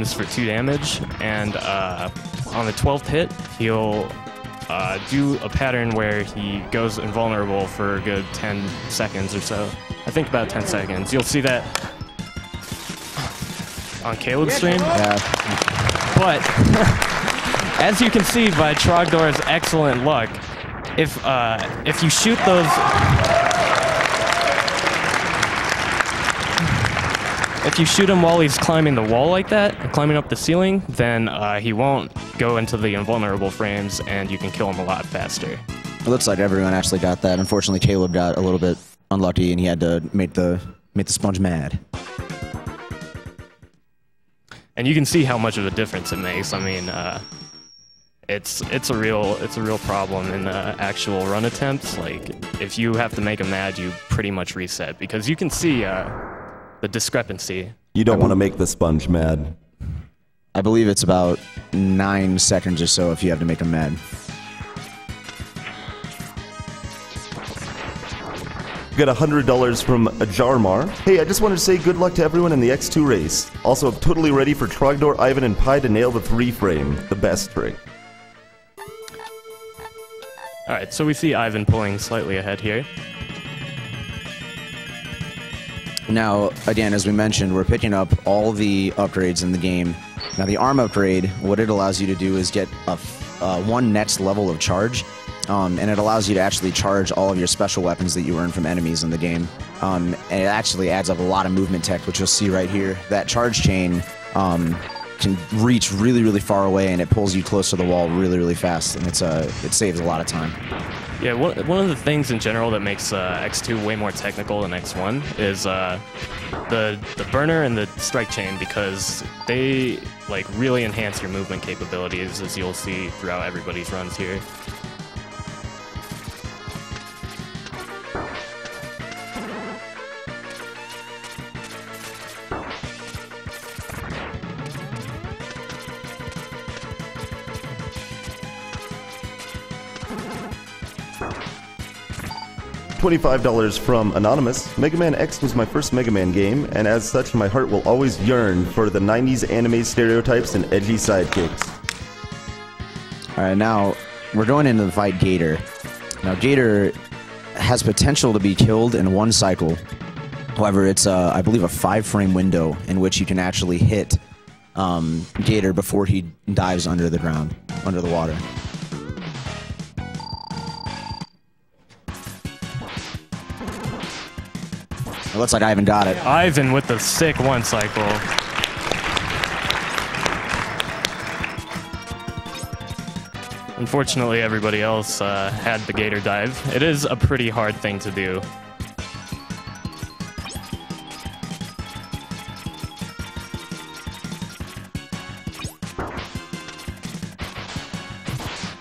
moves for 2 damage, and on the 12th hit, he'll do a pattern where he goes invulnerable for a good 10 seconds or so. I think about 10 seconds. You'll see that on Caleb's stream. Yeah. But as you can see by Trogdor's excellent luck, if you shoot those... If you shoot him while he's climbing the wall like that, or climbing up the ceiling, then he won't go into the invulnerable frames, and you can kill him a lot faster. It looks like everyone actually got that. Unfortunately, Caleb got a little bit unlucky, and he had to make the sponge mad. And you can see how much of a difference it makes. I mean, it's a real problem in actual run attempts. Like, if you have to make him mad, you pretty much reset, because you can see the discrepancy. You don't want to make the sponge mad. I believe it's about 9 seconds or so if you have to make him mad. Got $100 from Jarmar. Hey, I just wanted to say good luck to everyone in the X2 race. Also, I'm totally ready for Trogdor, Ivan, and Pi to nail the 3-frame. The best trick. Alright, so we see Ivan pulling slightly ahead here. Now, again, as we mentioned, we're picking up all the upgrades in the game. Now, the arm upgrade, what it allows you to do is get one next level of charge, and it allows you to actually charge all of your special weapons that you earn from enemies in the game. And it actually adds up a lot of movement tech, which you'll see right here. That charge chain can reach really, really far away, and it pulls you close to the wall really, really fast, and it saves a lot of time. Yeah, one of the things in general that makes X2 way more technical than X1 is the burner and the strike chain, because they like really enhance your movement capabilities, as you'll see throughout everybody's runs here. $25 from Anonymous. Mega Man X was my first Mega Man game, and as such, my heart will always yearn for the 90s anime stereotypes and edgy sidekicks. Alright, now, we're going into the fight Gator. Now, Gator has potential to be killed in 1 cycle. However, it's, I believe, a 5-frame window in which you can actually hit Gator before he dives under the ground, under the water. It looks like Ivan got it. Ivan with the sick 1 cycle. Unfortunately, everybody else had the Gator dive. It is a pretty hard thing to do.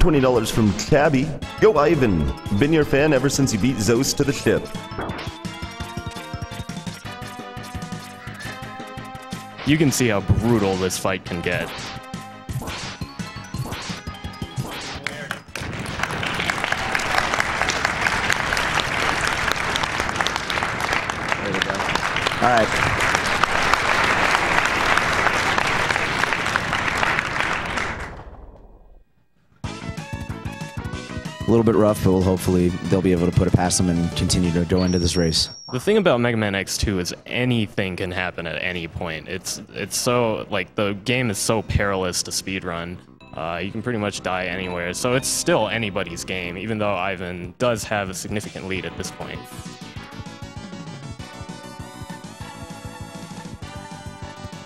$20 from Tabby. Go Ivan! Been your fan ever since you beat Zeus to the ship. You can see how brutal this fight can get. There we go. All right. A little bit rough, but hopefully they'll be able to put it past them and continue to go into this race. The thing about Mega Man X2 is anything can happen at any point. It's so, like, the game is so perilous to speedrun. You can pretty much die anywhere, so it's still anybody's game, even though Ivan does have a significant lead at this point.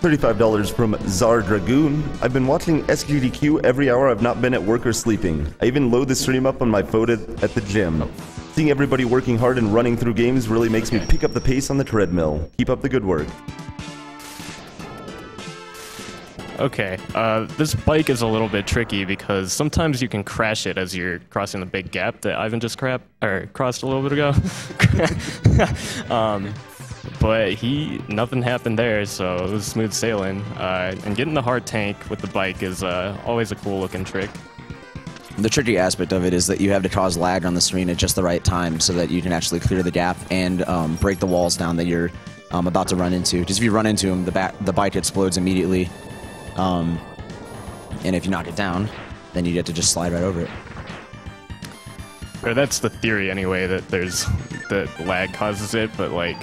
$35 from Czar Dragoon. I've been watching Sgdq every hour I've not been at work or sleeping. I even load the stream up on my phone at the gym. Seeing everybody working hard and running through games really makes me pick up the pace on the treadmill. Keep up the good work. Okay, this bike is a little bit tricky because sometimes you can crash it as you're crossing the big gap that Ivan just crossed a little bit ago. But nothing happened there, so it was smooth sailing. And getting the hard tank with the bike is always a cool looking trick. The tricky aspect of it is that you have to cause lag on the screen at just the right time so that you can actually clear the gap and break the walls down that you're about to run into. Because if you run into them, the bike explodes immediately. And if you knock it down, then you get to just slide right over it. Or that's the theory anyway, that that lag causes it, but like,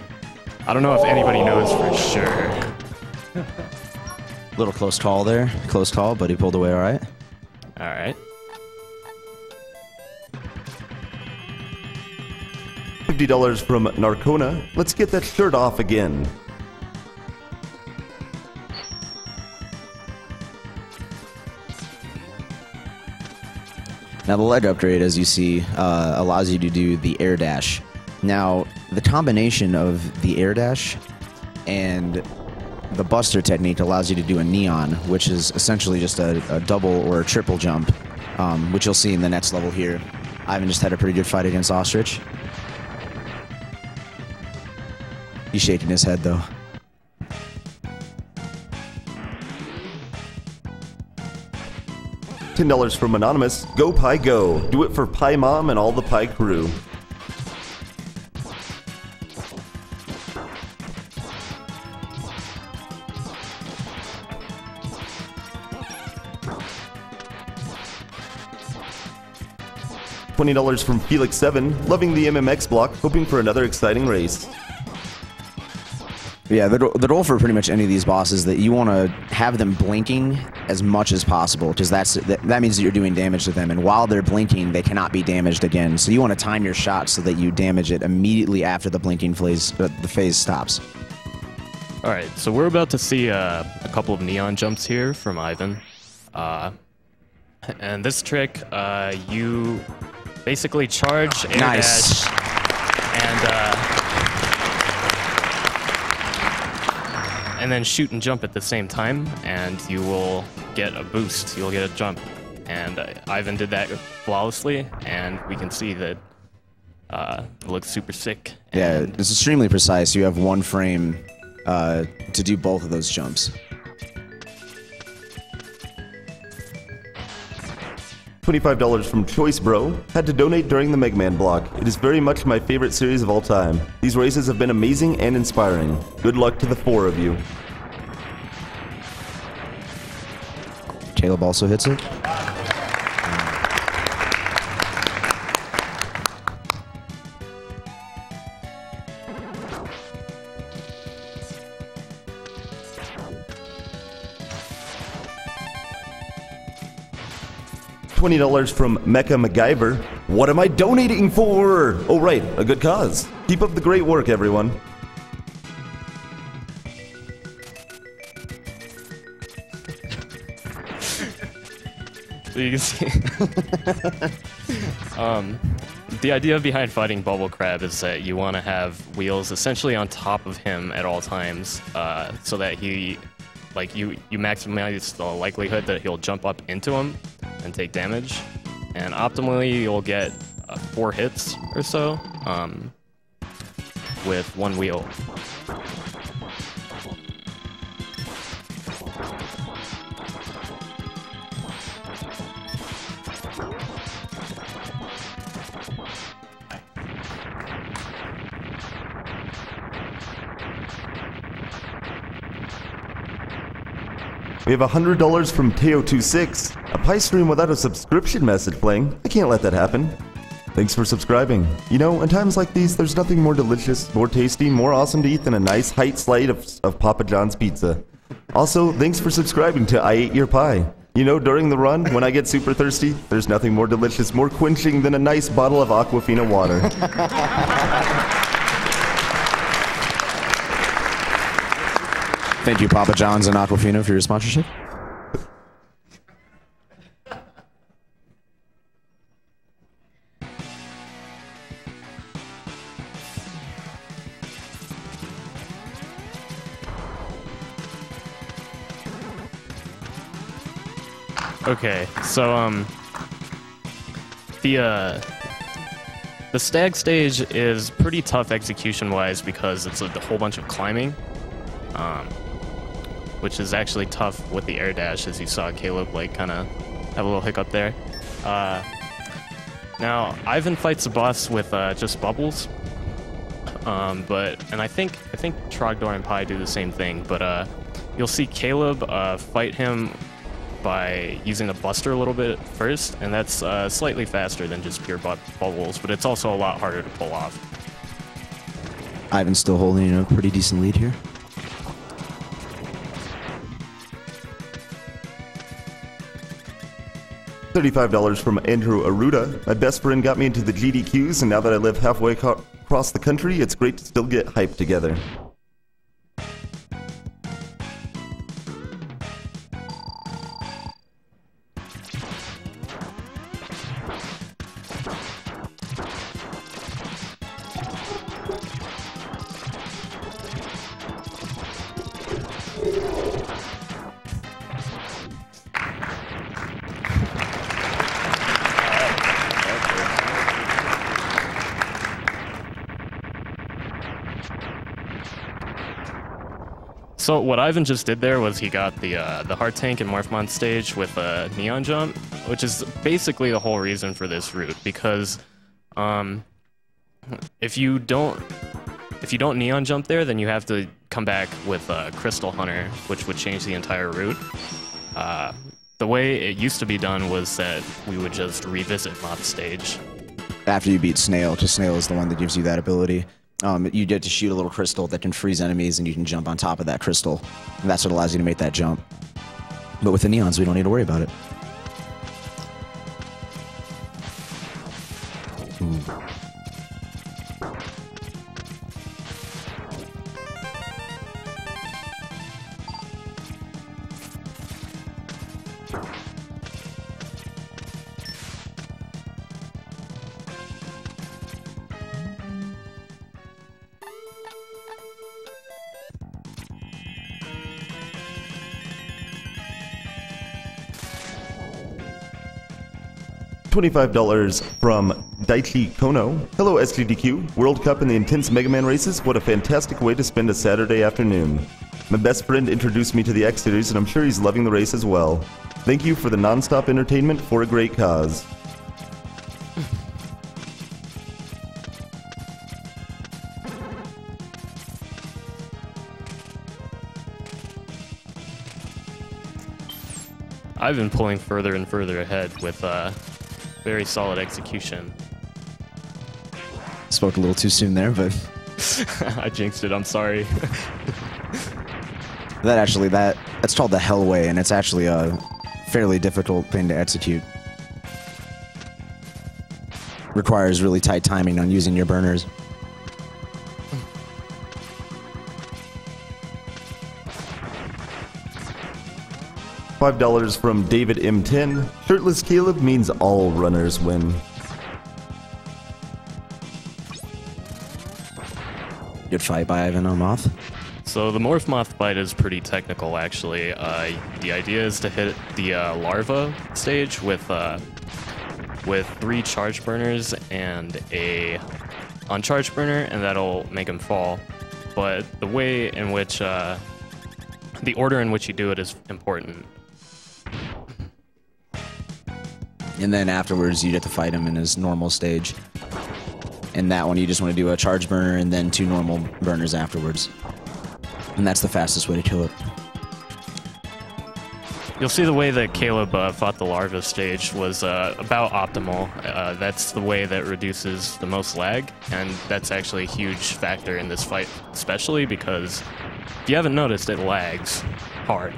I don't know if anybody knows for sure. Little close call there. Close call, but he pulled away all right. All right. $50 from Narcona. Let's get that shirt off again. Now the leg upgrade, as you see, allows you to do the air dash. Now, the combination of the air dash and the buster technique allows you to do a neon, which is essentially just a double or a triple jump, which you'll see in the next level here. Ivan just had a pretty good fight against Ostrich. He's shaking his head, though. $10 from Anonymous. Go Pie Go. Do it for Pie Mom and all the Pie crew. $20 from Phxntxm. Loving the MMX block. Hoping for another exciting race. Yeah, the goal for pretty much any of these bosses is that you want to have them blinking as much as possible, because that means that you're doing damage to them, and while they're blinking, they cannot be damaged again. So you want to time your shot so that you damage it immediately after the blinking phase, the phase stops. All right, so we're about to see a couple of neon jumps here from Ivan. And this trick, you basically charge air Nice. dash and then shoot and jump at the same time, and you will get a boost. You'll get a jump. And Ivan did that flawlessly, and we can see that it looks super sick. Yeah, it's extremely precise. You have 1 frame to do both of those jumps. $25 from Choice Bro. Had to donate during the Mega Man block. It is very much my favorite series of all time. These races have been amazing and inspiring. Good luck to the 4 of you. Caleb also hits it. $20 from Mecha MacGyver. What am I donating for? Oh right, a good cause. Keep up the great work, everyone. So you can see, the idea behind fighting Bubble Crab is that you want to have wheels essentially on top of him at all times, so that he, like, you maximize the likelihood that he'll jump up into him and take damage, and optimally you'll get 4 hits or so with 1 wheel. We have $100 from Teo26. A pie stream without a subscription message playing. I can't let that happen. Thanks for subscribing. You know, in times like these, there's nothing more delicious, more tasty, more awesome to eat than a nice height slice of Papa John's pizza. Also, thanks for subscribing to I Ate Your Pie. You know, during the run, when I get super thirsty, there's nothing more delicious, more quenching than a nice bottle of Aquafina water. Thank you, Papa John's and Aquafina, for your sponsorship. Okay, so the stag stage is pretty tough execution-wise because it's a whole bunch of climbing, which is actually tough with the air dash, as you saw Caleb like kind of have a little hiccup there. Now Ivan fights the boss with just bubbles, and I think Trogdor and Pi do the same thing, but you'll see Caleb fight him by using the Buster a little bit first, and that's slightly faster than just pure bubbles, but it's also a lot harder to pull off. Ivan's still holding a pretty decent lead here. $35 from Andrew Aruda. My best friend got me into the GDQs, and now that I live halfway across the country, it's great to still get hyped together. So what Ivan just did there was he got the Heart Tank and Morphmon stage with a Neon Jump, which is basically the whole reason for this route, because if you don't Neon Jump there, then you have to come back with Crystal Hunter, which would change the entire route. The way it used to be done was that we would just revisit Moth stage. After you beat Snail, because Snail is the one that gives you that ability. You get to shoot a little crystal that can freeze enemies, and you can jump on top of that crystal. And that's what allows you to make that jump. But with the Neons, we don't need to worry about it. $25 from Daichi Kono. Hello Sgdq. World Cup and the intense Mega Man races. What a fantastic way to spend a Saturday afternoon. My best friend introduced me to the X Series, and I'm sure he's loving the race as well. Thank you for the non-stop entertainment for a great cause. I've been pulling further and further ahead with very solid execution. Spoke a little too soon there, but I jinxed it, I'm sorry. that's called the Hell Way, and it's actually a fairly difficult thing to execute. Requires really tight timing on using your burners. $5 from David M10. Shirtless Caleb means all runners win. Good fight by Ivan on Moth. So the Morph Moth fight is pretty technical, actually. The idea is to hit the larva stage with 3 charge burners and a uncharged burner, and that'll make him fall. But the way in which, the order in which you do it is important. And then afterwards, you get to fight him in his normal stage. And that one, you just want to do a charge burner and then 2 normal burners afterwards. And that's the fastest way to kill it. You'll see the way that Caleb fought the larva stage was about optimal. That's the way that reduces the most lag, and that's actually a huge factor in this fight, especially because if you haven't noticed, it lags hard.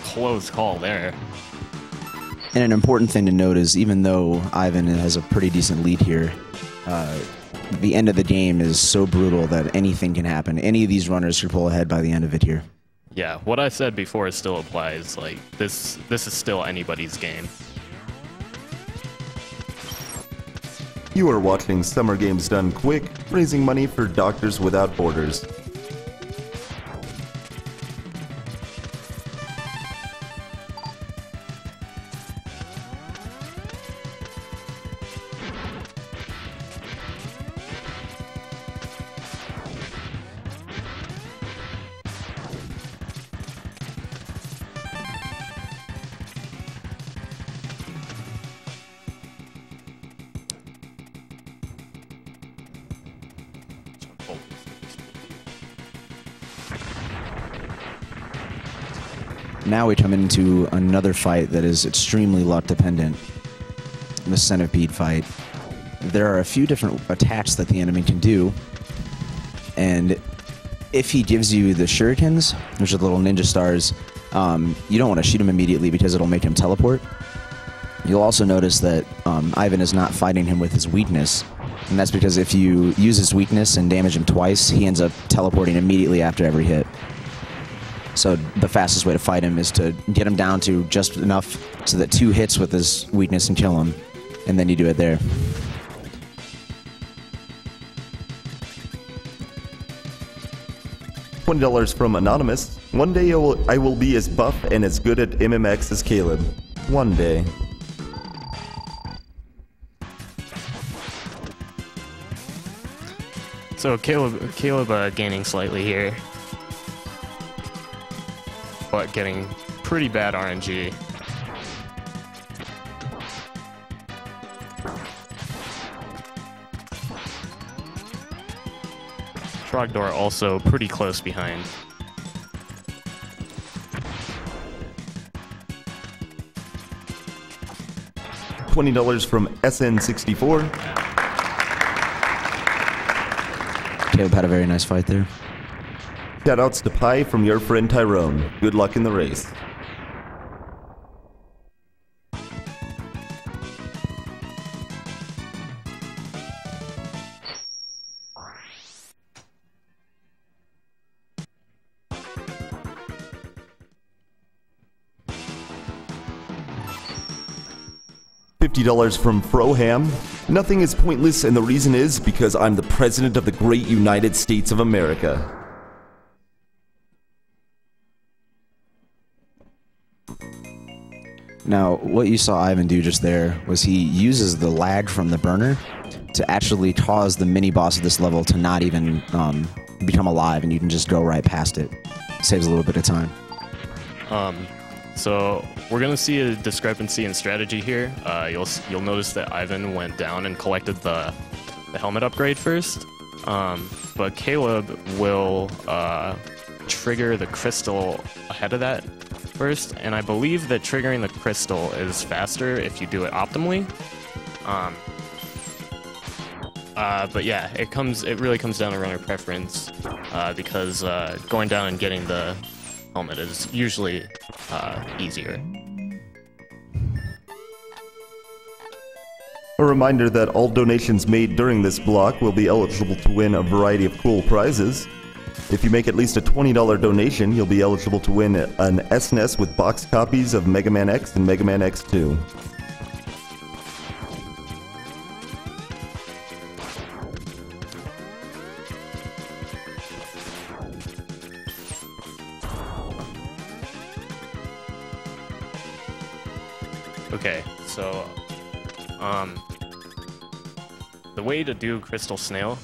Close call there. And an important thing to note is, even though Ivan has a pretty decent lead here, the end of the game is so brutal that anything can happen. Any of these runners could pull ahead by the end of it here. Yeah, what I said before still applies. Like, this is still anybody's game. You are watching Summer Games Done Quick, raising money for Doctors Without Borders. Now we come into another fight that is extremely luck dependent. The centipede fight. There are a few different attacks that the enemy can do, and if he gives you the shurikens, which are the little ninja stars, you don't want to shoot him immediately because it'll make him teleport. You'll also notice that Ivan is not fighting him with his weakness, and that's because if you use his weakness and damage him twice, he ends up teleporting immediately after every hit. So the fastest way to fight him is to get him down to just enough so that 2 hits with his weakness and kill him, and then you do it there. $20 from Anonymous. One day I will be as buff and as good at MMX as Caleb. One day. So Caleb gaining slightly here, but getting pretty bad RNG. Trogdor also pretty close behind. $20 from SN64. Caleb had a very nice fight there. Shoutouts to Pi from your friend Tyrone. Good luck in the race. $50 from Froham. Nothing is pointless, and the reason is because I'm the President of the great United States of America. Now, what you saw Ivan do just there was he uses the lag from the burner to actually cause the mini-boss of this level to not even become alive, and you can just go right past it. Saves a little bit of time. So we're gonna see a discrepancy in strategy here. You'll notice that Ivan went down and collected the helmet upgrade first, but Caleb will trigger the crystal ahead of that first, and I believe that triggering the crystal is faster if you do it optimally. But yeah, it really comes down to runner preference, because going down and getting the helmet is usually easier. A reminder that all donations made during this block will be eligible to win a variety of cool prizes. If you make at least a $20 donation, you'll be eligible to win an SNES with box copies of Mega Man X and Mega Man X2. Okay, so the way to do Crystal Snail,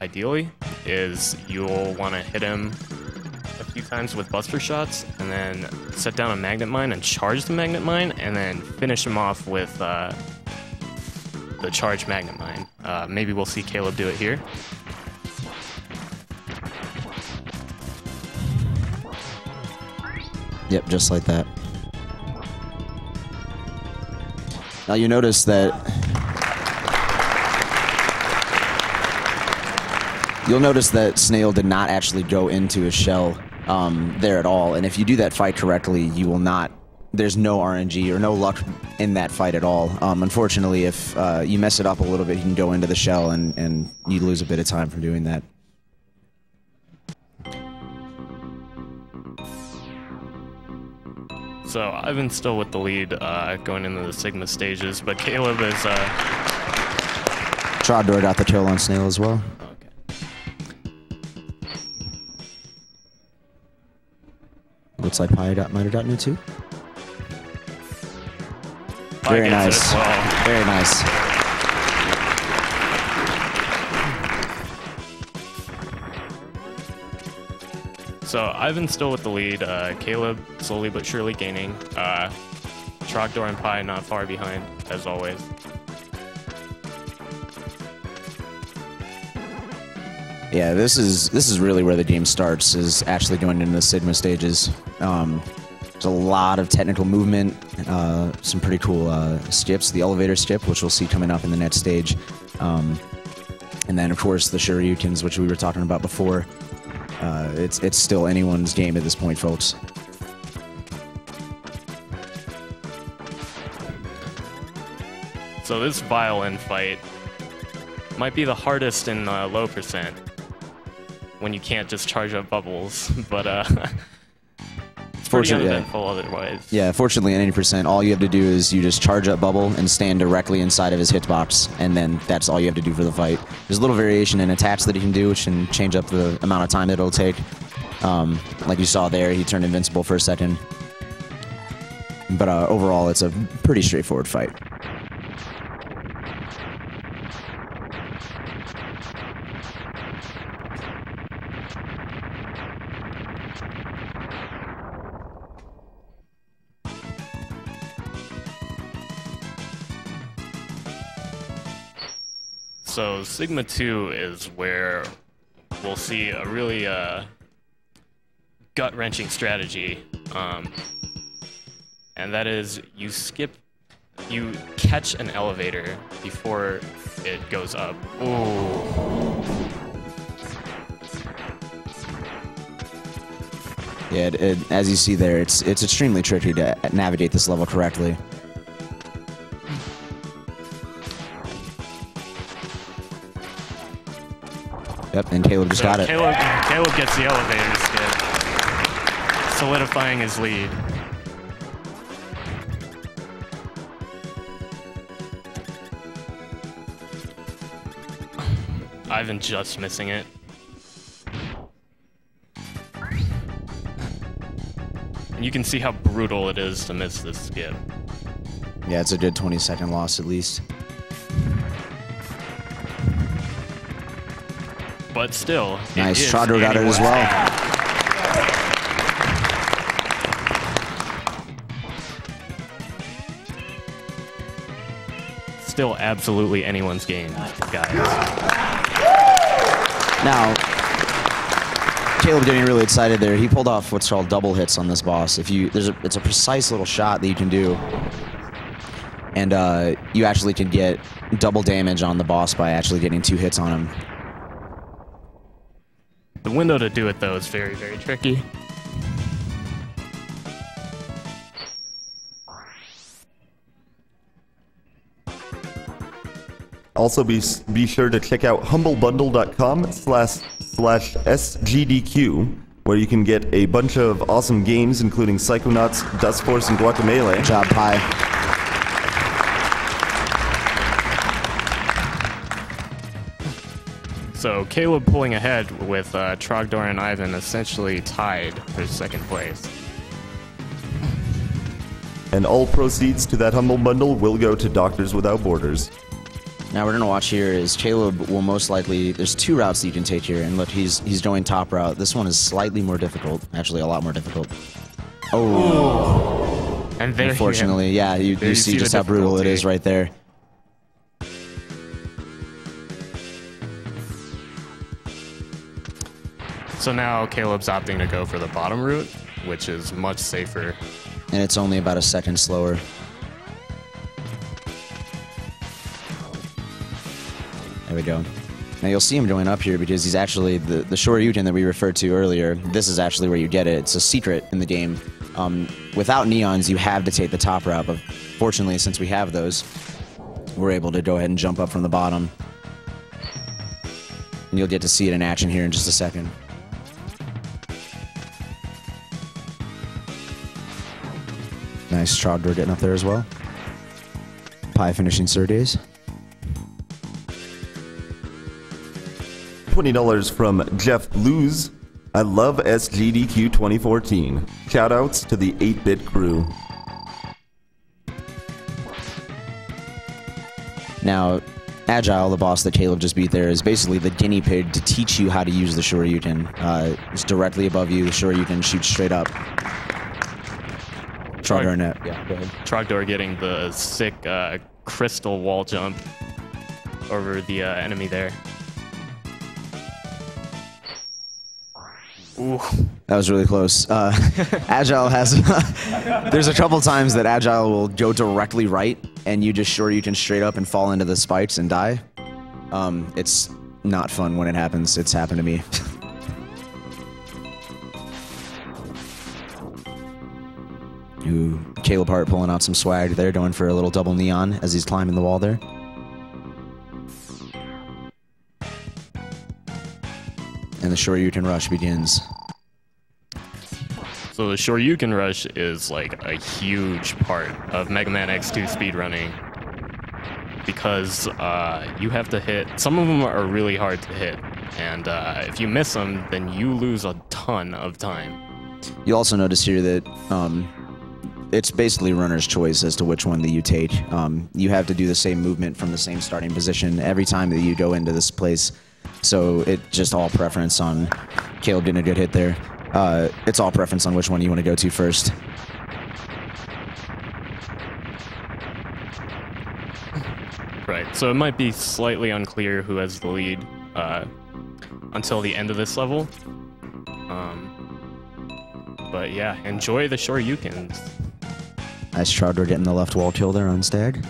ideally, is you'll want to hit him a few times with Buster Shots, and then set down a Magnet Mine and charge the Magnet Mine, and then finish him off with the charged Magnet Mine. Maybe we'll see Caleb do it here. Yep, just like that. Now you notice that you'll notice that Snail did not actually go into his shell there at all, and if you do that fight correctly, you will not. There's no RNG or no luck in that fight at all. Unfortunately, if you mess it up a little bit, you can go into the shell and you lose a bit of time from doing that. So Ivan's still with the lead going into the Sigma stages, but Caleb is... Trogdor got the kill on Snail as well. Okay. Looks like Pi might have gotten it too. Pi Very gets nice. it as well. Very nice. So Ivan's still with the lead. Caleb slowly but surely gaining. Trogdor and Pi not far behind, as always. Yeah, this is really where the game starts, is actually going into the Sigma stages. There's a lot of technical movement, some pretty cool skips, the elevator skip, which we'll see coming up in the next stage. And then, of course, the Shoryukens, which we were talking about before. It's still anyone's game at this point, folks. So this violin fight might be the hardest in low percent, when you can't just charge up bubbles, but it's pretty uneventful otherwise. Yeah, fortunately at 80%, all you have to do is you just charge up bubble and stand directly inside of his hitbox, and then that's all you have to do for the fight. There's a little variation in attacks that he can do, which can change up the amount of time that it'll take. Like you saw there, he turned invincible for a second. But overall, it's a pretty straightforward fight. So Sigma 2 is where we'll see a really gut-wrenching strategy, and that is you catch an elevator before it goes up. Ooh. Yeah, as you see there, it's extremely tricky to navigate this level correctly. Yep, and Caleb just got it. Caleb gets the elevator skip, solidifying his lead. Ivan just missing it. And you can see how brutal it is to miss this skip. Yeah, it's a good 20-second loss at least. But still, nice. Trogdor got it as well. Still absolutely anyone's game, guys. Now, Caleb getting really excited there. He pulled off what's called double hits on this boss. It's a precise little shot that you can do, and you actually can get double damage on the boss by actually getting 2 hits on him. The window to do it, though, is very, very tricky. Also, be sure to check out humblebundle.com/Sgdq, where you can get a bunch of awesome games, including Psychonauts, Dust Force, and Guacamelee. Good job, Pi. So Caleb pulling ahead with Trogdor and Ivan essentially tied for second place. And all proceeds to that Humble Bundle will go to Doctors Without Borders. Now we're gonna watch here is Caleb will most likely, there's 2 routes that you can take here, and look, he's going top route. This one is slightly more difficult, actually a lot more difficult. Oh, and there, unfortunately, yeah, you see just how brutal it is right there. So now Caleb's opting to go for the bottom route, which is much safer. And it's only about a second slower. There we go. Now you'll see him going up here because he's actually, the Shoryuken that we referred to earlier, this is actually where you get it. It's a secret in the game. Without neons, you have to take the top route, but fortunately, since we have those, we're able to go ahead and jump up from the bottom. And you'll get to see it in action here in just a second. Nice Trogdor getting up there as well. Pi finishing Sgdq. $20 from Jeff Luz. I love Sgdq 2014. Shoutouts to the 8-bit crew. Now, Agile, the boss that Caleb just beat there, is basically the guinea pig to teach you how to use the Shoryuken. It's directly above you. The Shoryuken shoots straight up. Trogdor net. Yeah, go ahead. Trogdor getting the sick crystal wall jump over the enemy there. Ooh. That was really close. Agile has... There's a couple times that Agile will go directly right, and you just Shoryuken straight up and fall into the spikes and die. It's not fun when it happens. It's happened to me. Ooh, Caleb Hart pulling out some swag there, going for a little double neon as he's climbing the wall there. And the Shoryuken rush begins. So the Shoryuken rush is like a huge part of Mega Man X2 speedrunning because you have to hit. Some of them are really hard to hit, and if you miss them, then you lose a ton of time. You'll also notice here that it's basically runner's choice as to which one that you take. You have to do the same movement from the same starting position every time that you go into this place. So it's just all preference on Caleb getting a good hit there. It's all preference on which one you want to go to first. Right, so it might be slightly unclear who has the lead until the end of this level. But yeah, enjoy the Shoryukens. Nice Troudor getting the left wall kill there on Stag.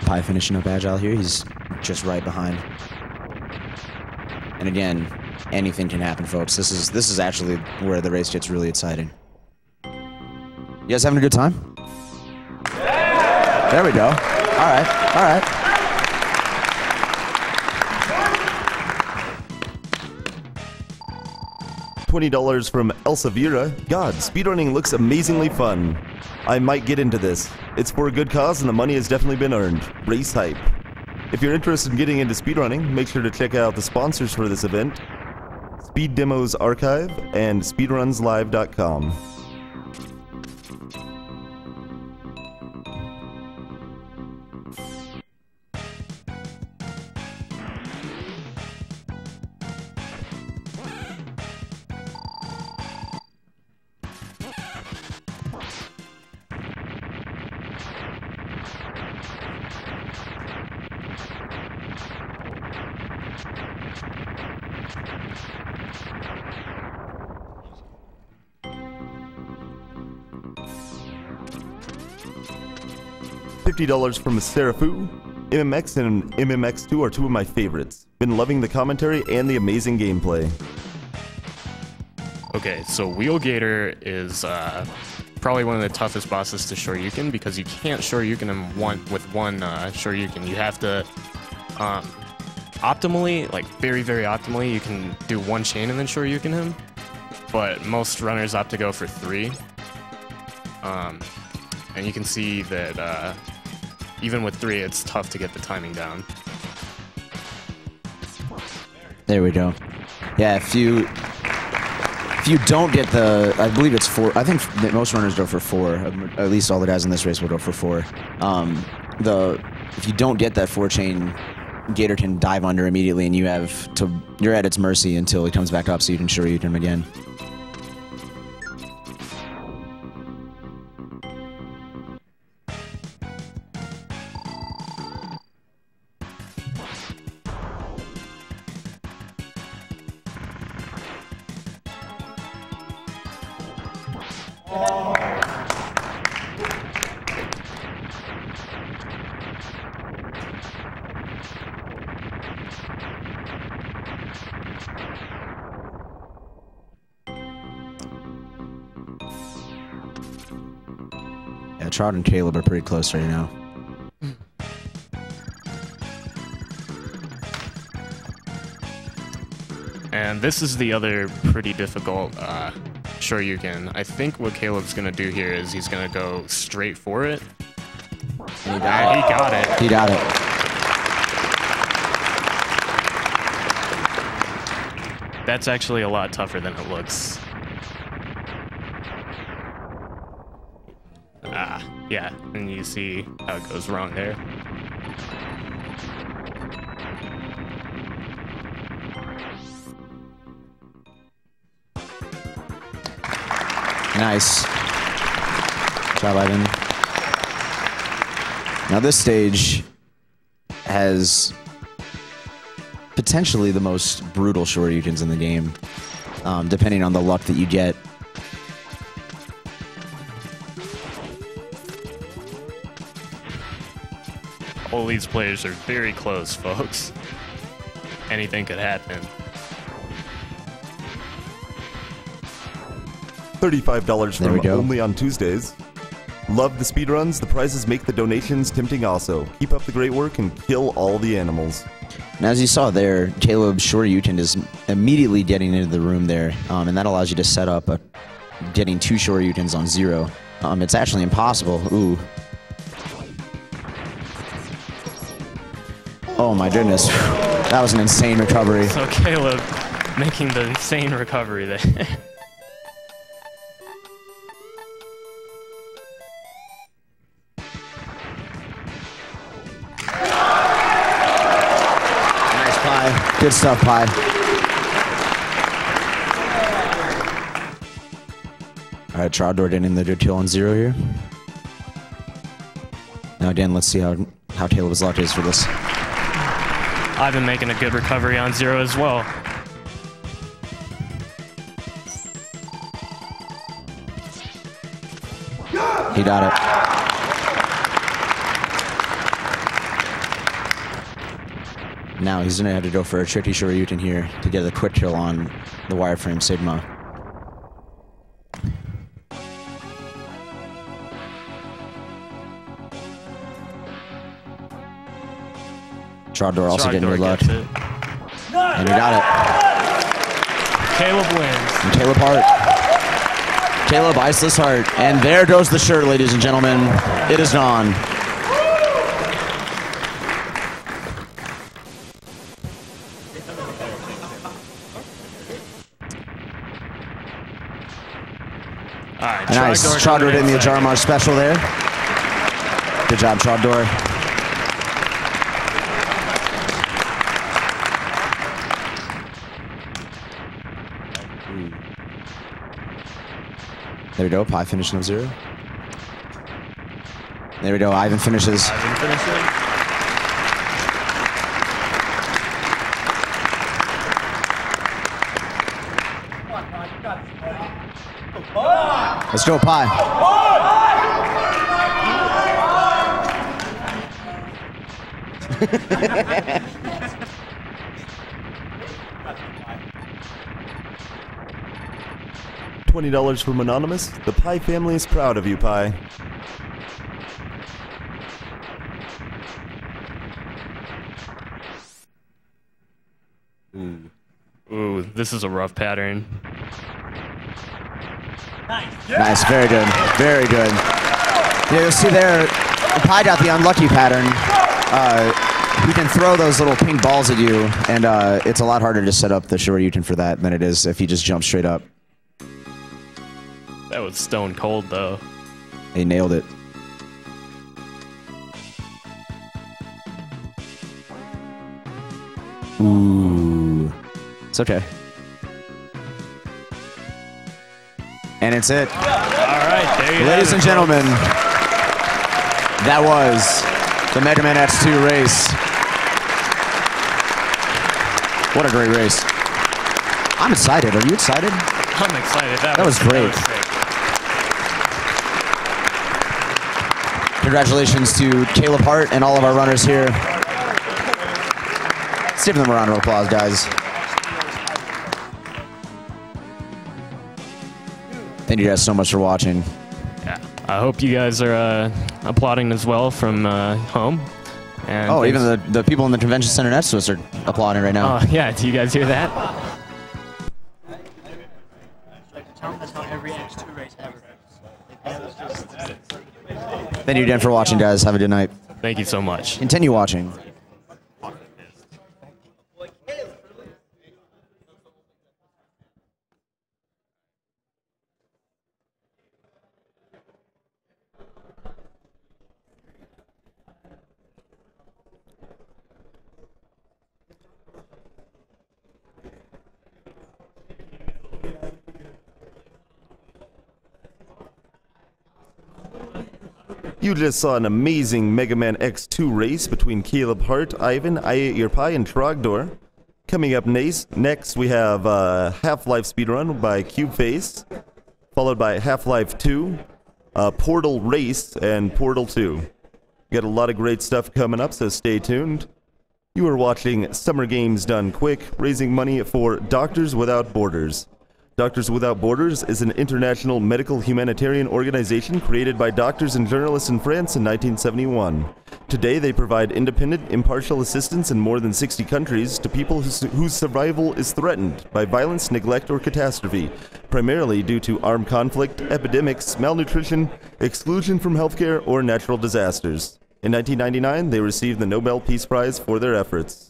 Pi finishing up Agile here. He's just right behind. And again, anything can happen, folks. This is actually where the race gets really exciting. You guys having a good time? There we go. All right, all right. $20 from Elsavira. God, speedrunning looks amazingly fun. I might get into this. It's for a good cause and the money has definitely been earned. Race hype. If you're interested in getting into speedrunning, make sure to check out the sponsors for this event, Speed Demos Archive and speedrunslive.com. $50 from Serafu. MMX and MMX2 are two of my favorites. Been loving the commentary and the amazing gameplay. Okay, so Wheelgator is probably one of the toughest bosses to Shoryuken because you can't Shoryuken him with one Shoryuken. You have to optimally, like very, very optimally, you can do one chain and then Shoryuken him, but most runners opt to go for 3. And you can see that even with 3, it's tough to get the timing down. There we go. Yeah, if you don't get the, I believe it's 4. I think that most runners go for 4. At least all the guys in this race will go for 4. If you don't get that 4 chain, Gator can dive under immediately, and you're at its mercy until it comes back up, so you can Shoryuken him again. Yeah, Trout and Caleb are pretty close right now. And this is the other pretty difficult Shoryuken. I think what Caleb's gonna do here is he's gonna go straight for it. And he got it. He got it. That's actually a lot tougher than it looks. Yeah, and you see how it goes wrong there. Nice. Good job, Ivan. Now this stage, has potentially the most brutal Shoryukens in the game, depending on the luck that you get. All these players are very close, folks. Anything could happen. $35 There we from go. Only on Tuesdays. Love the speedruns. The prizes make the donations tempting also. Keep up the great work and kill all the animals. And as you saw there, Caleb's Shoryuken is immediately getting into the room there, and that allows you to set up getting 2 Shoryukens on 0. It's actually impossible. Ooh. Oh my goodness. That was an insane recovery. So Caleb making the insane recovery there. Nice Pie. Good stuff, Pie. Alright, Trogdor getting the good kill on 0 here. Now again, let's see how Caleb's luck is for this. I've been making a good recovery on 0 as well. He got it. Now he's gonna have to go for a tricky Shoryuken here to get a quick kill on the Wireframe Sigma. Trogdor also getting good luck. And he got it. Caleb wins. And Caleb Hart. Caleb Iceless Hart. And there goes the shirt, ladies and gentlemen. It is gone. Alright, Nice. Trogdor getting the Ajarmar special there. Good job, Trogdor. There we go, Pie finishing on 0. There we go, Ivan finishes. Ivan finishing. Let's go, Pie. $20 from Anonymous. The Pie family is proud of you, Pie. Ooh, this is a rough pattern. Nice, very good, very good. Yeah, you'll see there, Pie got the unlucky pattern. He can throw those little pink balls at you, and it's a lot harder to set up the Shoryuken for that than it is if he just jumps straight up. That was stone cold, though. He nailed it. Ooh. It's okay. And it's it. All right, there you go. Ladies and gentlemen, that was the Mega Man X2 race. What a great race. I'm excited. Are you excited? I'm excited. That was great. Congratulations to Caleb Hart and all of our runners here. Let's give them a round of applause, guys. Thank you guys so much for watching. Yeah, I hope you guys are applauding as well from home. And Oh, even the people in the convention center next to us are applauding right now. Oh, yeah. Do you guys hear that? That's how every X2 race ever. Thank you again for watching, guys. Have a good night. Thank you so much. Continue watching. You just saw an amazing Mega Man X2 race between Caleb Hart, Ivan, I8YourPie, and Trogdor. Coming up next, we have Half-Life speedrun by Cubeface, followed by Half-Life 2, Portal Race, and Portal 2. We got a lot of great stuff coming up, so stay tuned. You are watching Summer Games Done Quick, raising money for Doctors Without Borders. Doctors Without Borders is an international medical humanitarian organization created by doctors and journalists in France in 1971. Today, they provide independent, impartial assistance in more than 60 countries to people whose survival is threatened by violence, neglect, or catastrophe, primarily due to armed conflict, epidemics, malnutrition, exclusion from healthcare, or natural disasters. In 1999, they received the Nobel Peace Prize for their efforts.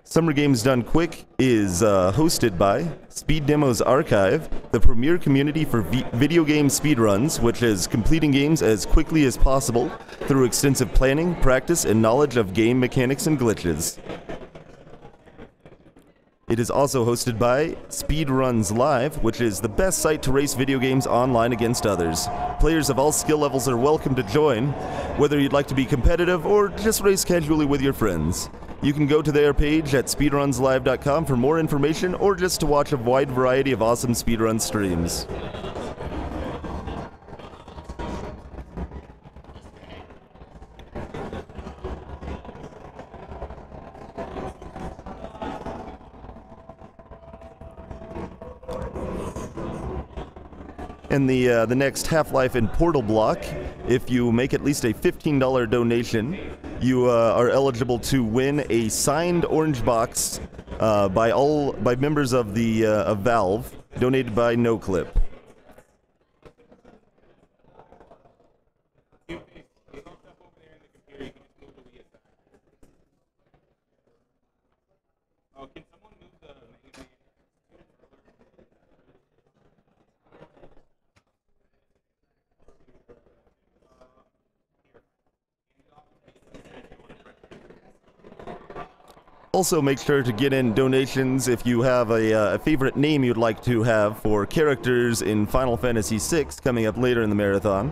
Summer Games Done Quick is hosted by Speed Demos Archive, the premier community for video game speedruns, which is completing games as quickly as possible through extensive planning, practice, and knowledge of game mechanics and glitches. It is also hosted by Speedruns Live, which is the best site to race video games online against others. Players of all skill levels are welcome to join, whether you'd like to be competitive or just race casually with your friends. You can go to their page at speedrunslive.com for more information or just to watch a wide variety of awesome speedrun streams. In the next Half-Life and Portal block, if you make at least a $15 donation, you are eligible to win a signed orange box by members of the of Valve, donated by NoClip. Also, make sure to get in donations if you have a favorite name you'd like to have for characters in Final Fantasy VI coming up later in the marathon.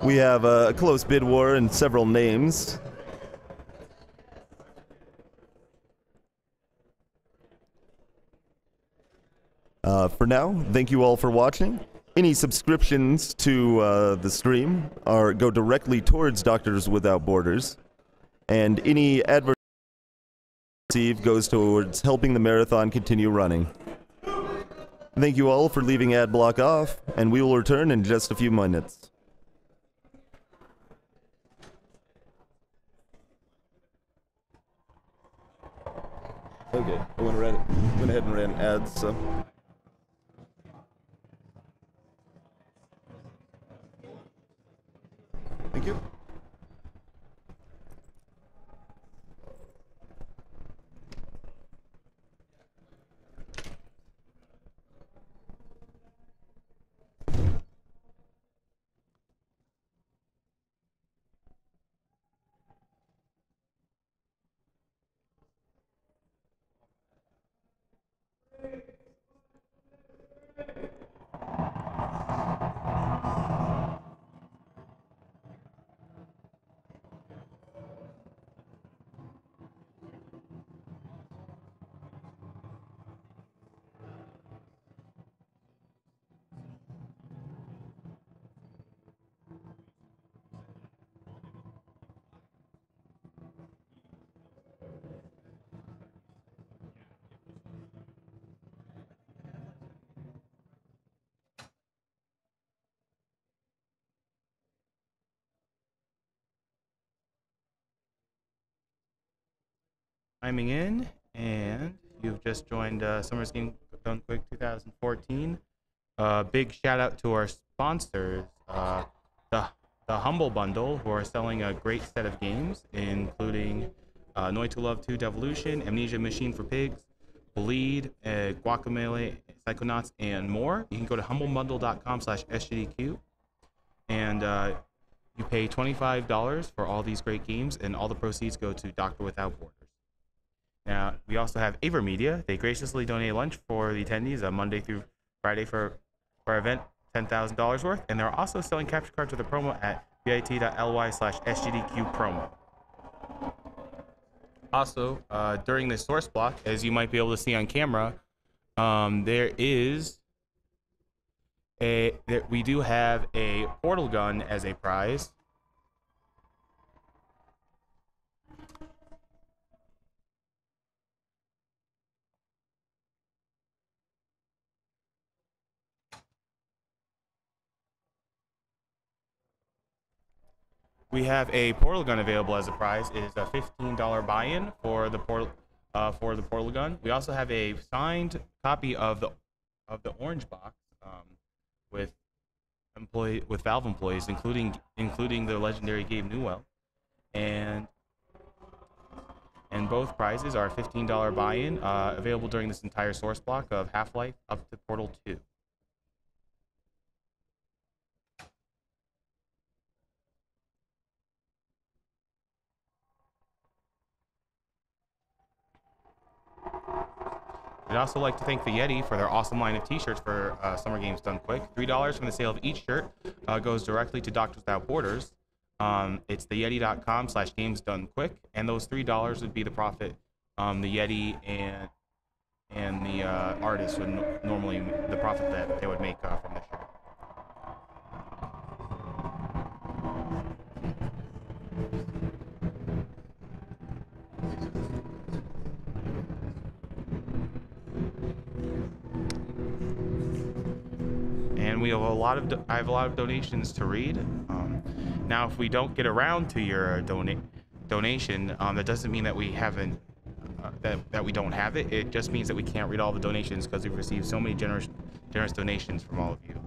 We have a close bid war and several names. For now, thank you all for watching. Any subscriptions to the stream go directly towards Doctors Without Borders, and any advertising received goes towards helping the marathon continue running. Thank you all for leaving ad block off, and we will return in just a few minutes. Okay, I went ahead and ran ads, so... Thank you. Chiming in, and you've just joined Summer's Game Done Quick 2014. Big shout out to our sponsors, the Humble Bundle, who are selling a great set of games, including Noi to Love 2 Devolution, Amnesia Machine for Pigs, Bleed, Guacamole, Psychonauts, and more. You can go to humblebundle.com/sgdq, and you pay $25 for all these great games, and all the proceeds go to Doctor Without Borders. Now, we also have AverMedia. They graciously donate lunch for the attendees Monday through Friday for our event, $10,000 worth. And they're also selling capture cards with a promo at bit.ly/sgdq promo. Also, during this source block, as you might be able to see on camera, we do have a portal gun as a prize. We have a portal gun available as a prize. It is a $15 buy-in for the portal gun. We also have a signed copy of the orange box with Valve employees, including the legendary Gabe Newell, and both prizes are $15 buy-in, available during this entire source block of Half-Life up to Portal 2. I'd also like to thank the Yeti for their awesome line of t-shirts for Summer Games Done Quick. $3 from the sale of each shirt goes directly to Doctors Without Borders. It's theyeti.com/gamesdonequick, and those $3 would be the profit the Yeti and the artists would normally, the profit that they would make from the shirt. And we have I have a lot of donations to read. Now, if we don't get around to your donation, that doesn't mean that we haven't that we don't have it. It just means that we can't read all the donations because we've received so many generous donations from all of you.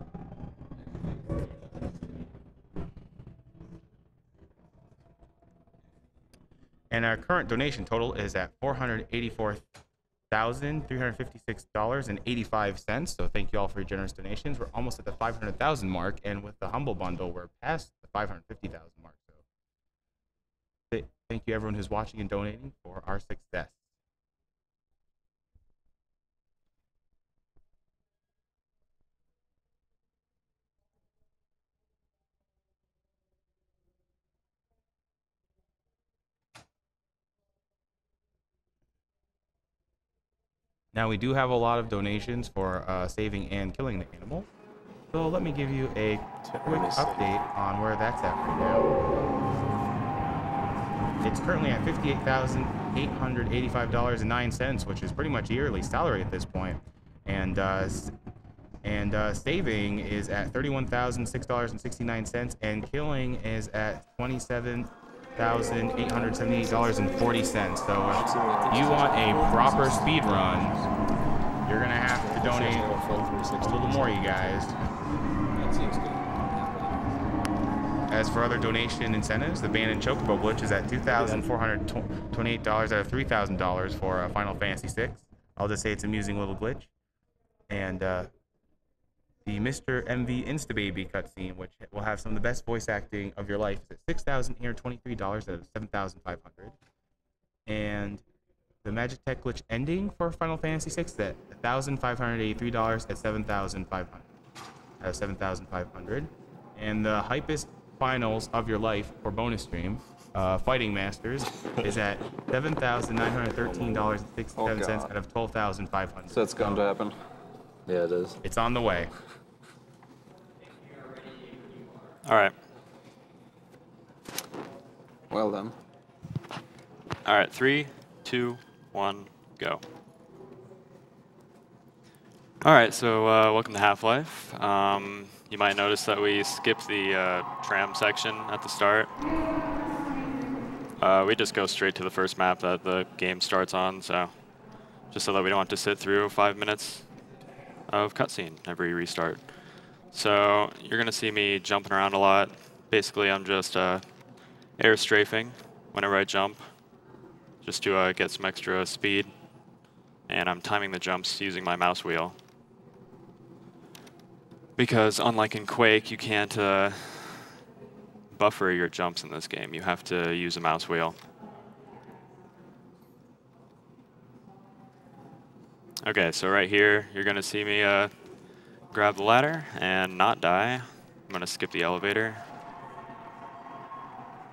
And our current donation total is at $484,356.85. So thank you all for your generous donations. We're almost at the 500,000 mark, and with the Humble Bundle, we're past the 550,000 mark. So thank you everyone who's watching and donating for our success. Now, we do have a lot of donations for saving and killing the animal. So let me give you a quick update on where that's at right now. It's currently at $58,885.09, which is pretty much a yearly salary at this point. And saving is at $31,006.69, and killing is at $27,878.40. So if you want a proper speed run, you're gonna have to donate a little more, you guys. As for other donation incentives, the Band and Chocobo Glitch is at $2,428 out of $3,000 for Final Fantasy VI. I'll just say it's an amusing little glitch. And the Mr. MV Instababy cutscene, which will have some of the best voice acting of your life, is at $6,823 out of $7,500. And the Magic Tech Glitch ending for Final Fantasy VI is at $1,583 at $7,500. And the Hypest Finals of your life for bonus stream, Fighting Masters, is at $7,913.67 out of $12,500. So it's going to happen. Yeah, it is. It's on the way. All right. Well done. All right, 3, 2, 1, go. All right, so welcome to Half-Life. You might notice that we skipped the tram section at the start. We just go straight to the first map that the game starts on, so just so that we don't have to sit through 5 minutes of cutscene every restart. So you're going to see me jumping around a lot. Basically, I'm just air strafing whenever I jump, just to get some extra speed. And I'm timing the jumps using my mouse wheel. Because unlike in Quake, you can't buffer your jumps in this game. You have to use a mouse wheel. Okay, so right here, you're going to see me grab the ladder and not die. I'm going to skip the elevator.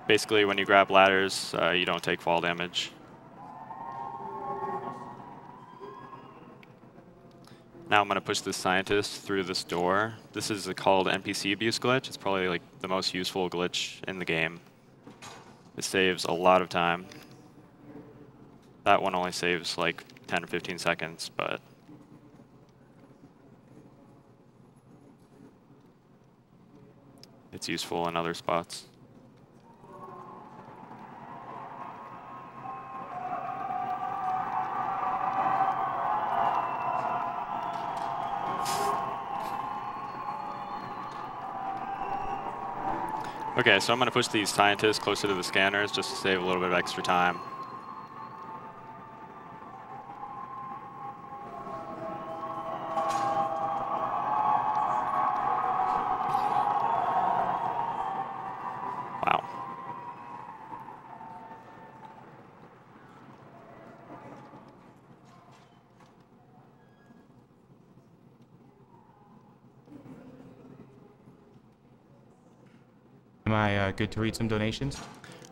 Basically, when you grab ladders, you don't take fall damage. Now I'm going to push this scientist through this door. This is called NPC abuse glitch. It's probably like the most useful glitch in the game. It saves a lot of time. That one only saves like 10 or 15 seconds, but it's useful in other spots. Okay, so I'm going to push these scientists closer to the scanners just to save a little bit of extra time. Wow. Am I good to read some donations?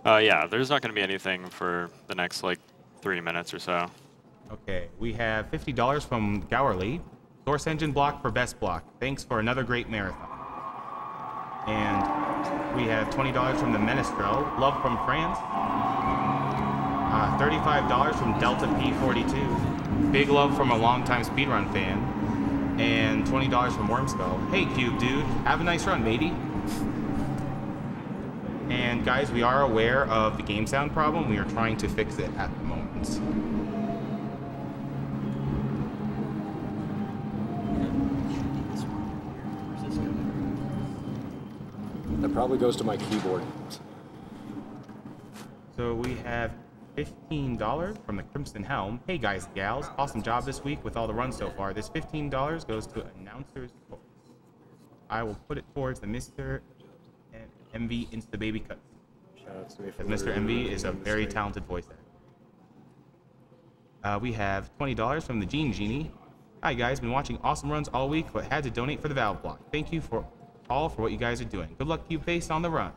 Yeah, there's not going to be anything for the next like 3 minutes or so. Okay, we have $50 from Gowerly. Source engine block for best block. Thanks for another great marathon. And we have $20 from the Menestro. Love from France. $35 from Delta P42. Big love from a longtime speedrun fan. And $20 from Wormskull. Hey, Cube dude, have a nice run, matey. And guys, we are aware of the game sound problem. We are trying to fix it at the moment. That probably goes to my keyboard. So we have $15 from the Crimson Helm. Hey guys and gals, awesome job this week with all the runs so far. This $15 goes to Announcer's Voice. I will put it towards the Mr. MV Insta Baby Cuts. Mr. MV is a very talented voice actor. We have $20 from the Gene Genie. Hi guys, been watching awesome runs all week, but had to donate for the Valve block. Thank you for what you guys are doing. Good luck, Cubeface, on the run.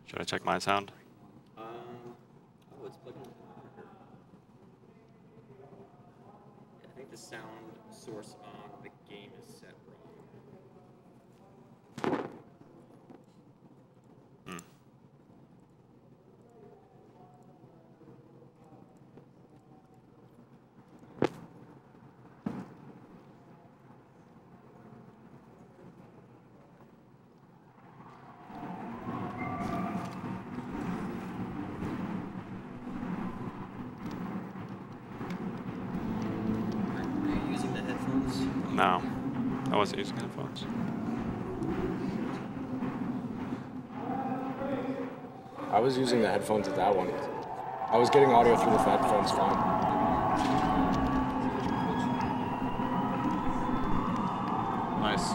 Should I check my sound? Oh, it's plugged into the monitor. I think the sound source on the game is set wrong. No, I wasn't using headphones. I was using the headphones at that one. I was getting audio through the headphones fine. Nice.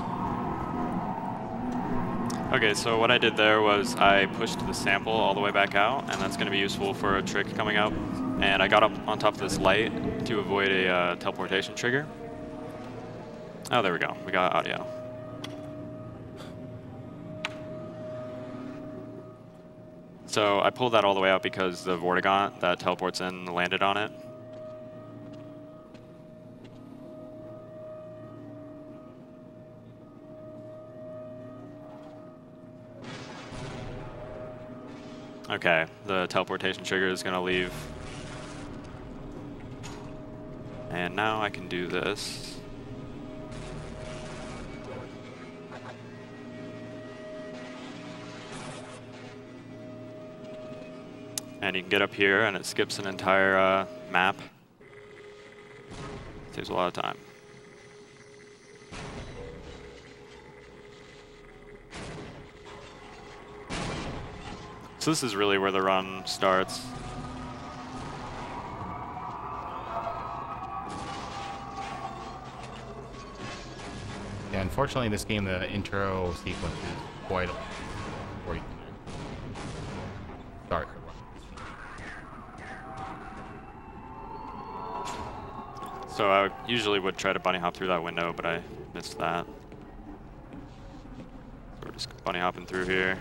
Okay, so what I did there was I pushed the sample all the way back out, and that's going to be useful for a trick coming up. And I got up on top of this light to avoid a teleportation trigger. Oh, there we go. We got audio. So I pulled that all the way out because the Vortigaunt that teleports in landed on it. Okay, the teleportation trigger is going to leave. And now I can do this. And you can get up here, and it skips an entire map. Saves a lot of time. So this is really where the run starts. Yeah, unfortunately, this game, the intro sequence is quite a lot before you can start. So I usually would try to bunny hop through that window, but I missed that. So we're just bunny hopping through here.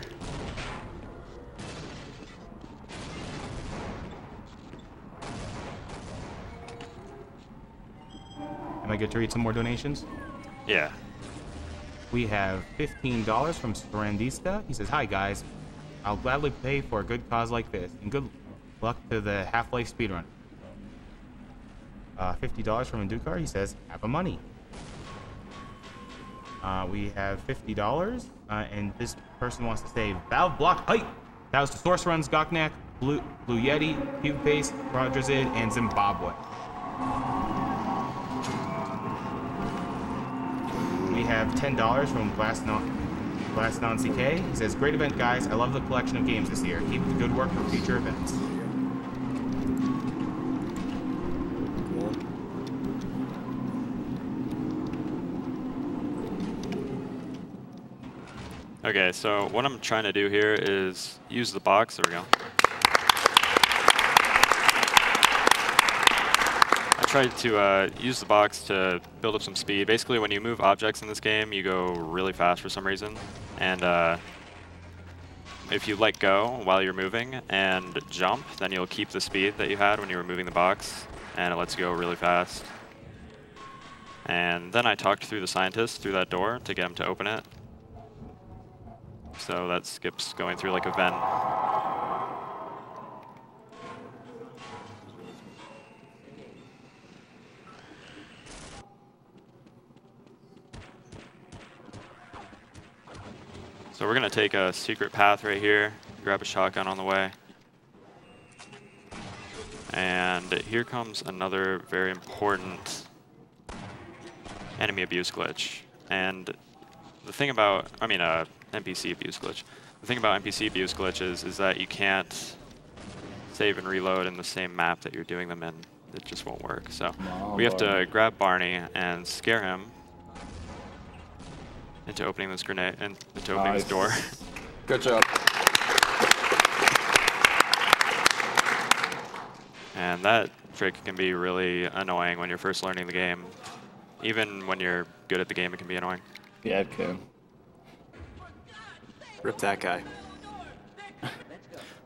Am I good to read some more donations? Yeah. We have $15 from Strandista. He says, "Hi guys, I'll gladly pay for a good cause like this, and good luck to the Half-Life speedrun." $50 from Indukar. He says, "Have a money." We have $50, and this person wants to say, "Valve block height." That was the Source Runs, Gocnak, Blue Yeti, Cubeface, Rodrazid, and Zimbabwe. We have $10 from Glassnon CK. He says, "Great event, guys. I love the collection of games this year. Keep up the good work for future events." Okay, so what I'm trying to do here is use the box. There we go. I tried to use the box to build up some speed. Basically, when you move objects in this game, you go really fast for some reason. And if you let go while you're moving and jump, then you'll keep the speed that you had when you were moving the box, and it lets you go really fast. And then I talked through the scientist through that door to get him to open it. So that skips going through like a vent. So we're gonna take a secret path right here, grab a shotgun on the way. And here comes another very important enemy abuse glitch. And the thing about, NPC abuse glitch. The thing about NPC abuse glitches is that you can't save and reload in the same map that you're doing them in. It just won't work. So we have to grab Barney and scare him into opening this grenade and into opening this door. Good job. And that trick can be really annoying when you're first learning the game. Even when you're good at the game, it can be annoying. Yeah, it can. Rip that guy.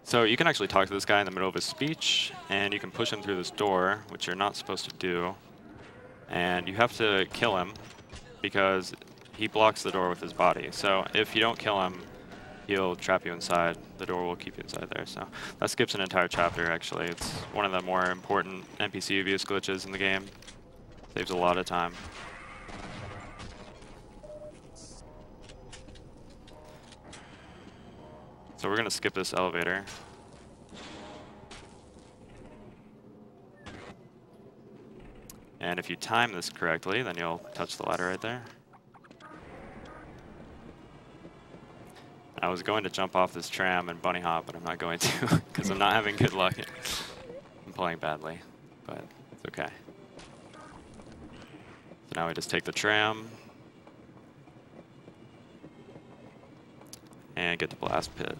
So you can actually talk to this guy in the middle of his speech, and you can push him through this door, which you're not supposed to do. And you have to kill him because he blocks the door with his body. So if you don't kill him, he'll trap you inside. The door will keep you inside there. So that skips an entire chapter, actually. It's one of the more important NPC abuse glitches in the game. Saves a lot of time. So we're gonna skip this elevator. And if you time this correctly, then you'll touch the ladder right there. I was going to jump off this tram and bunny hop, but I'm not going to because I'm not having good luck. I'm playing badly, but it's okay. So now we just take the tram and get the blast pit.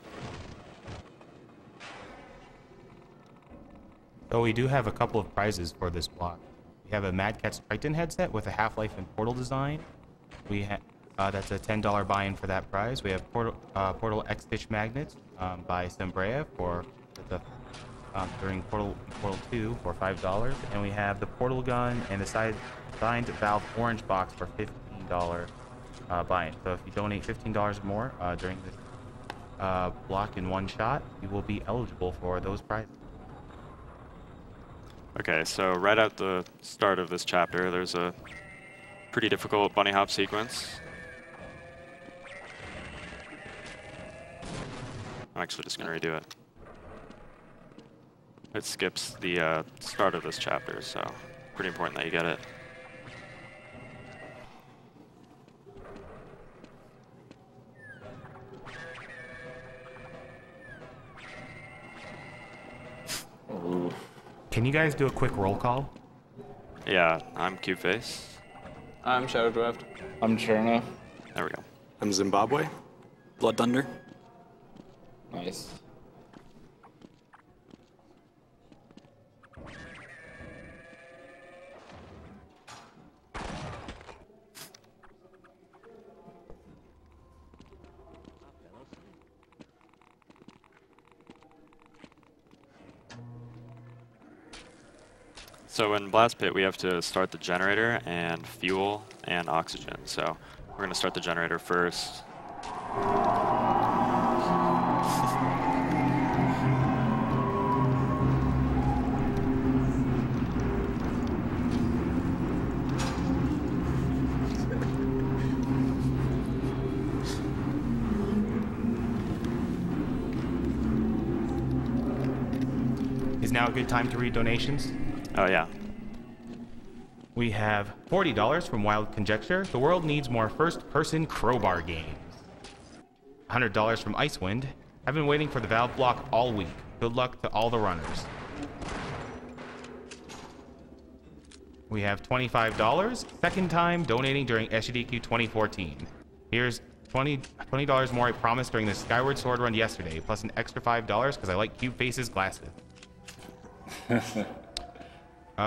So we do have a couple of prizes for this block. We have a Mad Catz Triton headset with a Half-Life and Portal design. We have that's a $10 buy-in for that prize. We have Portal X-Stitch magnets by Sembrea for the during Portal 2 for $5, and we have the Portal gun and the signed Valve orange box for $15 buy-in. So if you donate $15 or more during this block in one shot, you will be eligible for those prizes. Okay, so right at the start of this chapter, there's a pretty difficult bunny hop sequence. I'm actually just going to redo it. It skips the start of this chapter, so pretty important that you get it. Can you guys do a quick roll call? Yeah, I'm Cubeface. I'm Shadow Draft. I'm Cherno. There we go. I'm Zimbabwe. Blood Thunder. Nice. So in Blast Pit, we have to start the generator and fuel and oxygen. So we're going to start the generator first. Is now a good time to read donations? Oh, yeah. We have $40 from Wild Conjecture. The world needs more first-person crowbar games. $100 from Icewind. I've been waiting for the valve block all week. Good luck to all the runners. We have $25. Second time donating during Sgdq 2014. Here's $20 more I promised during the Skyward Sword run yesterday, plus an extra $5 because I like Cubeface's glasses.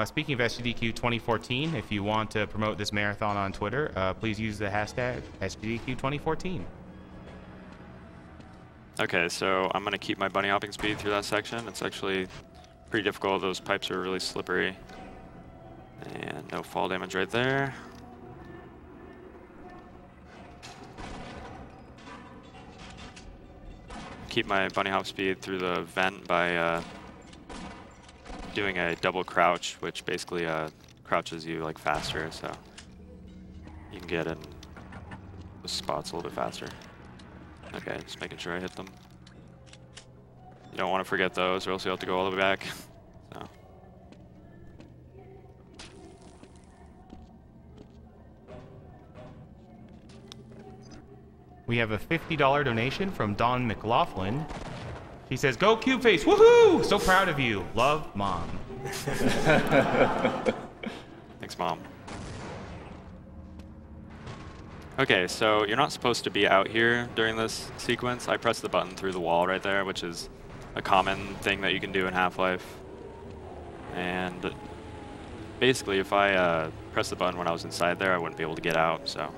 Speaking of Sgdq 2014, if you want to promote this marathon on Twitter, please use the hashtag Sgdq 2014. Okay, so I'm going to keep my bunny hopping speed through that section. It's actually pretty difficult. Those pipes are really slippery. And no fall damage right there. Keep my bunny hop speed through the vent by doing a double crouch, which basically crouches you like faster, so you can get in the spots a little bit faster. Okay, just making sure I hit them. You don't want to forget those, or else you'll have to go all the way back. So. We have a $50 donation from Dawn McLaughlin. He says, "Go Cubeface, woohoo! So proud of you. Love, Mom." Thanks, Mom. Okay, so you're not supposed to be out here during this sequence. I pressed the button through the wall right there, which is a common thing that you can do in Half-Life. And basically, if I pressed the button when I was inside there, I wouldn't be able to get out. So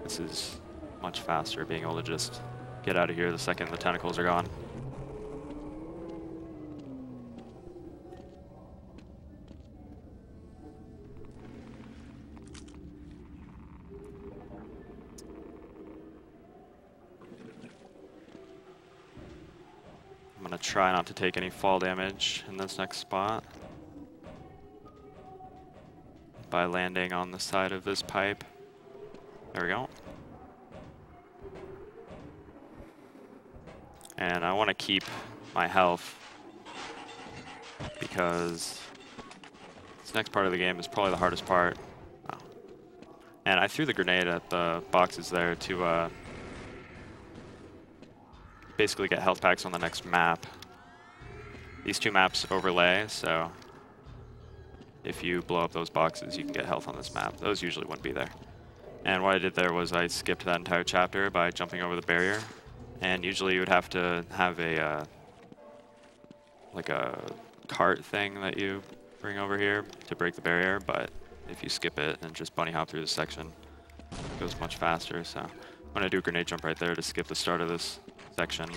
this is much faster, being able to just get out of here the second the tentacles are gone. I'm going to try not to take any fall damage in this next spot by landing on the side of this pipe. There we go. And I want to keep my health because this next part of the game is probably the hardest part. Oh. And I threw the grenade at the boxes there to basically get health packs on the next map. These two maps overlay, so if you blow up those boxes, you can get health on this map. Those usually wouldn't be there. And what I did there was I skipped that entire chapter by jumping over the barrier. And usually you would have to have a like a cart thing that you bring over here to break the barrier, but if you skip it and just bunny hop through this section, it goes much faster. So I'm going to do a grenade jump right there to skip the start of this section.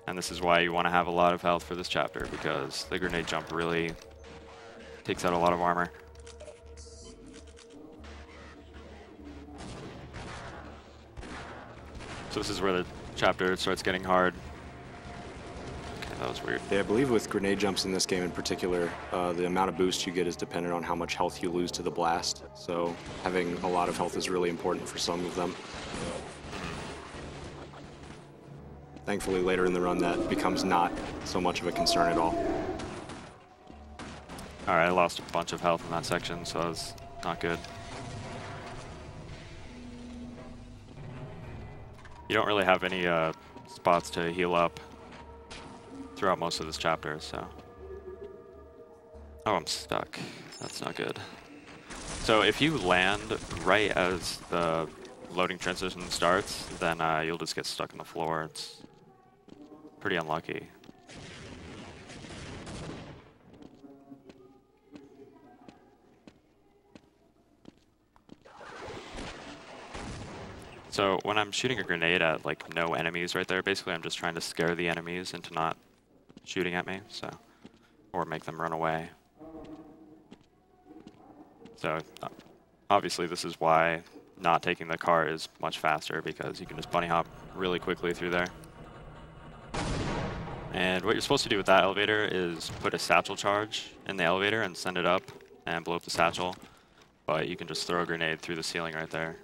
And this is why you want to have a lot of health for this chapter, because the grenade jump really takes out a lot of armor. So this is where the chapter starts getting hard. Okay, that was weird. Yeah, I believe with grenade jumps in this game in particular, the amount of boost you get is dependent on how much health you lose to the blast. So having a lot of health is really important for some of them. Thankfully, later in the run, that becomes not so much of a concern at all. All right, I lost a bunch of health in that section, so that was not good. You don't really have any spots to heal up throughout most of this chapter, so. Oh, I'm stuck. That's not good. So if you land right as the loading transition starts, then you'll just get stuck on the floor. It's pretty unlucky. So when I'm shooting a grenade at like no enemies right there, basically I'm just trying to scare the enemies into not shooting at me, so, or make them run away. So obviously this is why not taking the car is much faster, because you can just bunny hop really quickly through there. And what you're supposed to do with that elevator is put a satchel charge in the elevator and send it up and blow up the satchel. But you can just throw a grenade through the ceiling right there.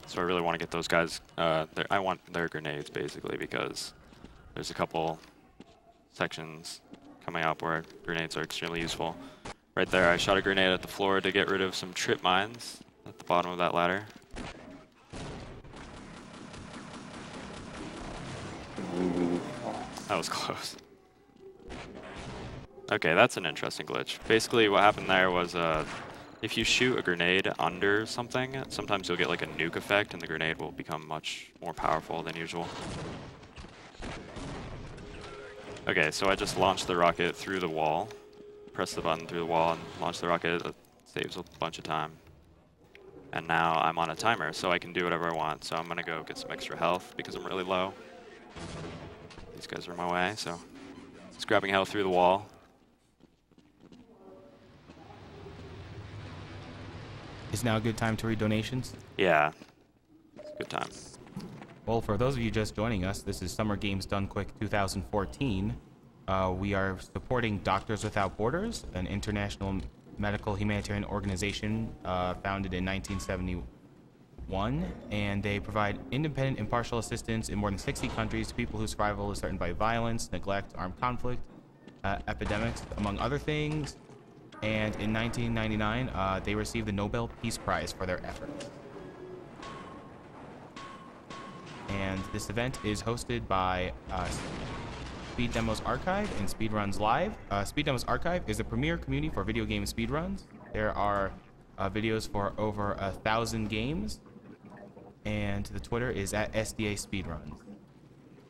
So I really want to get those guys, I want their grenades basically, because there's a couple sections coming up where grenades are extremely useful. Right there, I shot a grenade at the floor to get rid of some trip mines at the bottom of that ladder. Ooh. That was close. Okay, that's an interesting glitch. Basically what happened there was if you shoot a grenade under something, sometimes you'll get like a nuke effect and the grenade will become much more powerful than usual. Okay, so I just launched the rocket through the wall. Press the button through the wall and launch the rocket. It saves a bunch of time. And now I'm on a timer, so I can do whatever I want. So I'm gonna go get some extra health because I'm really low. These guys are in my way, so just grabbing health through the wall. Is now a good time to read donations? Yeah, it's a good time. Well, for those of you just joining us, this is Summer Games Done Quick 2014. We are supporting Doctors Without Borders, an international medical humanitarian organization founded in 1971, and they provide independent, impartial assistance in more than 60 countries to people whose survival is threatened by violence, neglect, armed conflict, epidemics, among other things. And in 1999, they received the Nobel Peace Prize for their efforts. And this event is hosted by Speed Demos Archive and Speedruns Live. Speed Demos Archive is a premier community for video game speedruns. There are videos for over 1,000 games, and the Twitter is at SDA Speedruns.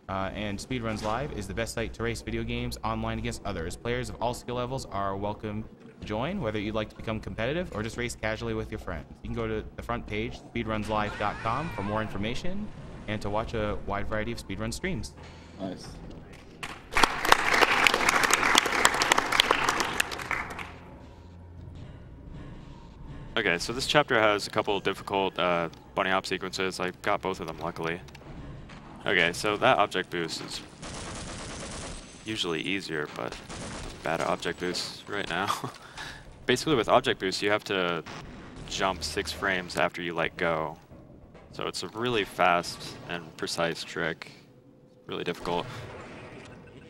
And Speedruns Live is the best site to race video games online against others. Players of all skill levels are welcome to join, whether you'd like to become competitive or just race casually with your friends. You can go to the front page, speedrunslive.com, for more information and to watch a wide variety of speedrun streams. Nice. Okay, so this chapter has a couple difficult bunny hop sequences. I got both of them, luckily. Okay, so that object boost is usually easier, but bad at object boosts right now. Basically, with object boost, you have to jump 6 frames after you let go. So it's a really fast and precise trick. Really difficult.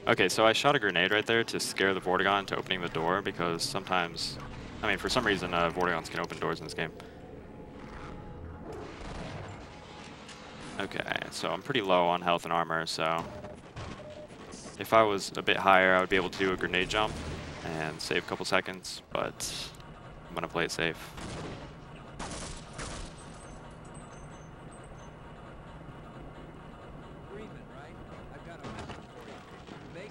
Okay, so I shot a grenade right there to scare the Vortigaunt into opening the door, because sometimes, I mean, for some reason, Vortigaunts can open doors in this game. Okay, so I'm pretty low on health and armor, so if I was a bit higher, I would be able to do a grenade jump and save a couple seconds, but I'm gonna play it safe.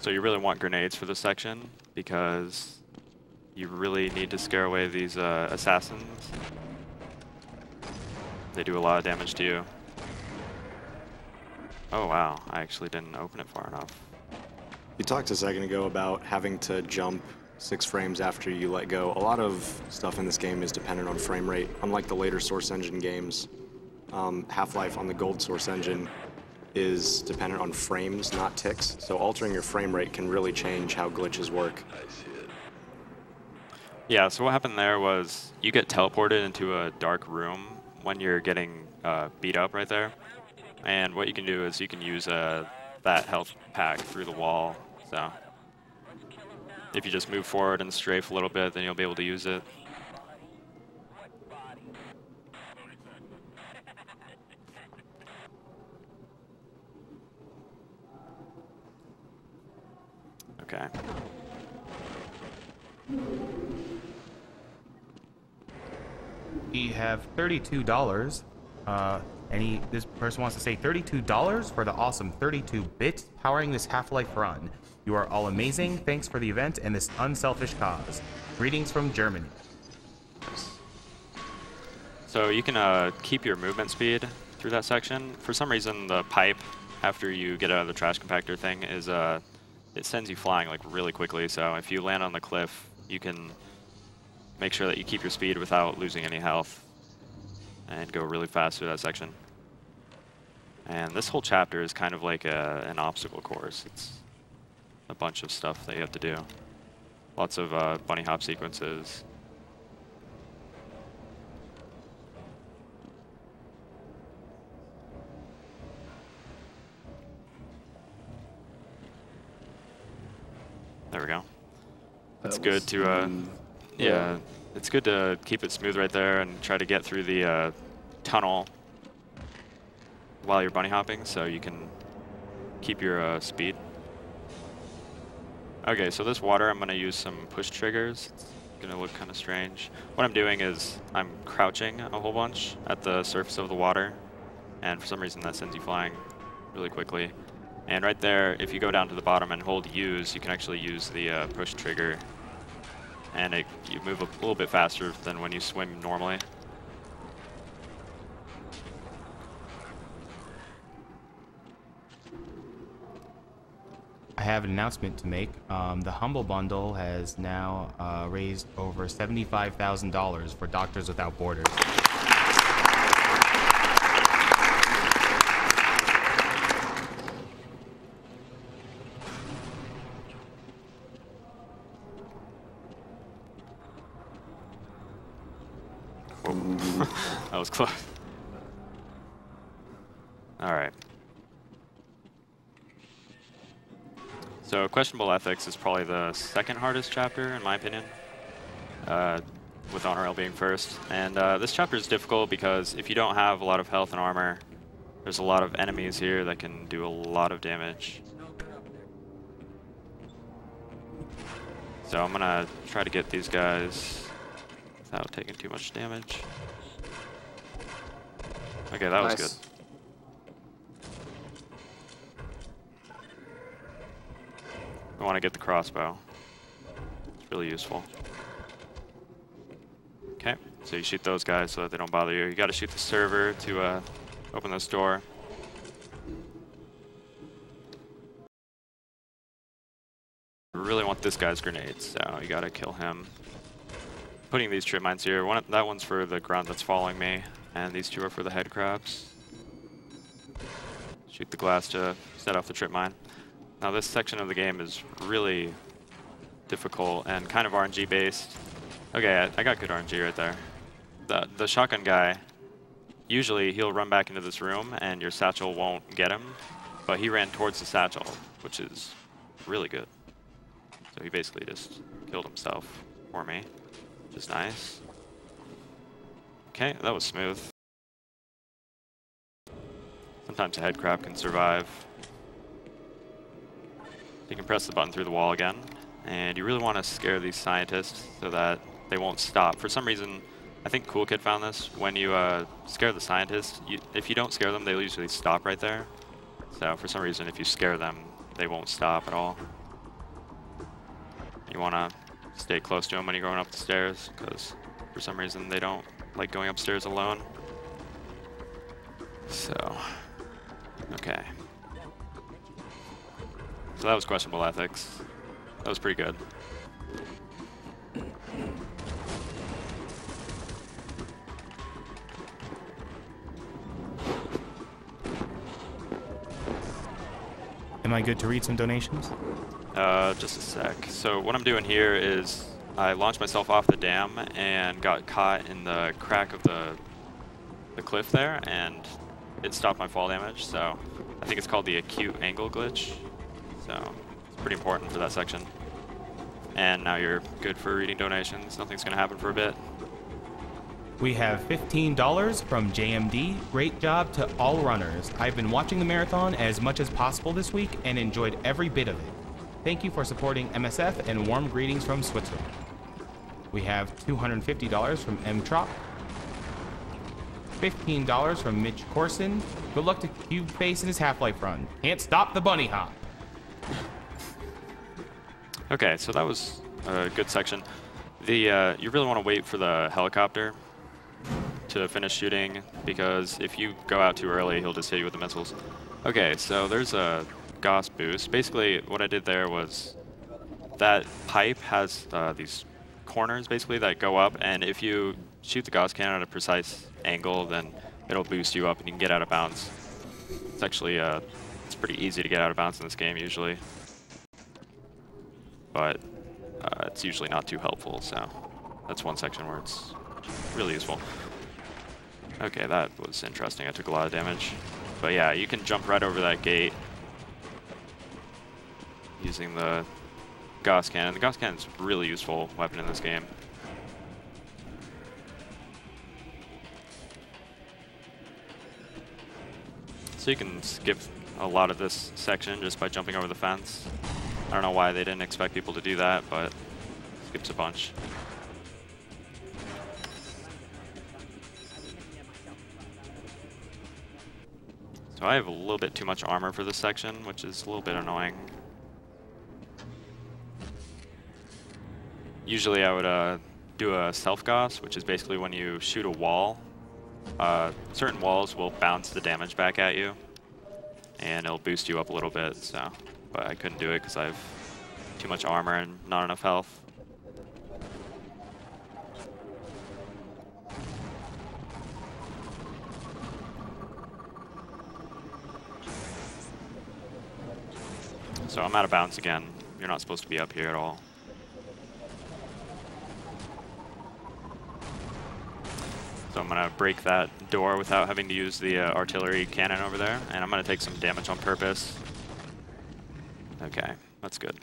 So you really want grenades for this section, because you really need to scare away these assassins. They do a lot of damage to you. Oh wow, I actually didn't open it far enough. You talked a second ago about having to jump 6 frames after you let go. A lot of stuff in this game is dependent on frame rate. Unlike the later Source Engine games, Half-Life on the Gold Source Engine is dependent on frames, not ticks. So altering your frame rate can really change how glitches work. Yeah, so what happened there was you get teleported into a dark room when you're getting beat up right there. And what you can do is you can use that health pack through the wall. So if you just move forward and strafe a little bit, then you'll be able to use it. Okay. We have $32. This person wants to say $32 for the awesome 32 bits powering this Half-Life run. You are all amazing. Thanks for the event and this unselfish cause. Greetings from Germany. So you can keep your movement speed through that section. For some reason, the pipe, after you get out of the trash compactor thing, is it sends you flying like really quickly. So if you land on the cliff, you can make sure that you keep your speed without losing any health and go really fast through that section. And this whole chapter is kind of like an obstacle course. It's a bunch of stuff that you have to do. Lots of bunny hop sequences. There we go. It's good to, yeah, it's good to keep it smooth right there and try to get through the tunnel while you're bunny hopping so you can keep your speed. Okay, so this water, I'm going to use some push triggers. It's going to look kind of strange. What I'm doing is I'm crouching a whole bunch at the surface of the water, and for some reason that sends you flying really quickly. And right there, if you go down to the bottom and hold use, you can actually use the push trigger, and you move a little bit faster than when you swim normally. I have an announcement to make. The Humble Bundle has now raised over $75,000 for Doctors Without Borders. That was close. All right. So questionable ethics is probably the second hardest chapter, in my opinion, with honor rail being first. And this chapter is difficult because if you don't have a lot of health and armor, there's a lot of enemies here that can do a lot of damage. So I'm gonna try to get these guys without taking too much damage. Okay, that was good. I want to get the crossbow. It's really useful. Okay, so you shoot those guys so that they don't bother you. You got to shoot the server to open this door. You really want this guy's grenades, so you got to kill him. Putting these trip mines here. That one's for the grunt that's following me, and these two are for the head crabs. Shoot the glass to set off the trip mine. Now this section of the game is really difficult and kind of RNG based. Okay, I got good RNG right there. The shotgun guy, usually he'll run back into this room and your satchel won't get him, but he ran towards the satchel, which is really good. So he basically just killed himself for me, which is nice. Okay, that was smooth. Sometimes a head crab can survive. You can press the button through the wall again, and you really want to scare these scientists so that they won't stop. For some reason, I think Cool Kid found this, when you scare the scientists, if you don't scare them, they'll usually stop right there. So for some reason, if you scare them, they won't stop at all. You want to stay close to them when you're going up the stairs, because for some reason they don't like going upstairs alone. So, okay. So that was questionable ethics. That was pretty good. Am I good to read some donations? Just a sec. So what I'm doing here is I launched myself off the dam and got caught in the crack of the cliff there, and it stopped my fall damage. So I think it's called the acute angle glitch. So it's pretty important for that section. And now you're good for reading donations. Nothing's going to happen for a bit. We have $15 from JMD. Great job to all runners. I've been watching the marathon as much as possible this week and enjoyed every bit of it. Thank you for supporting MSF and warm greetings from Switzerland. We have $250 from Mtrop, $15 from Mitch Corson. Good luck to Cubeface in his Half-Life run. Can't stop the bunny hop. Okay, so that was a good section. You really want to wait for the helicopter to finish shooting, because if you go out too early, he'll just hit you with the missiles. Okay, so there's a Gauss boost. Basically, what I did there was that pipe has these corners, basically, that go up, and if you shoot the Gauss cannon at a precise angle, then it'll boost you up and you can get out of bounds. It's actually, it's pretty easy to get out of bounds in this game, usually. But it's usually not too helpful, so that's one section where it's really useful. Okay, that was interesting. I took a lot of damage. But yeah, you can jump right over that gate using the Gauss cannon. The Gauss cannon is a really useful weapon in this game. So you can skip a lot of this section just by jumping over the fence. I don't know why they didn't expect people to do that, but it skips a bunch. So I have a little bit too much armor for this section, which is a little bit annoying. Usually I would do a self-Gauss, which is basically when you shoot a wall, certain walls will bounce the damage back at you, and it'll boost you up a little bit, so. But I couldn't do it because I have too much armor and not enough health. So I'm out of bounds again. You're not supposed to be up here at all. So I'm going to break that door without having to use the artillery cannon over there, and I'm going to take some damage on purpose. Okay, that's good.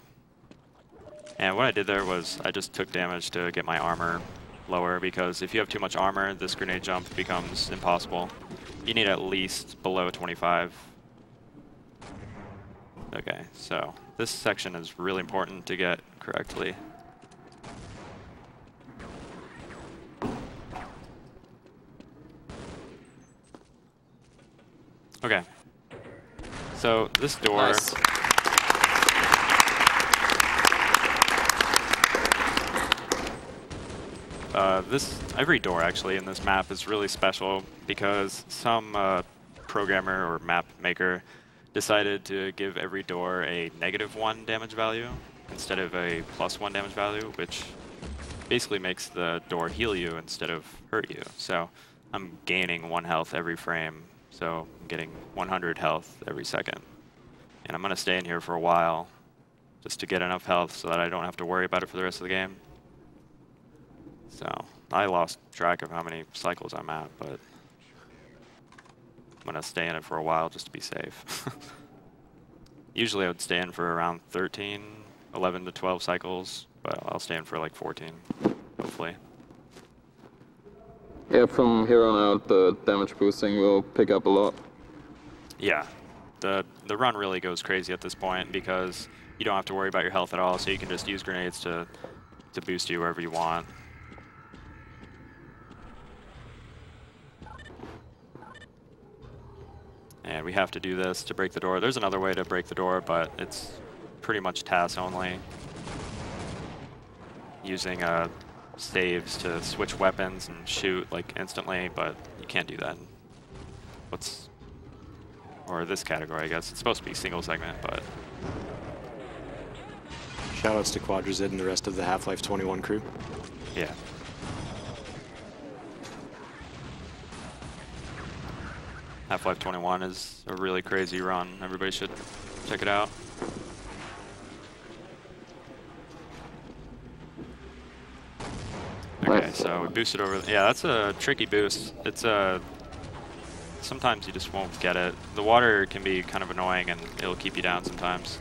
And what I did there was I just took damage to get my armor lower, because if you have too much armor, this grenade jump becomes impossible. You need at least below 25. Okay, so this section is really important to get correctly. Okay, so this door... Nice. Every door actually in this map is really special because some programmer or map maker decided to give every door a -1 damage value instead of a +1 damage value, which basically makes the door heal you instead of hurt you. So I'm gaining 1 health every frame, so I'm getting 100 health every second. And I'm going to stay in here for a while just to get enough health so that I don't have to worry about it for the rest of the game. So I lost track of how many cycles I'm at, but I'm going to stay in it for a while just to be safe. Usually I would stay in for around 11 to 12 cycles, but I'll stay in for like 14, hopefully. Yeah, from here on out, the damage boosting will pick up a lot. Yeah, the run really goes crazy at this point because you don't have to worry about your health at all, so you can just use grenades to boost you wherever you want. And we have to do this to break the door. There's another way to break the door, but it's pretty much TAS only. Using saves to switch weapons and shoot like instantly, but you can't do that. Or this category, I guess. It's supposed to be single segment, but... Shoutouts to Quadrazid and the rest of the Half-Life 21 crew. Yeah. Half-Life 21 is a really crazy run. Everybody should check it out. Okay, so we boosted over. Yeah, that's a tricky boost. It's sometimes you just won't get it. The water can be kind of annoying and it'll keep you down sometimes.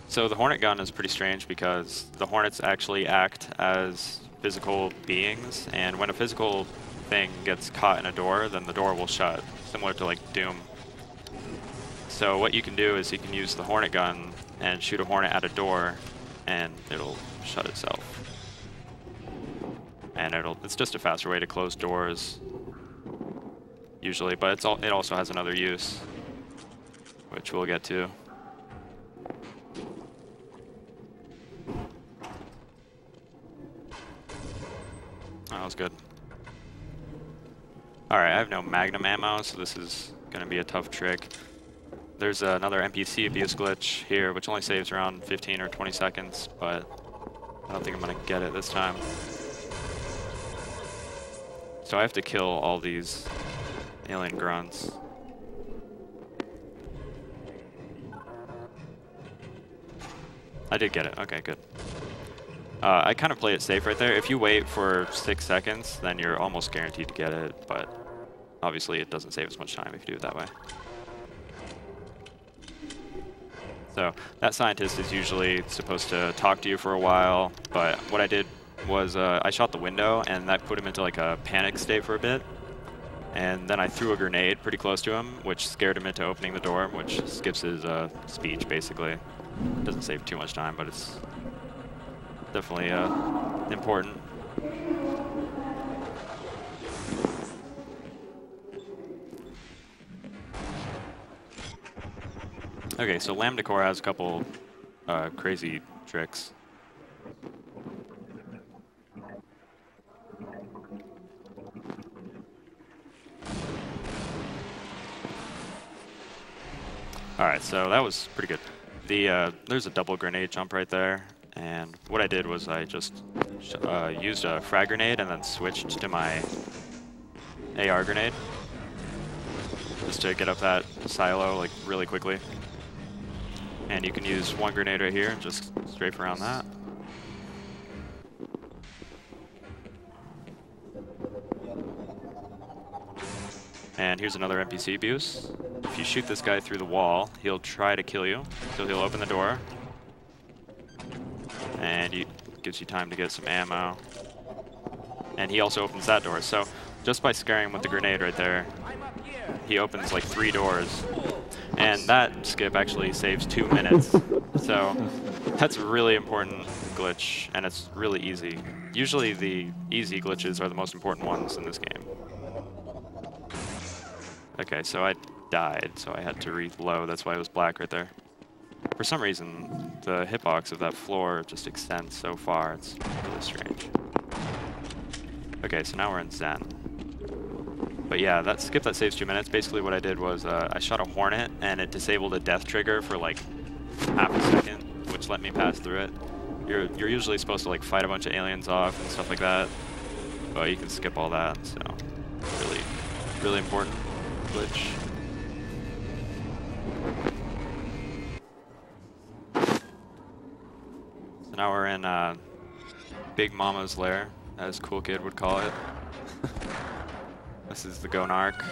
So the Hornet gun is pretty strange because the Hornets actually act as physical beings, and when a physical thing gets caught in a door, then the door will shut, similar to like Doom. So what you can do is you can use the Hornet gun and shoot a hornet at a door, and it'll shut itself. And it's just a faster way to close doors, usually, but it also has another use, which we'll get to. That was good. Alright, I have no magnum ammo, so this is going to be a tough trick. There's another NPC abuse glitch here, which only saves around 15 or 20 seconds, but I don't think I'm going to get it this time. So I have to kill all these alien grunts. I did get it. Okay, good. I kind of played it safe right there. If you wait for 6 seconds, then you're almost guaranteed to get it, but obviously it doesn't save as much time if you do it that way. So that scientist is usually supposed to talk to you for a while, but what I did was I shot the window, and that put him into like a panic state for a bit. And then I threw a grenade pretty close to him, which scared him into opening the door, which skips his speech, basically. Doesn't save too much time, but it's definitely important. Okay, so Lambda Core has a couple crazy tricks. Alright, so that was pretty good. There's a double grenade jump right there, and what I did was I just used a frag grenade and then switched to my AR grenade just to get up that silo like really quickly. And you can use one grenade right here and just strafe around that. And here's another NPC abuse. If you shoot this guy through the wall, he'll try to kill you. So he'll open the door. And he gives you time to get some ammo. And he also opens that door. So just by scaring him with the grenade right there, he opens like 3 doors. And that skip actually saves 2 minutes. So that's a really important glitch, and it's really easy. Usually the easy glitches are the most important ones in this game. Okay, so I died, so I had to reload. That's why it was black right there. For some reason, the hitbox of that floor just extends so far. It's really strange. Okay, so now we're in Zen. But yeah, that skip that saves 2 minutes. Basically what I did was I shot a hornet, and it disabled a death trigger for like half a second, which let me pass through it. You're usually supposed to like fight a bunch of aliens off and stuff like that, but you can skip all that, so really important glitch. So now we're in Big Mama's lair, as Cool Kid would call it. This is the Gocnak.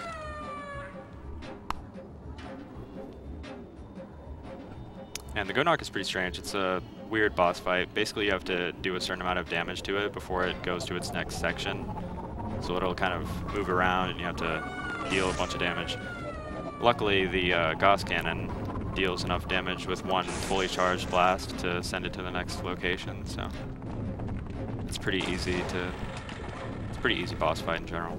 And the Gocnak is pretty strange. It's a weird boss fight. Basically, you have to do a certain amount of damage to it before it goes to its next section. So it'll kind of move around, and you have to deal a bunch of damage. Luckily, the Gauss Cannon deals enough damage with one fully charged blast to send it to the next location. So it's pretty easy boss fight in general.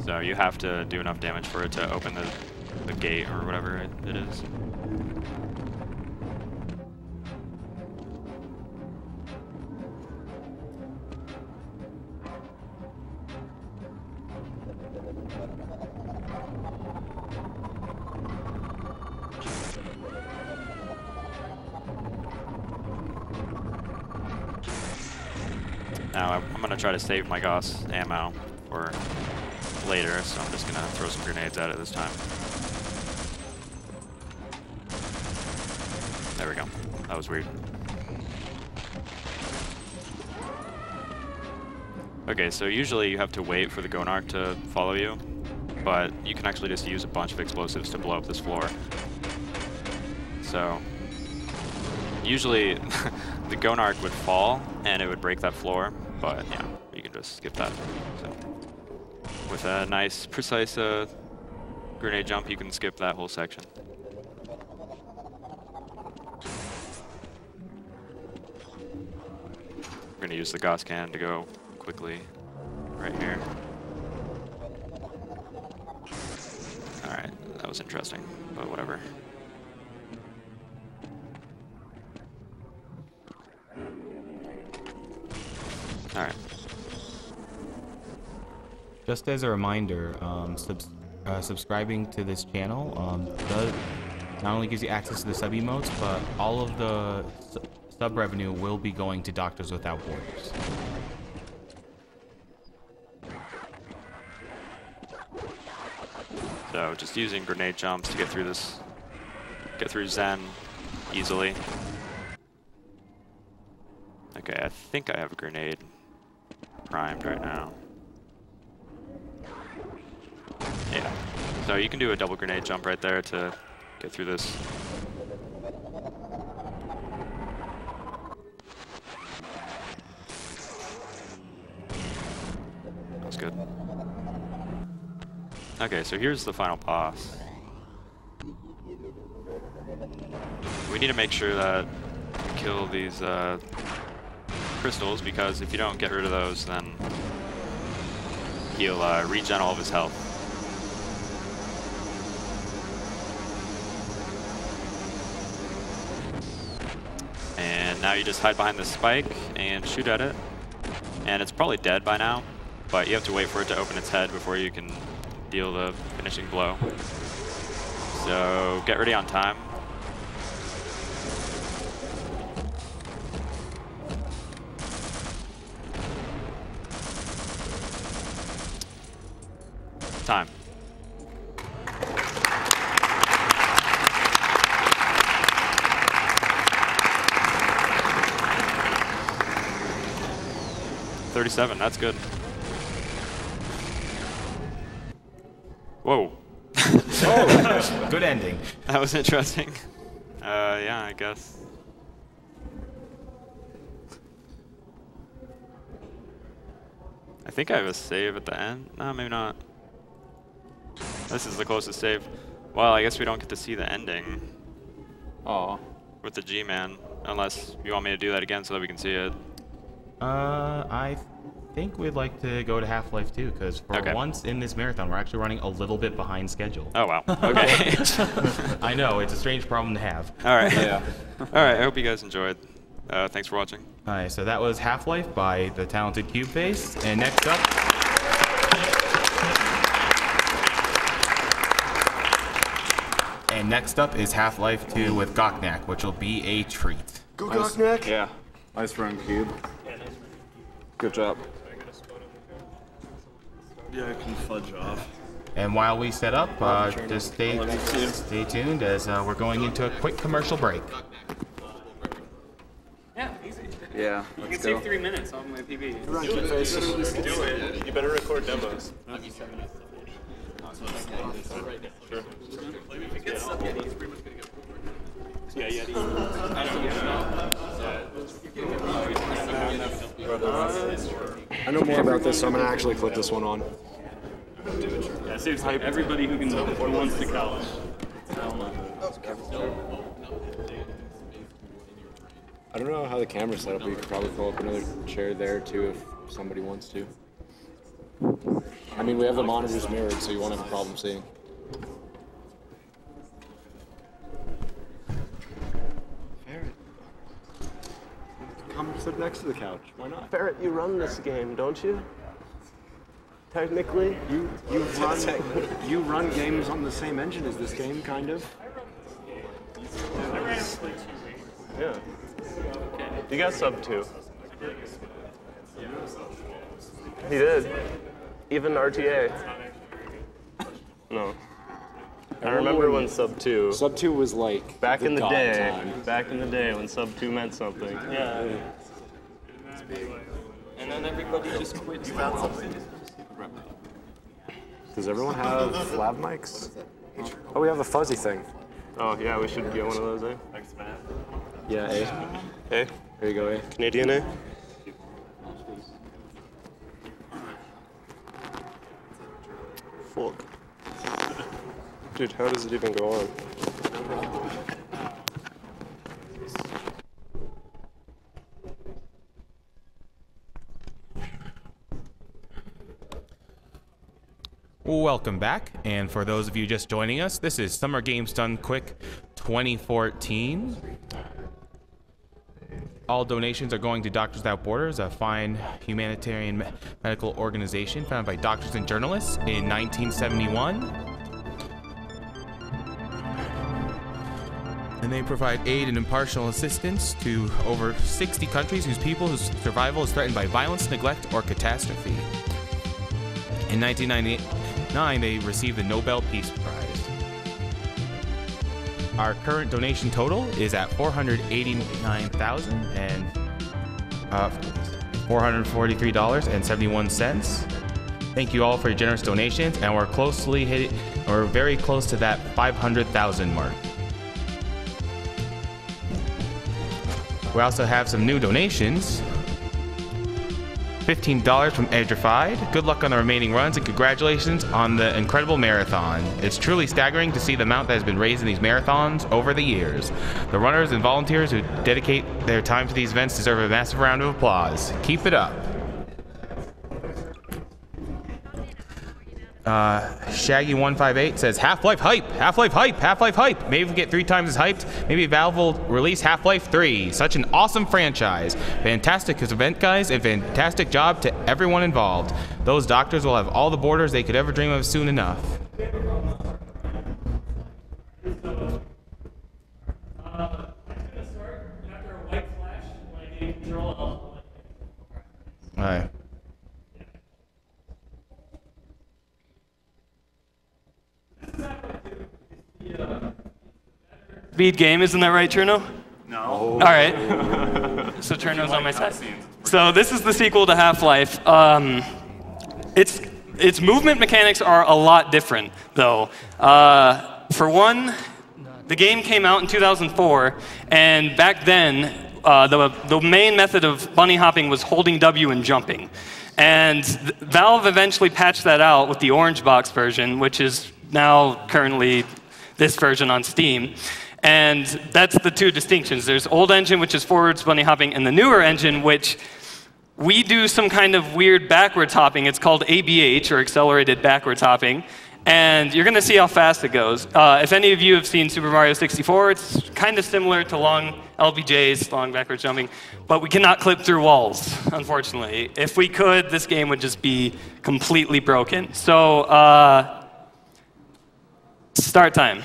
So you have to do enough damage for it to open the gate or whatever it is. Now I'm going to try to save my Gauss ammo for later, so I'm just going to throw some grenades at it this time. There we go. That was weird. Okay, so usually you have to wait for the Gocnak to follow you, but you can actually just use a bunch of explosives to blow up this floor. So usually the Gocnak would fall and it would break that floor, but yeah, you can just skip that. So with a nice, precise grenade jump, you can skip that whole section. We're going to use the Gocnak to go quickly right here. Alright, that was interesting, but whatever. Alright. Just as a reminder, subscribing to this channel not only gives you access to the sub emotes, but all of the sub revenue will be going to Doctors Without Borders. So just using grenade jumps to get through this, get through Zen easily. Okay, I think I have a grenade primed right now. Yeah, so you can do a double grenade jump right there to get through this. That's good. Okay, so here's the final boss. We need to make sure that we kill these crystals, because if you don't get rid of those, then he'll regen all of his health. And now you just hide behind this spike and shoot at it. And it's probably dead by now, but you have to wait for it to open its head before you can deal the finishing blow. So get ready on time. Time. $37, that's good. Whoa. Oh, good ending. That was interesting. Yeah, I guess. I think I have a save at the end. No, maybe not. This is the closest save. Well, I guess we don't get to see the ending. Oh. With the G-Man, unless you want me to do that again so that we can see it. I think we'd like to go to Half-Life 2, because for once in this marathon, we're actually running a little bit behind schedule. Oh, wow. Okay. I know, it's a strange problem to have. All right. Yeah. All right, I hope you guys enjoyed. Thanks for watching. All right, so that was Half-Life by the talented Cubeface. And next up... And next up is Half-Life 2 with Gocnak, which will be a treat. Go Gocnak! Yeah. Nice run, Cube. Good job. Yeah, I can fudge off. And while we set up, just stay tuned as we're going into a quick commercial break. Yeah, easy. Yeah, You let's can save go. 3 minutes on my PB. Do it. You better record demos. Sure. I know more about this, so I'm gonna actually click this one on. Yeah, saves everybody who wants to college. I don't know how the camera's set up, but you could probably pull up another chair there too if somebody wants to. I mean, we have the monitors mirrored, so you won't have a problem seeing. Ferret. Come sit next to the couch. Why not? Ferret, you run this game, don't you? Technically? You run games on the same engine as this game, kind of. Yeah. You got sub 2. He did. Even RTA. No. I remember when sub 2. Sub 2 was like back in the god day. time. Back in the day when sub 2 meant something. Yeah. And then everybody just quit. You found something. Does everyone have lav mics? Oh, we have a fuzzy thing. Oh yeah, we should get one of those, eh? Thanks, man. Yeah, A. Hey, There you go, A. Canadian, eh? Fuck. Dude, how does it even go on? Welcome back, and for those of you just joining us, this is Summer Games Done Quick 2014. All donations are going to Doctors Without Borders, a fine humanitarian medical organization founded by doctors and journalists in 1971. And they provide aid and impartial assistance to over 60 countries whose people whose survival is threatened by violence, neglect, or catastrophe. In 1999, they received the Nobel Peace Prize. Our current donation total is at $443.71. Thank you all for your generous donations, and we're very close to that 500,000 mark. We also have some new donations. $15 from Edrified. Good luck on the remaining runs and congratulations on the incredible marathon. It's truly staggering to see the amount that has been raised in these marathons over the years. The runners and volunteers who dedicate their time to these events deserve a massive round of applause. Keep it up. Shaggy158 says Half-Life hype, Half-Life hype, Half-Life hype. Maybe we get 3 times as hyped. Maybe Valve will release Half-Life 3. Such an awesome franchise. Fantastic event, guys, and fantastic job to everyone involved. Those doctors will have all the borders they could ever dream of soon enough. All right. Speed game, isn't that right, Cherno? No. All right. So Cherno's on my side. So this is the sequel to Half-Life. Its movement mechanics are a lot different, though. For one, the game came out in 2004, and back then, the main method of bunny hopping was holding W and jumping. And Valve eventually patched that out with the Orange Box version, which is now currently this version on Steam. And that's the two distinctions. There's old engine, which is forwards bunny hopping, and the newer engine, which we do some kind of weird backwards hopping. It's called ABH, or accelerated backwards hopping. And you're going to see how fast it goes. If any of you have seen Super Mario 64, it's kind of similar to long LBJs, long backwards jumping. But we cannot clip through walls, unfortunately. If we could, this game would just be completely broken. So, start time.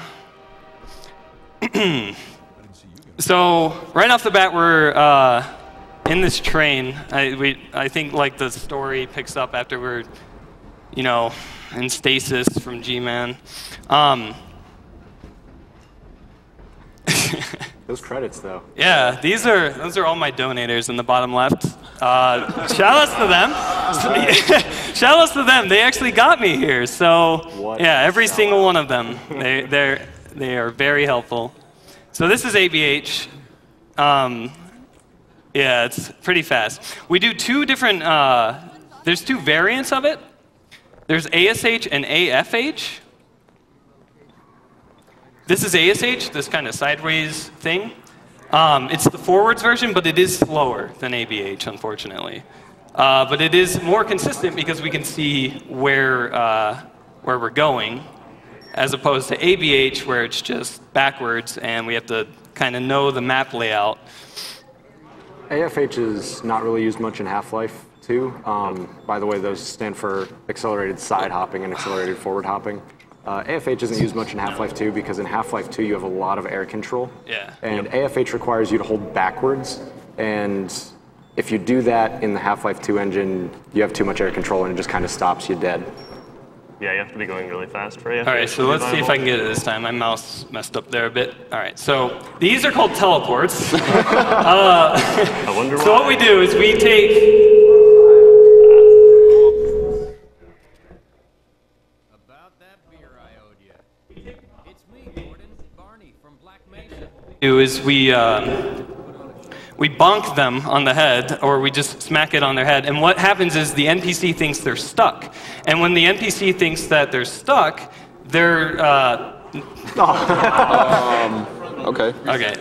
So right off the bat, we're in this train. I think like the story picks up after we're, in stasis from G-Man. Those credits, though. Yeah, those are all my donators in the bottom left. Shout outs to them. Shout outs to them. They actually got me here. So yeah, every single one of them. They are very helpful. So this is ABH. Yeah, it's pretty fast. We do two different, there's two variants of it. There's ASH and AFH. This is ASH, this kind of sideways thing. It's the forwards version, but it is slower than ABH, unfortunately. But it is more consistent because we can see where we're going, as opposed to ABH, where it's just backwards, and we have to kind of know the map layout. AFH is not really used much in Half-Life 2. By the way, those stand for accelerated side hopping and accelerated forward hopping. AFH isn't used much in Half-Life 2 because in Half-Life 2 you have a lot of air control. Yeah. And AFH requires you to hold backwards, and if you do that in the Half-Life 2 engine, you have too much air control and it just kind of stops you dead. Yeah, you have to be going really fast for AFH. All right, so let's see if I can get it this time. My mouse messed up there a bit. All right, so these are called teleports. So what we do is we take... About that beer I owed you. It's me, Gordon, Barney from Black Mesa. Do is we bonk them on the head, or we just smack it on their head, and what happens is the NPC thinks they're stuck. And when the NPC thinks that they're stuck, their Okay. Okay.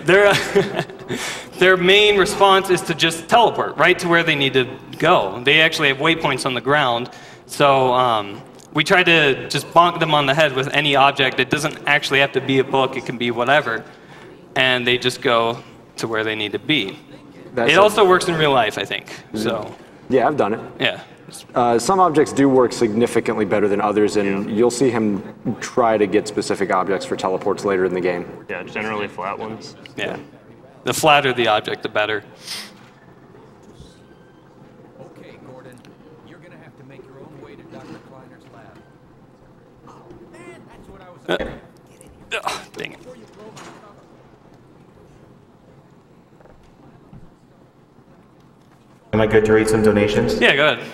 Their main response is to just teleport right to where they need to go. They actually have waypoints on the ground, so we try to just bonk them on the head with any object. It doesn't actually have to be a book. It can be whatever, and they just go to where they need to be. It also works in real life, I think. So. Yeah, I've done it. Yeah. Some objects do work significantly better than others, and you'll see him try to get specific objects for teleports later in the game. Yeah, generally flat ones. Yeah. The flatter the object, the better. Okay, Gordon, you're gonna have to make your own way to Dr. Kleiner's lab. Man, that's what I was. Dang it. Am I good to read some donations? Yeah, go ahead.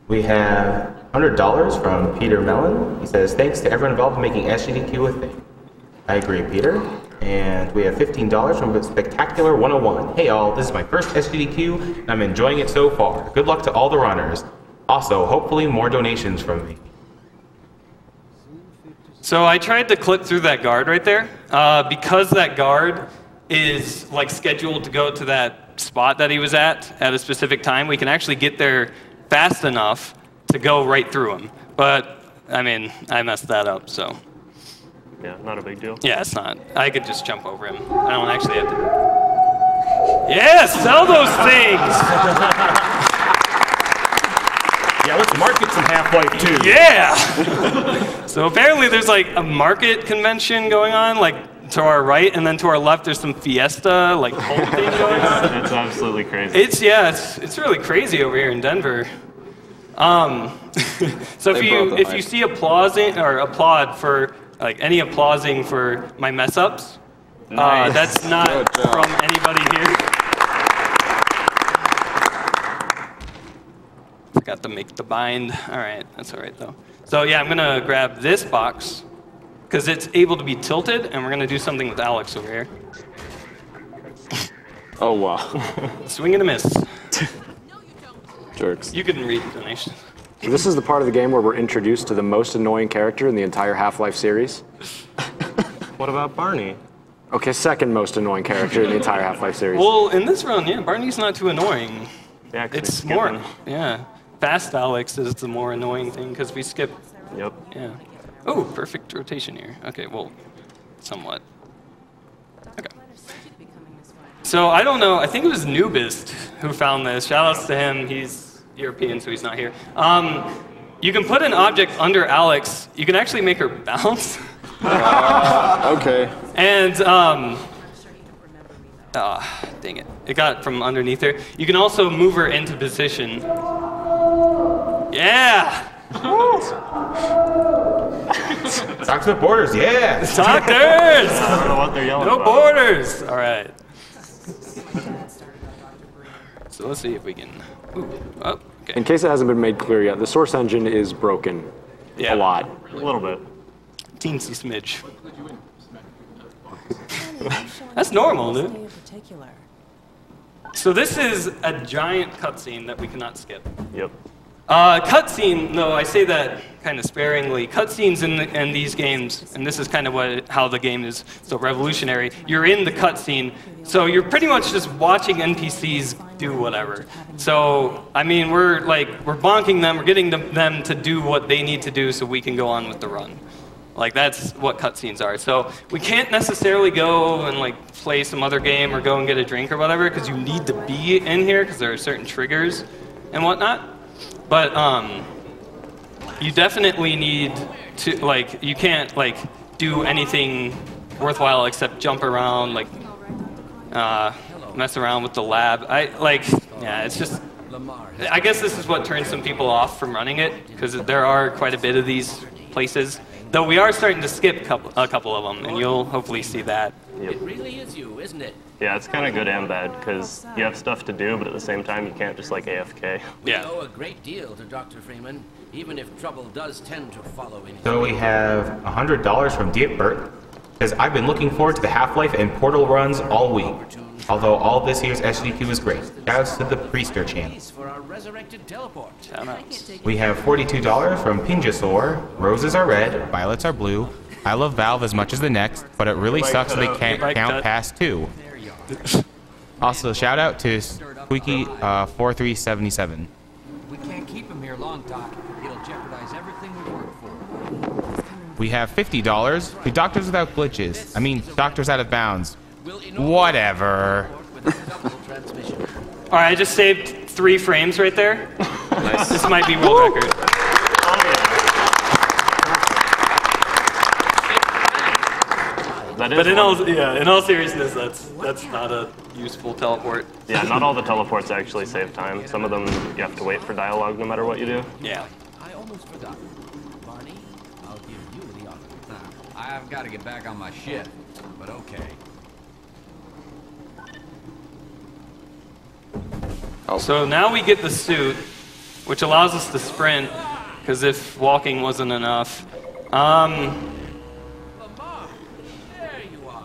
We have $100 from Peter Mellon. He says, thanks to everyone involved in making Sgdq a thing. I agree, Peter. And we have $15 from Spectacular 101. Hey all, this is my first Sgdq, and I'm enjoying it so far. Good luck to all the runners. Also, hopefully more donations from me. So I tried to click through that guard right there. Because that guard is like scheduled to go to that spot that he was at a specific time, we can actually get there fast enough to go right through him. But, I mean, I messed that up, so. Yeah, not a big deal. Yeah, it's not. I could just jump over him. I don't actually have to. Yes, sell those things! Yeah, let's market some Half-Life 2. Yeah! So apparently there's like a market convention going on, like to our right, and then to our left there's some fiesta, like whole thing going on. It's absolutely crazy. It's really crazy over here in Denver. So if you see applaud for like any applauding for my mess ups, Nice. that's not from anybody here. Forgot to make the bind. All right, that's all right though. So yeah, I'm gonna grab this box because it's able to be tilted, and we're gonna do something with Alex over here. Oh wow. Swing and a miss. Jerks. You can read the donation. So this is the part of the game where we're introduced to the most annoying character in the entire Half-Life series. What about Barney? Okay, second most annoying character in the entire Half-Life series. Well, in this run, yeah, Barney's not too annoying. Yeah, 'cause It's we more, skip him. yeah. Fast Alex is the more annoying thing because we skip. Yep. Yeah. Oh, perfect rotation here. Okay, well, somewhat. Okay. So I don't know. I think it was Nubist who found this. Shout outs to him. He's European, so he's not here. You can put an object under Alex. You can actually make her bounce. Okay. And dang it! It got from underneath her. You can also move her into position. Yeah. Talk to the borders, yeah. Doctors. I don't know what they're yelling No about. borders. All right. So let's see if we can. Ooh, oh, okay. In case it hasn't been made clear yet, the source engine is broken. Yeah. A lot. A little bit. Teensy smidge. That's normal, dude. So this is a giant cutscene that we cannot skip. Yep. Cutscene, though, I say that kind of sparingly. Cutscenes in these games, and this is kind of how the game is so revolutionary. You're in the cutscene, so you're pretty much just watching NPCs do whatever. So, I mean, we're bonking them, we're getting them to do what they need to do so we can go on with the run. Like, that's what cutscenes are. So we can't necessarily go and like play some other game or go and get a drink or whatever, because you need to be in here because there are certain triggers and whatnot. But you definitely need to, like, you can't like do anything worthwhile except jump around, like mess around with the lab. It's just, I guess this is what turns some people off from running it, because there are quite a bit of these places. Though we are starting to skip a couple of them, and you'll hopefully see that. Yep. It really is you, isn't it? Yeah, it's kind of good and bad, because you have stuff to do, but at the same time, you can't just, like, AFK. We owe a great deal to Dr. Freeman, even if trouble does tend to follow in his So we have $100 from Dietbert. Says, I've been looking forward to the Half-Life and Portal runs all week. Although all this year's Sgdq is great. Shoutouts to the Priester channel. for our resurrected teleport. We have $42 from Pinjasaur. Roses are red, violets are blue. I love Valve as much as the next, but it really sucks that they can't count past 2. Also, shout out to Squeaky 4377. We can't keep him here long, Doc. It'll jeopardize everything we work for. We have $50 to Doctors Without Glitches. I mean, Doctors Out of Bounds. Whatever. All right, I just saved 3 frames right there. Nice. This might be world record. But in all seriousness, that's not a useful teleport. Yeah, not all the teleports actually save time. Some of them you have to wait for dialogue no matter what you do. Yeah. I almost forgot. Barney, I'll give you the honor. I've got to get back on my shift, but okay. So now we get the suit, which allows us to sprint, because if walking wasn't enough.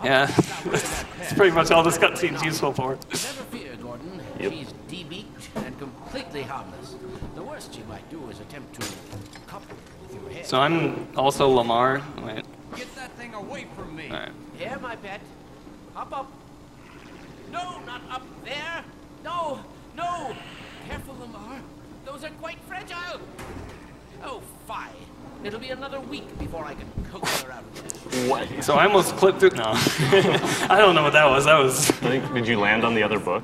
Yeah, that's pretty much all this cutscene's useful for. Never fear, Gordon. She's de-beaked and completely harmless. The worst she might do is attempt to couple with your head. So I'm also Lamar. Wait. Get that thing away from me. All right. Here, my pet. Hop up. No, not up there. No, no. Careful, Lamar. Those are quite fragile. Oh, fine. It'll be another week before I can coax her out of this. What? So I almost clipped through. No, I don't know what that was. That was. Did you land on the other book?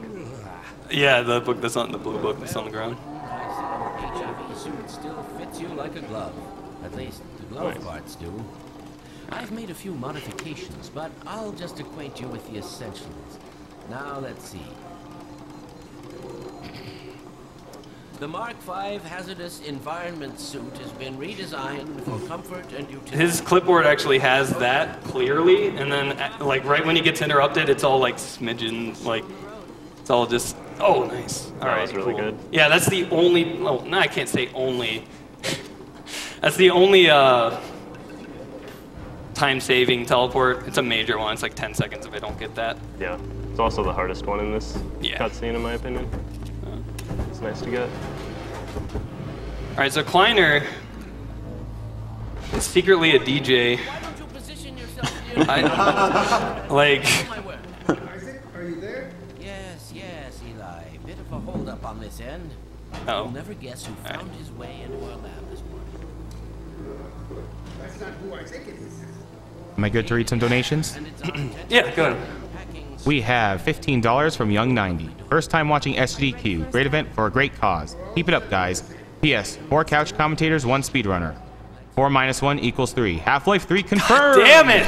Yeah, the book that's on the blue book that's on the ground. HIV suit still fits you like a glove. At least the glove parts do. I've made a few modifications, but I'll just acquaint you with the essentials. Now let's see. The Mark V hazardous environment suit has been redesigned for comfort and utility. His clipboard actually has that clearly, and then like right when he gets interrupted, it's all like smidgen, like it's all just oh nice. All right, that was really good. Yeah, that's the only. Oh no, I can't say only. That's the only time-saving teleport. It's a major one. It's like 10 seconds if I don't get that. Yeah, it's also the hardest one in this cutscene, in my opinion. It's nice to get. All right, so Kleiner is secretly a DJ. Why don't you position yourself like. Are you there? Yes, Eli. Bit of a holdup on this end. Oh. You'll never guess who found his way into our lab this morning. That's not who I think it is. Am I good to read some donations? Yeah, go ahead. We have $15 from Young90. First time watching Sgdq. Great event for a great cause. Keep it up, guys. P.S. 4 couch commentators, 1 speedrunner. 4 minus 1 equals 3. Half-Life 3 confirmed! Damn it!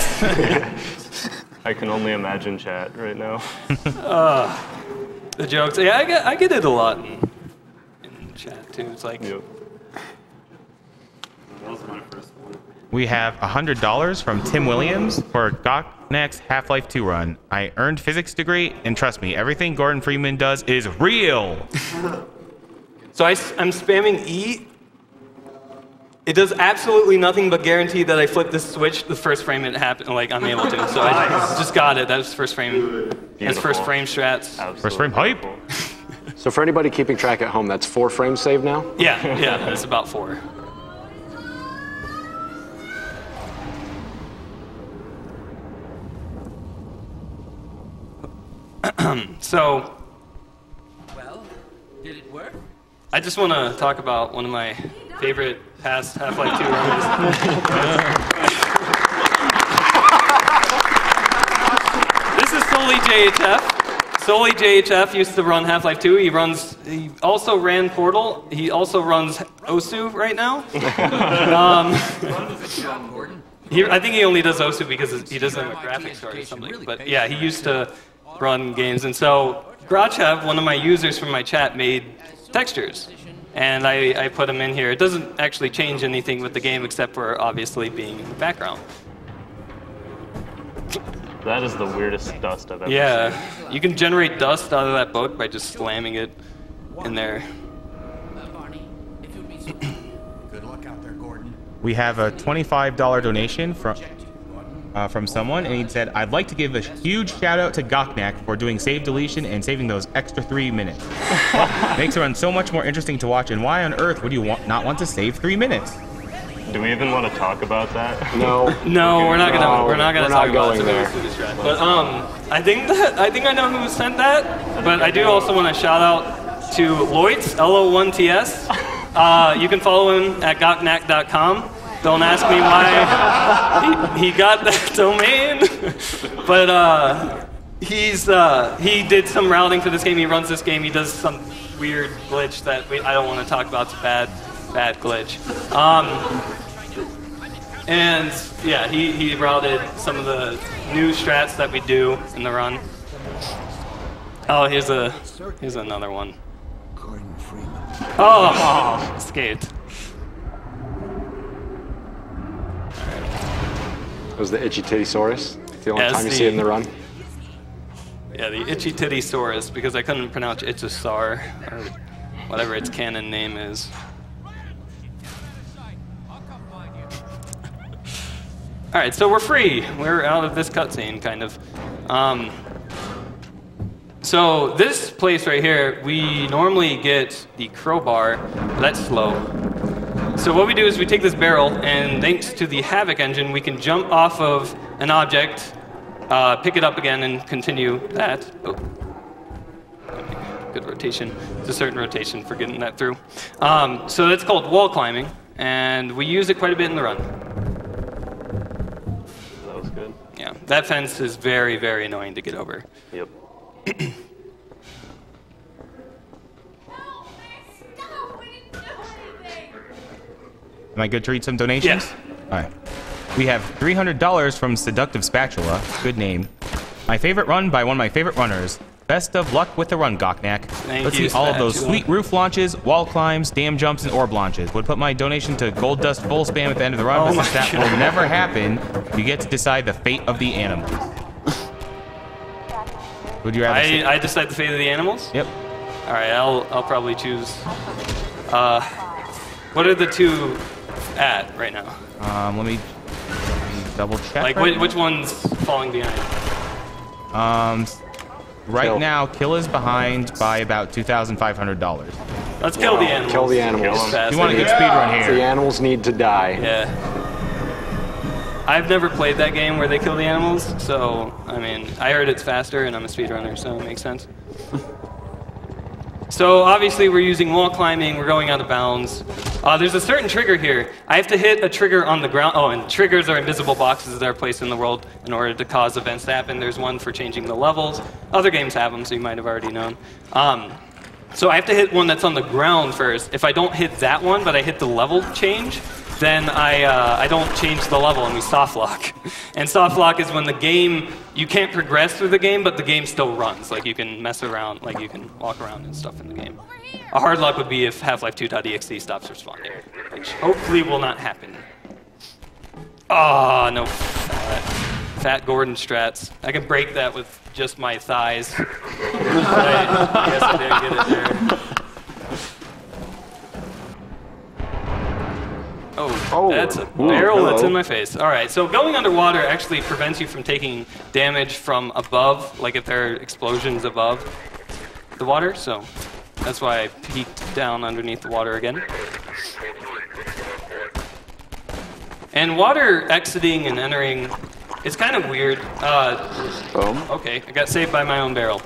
I can only imagine chat right now. The jokes. Yeah, I get it a lot in chat too. It's like. Yep. That was my first one. We have $100 from Tim Williams for Gocnak's Half-Life 2 run. I earned physics degree, and trust me, everything Gordon Freeman does is real. So I'm spamming E. It does absolutely nothing but guarantee that I flip this switch the first frame it happened. Like I'm able to. So I just got it. That was first frame. That's first frame strats. Absolutely. First frame hype. So for anybody keeping track at home, that's 4 frames saved now? Yeah, it's about 4. So, Well, did it work? I just want to talk about one of my favorite past Half-Life 2 runs. This is solely JHF. Solely JHF used to run Half-Life 2. He also ran Portal. He also runs Osu right now. I think he only does Osu because he doesn't have a graphics card or something. But yeah, he used to run games. And so Grachev, one of my users from my chat, made textures. And I put them in here. It doesn't actually change anything with the game except for obviously being in the background. That is the weirdest dust I've ever seen. Yeah, you can generate dust out of that book by just slamming it in there. Barney, if you'd be so Good luck out there, Gordon. We have a $25 donation from someone, and he said, I'd like to give a huge shout out to Gocnak for doing save deletion and saving those extra 3 minutes. Makes the run so much more interesting to watch, and why on earth would you not want to save 3 minutes? Do we even want to talk about that? No. No, we're not gonna. We're not gonna talk about going there. But I think I know who sent that. But I do also want to shout out to Lloyds, LO1TS. You can follow him at Gocnak.com. Don't ask me why he got that domain, but he did some routing for this game. He runs this game. He does some weird glitch that I don't want to talk about. It's a bad glitch. And yeah, he routed some of the new strats that we do in the run. Oh, here's another one. Oh, escaped. It was the itchy titty-saurus. The only time you see it in the run. Yeah, the itchy titty-saurus, because I couldn't pronounce Ichthysar, or whatever its canon name is. Alright, so we're free. We're out of this cutscene, kind of. So this place right here, we normally get the crowbar. That's slow. So what we do is we take this barrel, and thanks to the Havoc engine, we can jump off of an object, pick it up again, and continue that. Oh. Good rotation. It's a certain rotation for getting that through. So that's called wall climbing, and we use it quite a bit in the run. That was good. Yeah, that fence is very, very annoying to get over. Yep. Am I good to read some donations? Yes. All right. We have $300 from Seductive Spatula. Good name. My favorite run by one of my favorite runners. Best of luck with the run, Gocnak. Let's see all of those sweet roof launches, wall climbs, dam jumps, and orb launches. Would put my donation to Gold Dust full spam at the end of the run, but since that will never happen, you get to decide the fate of the animals. Would you rather I decide the fate of the animals? Yep. All right, I'll probably choose. What are the two at right now? Let me double check. Like, which one's falling behind? Right now, Kill is behind by about $2,500. Let's kill the animals. Kill the animals. You want a good speed run here. The animals need to die. Yeah. I've never played that game where they kill the animals, so, I mean, I heard it's faster, and I'm a speedrunner, so it makes sense. So, obviously, we're using wall climbing, we're going out of bounds. There's a certain trigger here. I have to hit a trigger on the ground. Oh, and triggers are invisible boxes that are placed in the world in order to cause events to happen. There's one for changing the levels. Other games have them, so you might have already known. So I have to hit one that's on the ground first. If I don't hit that one, but I hit the level change, then I don't change the level and we soft lock. And soft lock is when the game, you can't progress through the game, but the game still runs. Like you can mess around, like you can walk around and stuff in the game. A hard lock would be if Half-Life 2.exe stops responding, which hopefully will not happen. Oh, no. Fat Gordon strats. I can break that with just my thighs. I guess I didn't get it there. Oh, that's a barrel that's in my face. All right, so going underwater actually prevents you from taking damage from above, like if there are explosions above the water, so that's why I peeked down underneath the water again. And water exiting and entering, it's kind of weird. Okay, I got saved by my own barrel.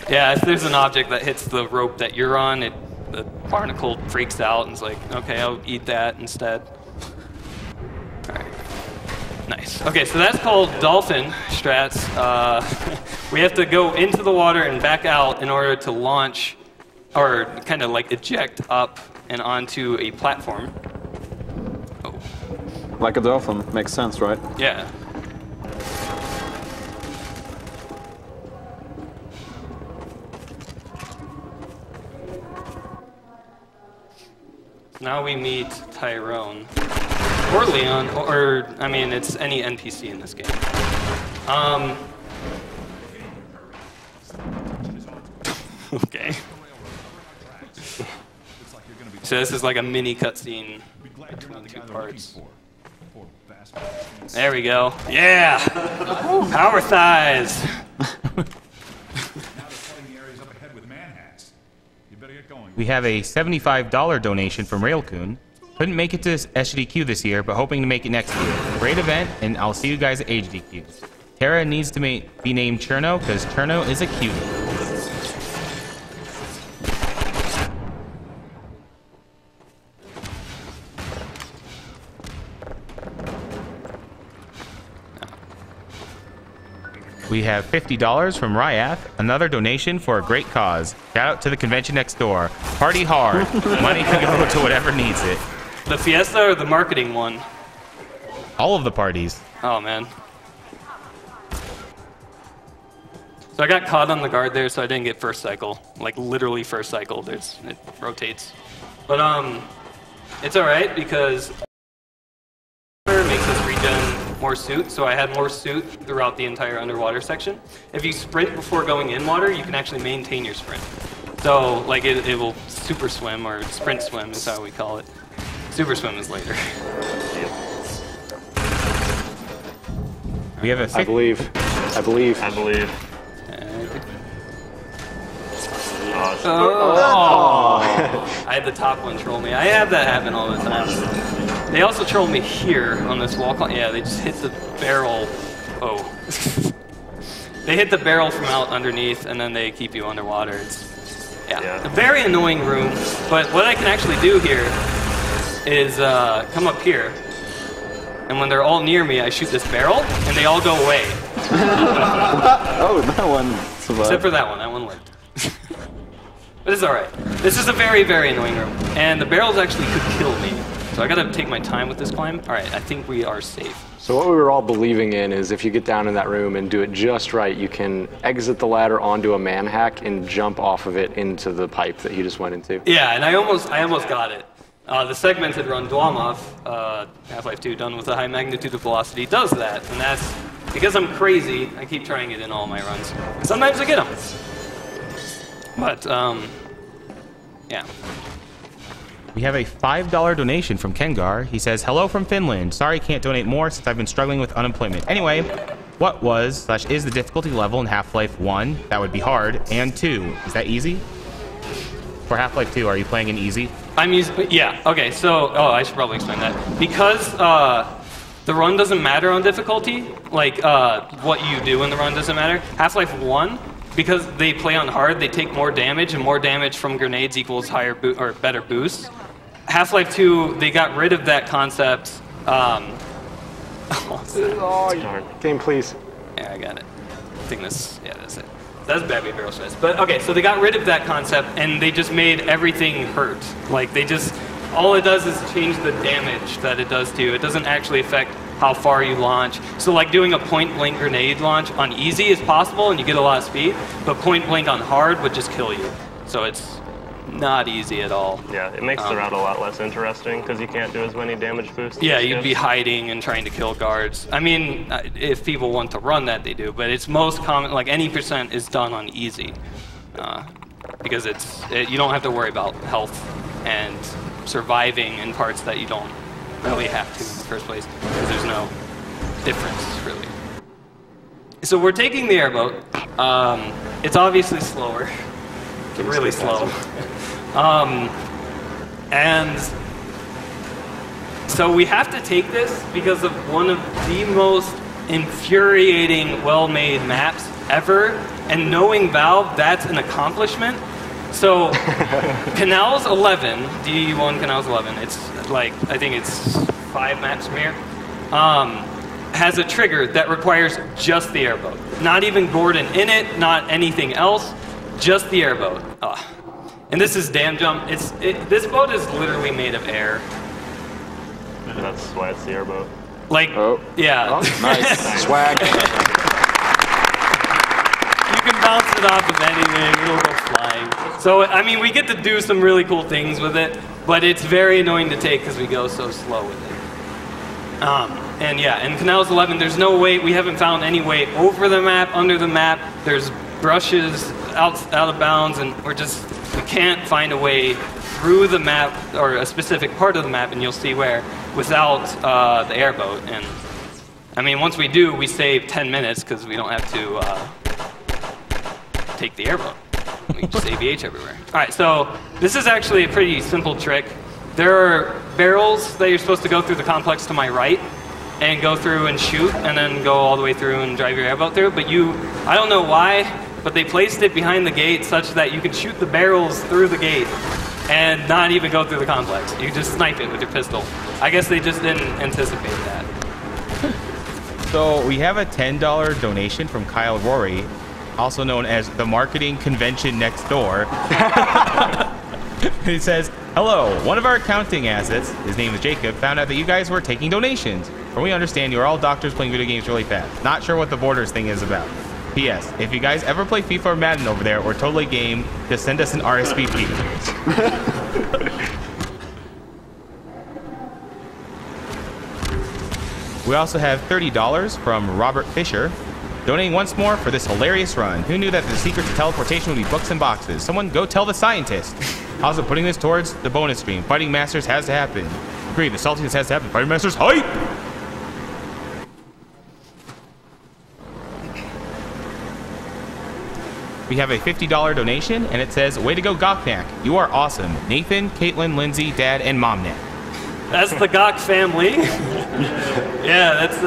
Yeah, if there's an object that hits the rope that you're on, the barnacle freaks out and is like, okay, I'll eat that instead. All right, nice. Okay, so that's called dolphin strats. We have to go into the water and back out in order to launch, or kind of like eject up and onto a platform. Oh. Like a dolphin, makes sense, right? Yeah. Now we meet Tyrone. Or Leon, or, I mean, it's any NPC in this game. Okay. So this is like a mini cutscene between two parts. There we go. Yeah! Power thighs! We have a $75 donation from Railcoon. Couldn't make it to Sgdq this year, but hoping to make it next year. Great event, and I'll see you guys at HDQ. Tara needs to be named Cherno, because Cherno is a cutie. We have $50 from Ryath, another donation for a great cause. Shout out to the convention next door. Party hard. Money can go to whatever needs it. The Fiesta or the marketing one? All of the parties. Oh, man. So I got caught on the guard there, so I didn't get first cycle. Like, literally first cycle. It rotates. But, it's alright, because it makes us regen more suit, so I had more suit throughout the entire underwater section. If you sprint before going in water, you can actually maintain your sprint. So, like, it will super swim, or sprint swim is how we call it. Super swim is later. We have a I believe. Oh. I had the top one troll me. I have that happen all the time. They also troll me here on this wall. Yeah, they just hit the barrel. Oh. They hit the barrel from out underneath, and then they keep you underwater. It's, yeah, a very annoying room. But what I can actually do here is come up here, and when they're all near me, I shoot this barrel, and they all go away. Oh, that one survived. Except for that one. That one lived. But it's alright. This is a very, very annoying room. And the barrels actually could kill me. So I gotta take my time with this climb. Alright, I think we are safe. So what we were all believing in is if you get down in that room and do it just right, you can exit the ladder onto a man hack and jump off of it into the pipe that you just went into. Yeah, and I almost got it. The segmented run Dwamov, Half-Life 2 done with a high magnitude of velocity, does that. And that's because I'm crazy, I keep trying it in all my runs. Sometimes I get them. But, yeah. We have a $5 donation from Kengar. He says, hello from Finland. Sorry can't donate more since I've been struggling with unemployment. Anyway, what was/is the difficulty level in Half-Life 1? That would be hard. And 2, is that easy? For Half-Life 2, are you playing in easy? I'm using, yeah, okay, so, I should probably explain that. Because the run doesn't matter on difficulty, like what you do in the run doesn't matter. Half-Life 1, because they play on hard, they take more damage, and more damage from grenades equals higher or better boost. Half-Life 2, they got rid of that concept. Game, please. Yeah, I got it. I think yeah, that's it. That's Babby Barrel Stress. But okay, so they got rid of that concept, and they just made everything hurt. Like, all it does is change the damage that it does to you. It doesn't actually affect how far you launch. So like doing a point-blank grenade launch on easy is possible and you get a lot of speed, but point-blank on hard would just kill you. So it's not easy at all. Yeah, it makes the route a lot less interesting because you can't do as many damage boosts. Yeah, you'd be hiding and trying to kill guards. I mean, if people want to run that, they do, but it's most common, like any percent is done on easy. Because you don't have to worry about health and surviving in parts that you don't really have to in the first place, because there's no difference, really. So we're taking the airboat. It's obviously slower. It's really slow. And so we have to take this because of one of the most infuriating, well-made maps ever. And knowing Valve, that's an accomplishment. So Canals 11, DE1 Canals 11, it's like, I think it's 5 maps from here, has a trigger that requires just the airboat. Not even Gordon in it, not anything else, just the airboat. And this is Dam Jump. This boat is literally made of air. That's why it's the airboat. Like, yeah. Oh, nice. Swag. You can bounce it off of anything, it'll go flying. So, I mean, we get to do some really cool things with it, but it's very annoying to take because we go so slow with it. And yeah, in Canals 11, there's no way, we haven't found any way over the map, under the map. There's brushes out of bounds, and we can't find a way through the map, or a specific part of the map, and you'll see where, without the airboat. And I mean, once we do, we save 10 minutes because we don't have to take the airboat. We just AVH everywhere. All right, so this is actually a pretty simple trick. There are barrels that you're supposed to go through the complex to my right and go through and shoot and then go all the way through and drive your airboat through. But I don't know why, but they placed it behind the gate such that you can shoot the barrels through the gate and not even go through the complex. You just snipe it with your pistol. I guess they just didn't anticipate that. So we have a $10 donation from Kyle Rory, also known as the Marketing Convention Next Door. He says, hello, one of our accounting assets, his name is Jacob, found out that you guys were taking donations. From what we understand, you're all doctors playing video games really fast. Not sure what the Borders thing is about. P.S. If you guys ever play FIFA or Madden over there, or totally game, just send us an RSVP. We also have $30 from Robert Fisher, donating once more for this hilarious run. Who knew that the secret to teleportation would be books and boxes? Someone go tell the scientist. Also putting this towards the bonus stream. Fighting Masters has to happen. Agree, the saltiness has to happen. Fighting Masters, hype! We have a $50 donation, and it says, way to go, Gocnak. You are awesome. Nathan, Caitlin, Lindsay, Dad, and Momnet. That's the Gok family. Yeah, that's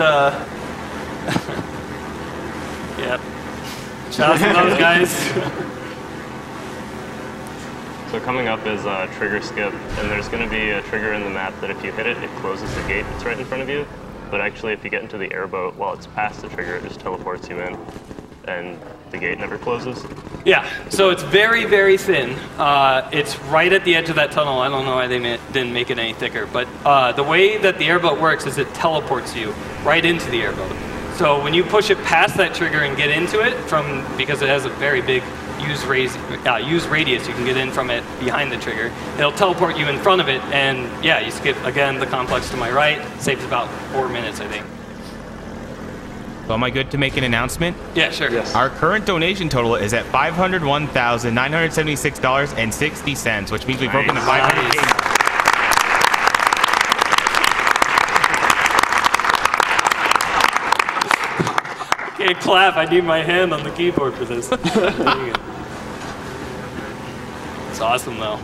yep. Shout out to those guys. So coming up is trigger skip, and there's going to be a trigger in the map that if you hit it, it closes the gate that's right in front of you. But actually, if you get into the airboat while it's past the trigger, it just teleports you in, and the gate never closes. Yeah, so it's very, very thin. It's right at the edge of that tunnel. I don't know why they didn't make it any thicker, but the way that the airboat works is it teleports you right into the airboat. So when you push it past that trigger and get into it, because it has a very big use radius, you can get in from it behind the trigger. It'll teleport you in front of it, and yeah, you skip, again, the complex to my right. Saves about 4 minutes, I think. So am I good to make an announcement? Yeah, sure. Yes. Our current donation total is at $501,976.60, which means we've broken the 500K. Can't clap. I need my hand on the keyboard for this. There you go. It's awesome, though.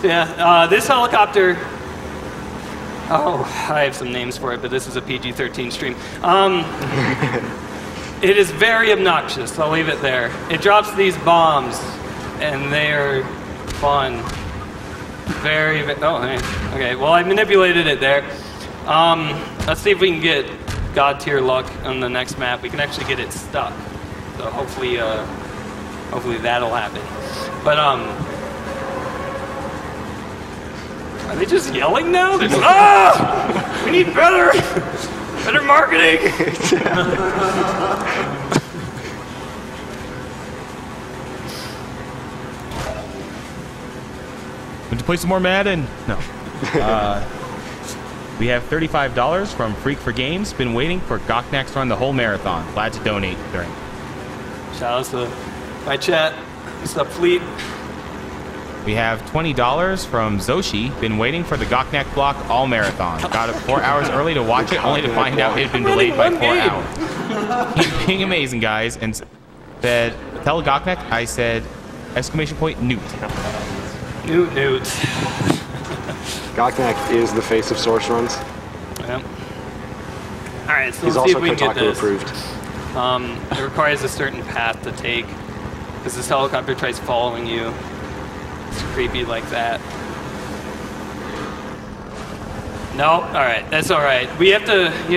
Yeah, this helicopter. Oh, I have some names for it, but this is a PG-13 stream. It is very obnoxious. I'll leave it there. It drops these bombs, and they are fun. Very. Oh, hey. Okay. Well, I manipulated it there. Let's see if we can get God tier luck on the next map. We can actually get it stuck. So hopefully, hopefully that'll happen. But are they just yelling now? They're just, we need better marketing. Want to play some more Madden? No. We have $35 from Freak for Games. Been waiting for Gocnak to run the whole marathon. Glad to donate during. Shout out to my chat. What's up, Fleet? We have $20 from Zoshi. Been waiting for the Gocnak block all marathon. Got up 4 hours early to watch it, only to find out it had been delayed by 4 hours. Keep being amazing, guys. And said, tell Gocnak I said, exclamation point, newt. Newt. Gocnak is the face of source runs. Yep. All right, so He's let's see also if we can get Kotaku this. approved. It requires a certain path to take, because this helicopter tries following you. It's creepy like that. No, all right, that's all right. You have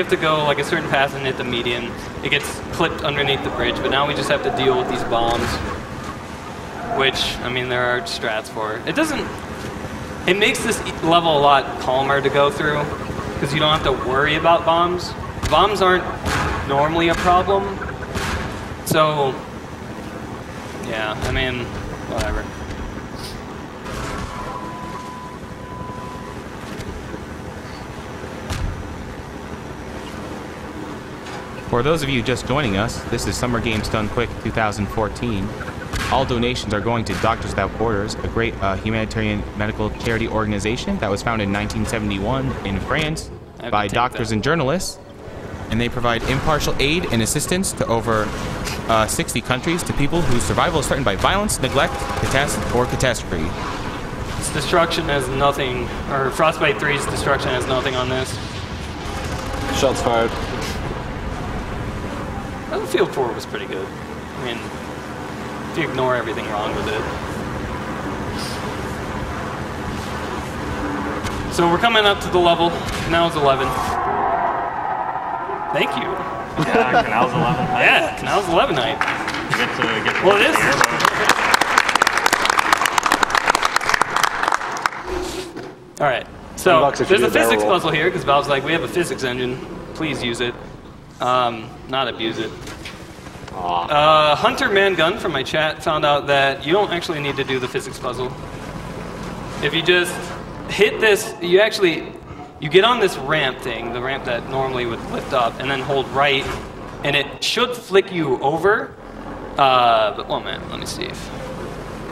to go like a certain path and hit the median. It gets clipped underneath the bridge, but now we just have to deal with these bombs, which, I mean, there are strats for. It makes this level a lot calmer to go through, because you don't have to worry about bombs. Bombs aren't normally a problem, so yeah, I mean, whatever. For those of you just joining us, this is Summer Games Done Quick 2014. All donations are going to Doctors Without Borders, a great humanitarian medical charity organization that was founded in 1971 in France by doctors and journalists. And they provide impartial aid and assistance to over 60 countries to people whose survival is threatened by violence, neglect, or catastrophe. Its destruction has nothing, or Frostbite 3's destruction has nothing on this. Shots fired. Battlefield 4 was pretty good. I mean, if you ignore everything wrong with it. So we're coming up to the level. Now it's 11. Thank you. Yeah, Canal's 11 height. Yeah, Canal's 11 height. You get to well, it is. All right. So there's a physics puzzle here because Valve's like, we have a physics engine. Please use it. Not abuse it. Hunter Mangun from my chat found out that you don't actually need to do the physics puzzle. If you just hit this, you get on this ramp thing, the ramp that normally would lift up, and then hold right, and it should flick you over. But one minute, let me see if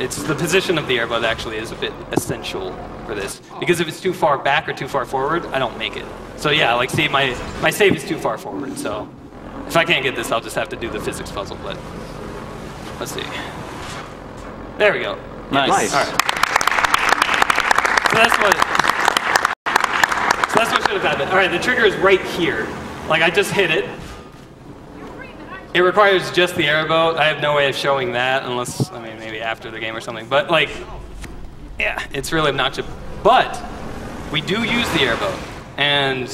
it's the position of the airboat actually is a bit essential for this, because if it's too far back or too far forward, I don't make it. So yeah, like see, my save is too far forward, so if I can't get this, I'll just have to do the physics puzzle, but let's see. There we go. Nice. All right. So that's what should have happened. All right, the trigger is right here. Like I just hit it. It requires just the airboat. I have no way of showing that unless, I mean, maybe after the game or something. But like, yeah, it's really obnoxious. But we do use the airboat, and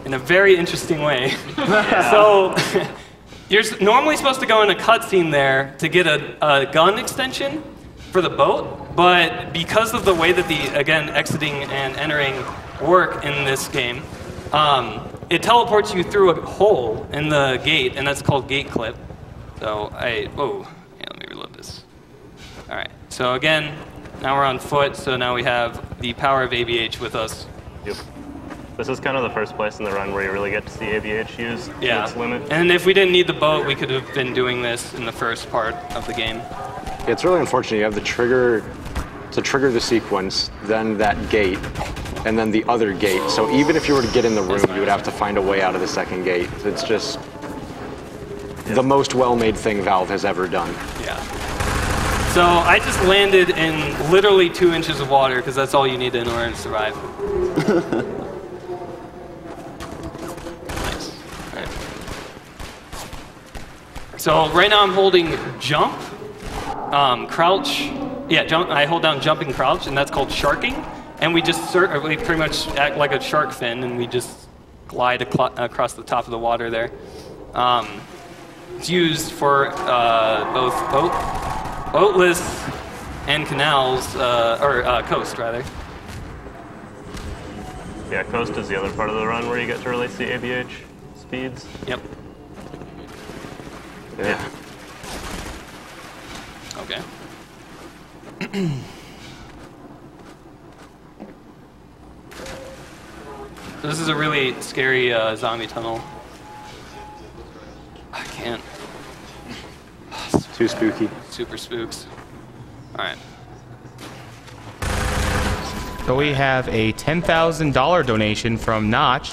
in a very interesting way. So you're normally supposed to go in a cutscene there to get a gun extension for the boat, but because of the way that the, again, exiting and entering work in this game, it teleports you through a hole in the gate, and that's called gate clip. So yeah, let me reload this. All right, so again, now we're on foot, so now we have the power of ABH with us. Yep. This is kind of the first place in the run where you really get to see ABH used to its limit. And if we didn't need the boat, we could have been doing this in the first part of the game. It's really unfortunate. You have the trigger to trigger the sequence, then that gate, and then the other gate. So even if you were to get in the room, you would have to find a way out of the second gate. It's just the most well-made thing Valve has ever done. Yeah. So I just landed in literally 2 inches of water because that's all you need in order to survive. Nice. All right. So right now I'm holding jump, crouch. Yeah, jump. I hold down jump and crouch, and that's called sharking. And we just we pretty much act like a shark fin, and we just glide across the top of the water there. It's used for both boatless and canals, or coast rather. Yeah, coast is the other part of the run where you get to really see ABH speeds. Yep. Yeah. Okay. This is a really scary zombie tunnel. I can't. Too spooky. Super spooks. All right. So we have a $10,000 donation from Notch.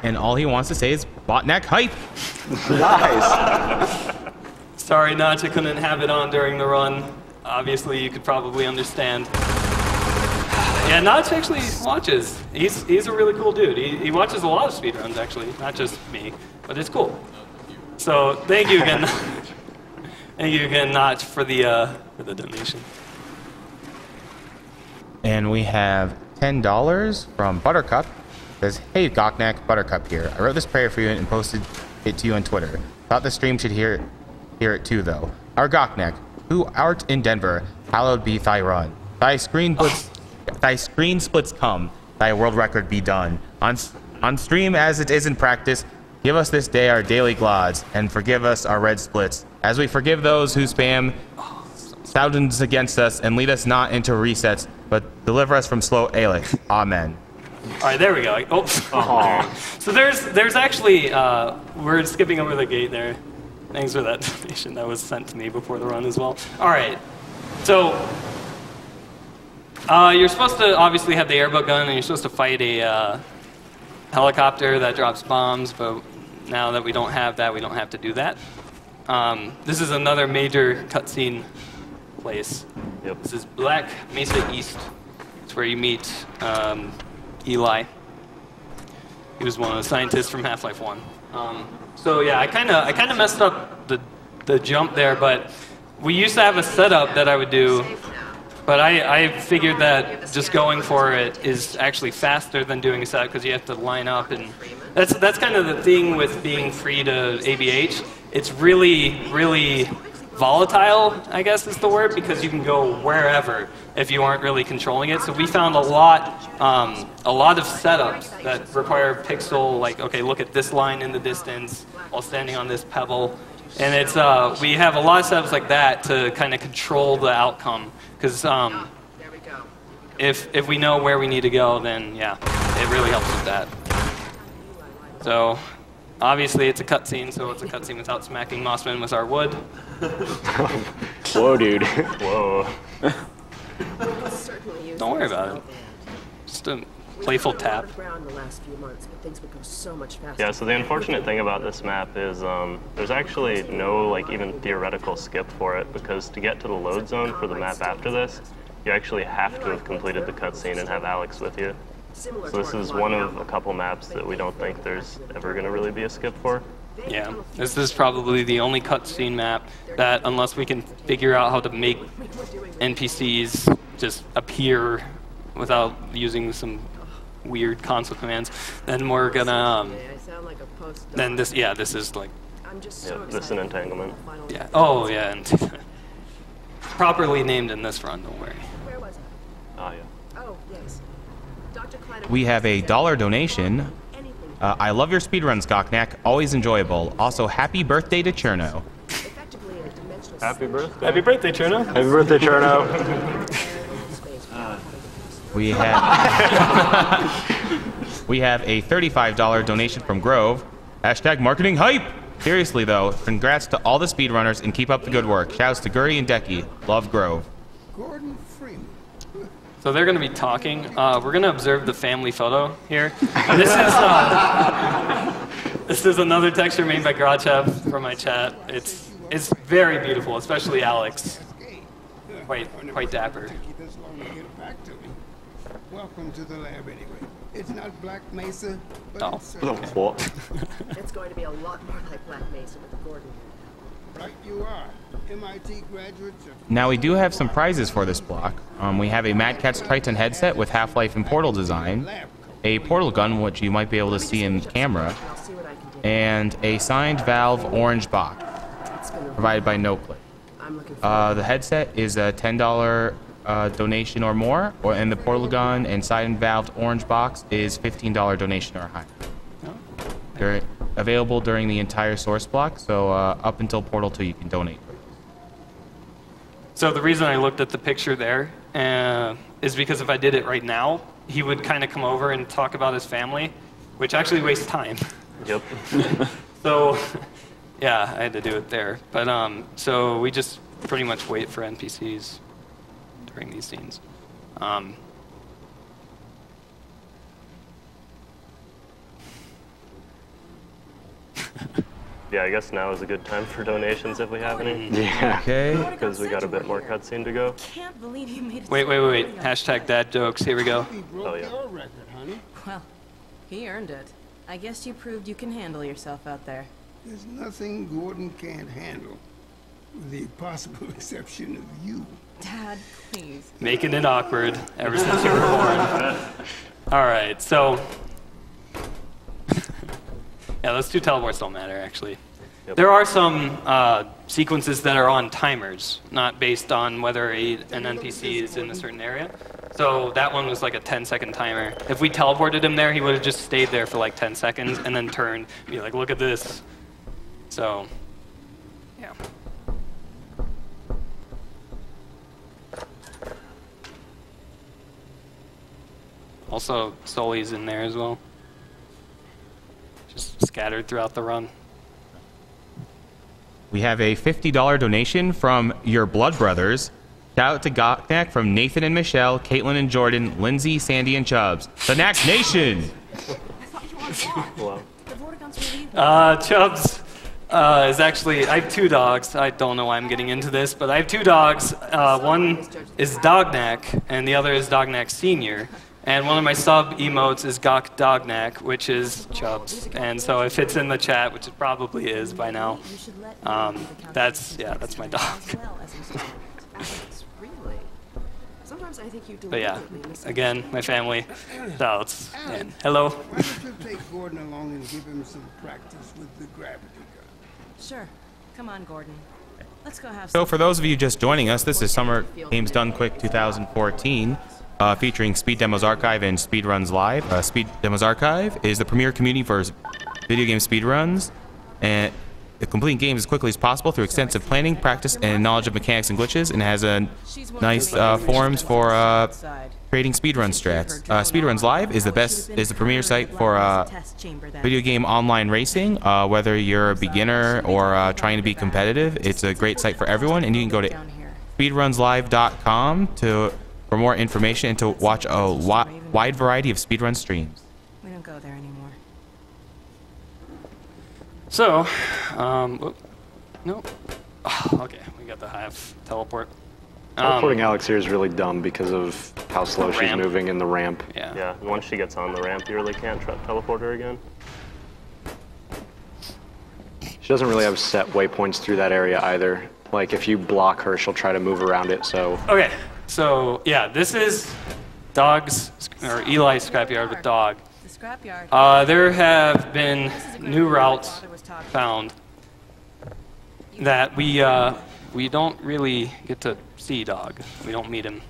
And all he wants to say is Gocnak hype. Nice. Sorry, Notch, I couldn't have it on during the run. Obviously, you could probably understand. Yeah, Notch actually watches. He's a really cool dude. He watches a lot of speedruns, actually, not just me, but it's cool. So thank you again, thank you again, Notch, for the donation. And we have $10 from Buttercup. Says, hey Gocnak, Buttercup here. I wrote this prayer for you and posted it to you on Twitter. Thought the stream should hear it too, though. Our Gocnak, who art in Denver, hallowed be thy run. Thy screen splits come, thy world record be done. On stream as it is in practice, give us this day our daily glods, and forgive us our red splits, as we forgive those who spam thousands against us, and lead us not into resets, but deliver us from slow ailings. Amen. All right, there we go. Oh. So there's actually, we're skipping over the gate there. Thanks for that donation that was sent to me before the run as well. All right, so You're supposed to obviously have the airboat gun, and you're supposed to fight a helicopter that drops bombs, but now that we don't have that, we don't have to do that. This is another major cutscene place. Yep. This is Black Mesa East. It's where you meet Eli. He was one of the scientists from Half-Life 1. So yeah, I kind of messed up the jump there, but we used to have a setup that I would do, but I figured that just going for it is actually faster than doing a setup because you have to line up, and that's kind of the thing with being free to ABH. It's really volatile, I guess is the word, because you can go wherever if you aren't really controlling it. So we found a lot of setups that require pixel, like, okay, look at this line in the distance while standing on this pebble. And it's we have a lot of setups like that to kind of control the outcome. Because if we know where we need to go, then yeah, it really helps with that. So obviously it's a cutscene, so it's a cutscene without smacking Mossman with our wood. Whoa, dude. Whoa. Don't worry about it. Just a playful tap. Yeah, so the unfortunate thing about this map is there's actually no like even theoretical skip for it, because to get to the load zone for the map after this, you actually have to have completed the cutscene and have Alex with you. So this is one of a couple maps that we don't think there's ever going to really be a skip for. Yeah, this is probably the only cutscene map that, unless we can figure out how to make NPCs just appear without using some weird console commands, then we're gonna, then this, yeah, this is like, yeah, this is an entanglement. Yeah, oh yeah, and properly named in this run, don't worry. Oh yeah. We have a $1 donation. I love your speedruns, Gocnak. Always enjoyable. Also, happy birthday to Cherno. Happy birthday. Happy birthday, Cherno. Happy birthday, Cherno. We have we have a $35 donation from Grove. Hashtag marketing hype. Seriously though, congrats to all the speedrunners and keep up the good work. Shouts to Guri and Decky. Love Grove. Gordon Freeman. So they're going to be talking. We're going to observe the family photo here. This is another texture made by Gocnak from my chat. It's very beautiful, especially Alex. Quite dapper. Welcome to the lab anyway. It's not Black Mesa, but oh. it's what? It's going to be a lot more like Black Mesa with the Gordon. Right you are. MIT graduates of... Now we do have some prizes for this block. We have a Mad Catz Titan headset with Half-Life and Portal design, a portal gun, which you might be able to see in camera, and a signed Valve orange box provided by NoClip. The headset is a $10 donation or more, and the portal gun and signed Valve orange box is $15 donation or higher. They're available during the entire source block, so up until Portal 2 you can donate. So the reason I looked at the picture there is because if I did it right now, he would kind of come over and talk about his family, which actually wastes time. Yep. So, yeah, I had to do it there. But so we just pretty much wait for NPCs during these scenes. Yeah, I guess now is a good time for donations if we have any. Yeah. Okay. Because we got a bit more cutscene to go. Can't believe you made it. Wait. Hashtag dad jokes. Here we go. Oh, yeah. Well, he earned it. I guess you proved you can handle yourself out there. There's nothing Gordon can't handle, with the possible exception of you. Dad, please. Making it awkward ever since you were born. All right, so yeah, those two teleports don't matter actually. Yep. There are some sequences that are on timers, not based on whether an NPC is in a certain area. So that one was like a 10-second timer. If we teleported him there, he would have just stayed there for like 10 seconds and then turned, be like, look at this. So, yeah. Also, Sully's in there as well. Just scattered throughout the run. We have a $50 donation from your blood brothers. Shout out to Gocnak from Nathan and Michelle, Caitlin and Jordan, Lindsay, Sandy, and Chubbs. The Nax Nation! Chubbs is actually, I have 2 dogs. I don't know why I'm getting into this, but I have 2 dogs. One is Dognak, and the other is Dognak Senior. And one of my sub emotes is Gok Dognak, which is Chubbs. And so if it's in the chat, which it probably is by now, that's my dog. But yeah, again, my family. Shouts. And hello. Why don't you take Gordon along and give him some practice with the gravity gun? Sure. Come on, Gordon. Let's go have So for those of you just joining us, this is Summer Games Done Quick 2014. Featuring Speed Demos Archive and Speedruns Live. Speed Demos Archive is the premier community for video game speedruns, and it completing games as quickly as possible through extensive planning, practice, and knowledge of mechanics and glitches, and has a nice forums for creating speedrun strats. Speedruns Live is the premier site for video game online racing. Whether you're a beginner or trying to be competitive, it's a great site for everyone, and you can go to speedrunslive.com for more information and to watch a wide variety of speedrun streams. We don't go there anymore. So, no. Oh, okay, we got the hive teleport. Teleporting Alex here is really dumb because of how slow she's moving in the ramp. Yeah, and once she gets on the ramp, you really can't teleport her again. She doesn't really have set waypoints through that area either. Like, if you block her, she'll try to move around it, so... Okay. So yeah, this is Dog's or Eli's scrapyard with Dog. The scrapyard. There have been new routes found that we don't really get to see Dog. We don't meet him.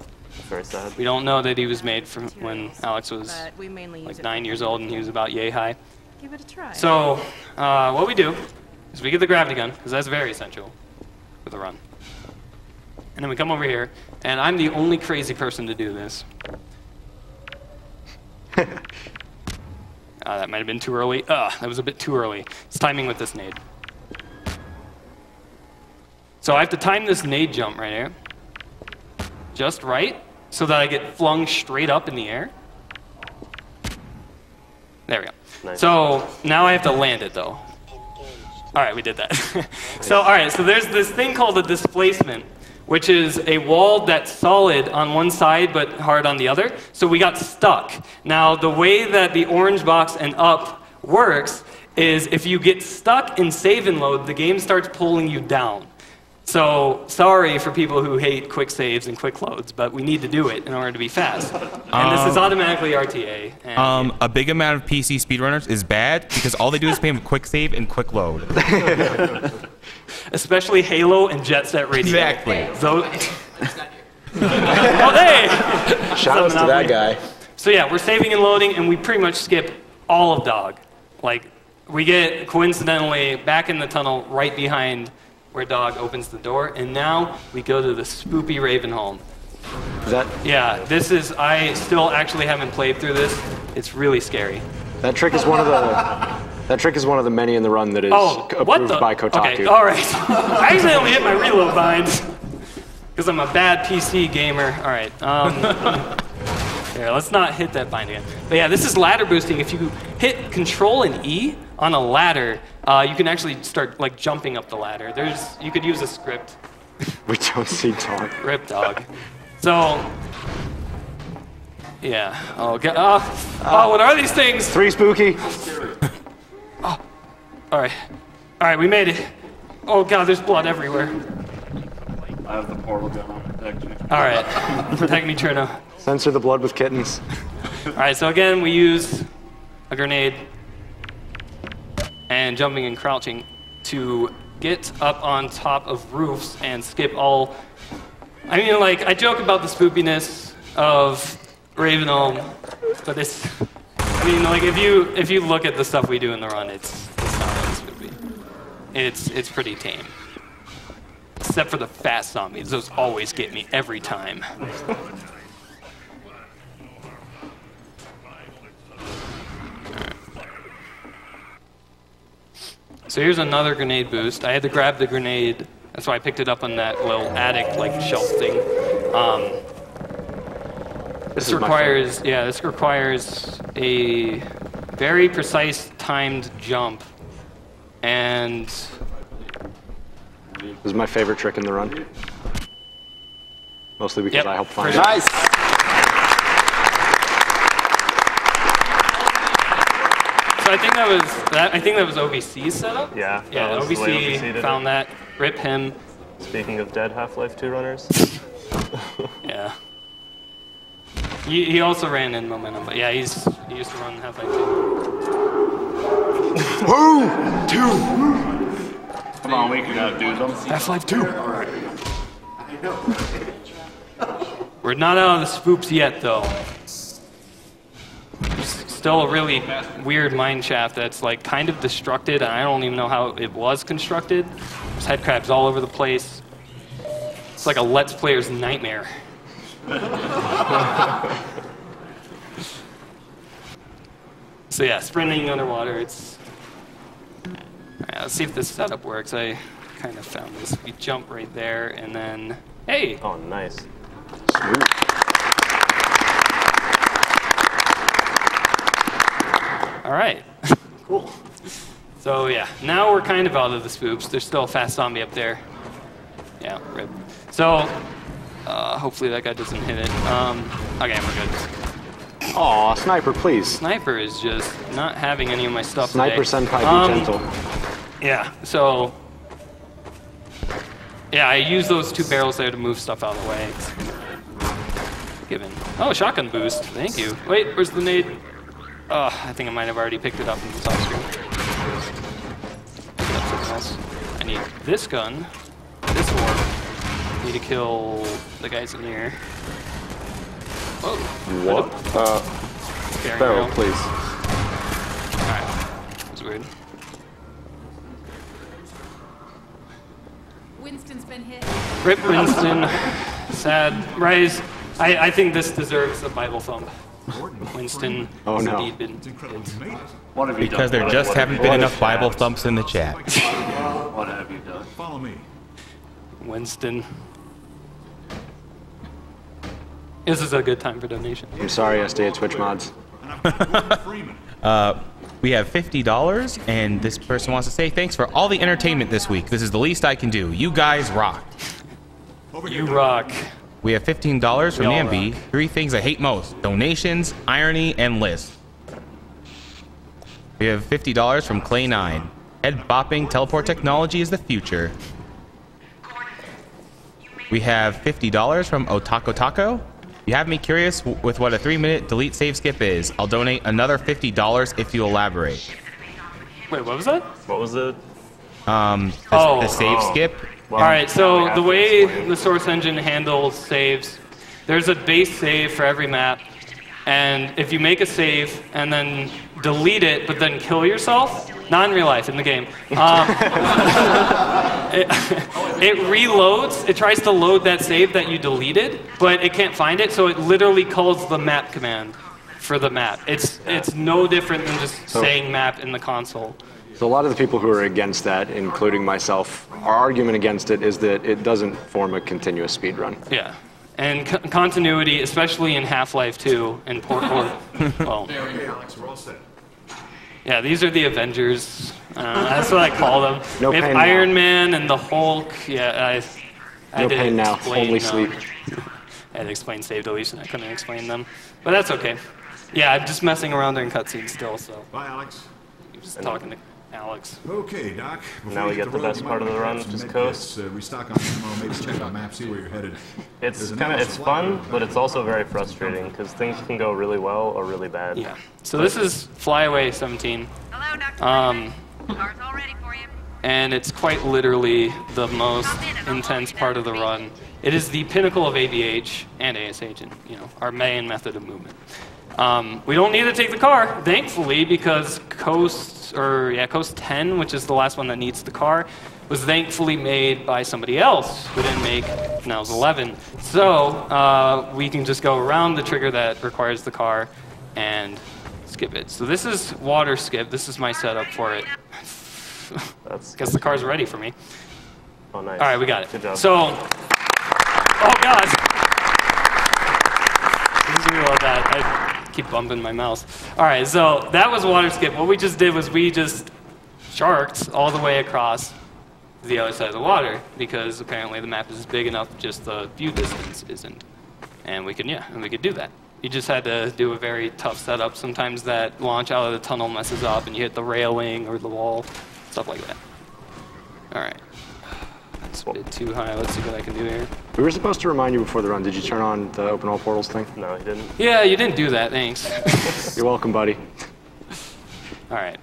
Very sad. We don't know that he was made from when Alex was like 9 years old and he was about yay high. Give it a try. So what we do is we get the gravity gun because that's very essential for the run. And then we come over here, and I'm the only crazy person to do this. That might have been too early. That was a bit too early. It's timing with this nade. So I have to time this nade jump right here. Just right, so that I get flung straight up in the air. There we go. Nice. So now I have to land it, though. All right, we did that. So all right, so there's this thing called a displacement, which is a wall that's solid on one side but hard on the other. So we got stuck. Now, the way that the orange box and up works is if you get stuck in save and load, the game starts pulling you down. So sorry for people who hate quick saves and quick loads, but we need to do it in order to be fast. And this is automatically RTA. And a big amount of PC speedrunners is bad because all they do is spam quick save and quick load. Especially Halo and Jet Set Radio. Exactly. Oh, hey! Shout out to that guy. So yeah, we're saving and loading, and we pretty much skip all of Dog. Like, we get, coincidentally, back in the tunnel right behind where Dog opens the door, and now we go to the spoopy Raven home. Yeah, this is, I still actually haven't played through this. It's really scary. That trick is one of the many in the run that is approved by Kotaku. Okay, all right. I accidentally hit my reload bind because I'm a bad PC gamer. All right. Here, let's not hit that bind again. But yeah, this is ladder boosting. If you hit Control and E on a ladder, you can actually start like jumping up the ladder. You could use a script. We don't see Dog. Rip Dog. So. Yeah. Oh, what are these things? 3 spooky. Oh. All right. All right, we made it. Oh God, there's blood everywhere. I have the portal gun on protect me. All right. Protect me, Cherno. Censor the blood with kittens. All right, so again, we use a grenade and jumping and crouching to get up on top of roofs and skip all. I mean, like, I joke about the spoopiness of Ravenholm, but it's, I mean, like, if you look at the stuff we do in the run, it's not really spoopy. It's pretty tame. Except for the fast zombies, those always get me every time. So here's another grenade boost. I had to grab the grenade. That's why I picked it up on that little attic like shelf thing. This requires, this requires a very precise timed jump, and This is my favorite trick in the run. Mostly because I helped find it. Nice. So I think that was OVC's setup. Yeah. Yeah. That was the way OVC did found it. that. Rip him. Speaking of dead Half-Life 2 runners. Yeah. He also ran in Momentum, but yeah, he used to run Half-Life 2. Woo! 2! Come on, we can outdo them. Half-Life 2. We're not out of the spoops yet, though. There's still a really weird mine shaft that's like kind of destructed, and I don't even know how it was constructed. There's head crabs all over the place. It's like a Let's Player's nightmare. So yeah, sprinting underwater, it's... Alright, let's see if this setup works. I kind of found this. We jump right there, and then... Hey! Oh, nice. Smooth. Alright. Cool. So yeah, now we're kind of out of the spoops. There's still a fast zombie up there. Yeah, rip. So, hopefully that guy doesn't hit it. Okay, we're good. Aw, Sniper, please. Sniper is just not having any of my stuff Sniper today. Senpai, be gentle. Yeah, so... Yeah, I use those 2 barrels there to move stuff out of the way. Given. Oh, shotgun boost. Thank you. Wait, where's the nade? Oh, I think I might have already picked it up in the top screen. Pick it up something else. I need this gun. This orb. Need to kill the guys in here. Whoa. What? Barrel, please. Alright. That was weird. Winston's been hit. Rip Winston. Sad. Rise. I think this deserves a Bible thump. Winston has indeed been hit. Because there just haven't been enough Bible thumps in the chat. What have you done? Follow me. Winston. This is a good time for donation. I'm sorry, I stay at Twitch Mods. We have $50, and this person wants to say thanks for all the entertainment this week. This is the least I can do. You guys rock. You rock. We have $15 from Nambi. 3 things I hate most: donations, irony, and lists. We have $50 from Clay9. Head bopping teleport technology is the future. We have $50 from Otako Taco. You have me curious with what a 3-minute delete save skip is. I'll donate another $50 if you elaborate. Wait, what was that? What was it? The save skip. All right, so the way the Source Engine handles saves, there's a base save for every map, and if you make a save and then delete it, but then kill yourself, not in real life, in the game, it reloads. It tries to load that save that you deleted, but it can't find it, so it literally calls the map command for the map. It's no different than just saying map in the console. So a lot of the people who are against that, including myself, our argument against it is that it doesn't form a continuous speed run. Yeah. And continuity, especially in Half-Life 2 and well, yeah, these are the Avengers. That's what I call them. No we have pain Iron now. Man and the Hulk. Yeah, I No did pain now, explain, only sleep. I had to explain save deletion. I couldn't explain them, but that's okay. Yeah, I'm just messing around during cutscenes still. So. Bye, Alex. You're just talking to Alex. Okay, Doc. Now we get the best part of the run, which is coast. Restock on ammo, maybe check on map, see where you're headed. It's fun, but it's also very frustrating because things can go really well or really bad. Yeah. So this is Flyaway 17. Hello, Dr. Car's all ready for you. And it's quite literally the most intense part of the run. It is the pinnacle of ABH and ASH, and our main method of movement. We don't need to take the car, thankfully, because Coast 10, which is the last one that needs the car, was thankfully made by somebody else who didn't make FNALS 11. So we can just go around the trigger that requires the car and skip it. So this is water skip. This is my setup for it. Guess the car's ready for me. Oh, nice. All right, we got it. Good job. So, oh God. I keep bumping my mouse. All right, so that was water skip. What we just did was we just sharked all the way across the other side of the water because apparently the map is big enough, just the view distance isn't. And we could do that. You just had to do a very tough setup. Sometimes that launch out of the tunnel messes up and you hit the railing or the wall, stuff like that. All right. That's a bit too high. Let's see what I can do here. We were supposed to remind you before the run. Did you turn on the open all portals thing? No, he didn't. Yeah, you didn't do that. Thanks. You're welcome, buddy. All right.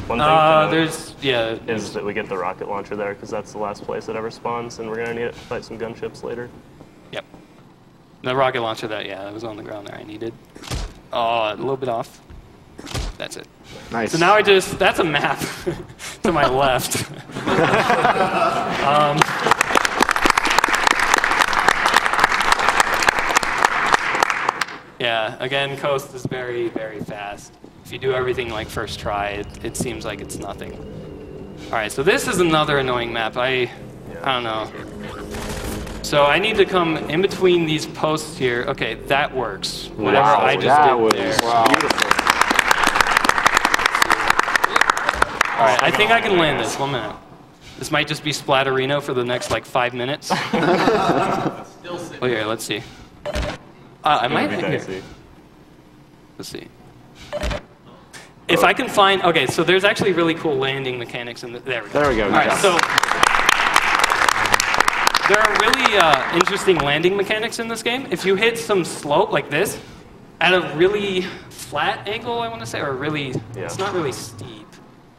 One thing is that we get the rocket launcher there because that's the last place it ever spawns, and we're gonna need it to fight some gunships later. Yep. The rocket launcher that was on the ground there. I needed. Oh, a little bit off. That's it. Nice. So now that's a map to my left. Yeah, again, coast is very, very fast. If you do everything like first try, it seems like it's nothing. All right, so this is another annoying map. I don't know. So I need to come in between these posts here. Okay, that works. Whatever I just did there. Wow. All right, I think I can land this. 1 minute. This might just be Splatterino for the next like 5 minutes. Oh, here, let's see. I might be here. Let's see. If I can find, okay, so there's actually really cool landing mechanics in there we go. There we go. All right, so there are really interesting landing mechanics in this game. If you hit some slope like this, at a really flat angle, I want to say, or really, it's not really steep.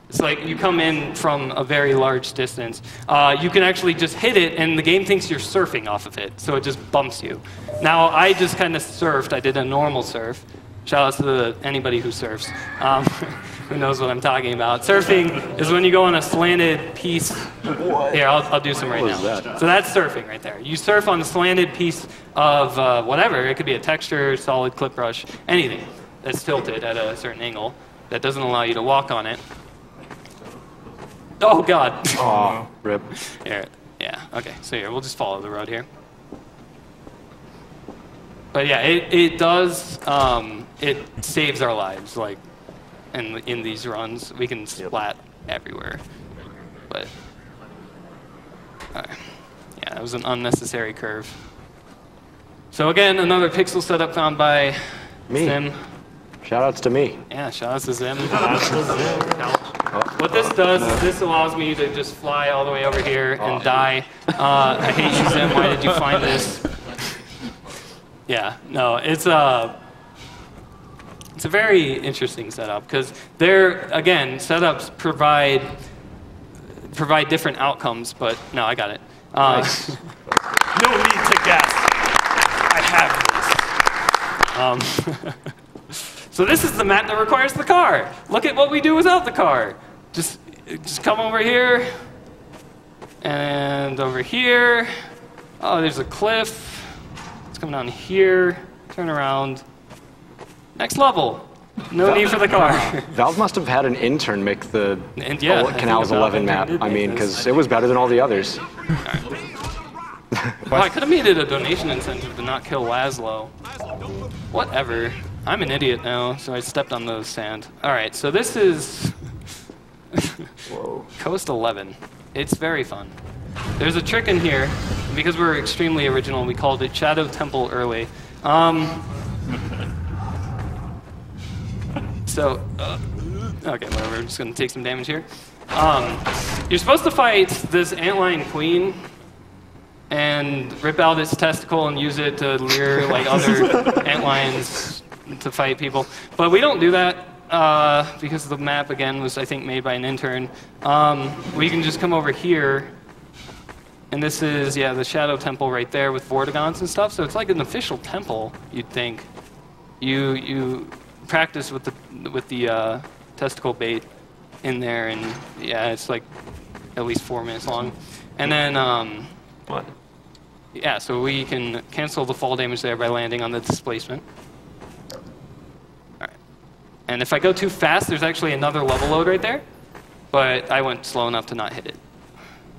It's like you come in from a very large distance. You can actually just hit it, and the game thinks you're surfing off of it, so it just bumps you. Now, I just kind of surfed. I did a normal surf. Shout out to anybody who surfs. Who knows what I'm talking about. Surfing is when you go on a slanted piece. Here, I'll do some right now. So that's surfing right there. You surf on a slanted piece of whatever. It could be a texture, solid clip brush, anything that's tilted at a certain angle that doesn't allow you to walk on it. Oh, God. Oh, rip. Here, yeah, okay. So here, we'll just follow the road here. But yeah, it does, it saves our lives, like, in these runs. We can splat everywhere. But, yeah, that was an unnecessary curve. So again, another pixel setup found by Zim. Shoutouts to me. Yeah, shoutouts to Zim. What this does is this allows me to just fly all the way over here and die. I hate you, Zim. Why did you find this? Yeah, no, it's a very interesting setup because again, setups provide different outcomes, but no, I got it. Nice. No need to guess. I have this. So this is the map that requires the car. Look at what we do without the car. Just come over here and over here. Oh, there's a cliff. Let's come down here, turn around. Next level. No need for the car. Valve must have had an intern make the Canals 11 map. I mean, because it was better than all the others. Well, I could have made it a donation incentive to not kill Laszlo. Whatever. I'm an idiot now, so I stepped on the sand. All right, so this is Coast 11. It's very fun. There's a trick in here. Because we're extremely original, we called it Shadow Temple early. Okay, whatever, I'm just gonna take some damage here. You're supposed to fight this antlion queen and rip out its testicle and use it to lure like other antlions to fight people. But we don't do that because the map, again, was, I think, made by an intern. We can just come over here. And this is, the Shadow Temple right there with Vortigons and stuff. So it's like an official temple, you'd think. You practice with the testicle bait in there, and yeah, it's like at least 4 minutes long. And then, yeah, so we can cancel the fall damage there by landing on the displacement. All right. And if I go too fast, there's actually another level load right there. But I went slow enough to not hit it.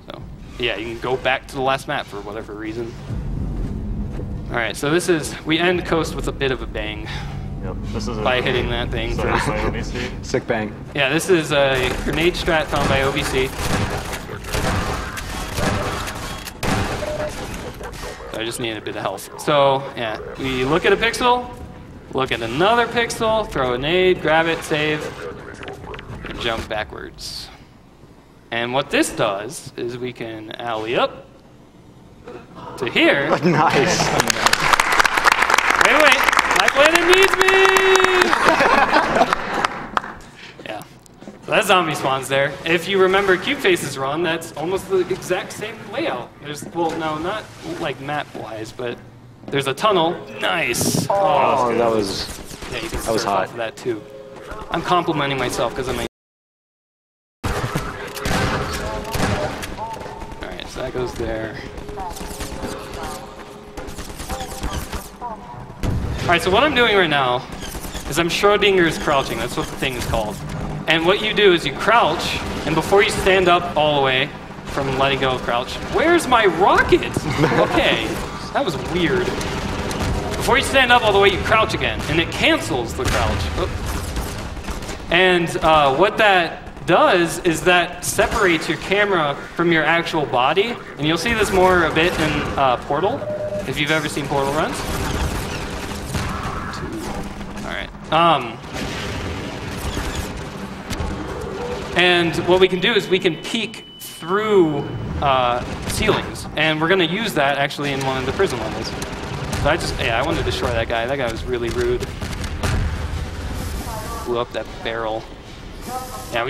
So. Yeah, you can go back to the last map for whatever reason. All right, so this is, we end Coast with a bit of a bang. Yep, this is by hitting that thing first. OBC. Sick bang. Yeah, this is a grenade strat found by OBC. I just need a bit of health. So, yeah, we look at a pixel, look at another pixel, throw a nade, grab it, save, and jump backwards. And what this does is we can alley up to here. Nice. Wait. My planet needs me! Yeah. So that zombie spawns there. If you remember Cubeface's run, that's almost the exact same layout. There's, well, no, not like map-wise, but there's a tunnel. Nice. Oh, that was. Yeah, you can that was surf hot. off of that too. I'm complimenting myself because I'm a. All right, so that goes there. All right, so what I'm doing right now is I'm Schrodinger's crouching. That's what the thing is called. And what you do is you crouch, and before you stand up all the way from letting go of crouch, where's my rocket? Okay, that was weird. Before you stand up all the way, you crouch again, and it cancels the crouch. Oh. And what that does is that separates your camera from your actual body, and you'll see this more a bit in Portal, if you've ever seen Portal runs. And what we can do is we can peek through ceilings, and we're going to use that actually in one of the prison levels. So I wanted to destroy that guy. That guy was really rude. Blew up that barrel. Yeah,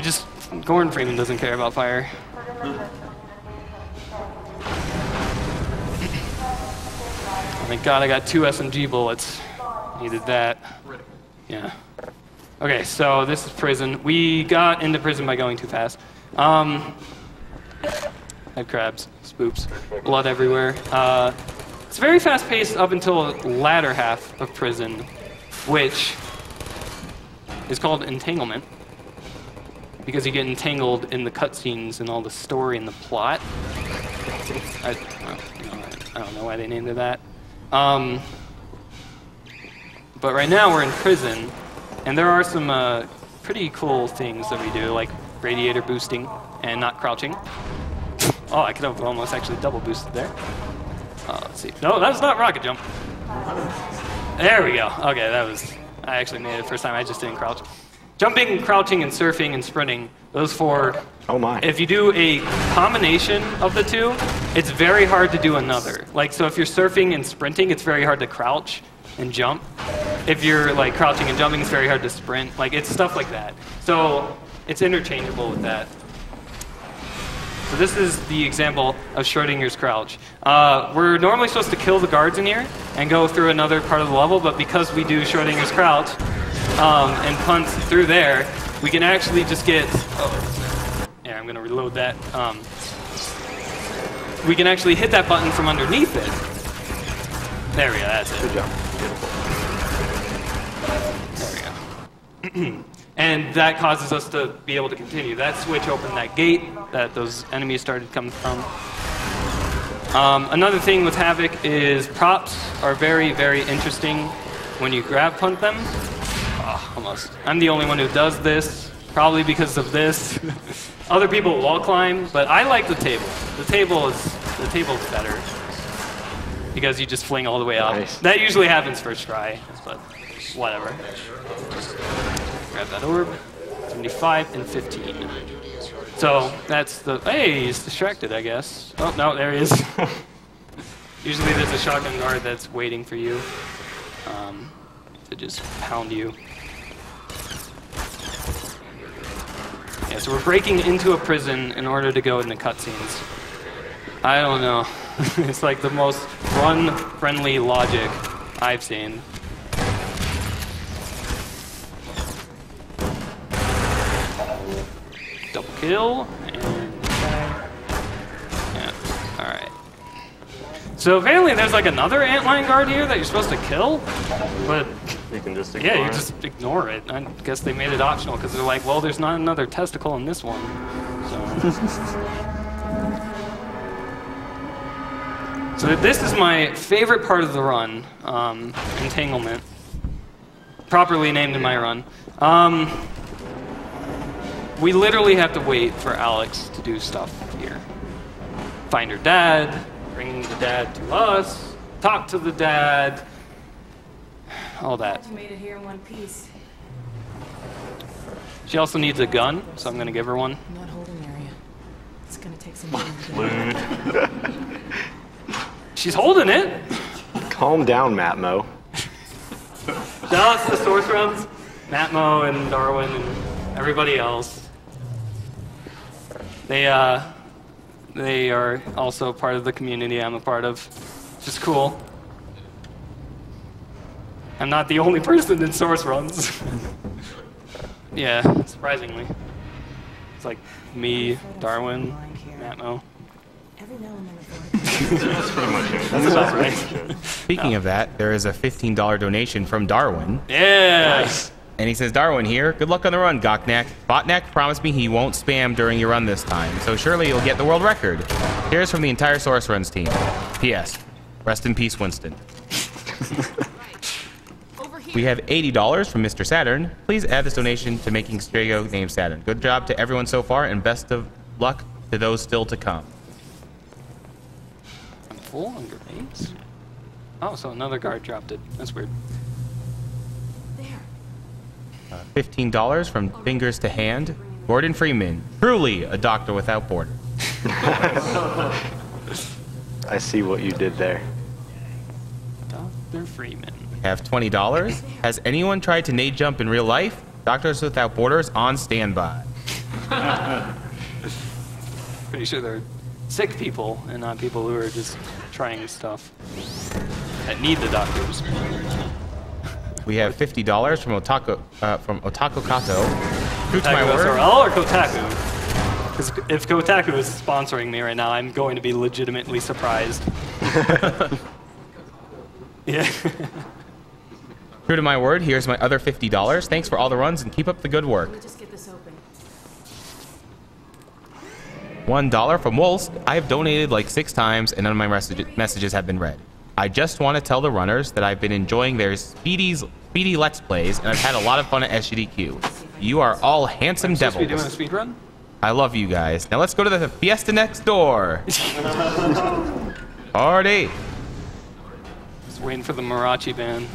Gordon Freeman doesn't care about fire. Oh, thank God I got 2 SMG bullets. Needed that. Yeah. Okay, so this is prison. We got into prison by going too fast. Head crabs, spoops, blood everywhere. It's very fast-paced up until the latter half of prison, which is called entanglement, because you get entangled in the cutscenes and all the story and the plot. I don't know why they named it that. But right now we're in prison, and there are some pretty cool things that we do, like radiator boosting and not crouching. Oh, I could have almost actually double boosted there. Let's see. No, that was not rocket jump. There we go. Okay, I actually made it the first time. I just didn't crouch. Jumping, crouching, and surfing and sprinting, those 4. Oh my. If you do a combination of the 2, it's very hard to do another. Like, so if you're surfing and sprinting, it's very hard to crouch and jump. If you're like crouching and jumping, it's very hard to sprint. Like, it's stuff like that. So it's interchangeable with that. So this is the example of Schrodinger's crouch. We're normally supposed to kill the guards in here and go through another part of the level, but because we do Schrodinger's crouch and punt through there, we can actually just get... yeah, I'm going to reload that. We can actually hit that button from underneath it. There we go, that's it. Good job. There we go. And that causes us to be able to continue. That switch opened that gate that those enemies started coming from. Another thing with Havoc is props are very, very interesting when you grab punt them. Oh, almost. I'm the only one who does this, probably because of this. Other people wall climb, but I like the table. The table's better because you just fling all the way up. Nice. That usually happens first try, but whatever. Grab that orb. 75 and 15. So that's the... Hey, he's distracted, I guess. Oh, no, there he is. Usually there's a shotgun guard that's waiting for you to just pound you. Yeah, so we're breaking into a prison in order to go into cutscenes. I don't know. It's like the most run-friendly logic I've seen. Double kill, and yeah, alright. So apparently there's like another antlion guard here that you're supposed to kill, but you can just ignore yeah, you just ignore it. I guess they made it optional because they're like, well, there's not another testicle in this one. So So this is my favorite part of the run, entanglement, properly named in my run. We literally have to wait for Alex to do stuff here. Find her dad, bring the dad to us, talk to the dad, all that. You made it here in one piece. She also needs a gun, so I'm going to give her one. Not holding area. It's going to take some time. She's holding it. Calm down, Matmo. Shout out to the source runs, Matmo and Darwin and everybody else. They are also part of the community I'm a part of, which is cool. I'm not the only person in source runs. Yeah, surprisingly. It's like me, Darwin, Matmo. That's pretty much it. That's about right. Speaking of that, there is a $15 donation from Darwin. Yeah. Nice. And he says, Darwin here, good luck on the run, Gocnak. Botnak promised me he won't spam during your run this time, so surely you'll get the world record. Here's from the entire Source Runs team. P.S. Rest in peace, Winston. We have $80 from Mr. Saturn. Please add this donation to making Sgdq named Saturn. Good job to everyone so far, and best of luck to those still to come. I'm full on grenades. Oh, so another guard dropped it. That's weird. $15 from Fingers to Hand. Gordon Freeman, truly a doctor without borders. I see what you did there. Dr. Freeman. Have $20. Has anyone tried to nade jump in real life? Doctors Without Borders on standby. Pretty sure they're sick people and not people who are just trying stuff that need the doctors. We have $50 from Otaku Kato. True to my Kotaku word. SRL or Kotaku? Because if Kotaku is sponsoring me right now, I'm going to be legitimately surprised. Yeah. True to my word, here's my other $50. Thanks for all the runs and keep up the good work. Let me just get this open. $1 from Wolves. I have donated like 6 times and none of my messages have been read. I just want to tell the runners that I've been enjoying their speedy Let's Plays and I've had a lot of fun at Sgdq. You are all handsome devils. Be doing a speed run? I love you guys. Now let's go to the fiesta next door. Party. Just waiting for the Marachi band.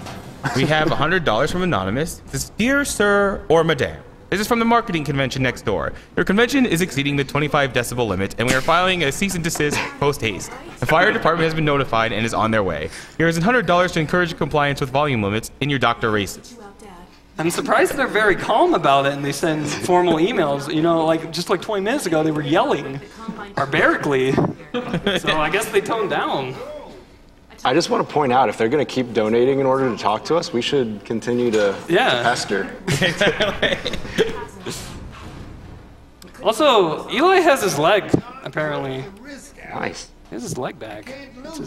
We have $100 from Anonymous. It says, Dear Sir or Madame, this is from the marketing convention next door. Your convention is exceeding the 25 decibel limit, and we are filing a cease and desist post-haste. The fire department has been notified and is on their way. Here is $100 to encourage compliance with volume limits in your doctor races. I'm surprised they're very calm about it and they send formal emails. You know, like just like 20 minutes ago, they were yelling barbarically. So I guess they toned down. I just want to point out, if they're going to keep donating in order to talk to us, we should continue to pester. Also, Eli has his leg, apparently. Nice. He has his leg back. So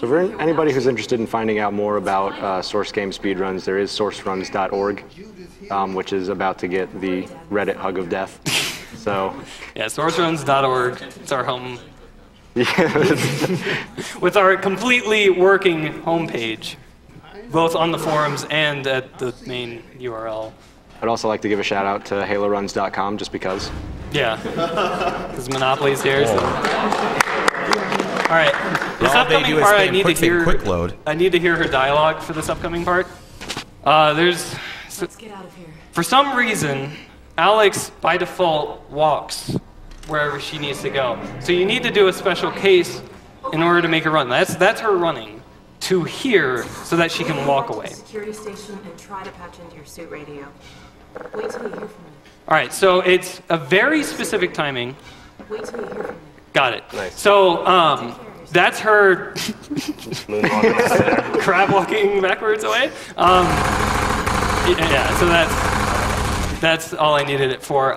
for anybody who's interested in finding out more about Source Game speedruns, there is sourceruns.org, which is about to get the Reddit hug of death. So yeah, sourceruns.org. It's our home. With our completely working homepage, both on the forums and at the main URL. I'd also like to give a shout out to haloruns.com just because. Yeah, because Monopoly's here. So. All right, this upcoming part I need to hear. Quick load. I need to hear her dialogue for this upcoming part. Let's get out of here. For some reason, Alex by default walks wherever she needs to go. So you need to do a special case in order to make her run. That's her running to here so that she can walk away. Security station and try to patch into your suit radio. Wait till you hear from me. All right, so it's a very specific timing. Wait till you hear from me. Got it. Nice. So that's her crab walking backwards away. Yeah, so that's all I needed it for.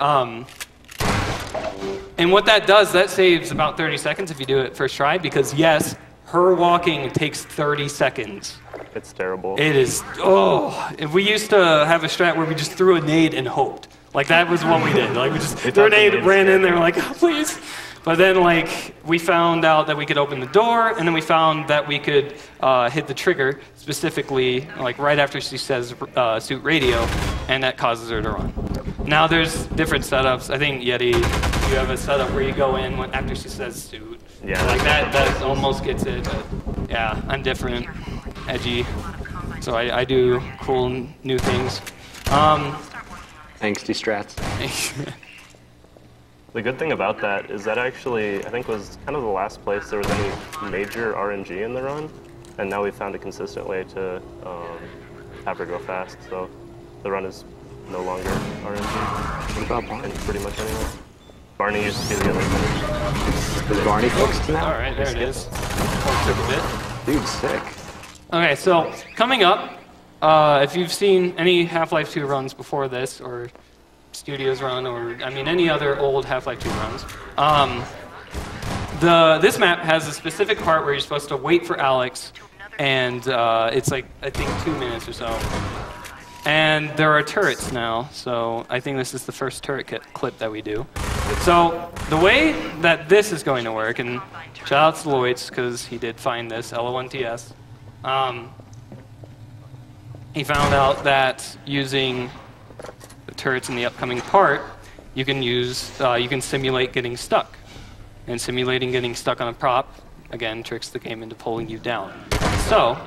And what that does, that saves about 30 seconds if you do it first try, because yes, her walking takes 30 seconds. It's terrible. It is, if we used to have a strat where we just threw a nade and hoped. Like that was what we did. Like we just threw a nade, ran in there, like, oh, please, But then, like, we found out that we could open the door, and then we found that we could hit the trigger, specifically, like, right after she says suit radio, and that causes her to run. Now, there's different setups. I think, Yeti, you have a setup where you go in after she says suit. Yeah. Like, that almost gets it. But yeah, I'm different, edgy. So I do cool new things. Angsty strats. The good thing about that is that actually, I think, was kind of the last place there was any major RNG in the run, and now we've found a consistent way to have her go fast. So the run is no longer RNG. What about Barney? Pretty much anyway. Barney used to be the other finish. Is Barney fixed now? All right, there it is. Oh, took a bit. Dude, sick. Okay, so coming up, if you've seen any Half-Life 2 runs before this, or Studios run, or I mean any other old Half-Life 2 runs, this map has a specific part where you're supposed to wait for Alex, and it's like, I think 2 minutes or so. And there are turrets now, so I think this is the first turret clip that we do. So the way that this is going to work, and shout out to Lloyd's because he did find this, LO1TS. He found out that using the turrets in the upcoming part, you can simulate getting stuck. And simulating getting stuck on a prop, again, tricks the game into pulling you down. So,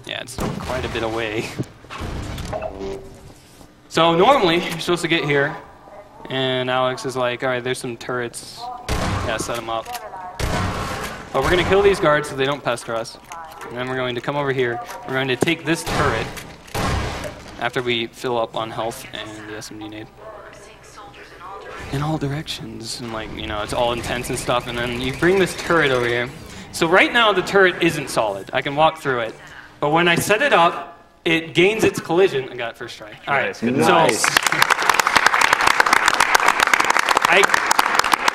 yeah, it's quite a bit away. So normally, you're supposed to get here, and Alex is like, all right, there's some turrets. Yeah, set them up. But we're going to kill these guards so they don't pester us. And then we're going to come over here. We're going to take this turret after we fill up on health and the SMG nade. In all directions. And like, you know, it's all intense and stuff. And then you bring this turret over here. So right now, the turret isn't solid. I can walk through it. But when I set it up, it gains its collision. I got it first try. All right. Nice. So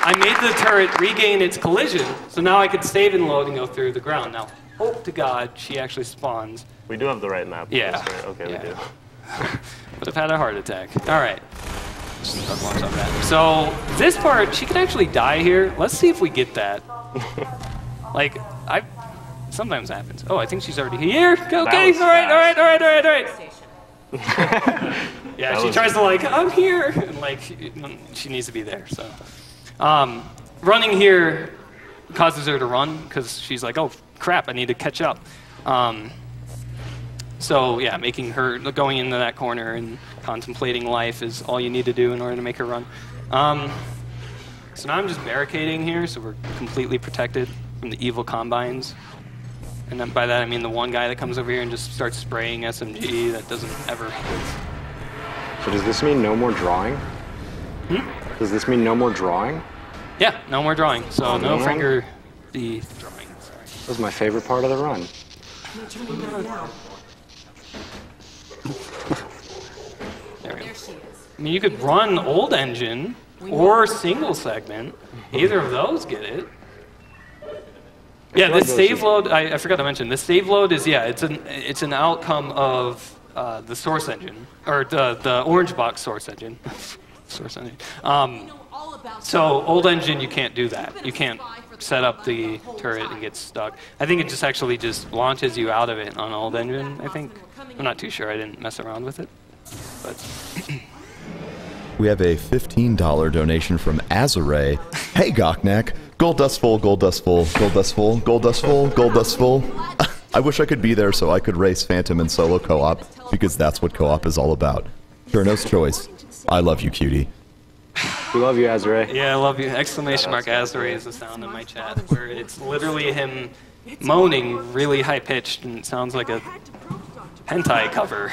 I made the turret regain its collision, so now I could save and load and go through the ground. Now, hope to God she actually spawns. We do have the right map. Yeah. For this, right? Okay, yeah. we do. Would have had a heart attack. All right. So this part, she could actually die here. Let's see if we get that. Like, sometimes happens. Oh, I think she's already here. Okay, all right. Yeah, she tries to like, I'm here, and like, she needs to be there. So, running here causes her to run because she's like, oh crap, I need to catch up. So yeah, making her going into that corner and contemplating life is all you need to do in order to make her run. So now I'm just barricading here, so we're completely protected from the evil combines. And then by that I mean the one guy that comes over here and just starts spraying SMG that doesn't ever hit. So does this mean no more drawing? Does this mean no more drawing? Yeah, no more drawing. So no finger the drawing. Sorry. That was my favorite part of the run. There we go. I mean, you could run old engine or single segment. Either of those get it. Yeah, this save load, I forgot to mention, this save load is, yeah, it's an outcome of the source engine, or the orange box source engine. Source engine. So old engine, you can't do that. You can't set up the turret and get stuck. I think it just actually just launches you out of it on old engine, I think. I'm not too sure, I didn't mess around with it. But we have a $15 donation from Azure. Hey, Gocnak. Gold dust full, gold dust full, gold dust full, gold dust full, gold dust full. I wish I could be there so I could race Phantom in solo co-op, because that's what co-op is all about. Cherno's choice. I love you, cutie. We love you, Azure. Yeah, I love you. Exclamation mark Azure is the sound in my chat, where it's literally him moaning really high-pitched, and it sounds like a hentai cover.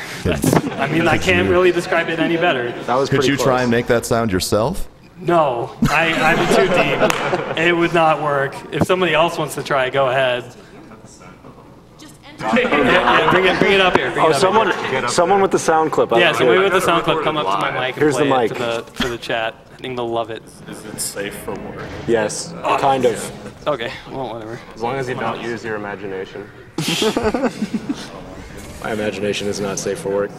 I mean, I can't really describe it any better. That was Could you close. try and make that sound yourself? No, I'm too deep. It would not work. If somebody else wants to try, go ahead. Yeah, bring it up here. Someone with the sound clip. Yeah, somebody with the sound clip, come up to my mic and Here's play the mic. it to the chat. I think they'll love it. Is it safe for work? Yes, kind of. Okay, well, whatever. As long as you don't use your imagination. My imagination is not safe for work.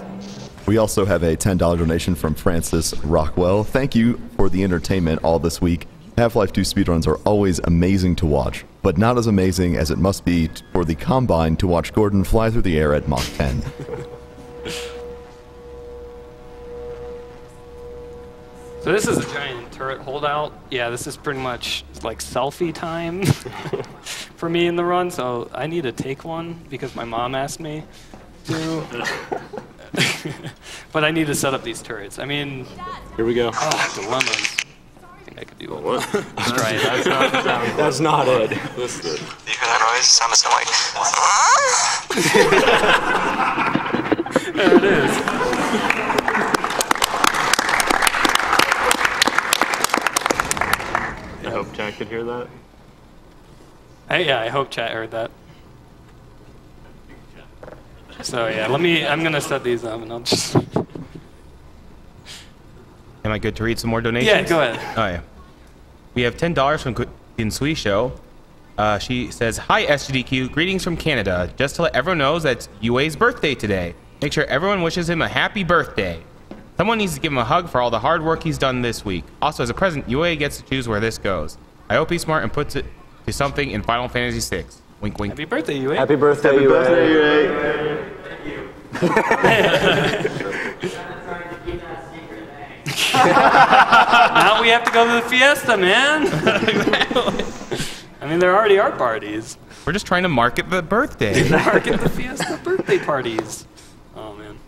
We also have a $10 donation from Francis Rockwell. Thank you for the entertainment all this week. Half-Life 2 speedruns are always amazing to watch, but not as amazing as it must be for the Combine to watch Gordon fly through the air at Mach 10. So this is a giant turret holdout. Yeah, this is pretty much like selfie time for me in the run, so I need to take one because my mom asked me to. But I need to set up these turrets. I mean, here we go. Oh, dilemmas. I think I could do it. What? Let's try it. That's not it. Do you hear that noise? It sounds like. There it is. I hope Jack could hear that. Yeah, I hope chat heard that. So yeah, I'm gonna set these up and I'll just... Am I good to read some more donations? Yeah, go ahead. Oh, yeah. We have $10 from Kinsui Show. She says, "Hi Sgdq, greetings from Canada. Just to let everyone know that it's Yue's birthday today. Make sure everyone wishes him a happy birthday. Someone needs to give him a hug for all the hard work he's done this week. Also, as a present, Yue gets to choose where this goes. I hope he's smart and puts it to something in Final Fantasy VI. Wink, wink." Happy birthday, Yue. Happy birthday, Happy Yue. birthday, Now we have to go to the fiesta, man. I mean, there already are parties. We're just trying to market the birthday. Market the fiesta birthday parties. Oh, man.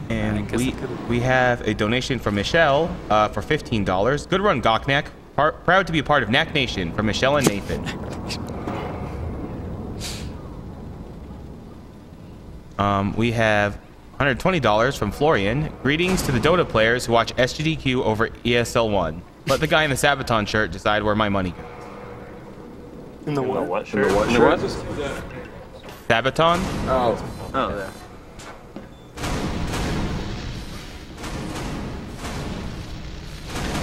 And we have a donation from Michelle for $15. Good run, Gocnak. Proud to be a part of Knack Nation from Michelle and Nathan. We have $120 from Florian. Greetings to the Dota players who watch Sgdq over ESL1. Let the guy in the Sabaton shirt decide where my money goes. In the what? What shirt? In the what shirt? Sabaton? Oh. Oh, yeah.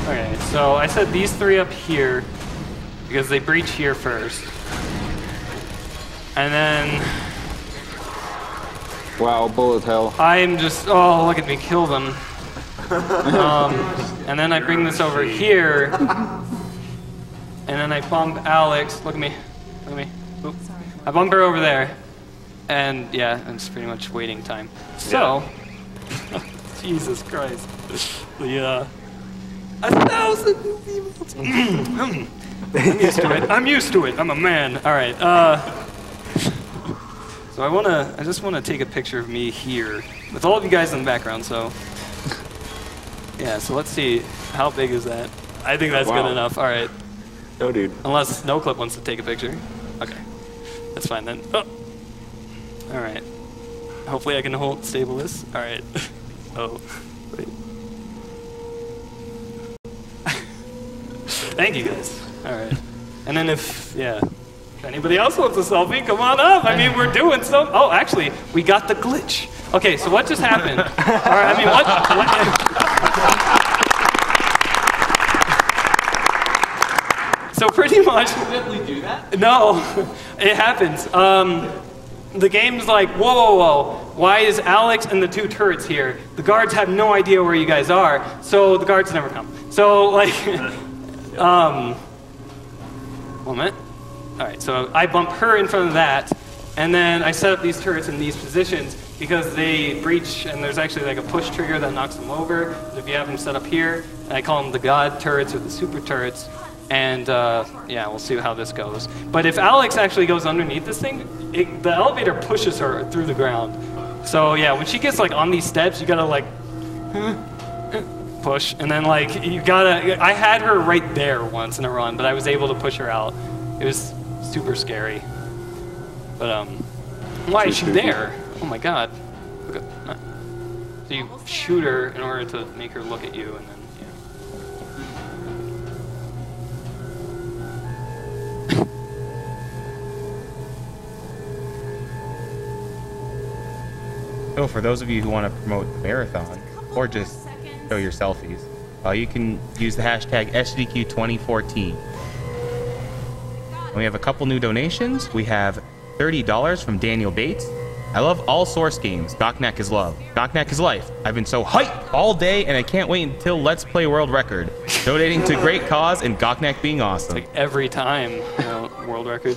Okay, so I set these three up here because they breach here first. And then... Wow, bullet hell. I'm just... Oh, look at me kill them. And then I bring this over here. And then I bump Alex. Look at me. Look at me. Oop. I bump her over there. And yeah, it's pretty much waiting time. So... Yeah. Jesus Christ. Yeah. 1,000 emails. I'm used to it. I'm used to it. I'm a man. All right. So I just wanna take a picture of me here with all of you guys in the background. So yeah. So let's see. How big is that? I think that's good enough. All right. No, dude. Unless NoClip wants to take a picture. Okay. That's fine then. Oh. All right. Hopefully I can stable this. All right. Oh. Wait. Thank you guys. All right. And then if anybody else wants a selfie, come on up. I mean, we're doing so. Oh, actually, we got the glitch. Okay, so what just happened? All right, I mean, what So pretty much. Did we do that? No, it happens. The game's like, whoa, whoa, whoa. Why is Alex and the two turrets here? The guards have no idea where you guys are, so the guards never come. So like. Moment. All right, so I bump her in front of that, and then I set up these turrets in these positions because they breach, and there's actually like a push trigger that knocks them over. And if you have them set up here, I call them the god turrets or the super turrets, and yeah, we'll see how this goes. But if Alex actually goes underneath this thing, the elevator pushes her through the ground. So yeah, when she gets like on these steps, you gotta like push, and then like you gotta. I had her right there once in a run, but I was able to push her out. It was super scary. But why is she there? Oh my God! Look at, so you shoot her in order to make her look at you, and then So for those of you who want to promote the marathon, or just show your selfies, you can use the hashtag Sgdq2014. And we have a couple new donations. We have $30 from Daniel Bates. I love all Source games. Gocnak is love. Gocnak is life. I've been so hyped all day, and I can't wait until Let's Play World Record. Donating to great cause and Gocnak being awesome. Like every time, world record.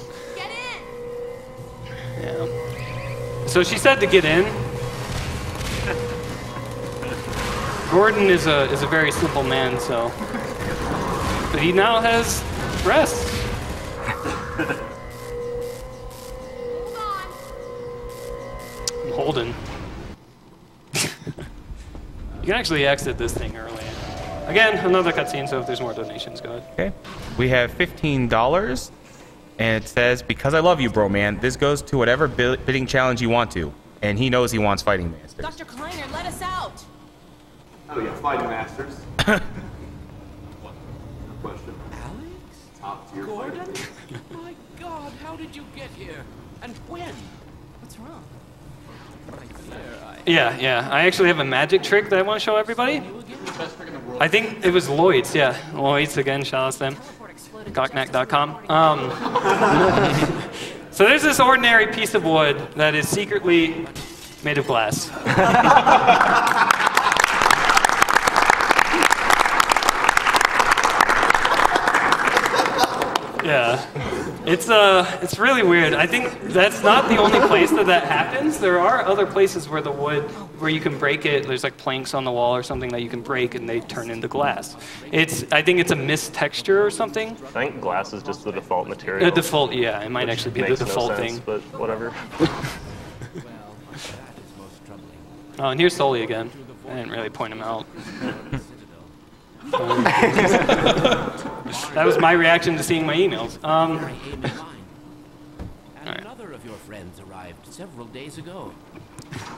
Yeah. So she said to get in. Gordon is a very simple man, so. But he now has breasts. I'm holding. You can actually exit this thing early. Again, another cutscene, so if there's more donations, go ahead. Okay. We have $15, and it says, because I love you, bro, man, this goes to whatever bidding challenge you want to. And he knows he wants Fighting Masters. Dr. Kleiner, let us out! Oh yeah, Fighting Masters. Question. Alex? Top tier. Gordon? My God, how did you get here? And when? What's wrong? Yeah. I actually have a magic trick that I want to show everybody. I think it was Lloyd's, yeah. Lloyd's, again, shout out to them. Gocnak.com. So there's this ordinary piece of wood that is secretly made of glass. Yeah, it's really weird. I think that's not the only place that happens. There are other places where the wood, where you can break it. There's like planks on the wall or something that you can break and they turn into glass. I think it's a missed texture or something. I think glass is just the default material. The default, yeah, it might actually be the default thing. But whatever. Oh, and here's Sully again. I didn't really point him out. That was my reaction to seeing my emails. Another of your friends arrived several days ago.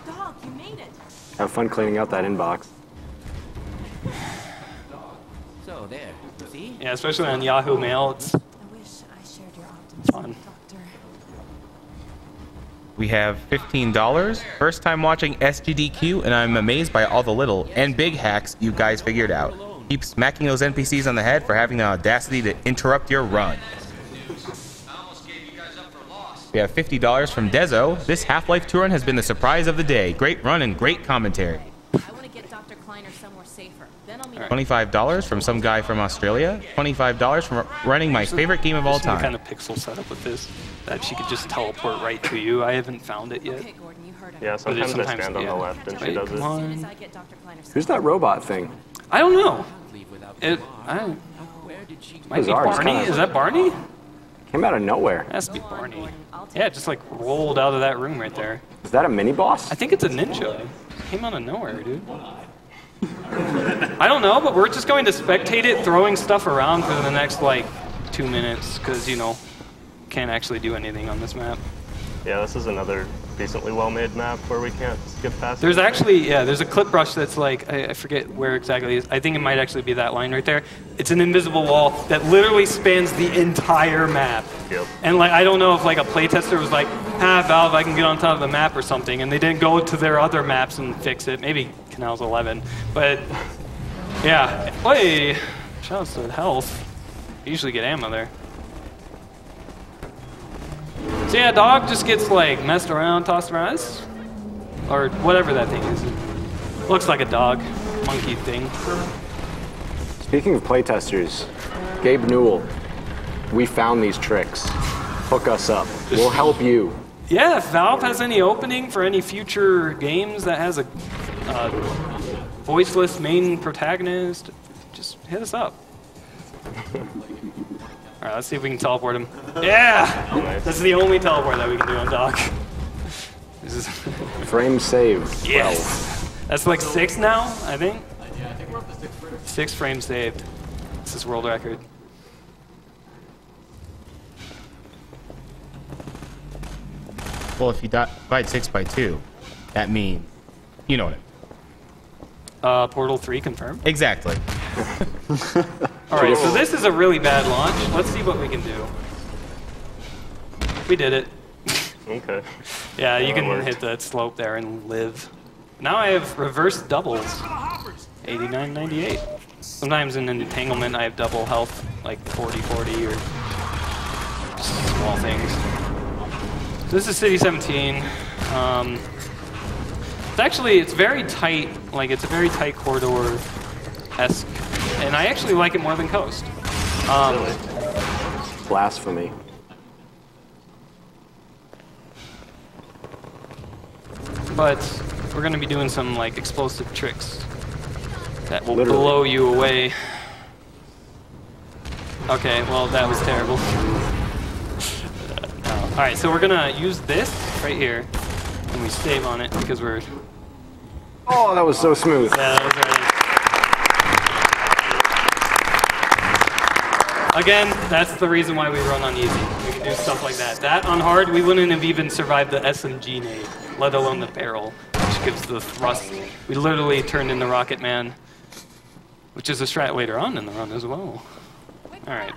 Dog, you made it. Have fun cleaning out that inbox. So there, you see? Yeah, especially on Yahoo Mail, it's I wish I shared your optimism, fun. Doctor. We have $15. First time watching Sgdq, and I'm amazed by all the little and big hacks you guys figured out. Keep smacking those NPCs on the head for having the audacity to interrupt your run. We have $50 from Dezo. This Half-Life 2 run has been the surprise of the day. Great run and great commentary. I want to get Dr. Kleiner somewhere safer. Then I'll meet $25 from some guy from Australia. $25 from running my favorite game of all time. Some kind of pixel setup with this that she could just teleport right to you. I haven't found it yet. Okay, Gordon, you heard him. Yeah, sometimes I stand on the left and she does it. Who's that robot thing? I don't know. Might be Bizarre, it's Barney. kinda- Is that Barney? Came out of nowhere. Has to be Barney. Yeah, it just like rolled out of that room right there. Is that a mini boss? I think it's a ninja. Came out of nowhere, dude. I don't know, but we're just going to spectate it throwing stuff around for the next like 2 minutes because, you know, can't actually do anything on this map. Yeah, this is another decently well-made map where we can't skip past There's it. actually, yeah, there's a clip brush that's like, I forget where exactly it is. I think it might actually be that line right there. It's an invisible wall that literally spans the entire map. Yep. And like, I don't know if like a playtester was like, Valve, I can get on top of the map or something, and they didn't go to their other maps and fix it. Maybe Canals 11, but yeah. Hey, shout out to health. You usually get ammo there. So yeah, dog just gets like messed around, tossed around, or whatever that thing is. It looks like a dog, monkey thing. Speaking of playtesters, Gabe Newell, we found these tricks. Hook us up. We'll help you. Yeah, if Valve has any opening for any future games that has a voiceless main protagonist, just hit us up. All right, let's see if we can teleport him. Yeah! Nice. This is the only teleport that we can do on Doc. This is Frame save. yes! That's like 6 now, I think? Yeah, I think we're up to 6 frames. 6 frames saved. This is world record. Well, if you divide 6 by 2, that means, you know what I mean. Portal 3 confirmed? Exactly. All right, so this is a really bad launch. Let's see what we can do. We did it. Okay. Yeah, you can hit that slope there and live. Now I have reverse doubles. 89.98. Sometimes in an entanglement I have double health, like 40-40 or just small things. So this is City 17. It's very tight. Like it's a very tight corridor-esque, and I actually like it more than Coast. Blasphemy. But we're going to be doing some like explosive tricks that will blow you away. Okay, well that was terrible. No. All right, so we're gonna use this right here, and we save on it because we're. Oh, that was so smooth. Yeah, that was right. Again, that's the reason why we run on easy. We can do stuff like that. That on hard, we wouldn't have even survived the SMG nade, let alone the barrel, which gives the thrust. We literally turned into Rocket Man, which is a strat later on in the run as well. All right.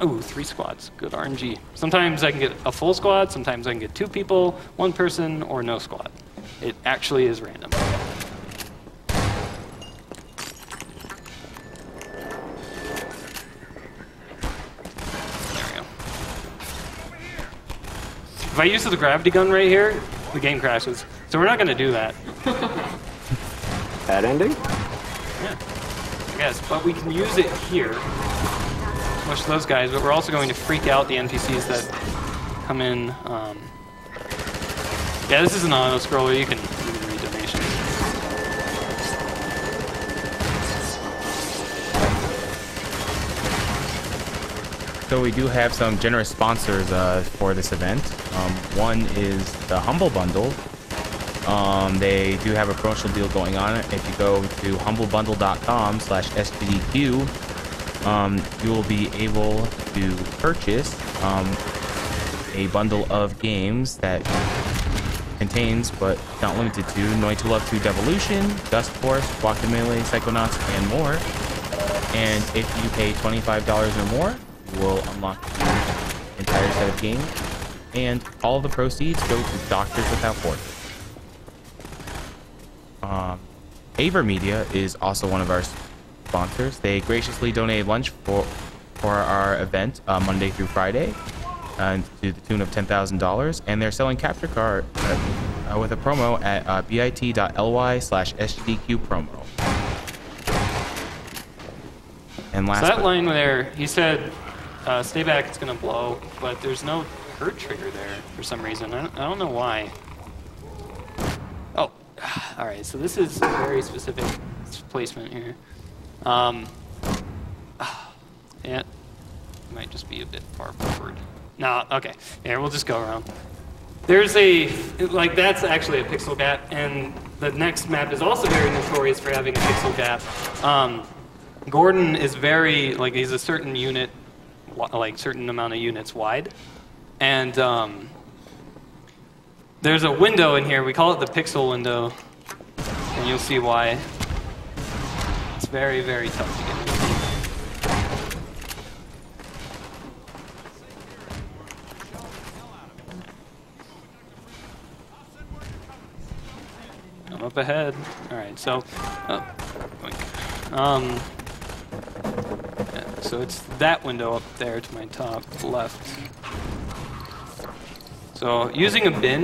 Ooh, 3 squads. Good RNG. Sometimes I can get a full squad, sometimes I can get 2 people, 1 person, or no squad. It actually is random. If I use the gravity gun right here, the game crashes. So we're not going to do that. Bad ending? Yeah, I guess. But we can use it here. Much those guys, but we're also going to freak out the NPCs that come in. Yeah, this is an auto-scroller. You can read donations. So we do have some generous sponsors for this event. One is the Humble Bundle. They do have a promotional deal going on. If you go to humblebundle.com/SGDQ, you will be able to purchase a bundle of games that contains, but not limited to, Noid to Love 2 Devolution, Dust Force, Guacamelee, Psychonauts, and more. And if you pay $25 or more, you will unlock the entire set of games. And all of the proceeds go to Doctors Without Borders. Aver Media is also one of our sponsors. They graciously donated lunch for our event Monday through Friday to the tune of $10,000, and they're selling capture card with a promo at bit.ly/SGDQ promo. And last, so that line there, he said, "Stay back, it's gonna blow," but there's no hurt trigger there for some reason. I don't know why. Oh, all right. So this is a very specific placement here. Yeah, might just be a bit far forward. No, okay. Here, we'll just go around. There's that's actually a pixel gap, and the next map is also very notorious for having a pixel gap. Gordon is very, he's a certain unit, certain amount of units wide, and there's a window in here. We call it the pixel window, and you'll see why. It's very, very tough to get into. I'm up ahead. All right, so, so it's that window up there to my top left. So using a bin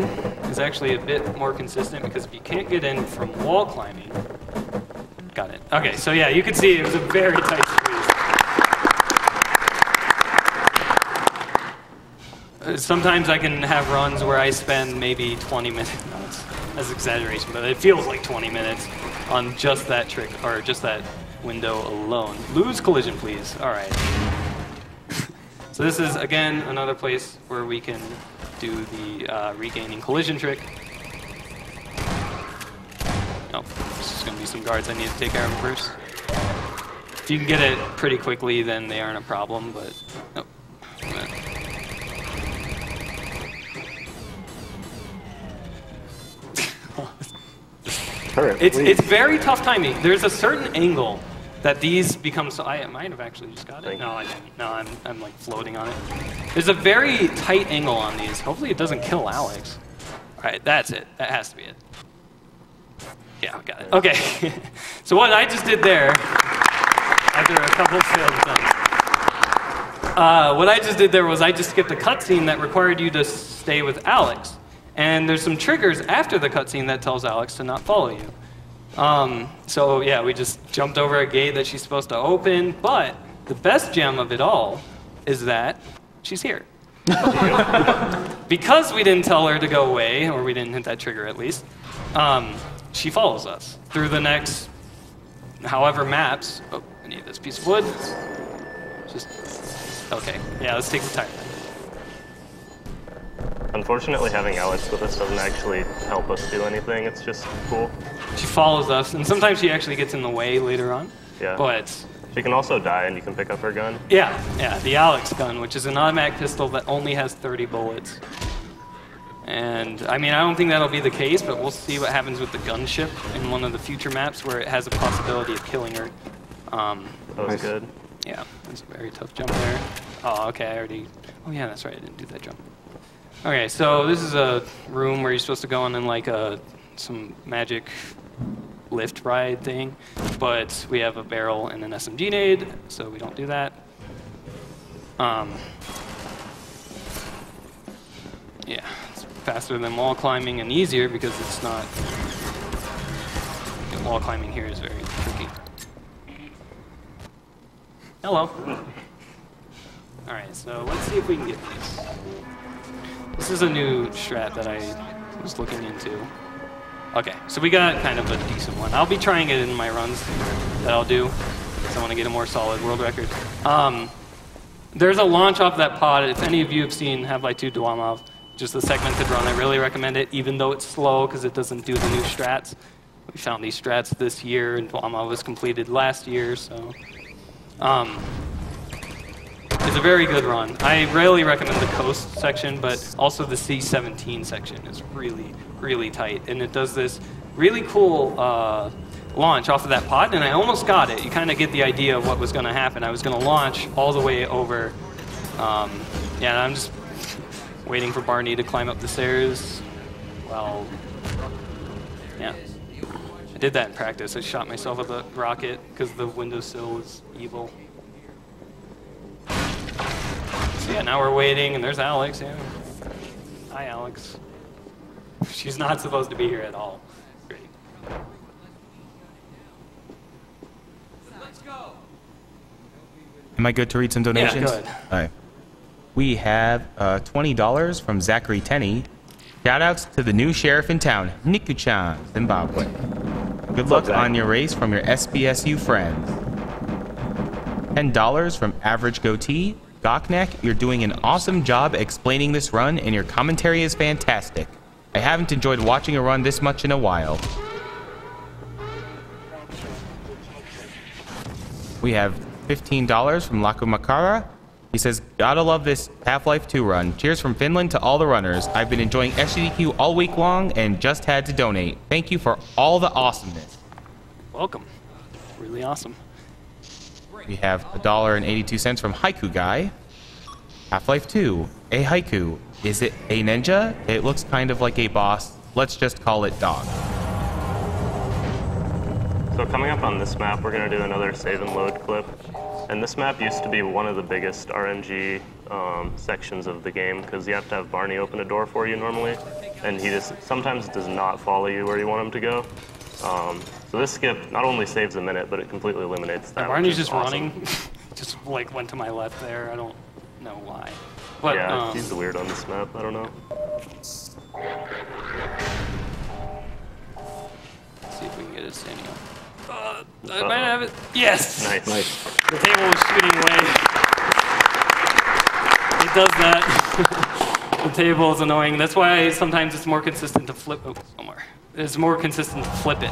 is actually a bit more consistent because if you can't get in from wall climbing, got it. Okay, so yeah, you can see it was a very tight squeeze. Sometimes I can have runs where I spend maybe 20 minutes. No, that's exaggeration, but it feels like 20 minutes on just that trick, or just that window alone. Lose collision, please. All right. So this is, again, another place where we can do the regaining collision trick. Oh, there's just going to be some guards I need to take care of first. If you can get it pretty quickly, then they aren't a problem, but... Oh. It's very tough timing. There's a certain angle that these become, so I might have actually just got it. No, I didn't. No, I'm like floating on it. There's a very tight angle on these. Hopefully it doesn't kill Alex. All right, that's it. That has to be it. Yeah, I got it. Okay. So what I just did there, after a couple of failed attempts, what I just did there was I just skipped a cutscene that required you to stay with Alex. And there's some triggers after the cutscene that tells Alex to not follow you. So yeah, we just jumped over a gate that she's supposed to open, but the best gem of it all is that she's here. Because we didn't tell her to go away, or we didn't hit that trigger at least, she follows us through the next however maps. Oh, I need this piece of wood. Okay, yeah, let's take the tire. Unfortunately, having Alex with us doesn't actually help us do anything. It's just cool. She follows us, and sometimes she actually gets in the way later on. Yeah. But she can also die, and you can pick up her gun. yeah, the Alex gun, which is an automatic pistol that only has 30 bullets. And I mean, I don't think that'll be the case, but we'll see what happens with the gunship in one of the future maps where it has a possibility of killing her. That was good. Yeah, that's a very tough jump there. Oh, okay, I already. Oh yeah, that's right, I didn't do that jump. Okay, so this is a room where you're supposed to go on in like some magic lift ride thing, but we have a barrel and an SMG nade, so we don't do that. Yeah, it's faster than wall climbing and easier because it's not. Wall climbing here is very tricky. Hello. All right, so let's see if we can get these. This is a new strat that I was looking into. Okay, so we got kind of a decent one. I'll be trying it in my runs that I'll do, because I want to get a more solid world record. There's a launch off that pod. If any of you have seen Half-Life 2 Dwamov, just the segmented run, I really recommend it, even though it's slow because it doesn't do the new strats. We found these strats this year, and Dwamov was completed last year, so... It's a very good run. I rarely recommend the coast section, but also the C-17 section is really, really tight. And it does this really cool launch off of that pod, and I almost got it. You kind of get the idea of what was going to happen. I was going to launch all the way over. Yeah, I'm just waiting for Barney to climb up the stairs. Well, yeah. I did that in practice. I shot myself with a rocket because the windowsill was evil. So yeah, now we're waiting, and there's Alex. Yeah. Hi, Alex. She's not supposed to be here at all. Great. Let's go. Am I good to read some donations? Yeah, go ahead. All right. We have $20 from Zachary Tenney. Shoutouts to the new sheriff in town, Niku-chan, Zimbabwe. Good luck on your race from your SBSU friends. $10 from Average Goatee. Gocnak, you're doing an awesome job explaining this run, and your commentary is fantastic. I haven't enjoyed watching a run this much in a while. We have $15 from Laku Makara. He says, gotta love this Half-Life 2 run. Cheers from Finland to all the runners. I've been enjoying Sgdq all week long and just had to donate. Thank you for all the awesomeness. Welcome. Really awesome. We have $1.82 from Haiku Guy. Half-Life 2, a haiku. Is it a ninja? It looks kind of like a boss. Let's just call it dog. So coming up on this map, we're going to do another save and load clip. And this map used to be one of the biggest RNG sections of the game because you have to have Barney open a door for you normally. And he just sometimes does not follow you where you want him to go. So this skip not only saves a minute, but it completely eliminates that. Barney's just awesome. Running. Just like went to my left there. I don't know why. But, yeah, he's weird on this map. I don't know. Let's see if we can get it standing up. I might have it. Yes! Nice. The table was shooting away. It does that. The table is annoying. That's why sometimes it's more consistent to flip. Oh, somewhere. It's more consistent to flip it.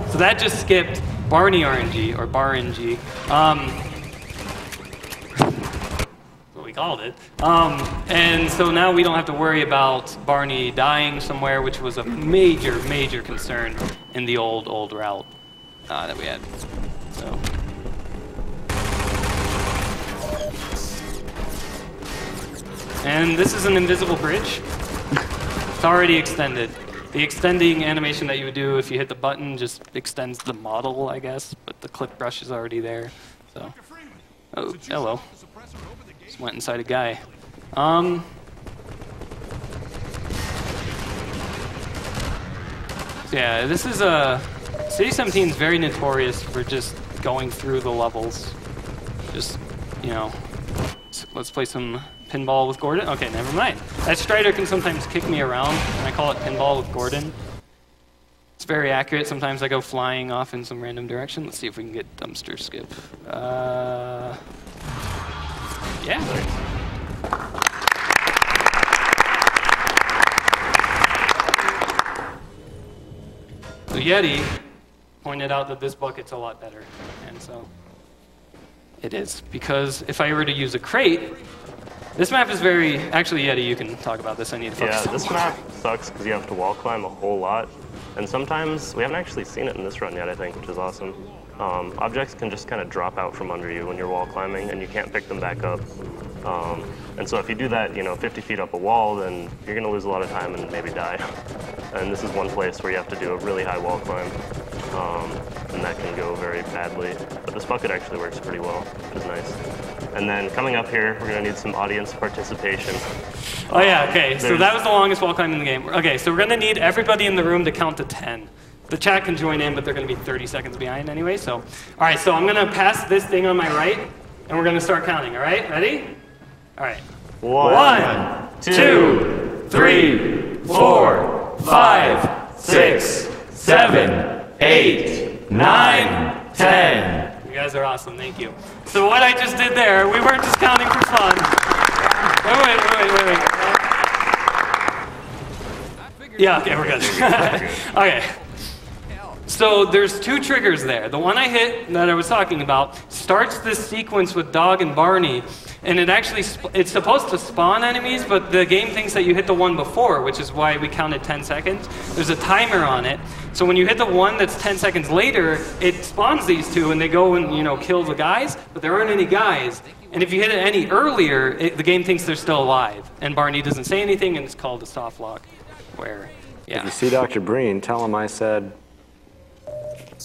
So that just skipped Barney RNG, or Bar RNG. What we called it. And so now we don't have to worry about Barney dying somewhere, which was a major, major concern in the old route that we had. So. And this is an invisible bridge. It's already extended. The extending animation that you would do if you hit the button just extends the model, I guess, but the clip brush is already there. So, oh, hello. Just went inside a guy. Yeah, this is City 17 is very notorious for just going through the levels. Just, you know, let's play some pinball with Gordon. Okay, never mind. That Strider can sometimes kick me around, and I call it pinball with Gordon. It's very accurate. Sometimes I go flying off in some random direction. Let's see if we can get dumpster skip. Yeah. So Yeti pointed out that this bucket's a lot better, and so it is. Because if I were to use a crate, this map is very... Actually, Yeti, you can talk about this. I need to focus. Yeah, this map sucks because you have to wall climb a whole lot. And sometimes, we haven't actually seen it in this run yet, I think, which is awesome. Objects can just kind of drop out from under you when you're wall climbing, and you can't pick them back up. And so if you do that, 50 feet up a wall, then you're going to lose a lot of time and maybe die. And this is one place where you have to do a really high wall climb, and that can go very badly. But this bucket actually works pretty well, which is nice. And then coming up here, we're going to need some audience participation. Oh yeah, okay, so that was the longest wall climb in the game. Okay, so we're going to need everybody in the room to count to 10. The chat can join in, but they're going to be 30 seconds behind anyway, so. All right, so I'm going to pass this thing on my right, and we're going to start counting, all right? Ready? All right. 1, 2, 3, 4, 5, 6, 7, 8, 9, 10. You guys are awesome, thank you. So what I just did there, we weren't just counting for fun. Wait. Yeah, okay, we're good. Okay. So there's 2 triggers there. The one I hit that I was talking about starts this sequence with Dog and Barney, and it's supposed to spawn enemies, but the game thinks that you hit the one before, which is why we counted 10 seconds. There's a timer on it. So when you hit the one that's 10 seconds later, it spawns these 2, and they go and kill the guys, but there aren't any guys. And if you hit it any earlier, the game thinks they're still alive, and Barney doesn't say anything, and it's called a soft lock. Where, yeah. If you see Dr. Breen, tell him I said.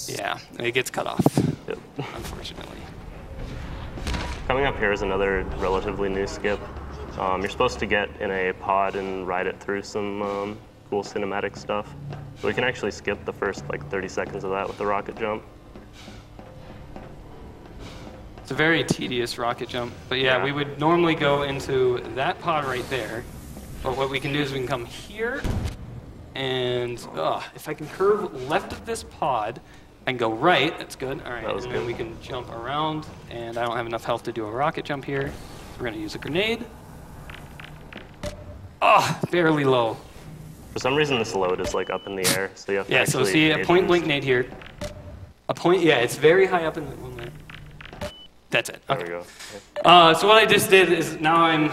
Yeah, it gets cut off, unfortunately. Coming up here is another relatively new skip. You're supposed to get in a pod and ride it through some cool cinematic stuff. So we can actually skip the first 30 seconds of that with the rocket jump. It's a very tedious rocket jump, but yeah, we would normally go into that pod right there. But what we can do is we can come here, and if I can curve left of this pod and go right, that's good. All right, and then we can jump around, and I don't have enough health to do a rocket jump here. So we're going to use a grenade. Barely low. For some reason, this load is up in the air, so you have to so see a point blank nade here. It's very high up in the one there. That's it. Okay. There we go. So what I just did is now I'm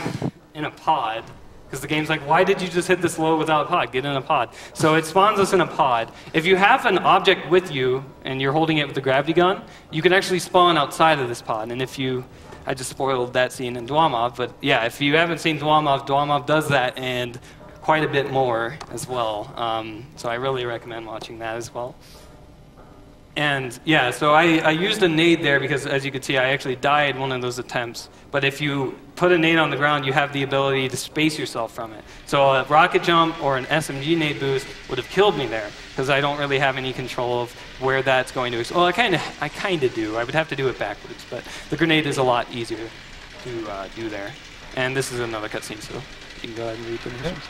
in a pod. Because the game's like, why did you just hit this load without a pod? Get in a pod. So it spawns us in a pod. If you have an object with you and you're holding it with the gravity gun, you can actually spawn outside of this pod. And I just spoiled that scene in Dwamov, but yeah, if you haven't seen Dwamov, Dwamov does that and quite a bit more as well. So I really recommend watching that as well. And yeah, so I used a nade there because, as you can see, I actually died one of those attempts. But if you put a nade on the ground, you have the ability to space yourself from it. So a rocket jump or an SMG nade boost would have killed me there because I don't really have any control of where that's going to. Well, I kind of do. I would have to do it backwards, but the grenade is a lot easier to do there. And this is another cutscene, so you can go ahead and read the instructions.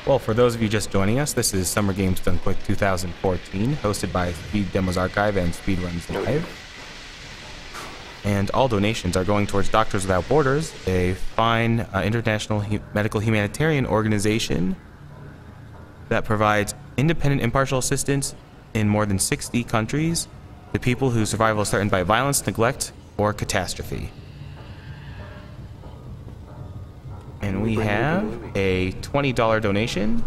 Well, for those of you just joining us, this is Summer Games Done Quick 2014, hosted by Speed Demos Archive and Speedruns Live. And all donations are going towards Doctors Without Borders, a fine international medical humanitarian organization that provides independent, impartial assistance in more than 60 countries to people whose survival is threatened by violence, neglect, or catastrophe. And we have a $20 donation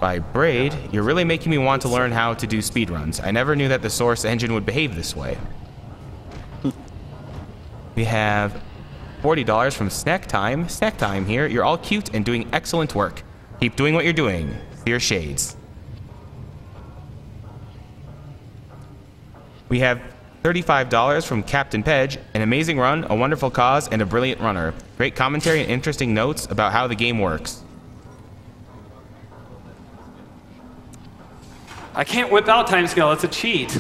by Braid. You're really making me want to learn how to do speedruns. I never knew that the Source engine would behave this way. We have $40 from Snack Time. Snack Time here. You're all cute and doing excellent work. Keep doing what you're doing. Dear Shades. We have $35 from Captain Pedge. An amazing run, a wonderful cause, and a brilliant runner. Great commentary and interesting notes about how the game works. I can't whip out timescale. It's a cheat.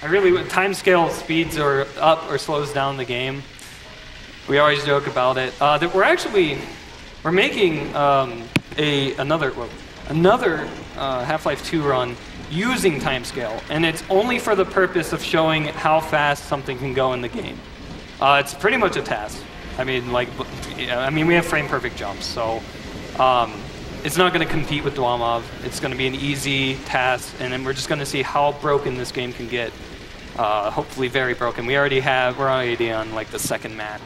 I really timescale speeds or up or slows down the game. We always joke about it. That we're making another Half-Life 2 run using timescale, and it's only for the purpose of showing how fast something can go in the game. It's pretty much a task. I mean, we have frame perfect jumps, so it's not going to compete with Dwamov. It's going to be an easy task, and then we're just going to see how broken this game can get. Hopefully, very broken. We're already on like the second map.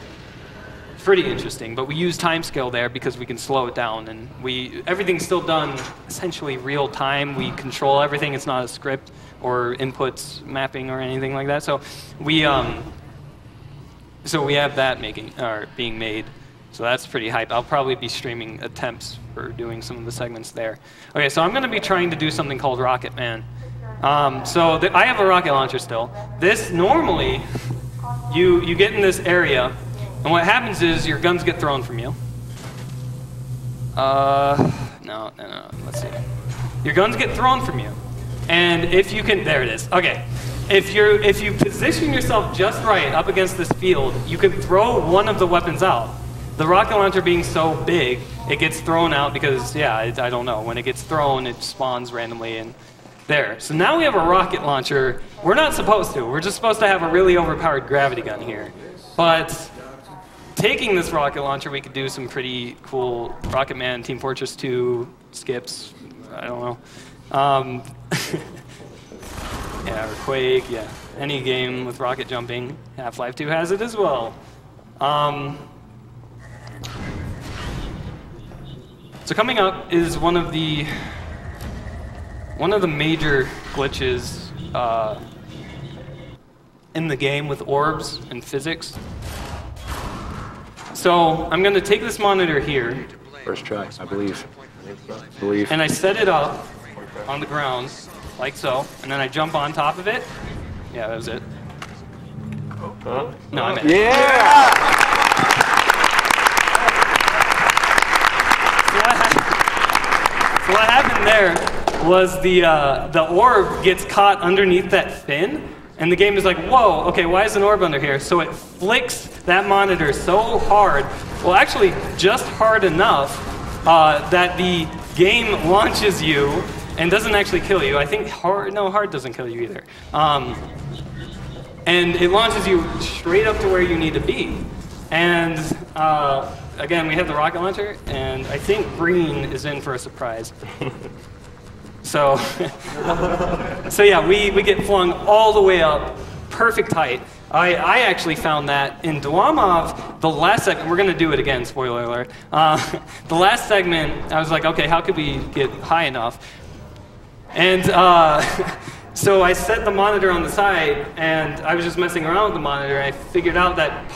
It's pretty interesting, but we use timescale there because we can slow it down, and everything's still done essentially real time. We control everything. It's not a script or inputs mapping or anything like that. So we have that being made. So that's pretty hype. I'll probably be streaming attempts for doing some of the segments there. Okay, so I'm going to be trying to do something called Rocket Man. I have a rocket launcher still. This normally, you get in this area, and what happens is your guns get thrown from you. No. Let's see. Your guns get thrown from you, and if you can, there it is. Okay, if you position yourself just right up against this field, you can throw one of the weapons out. The rocket launcher being so big, it gets thrown out because, I don't know. When it gets thrown, it spawns randomly and there. So now we have a rocket launcher. We're not supposed to. We're just supposed to have a really overpowered gravity gun here. But taking this rocket launcher, we could do some pretty cool Rocket Man, Team Fortress 2 skips. I don't know. Or Quake, Any game with rocket jumping. Half-Life 2 has it as well. So coming up is one of the major glitches in the game with orbs and physics. So I'm going to take this monitor here. First try, I believe. And I set it up on the ground, like so, and then I jump on top of it. Yeah, that was it. No, I meant it. Yeah! So what happened there was the orb gets caught underneath that fin, and the game is like, whoa, okay, why is an orb under here? So it flicks that monitor so hard, well, actually just hard enough that the game launches you and doesn't actually kill you. I think hard doesn't kill you either. And it launches you straight up to where you need to be. And again, we have the rocket launcher, and I think green is in for a surprise. So yeah, we get flung all the way up, perfect height. I actually found that in Dwamov, the last segment, we're going to do it again, spoiler alert. The last segment, I was like, okay, how could we get high enough? And so I set the monitor on the side, and I was just messing around with the monitor, and I figured out that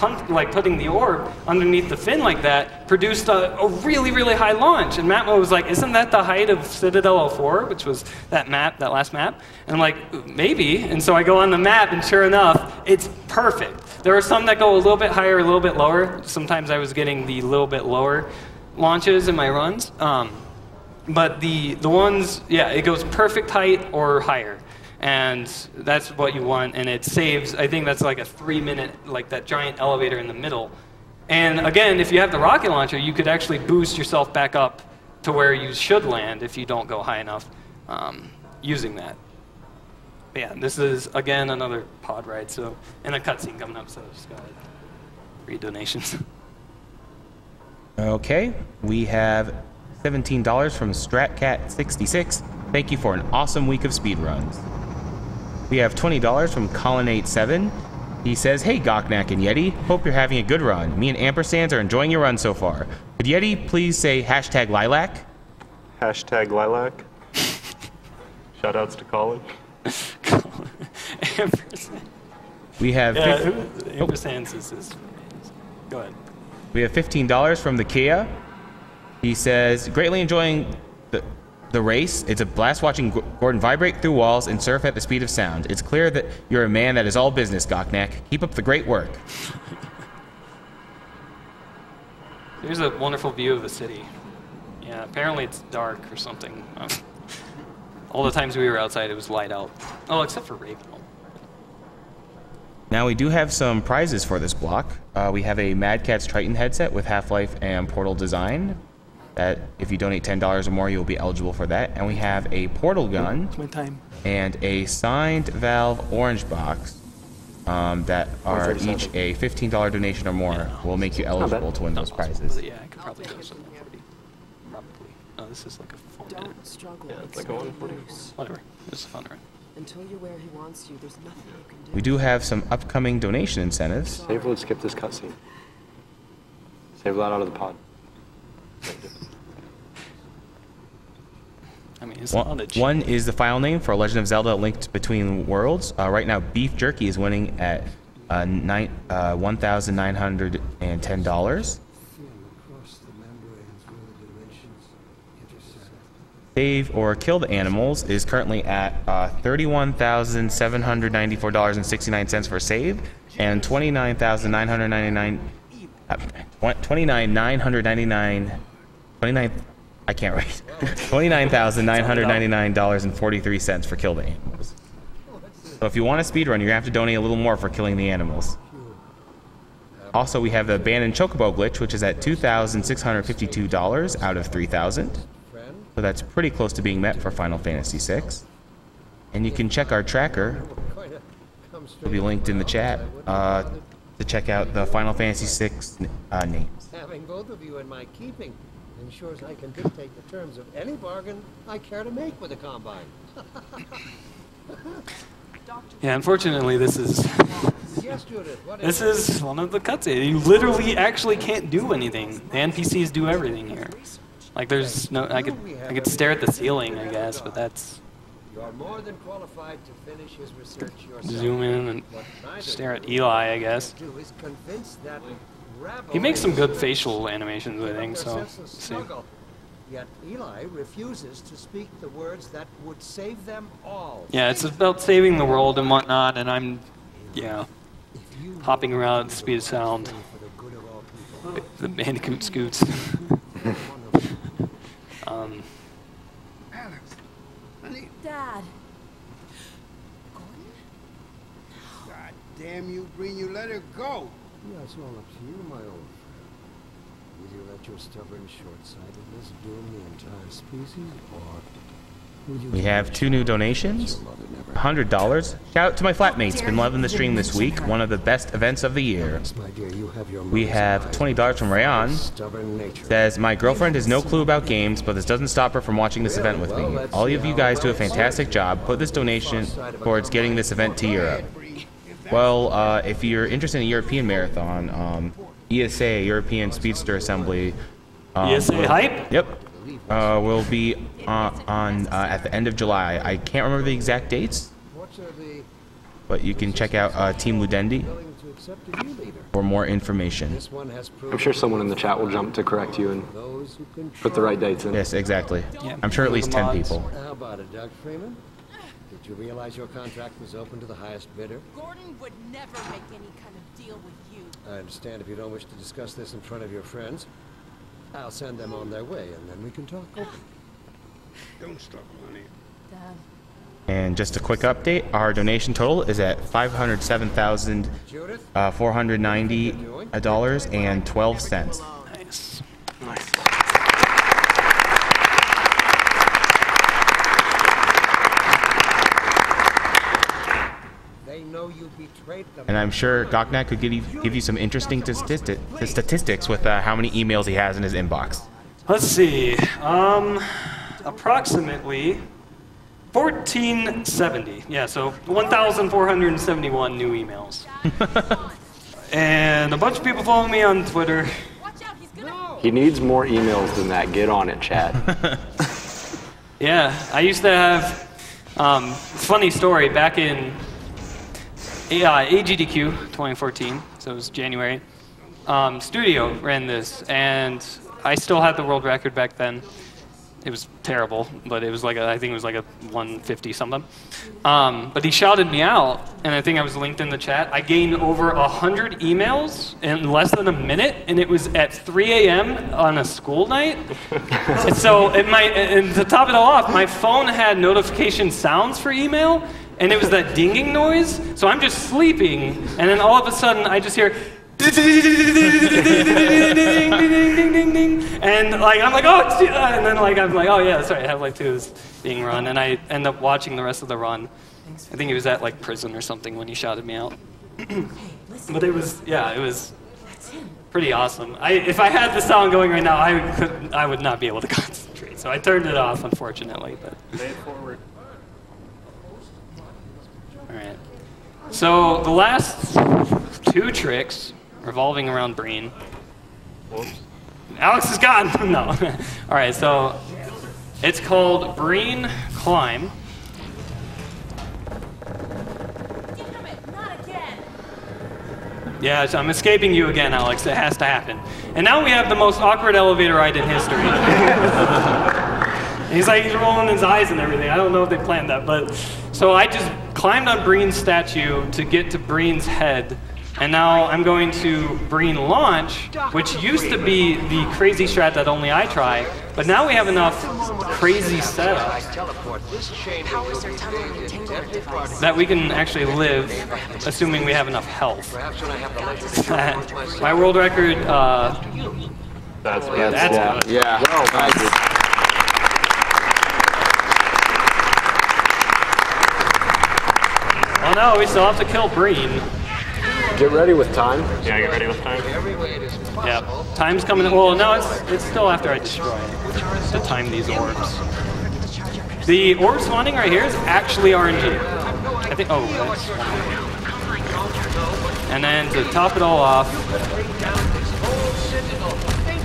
putting the orb underneath the fin like that produced a really, really high launch. And Matmo was like, isn't that the height of Citadel 04, which was that last map? And I'm like, maybe. And so I go on the map, and sure enough, it's perfect. There are some that go a little bit higher, a little bit lower. Sometimes I was getting the little bit lower launches in my runs. But the ones, it goes perfect height or higher. And that's what you want, and it saves, I think that's like a 3-minute, like that giant elevator in the middle. And again, if you have the rocket launcher, you could actually boost yourself back up to where you should land if you don't go high enough using that. But yeah, this is, again, another pod ride, so, and a cutscene coming up, so just go ahead. Read donations. Okay, we have $17 from StratCat66. Thank you for an awesome week of speedruns. We have $20 from Colonnade7. He says, hey Gocnak and Yeti, hope you're having a good run. Me and Ampersands are enjoying your run so far. Could Yeti please say #Lilac? #Lilac. Shoutouts to Colin. Ampersand. We have... Ampersands is... Go ahead. We have $15 from the Kia. He says, greatly enjoying the race. It's a blast watching Gordon vibrate through walls and surf at the speed of sound. It's clear that you're a man that is all business, Gocnak. Keep up the great work. Here's a wonderful view of the city. Yeah, apparently it's dark or something. All the times we were outside, it was light out. Oh, except for Raven. Now we do have some prizes for this block. We have a Mad Catz Triton headset with Half-Life and Portal design. That if you donate $10 or more, you'll be eligible for that. And we have a Portal gun. It's my time. And a signed Valve orange box that are each a $15 donation or more. Will make you eligible to win those prizes. Yeah, I could probably do something pretty. Probably. Oh, this is like a fun run. Don't struggle. Yeah, it's like a 140. Whatever. This is a fun run. Until you're where he wants you, there's nothing you can do. We do have some upcoming donation incentives. Save would skip this cutscene. Save that out of the pod. I mean, it's not a One is the file name for Legend of Zelda: Linked Between Worlds. Right now, Beef Jerky is winning at $1,910. Save or Kill the Animals is currently at $31,794.69 for save, and $29,999. I can't write. $29,999.43 for Kill the Animals. So if you want a speedrun, you're gonna have to donate a little more for killing the animals. Also, we have the Abandoned Chocobo glitch, which is at $2,652 out of $3,000. So that's pretty close to being met for Final Fantasy VI. And you can check our tracker. It'll be linked in the chat to check out the Final Fantasy VI names. Having both of you in my keeping ensures I can dictate the terms of any bargain I care to make with the Combine. Yeah, unfortunately, this is Yes, Judith, what this is one of the cutscenes. You literally actually can't do anything. The NPCs do everything here. Like there's no, I could stare at the ceiling, I guess, but that's. You are more than qualified to finish his research yourself. Zoom in and stare at Eli, I guess. He makes some good facial animations, I think. So, let's see. Yet Eli refuses to speak the words that would save them all. Yeah, it's about saving the world and whatnot, and I'm, yeah, hopping around at the speed of sound. The Bandicoot scoots. Alex, honey. Dad. God damn you, Breen, you let her go. Yeah, it's all up to you, my old friend. Will you let your stubborn short-sightedness doom the entire species, or will you... We have 2 new donations. $100. Shout out to my flatmates. Been loving the stream this week. One of the best events of the year. We have $20 from Rayan. Says, my girlfriend has no clue about games, but this doesn't stop her from watching this event with me. All of you guys do a fantastic job. Put this donation towards getting this event to Europe. Well, if you're interested in a European marathon, ESA, European Speedster Assembly. ESA hype? Yep. Will be on at the end of July. I can't remember the exact dates, but you can check out Team Ludendi for more information. I'm sure someone in the chat will jump to correct you and put the right dates in. Yes, exactly. Yeah. I'm sure at least 10 people. How about it, Doug Freeman? Did you realize your contract was open to the highest bidder? Gordon would never make any kind of deal with you. I understand if you don't wish to discuss this in front of your friends. I'll send them on their way, and then we can talk openly. Don't struggle, honey. Dad. And just a quick update, our donation total is at $507,490.12. Nice. They know you betrayed them. And I'm sure Gocnak could give you some interesting statistics with how many emails he has in his inbox. Let's see. Approximately 1470. Yeah, so 1,471 new emails. And a bunch of people follow me on Twitter. He needs more emails than that. Get on it, Chad. Yeah, I used to have, funny story, back in Sgdq 2014, so it was January, Studio ran this, and I still had the world record back then. It was terrible, but it was like I think it was like a 150 something. But he shouted me out, and I think I was linked in the chat. I gained over 100 emails in less than a minute, and it was at 3 a.m. on a school night. And so and to top it all off, my phone had notification sounds for email, and it was that dinging noise. So I'm just sleeping, and then all of a sudden I just hear. And like I'm like, oh, and then like I'm like, oh yeah, sorry, Half-Life 2 is being run, and I end up watching the rest of the run. I think he was at like prison or something when he shouted me out. But it was, yeah, it was pretty awesome. If I had the sound going right now, I would not be able to concentrate. So I turned it off, unfortunately. But Play it forward. All right. So the last 2 tricks revolving around Breen. Whoops. Alex is gone. No. All right, so it's called Breen Climb. Damn it, not again. Yeah, so I'm escaping you again, Alex. It has to happen. And now we have the most awkward elevator ride in history. He's rolling his eyes and everything. I don't know if they planned that, but so I just climbed on Breen's statue to get to Breen's head. And now I'm going to Breen Launch, which used to be the crazy strat that only I try, but now we have enough crazy setups that we can actually live, assuming we have enough health. My world record, that's good. Yeah. Well, nice. Well, no, we still have to kill Breen. Get ready with time. Yeah, get ready with time. Yeah, time's coming. Well, no, it's still after I destroy it to time these orbs. The orb spawning right here is actually RNG. I think. Oh, that's one more. And then to top it all off,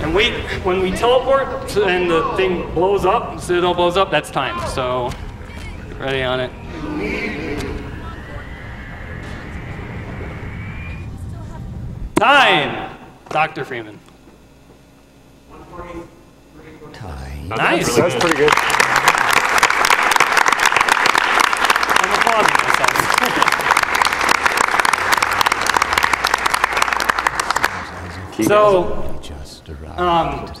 and when we teleport and the thing blows up, Citadel blows up, that's time. So, get ready on it. Time! Dr. Freeman. Time. Nice. That's pretty good. I'm applauding myself. So,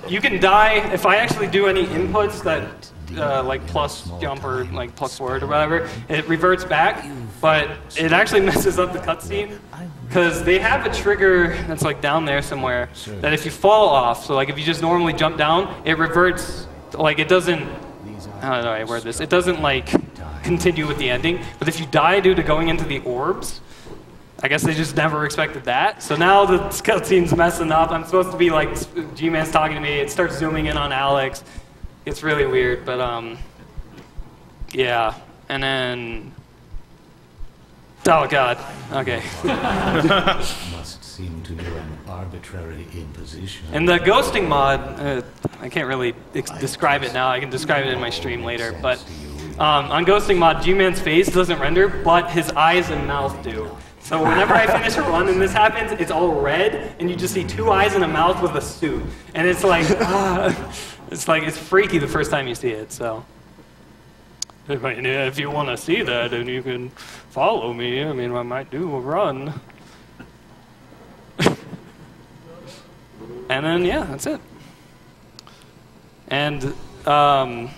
you can die if I actually do any inputs that like plus jump or like plus forward or whatever, it reverts back, but it actually messes up the cutscene because they have a trigger that's like down there somewhere that if you fall off, so like if you just normally jump down, it reverts, like it doesn't, how do I word this? It doesn't like continue with the ending, but if you die due to going into the orbs, I guess they just never expected that. So now the cutscene's messing up. I'm supposed to be like, G-Man's talking to me, it starts zooming in on Alex. It's really weird, but yeah. And then, oh god, okay. Must seem to you an arbitrary imposition. And the ghosting mod, I can't really describe it now. I can describe it in my stream later, but on ghosting mod, G-Man's face doesn't render, but his eyes and mouth do. So whenever I finish a run and this happens, it's all red, and you just see 2 eyes and a mouth with a suit. And it's like, it's freaky the first time you see it, so. If you want to see that, then you can follow me. I mean, I might do a run. And then, yeah, that's it. And, I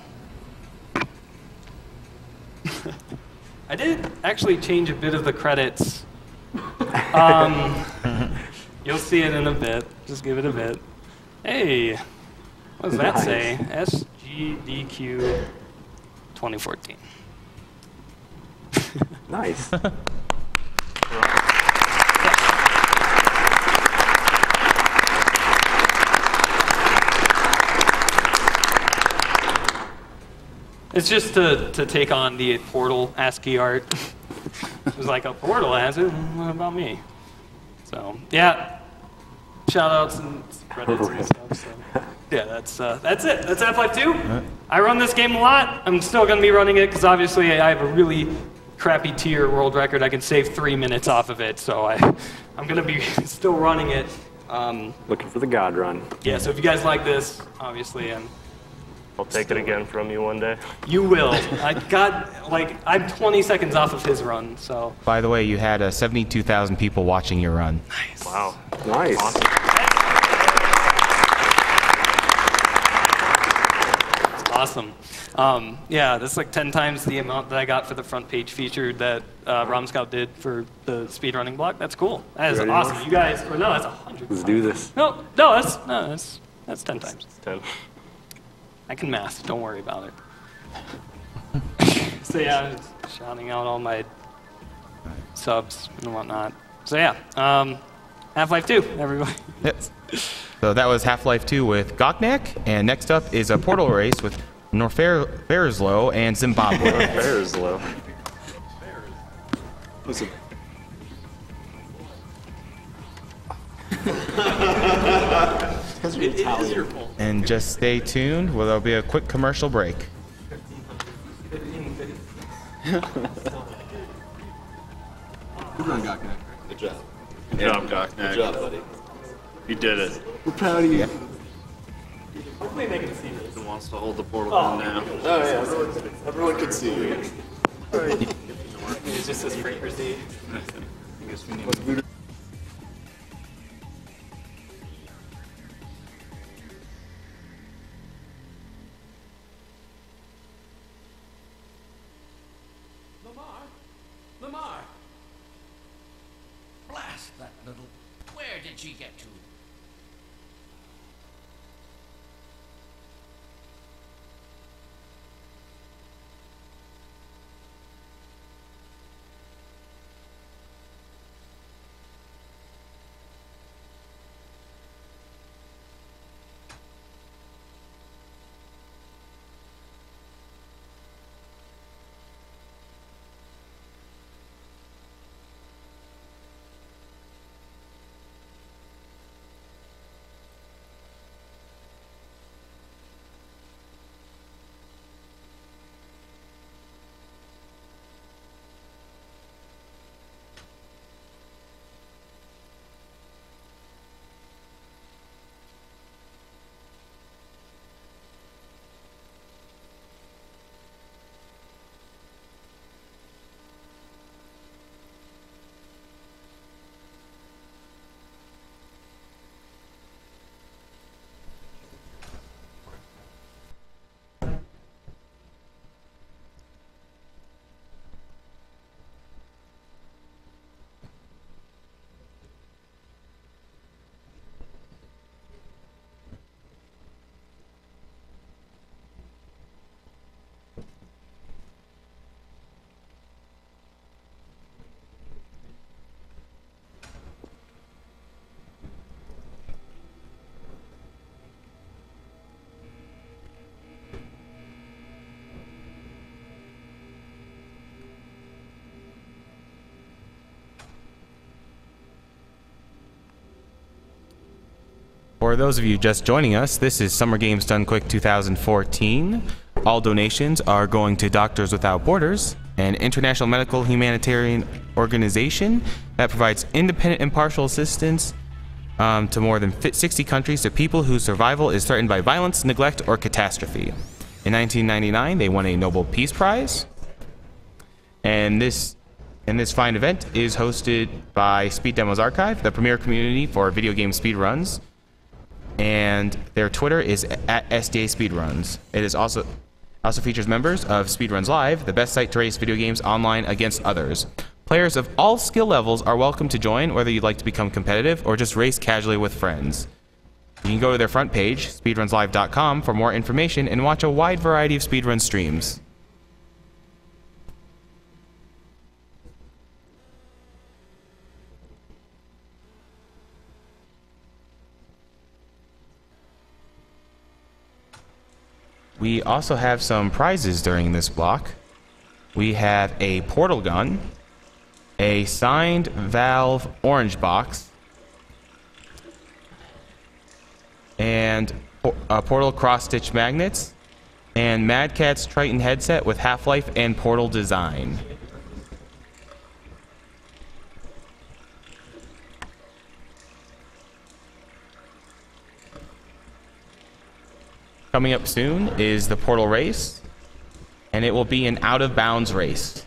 did actually change a bit of the credits. You'll see it in a bit. Just give it a bit. Hey, what does that say? Sgdq 2014. Nice. It's just to take on the Portal ASCII art. It was like a Portal has it. What about me? So yeah, shout outs and credits and stuff. So. Yeah, that's it. That's Half-Life 2. I run this game a lot. I'm still gonna be running it because obviously I have a really crappy tier world record. I can save 3 minutes off of it, so I'm gonna be still running it. Looking for the God run. Yeah. So if you guys like this, obviously I'll take it again from you one day. You will. I'm 20 seconds off of his run, so. By the way, you had 72,000 people watching your run. Nice. Wow. Nice. Awesome. Awesome. Yeah, that's like 10 times the amount that I got for the front page feature that Scout did for the speedrunning block. That's cool. That is awesome. You guys, or no, that's 100. Let's do this. No, that's 10 times. 10. I can math. Don't worry about it. So yeah, just shouting out all my subs and whatnot. So yeah, Half-Life 2, everybody. Yes. So that was Half-Life 2 with Gocnak, and next up is a Portal race with Norferzlo and Zimbabwe. Norferzlo. Listen. And just stay tuned, well, there'll be a quick commercial break. Good run, Gocnak. Good job. Good job, Gocnak. Good job, buddy. You did it. We're proud of you. Hopefully they can see this. Who wants to hold the portal gun now? Oh yeah, everyone can see you. It's just this frequency. I guess we need Lamar! Blast that little... Where did she get to? For those of you just joining us, this is Summer Games Done Quick 2014. All donations are going to Doctors Without Borders, an international medical humanitarian organization that provides independent impartial assistance to more than 60 countries to people whose survival is threatened by violence, neglect, or catastrophe. In 1999, they won a Nobel Peace Prize. And this fine event is hosted by Speed Demos Archive, the premier community for video game speedruns. And their Twitter is at SDA Speedruns. It is also features members of Speedruns Live, the best site to race video games online against others. Players of all skill levels are welcome to join, whether you'd like to become competitive or just race casually with friends. You can go to their front page, speedrunslive.com, for more information and watch a wide variety of speedrun streams. We also have some prizes during this block. We have a portal gun, a signed Valve orange box, and Portal cross-stitch magnets, and Mad Cat's Triton headset with Half-Life and Portal design. coming up soon is the Portal Race, and it will be an out-of-bounds race.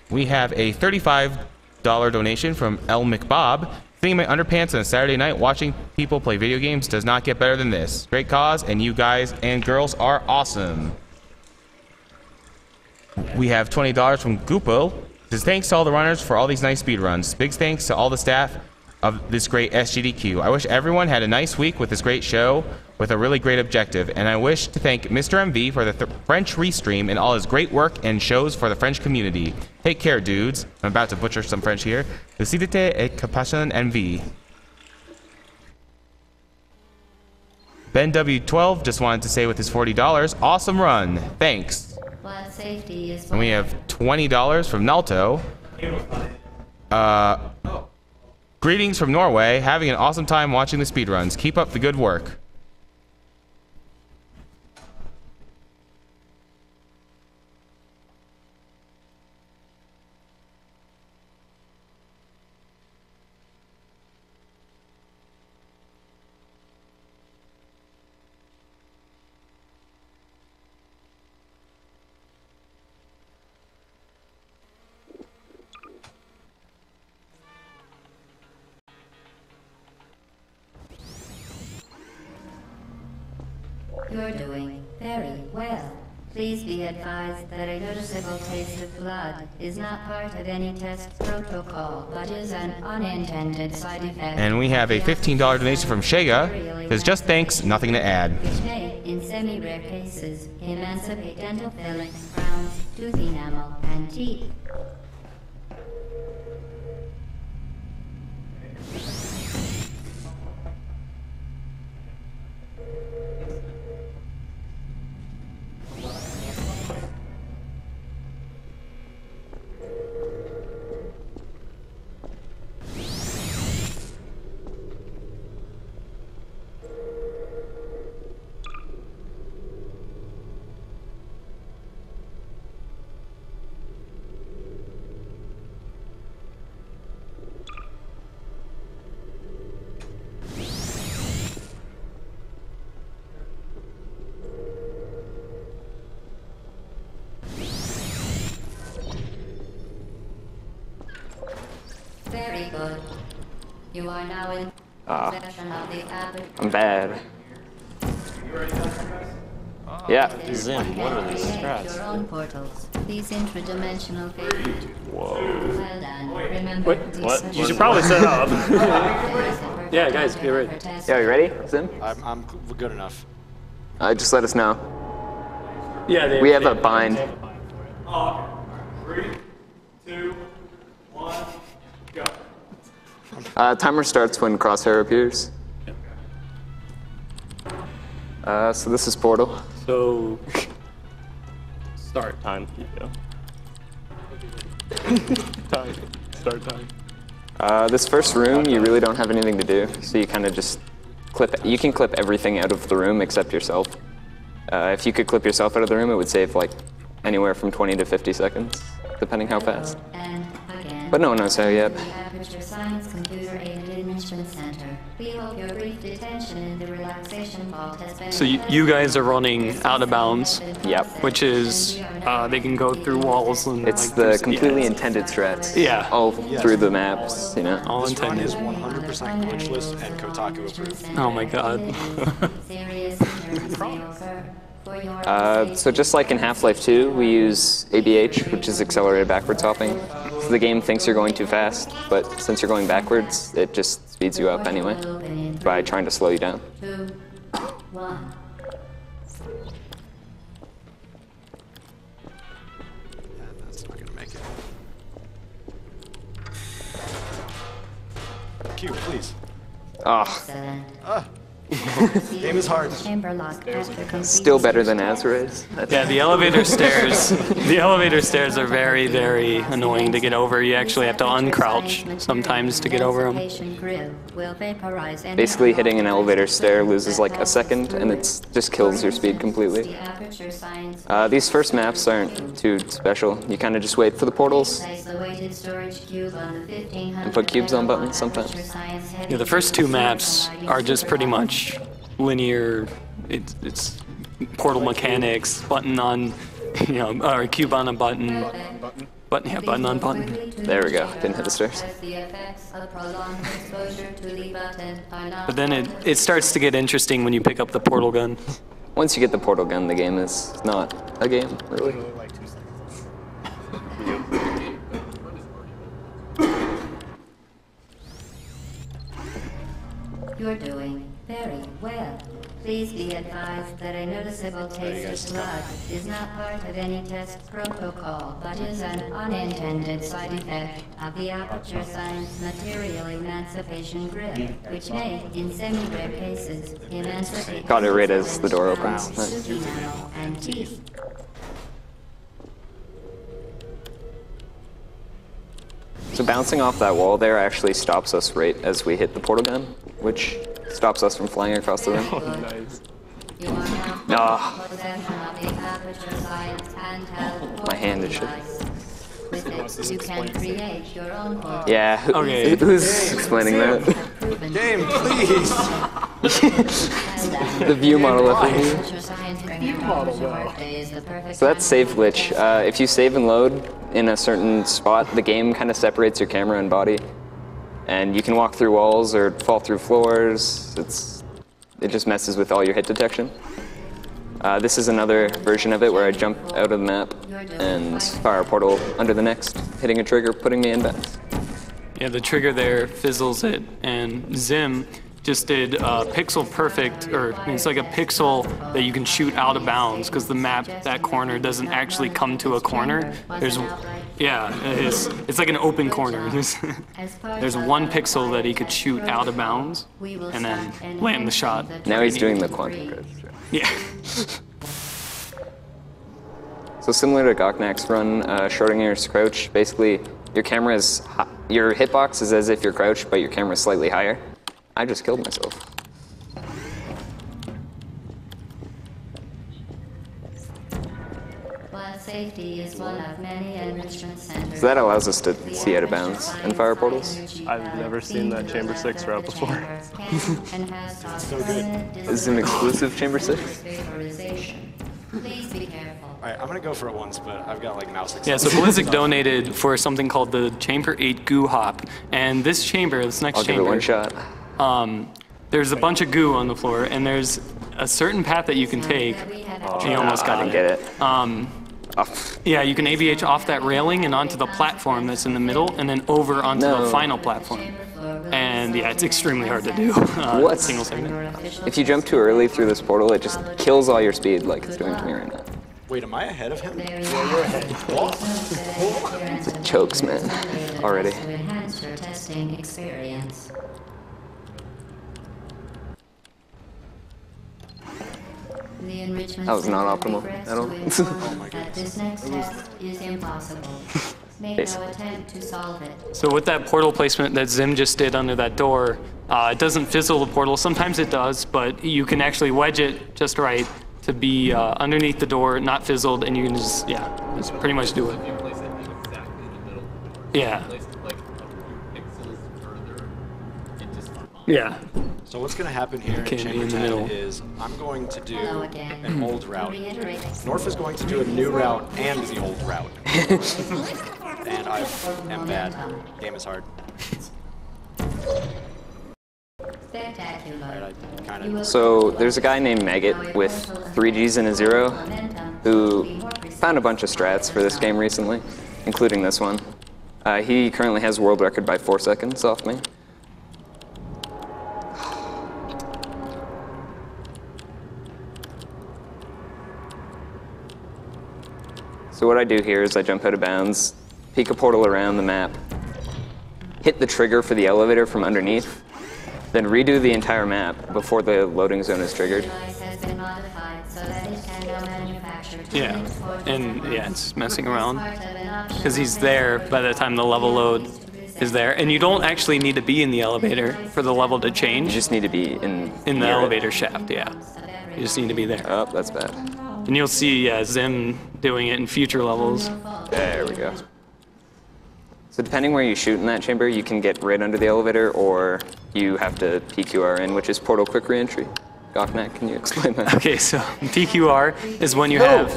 We have a $35 donation from L. McBob. Sitting in my underpants on a Saturday night watching people play video games does not get better than this. Great cause, and you guys and girls are awesome. We have $20 from Goopo. Says thanks to all the runners for all these nice speed runs. Big thanks to all the staff of this great Sgdq. I wish everyone had a nice week with this great show with a really great objective, and I wish to thank Mr. MV for the French restream and all his great work and shows for the French community. Take care, dudes. I'm about to butcher some French here. Lucidité et compassion MV. Ben W12 just wanted to say with his $40, awesome run. Thanks. And we have $20 from Nalto. Greetings from Norway. Having an awesome time watching the speedruns. Keep up the good work. You're doing very well. Please be advised that a noticeable taste of blood is not part of any test protocol, but is an unintended side effect. And we have a $15 donation from Shega. Says just thanks, nothing to add. Which may, in semi-rare cases, emancipate dental fillings, crowns, tooth enamel, and teeth. Very good. You are now in possession of the abbot. I'm bad. Yeah. Zim, what are these strats? Your own portals. These intradimensional gates. Whoa. Well done. Remember, Wait, what? You should probably set up. Yeah, guys, get ready. Yeah, you ready, Zim? I'm good enough. Just let us know. Yeah, we have a bind. 3, 2, 1, go. Timer starts when crosshair appears. So this is Portal. So, start time. Yeah. Time. Start time. This first room, you really don't have anything to do, so you kind of just clip. You can clip everything out of the room except yourself. If you could clip yourself out of the room, it would save like anywhere from 20 to 50 seconds, depending how fast. But no one knows how yet. Aperture Science Computer Aided Enrichment Center. We hope your brief detention in the relaxation vault has been. So you guys are running out of bounds. Yep. Which is they can go through walls and. It's the completely intended strats. Yeah. All through the maps, you know. All This run intended. is 100% glitchless and Kotaku approved. Oh my god. So just like in Half-Life 2, we use ABH, which is accelerated backwards hopping. So the game thinks you're going too fast, but since you're going backwards, it just speeds you up anyway by trying to slow you down. 2, 1. That's not gonna make it. Q, please. Oh. Game is hard. Still better than Azra's. Yeah, the elevator stairs. The elevator stairs are very, very annoying to get over. You actually have to uncrouch sometimes to get over them. Basically, hitting an elevator stair loses like a second, and it just kills your speed completely. These first maps aren't too special. You kind of just wait for the portals and put cubes on buttons sometimes. Yeah, the first two maps are just pretty much linear. It's portal mechanics, button on, or cube on a button. Button on button. There we go. Didn't hit the stairs. But then it starts to get interesting when you pick up the portal gun. Once you get the portal gun, the game is not a game, really. You're doing very well. Please be advised that a noticeable taste of blood is not part of any test protocol, but is an unintended side effect of the aperture science material emancipation grip, which may, in semi-rare cases, emancipate... Got it right as the door opens. and teeth. So bouncing off that wall there actually stops us right as we hit the portal gun, which stops us from flying across the room. Oh, nice. My hand is shit. You can create your own portal. Yeah, who's explaining that? Game, please! The view model FOV. So that's save glitch. If you save and load in a certain spot, the game kind of separates your camera and body. And you can walk through walls or fall through floors. It just messes with all your hit detection. This is another version of it where I jump out of the map and fire a portal under the next, hitting a trigger, putting me in bounds. Yeah, the trigger there fizzles it, and Zim just did pixel perfect, or it's like a pixel that you can shoot out of bounds because the map, that corner, doesn't actually come to a corner. It's like an open corner. There's one pixel that he could shoot out of bounds and then land the shot. Now he's doing the quantum grid. Yeah. So similar to Gocnak's run, Schrodinger's crouch, basically your hitbox is as if you're crouched, but your camera's slightly higher. I just killed myself. While safety is one of many enrichment centers. So that allows us to see out of bounds and fire portals. I've never seen that Chamber 6 route before. So good. Is it an exclusive Chamber 6? Please be careful. Alright, I'm gonna go for it once, but I've got like mouse access. Yeah, so Blizzik donated for something called the Chamber 8 goo hop. And this chamber, this next chamber... I'll give it one shot. There's a bunch of goo on the floor, and there's a certain path that you can take. You almost got it. Get it. Yeah, you can AVH off that railing and onto the platform that's in the middle, and then over onto the final platform. And yeah, it's extremely hard to do. What? Single segment. If you jump too early through this portal, it just kills all your speed like it's doing to me right now. Wait, am I ahead of him? Yeah, you're ahead. It chokes, man. Already. To enhance your testing experience. That was not optimal at all. This next test is impossible. Make no attempt to solve it. So with that portal placement that Zim just did under that door, it doesn't fizzle the portal. Sometimes it does, but you can actually wedge it just right to be underneath the door, not fizzled, and you can just pretty much do it. Yeah. Yeah. So what's going to happen here in Chamber 10 is I'm going to do an old route. Norf is going to do a new route and the old route. And I am bad. Game is hard. So there's a guy named Maggot with 3 Gs and a 0 who found a bunch of strats for this game recently, including this one. He currently has world record by 4 seconds off me. So what I do here is I jump out of bounds, peek a portal around the map, hit the trigger for the elevator from underneath, then redo the entire map before the loading zone is triggered. Yeah, and yeah, it's messing around because he's there by the time the level load is there, and you don't actually need to be in the elevator for the level to change. You just need to be in the elevator shaft. Yeah, you just need to be there. Oh, that's bad. And you'll see Zim doing it in future levels. There we go. So depending where you shoot in that chamber, you can get right under the elevator, or you have to PQR in, which is portal quick reentry. Gocnak, can you explain that? Okay, so PQR is when you have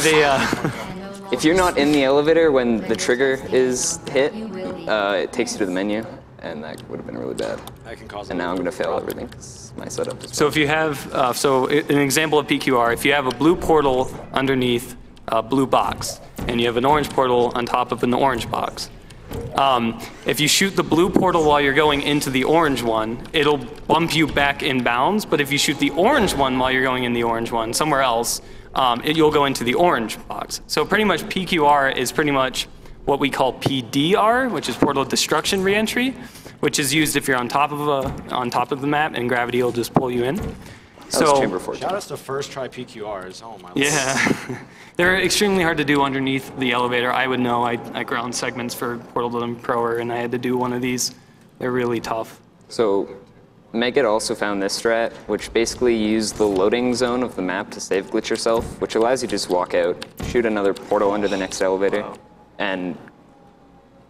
a. If you're not in the elevator when the trigger is hit, it takes you to the menu, and that would have been really bad. That can cause. And now I'm going to fail everything because my setup is. So if you have, an example of PQR, if you have a blue portal underneath a blue box, and you have an orange portal on top of an orange box. If you shoot the blue portal while you're going into the orange one, it'll bump you back in bounds, but if you shoot the orange one while you're going in the orange one somewhere else, you'll go into the orange box. So pretty much PQR is pretty much what we call PDR, which is portal destruction reentry, which is used if you're on top of the map and gravity will just pull you in. So chamber 14. Shout out to first try PQRs. Oh my. Yeah. They're extremely hard to do underneath the elevator. I would know. I ground segments for Portal to the Proer, and I had to do one of these. They're really tough. So Megat also found this strat, which basically used the loading zone of the map to save glitch yourself, which allows you to just walk out, shoot another portal under the next elevator, and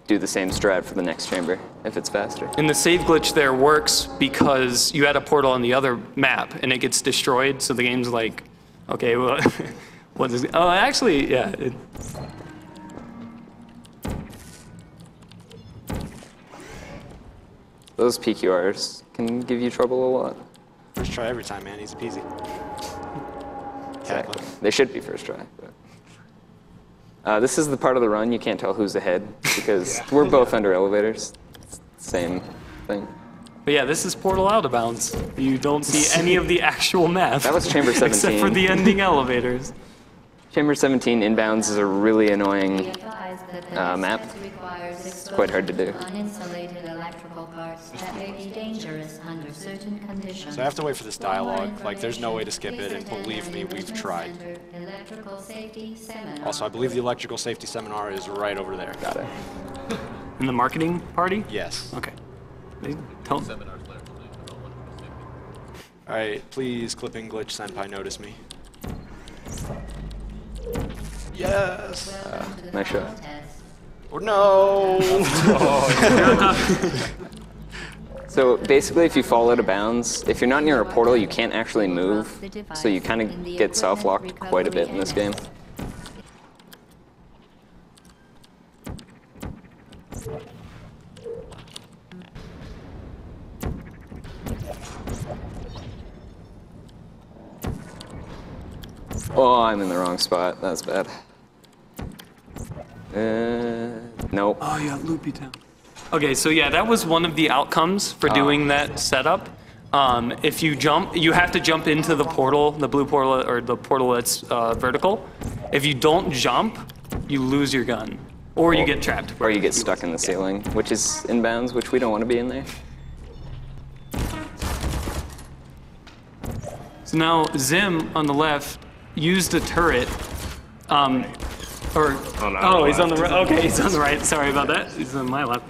do the same strat for the next chamber if it's faster. And the save glitch there works because you had a portal on the other map, and it gets destroyed, so the game's like, okay, well, what is it? Oh, actually, yeah. Those PQRs can give you trouble a lot. First try every time, man. Easy peasy. Exactly. They should be first try. But. This is the part of the run you can't tell who's ahead because we're both under elevators. Same thing. But yeah, this is Portal Out of Bounds. You don't see any of the actual map. That was Chamber 17. Except for the ending elevators. Chamber 17 inbounds is a really annoying map. It's quite hard to do. So I have to wait for this dialogue. Like, there's no way to skip it, and believe me, we've tried. Also, I believe the electrical safety seminar is right over there. Got it. In the marketing party? Yes. Okay. Tell Alright, please, Clipping Glitch Senpai, notice me. Yes! Nice shot. Oh, no! So basically, if you fall out of bounds, if you're not near a portal, you can't actually move. So you kind of get self-locked quite a bit in this game. Oh, I'm in the wrong spot. That's bad. Nope. Oh, yeah, Loopy Town. Okay, so yeah, that was one of the outcomes for doing that setup. If you jump, you have to jump into the portal, the blue portal, or the portal that's vertical. If you don't jump, you lose your gun. Or you get trapped. Or you get stuck in the ceiling, which is inbounds, which we don't want to be in there. So now Zim on the left used a turret. He's on the right. Okay, he's on the right. Sorry about that. He's on my left.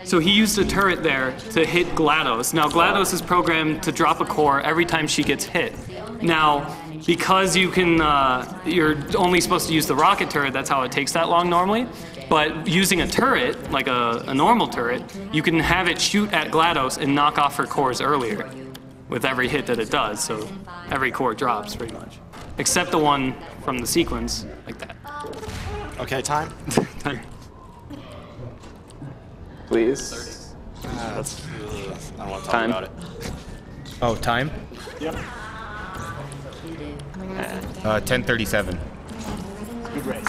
So he used a turret there to hit GLaDOS. Now GLaDOS is programmed to drop a core every time she gets hit. Now, because you can, you're only supposed to use the rocket turret. That's how it takes that long normally. But using a turret, like a normal turret, you can have it shoot at GLaDOS and knock off her cores earlier with every hit that it does. So every core drops pretty much, except the one from the sequence, like that. Okay, time. Time. Please. I don't want to talk Time. about it. Oh, time? Yep. 10:37. Good race.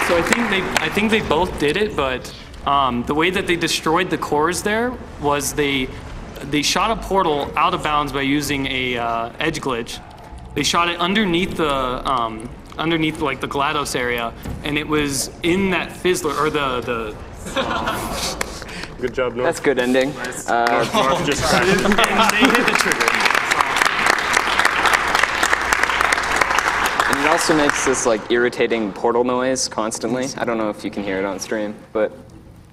So I think they both did it, but the way that they destroyed the cores there was they shot a portal out of bounds by using a edge glitch. They shot it underneath the underneath like the GLaDOS area, and it was in that fizzler or the. Good job, North. That's good ending. North just crashed. And they hit the trigger. And it also makes this like irritating portal noise constantly. I don't know if you can hear it on stream, but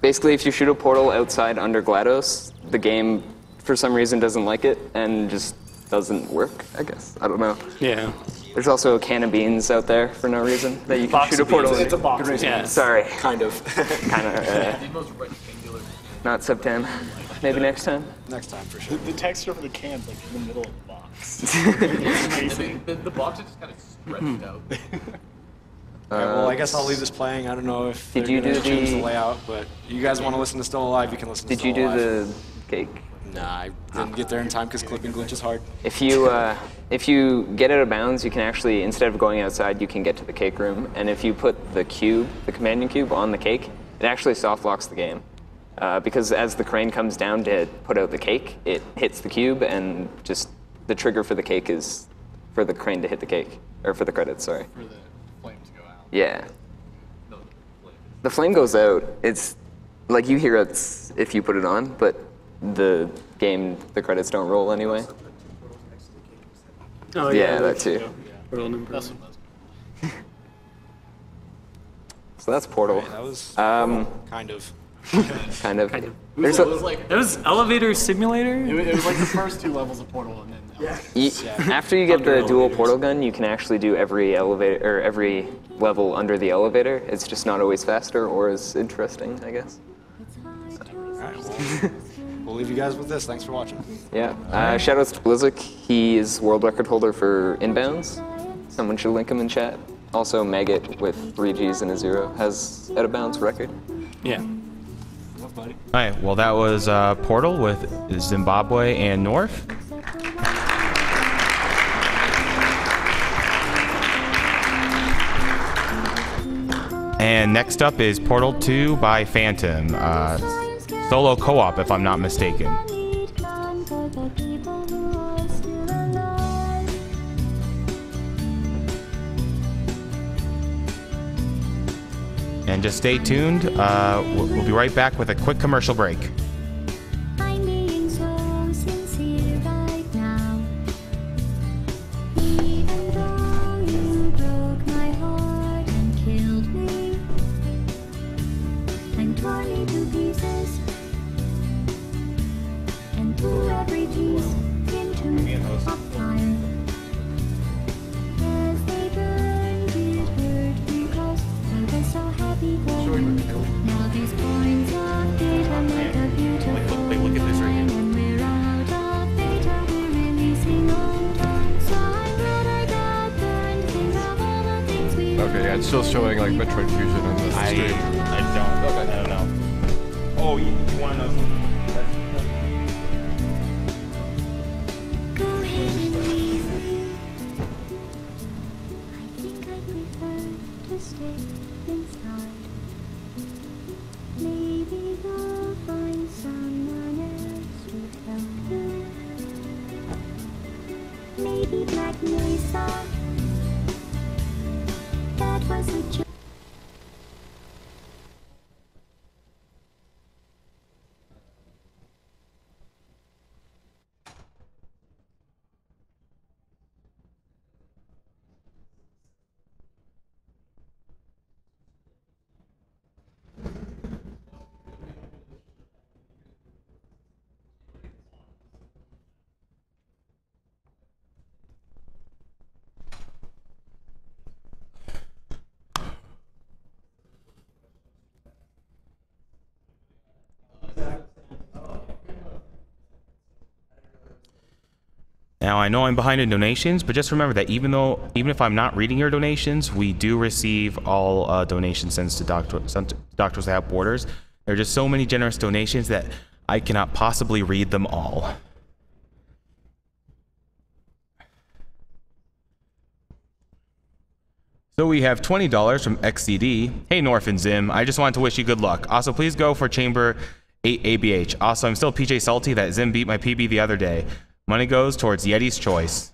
basically if you shoot a portal outside under GLaDOS, the game for some reason doesn't like it and just doesn't work, I guess. I don't know. Yeah. There's also a can of beans out there for no reason that you can shoot a portal. It's a box. Yeah. Sorry. Kind of. Kind of. Not Septem. Maybe next time. Next time for The texture of the can's like in the middle of the box. It's amazing. The box is just kind of stretched out. Alright, well, I guess I'll leave this playing. I don't know if Did they're you gonna do change the the- layout, but you guys want to listen to Still Alive, you can listen to Did you Still do Alive. the cake? Nah, I didn't get there in time because clipping glitch is hard. If you get out of bounds, you can actually, instead of going outside, you can get to the cake room. And if you put the cube, the companion cube, on the cake, it actually soft locks the game. Because as the crane comes down to put out the cake, it hits the cube, and just the trigger for the cake is for the crane to hit the cake, or for the credits, sorry. For the flame to go out. Yeah. The flame goes out. It's like you hear it if you put it on, but the game, the credits don't roll anyway. Oh yeah, that too. Portal number. That's what that's So that's Portal. That was Kind of. Kind of. There's It was like It was Elevator Simulator? it was like the first two levels of Portal, and then After you get the dual portal gun, you can actually do every elevator or every level under the elevator. It's just not always faster or as interesting, I guess. Alright, well, we'll leave you guys with this. Thanks for watching. Yeah. Shoutouts to Blizzik. He is world record holder for inbounds. Someone should link him in chat. Also, Maggot with 3 Gs and a 0 has out of bounds record. Yeah. Alright, well that was Portal with Zimbabwe and North. And next up is Portal 2 by Phantom. Solo co-op, if I'm not mistaken. And just stay tuned. We'll be right back with a quick commercial break. I'm being so sincere right now. Even though you broke my heart and killed me, and tore me to pieces, and threw every piece into a fire. As they burned, it hurt because I was so happy for you. Now these points of data make a beautiful Look at this right here. and we're out of data, we're releasing on time. So I'm glad I got burned. Think of all the things we Okay, yeah, it's still showing like Metroid Fusion in the stream. I don't know. Oh, you want to know something? go ahead and leave me. I think I prefer to stay inside. Maybe you'll find someone else to help you. Maybe Black Mesa. That was a joke. Now I know I'm behind in donations, but just remember that even if I'm not reading your donations, we do receive all donations sent to Doctors Without Borders. There are just so many generous donations that I cannot possibly read them all. So we have $20 from XCD. Hey Norf and Zim, I just wanted to wish you good luck. Also, please go for Chamber 8 ABH. Also, I'm still PJ salty that Zim beat my PB the other day. Money goes towards Yeti's choice.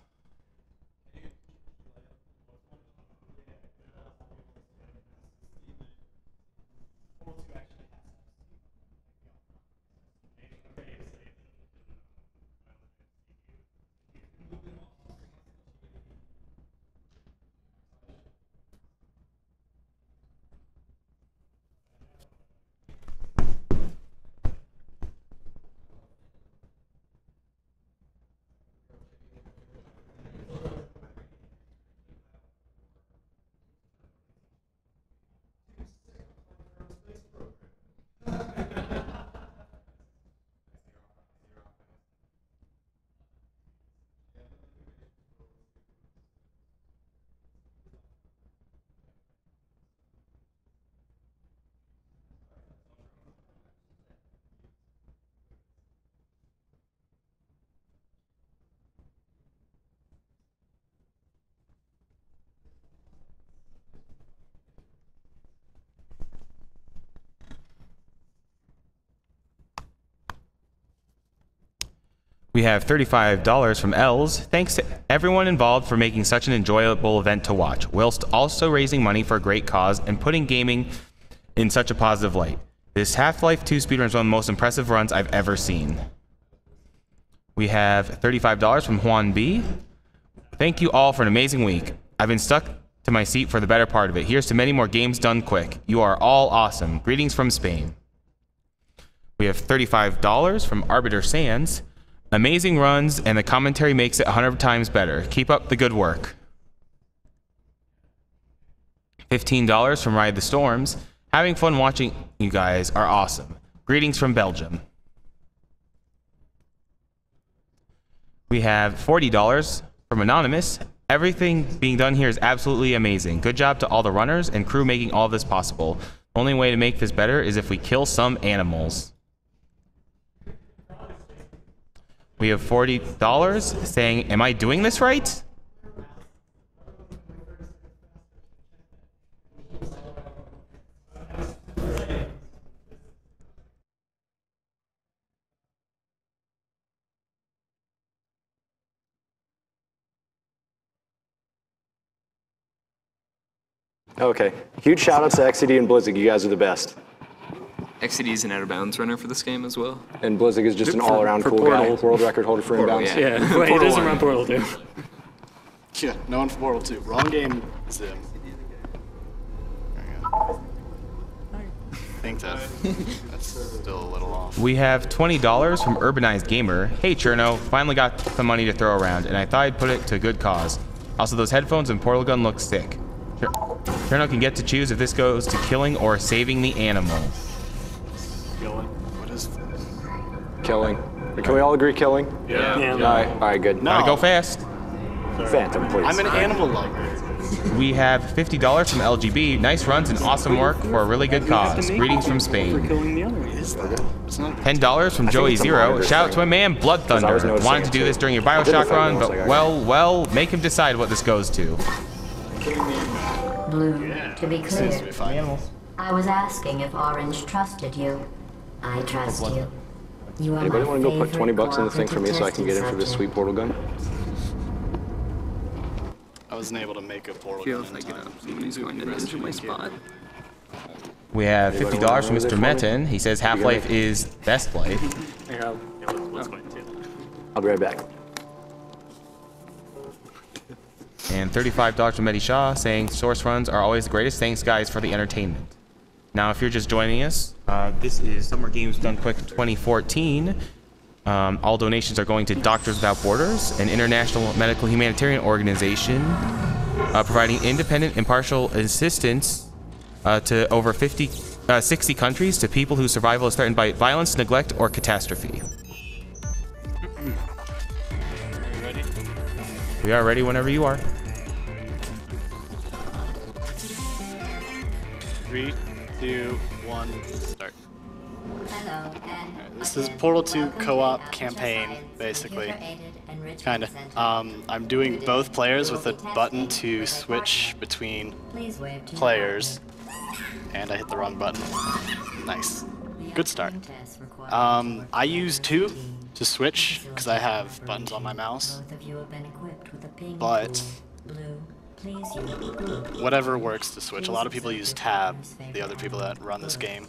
We have $35 from Els. Thanks to everyone involved for making such an enjoyable event to watch, whilst also raising money for a great cause and putting gaming in such a positive light. This Half-Life 2 speedrun is one of the most impressive runs I've ever seen. We have $35 from Juan B. Thank you all for an amazing week. I've been stuck to my seat for the better part of it. Here's to many more games done quick. You are all awesome. Greetings from Spain. We have $35 from Arbiter Sands. Amazing runs, and the commentary makes it 100 times better. Keep up the good work. $15 from Ride the Storms. Having fun watching you guys are awesome. Greetings from Belgium. We have $40 from Anonymous. Everything being done here is absolutely amazing. Good job to all the runners and crew making all this possible. The only way to make this better is if we kill some animals. We have $40 saying, am I doing this right? Okay. Huge shout out to XCD and Blizzard. You guys are the best. XCD is an out of bounds runner for this game as well. And Blizzard is just an all around cool guy. World record holder for inbounds. Yeah, Wait, he doesn't run Portal 2. Yeah, no one for Portal 2. Wrong game, Zim. I think that's still a little off. We have $20 from Urbanized Gamer. Hey Cherno, finally got some money to throw around, and I thought I'd put it to a good cause. Also, those headphones and portal gun look sick. Cherno can get to choose if this goes to killing or saving the animal. Killing. What is this? Killing. Can we all agree killing? Yeah. All right, good. Gotta go fast. Phantom, please. I'm an animal lover. We have $50 from LGB. Nice runs and awesome work for a really good cause. Greetings from Spain. $10 from Joey Zero. Shout out to my man Blood Thunder. Wanted to do this during your Bioshock run, but well, make him decide what this goes to. Blue, to be clear, I was asking if Orange trusted you. I trust you. You are Anybody my want to go put favorite 20 bucks in the thing for me so I can get in for this subject. sweet portal gun? I wasn't able to make a portal Feels gun like in time. somebody's going to ninja my spot. We have $50 from Mr. Metin. He says Half-Life is best life. Yeah, let's go into it. I'll be right back. And $35 from Eddie Shaw saying source runs are always the greatest. Thanks guys for the entertainment. Now if you're just joining us, this is Summer Games Done Quick 2014. All donations are going to Doctors Without Borders, an international medical humanitarian organization providing independent, impartial assistance to over 60 countries to people whose survival is threatened by violence, neglect, or catastrophe. Ready? We are ready whenever you are. 3, 2, 1, start. Hello, and This is Portal 2 co-op campaign, basically. Kinda. I'm doing both players with a button to switch between players. And I hit the wrong button. Nice. Good start. I use 2 to switch, because I have buttons on my mouse. But whatever works to switch. A lot of people use tab, the other people that run this game.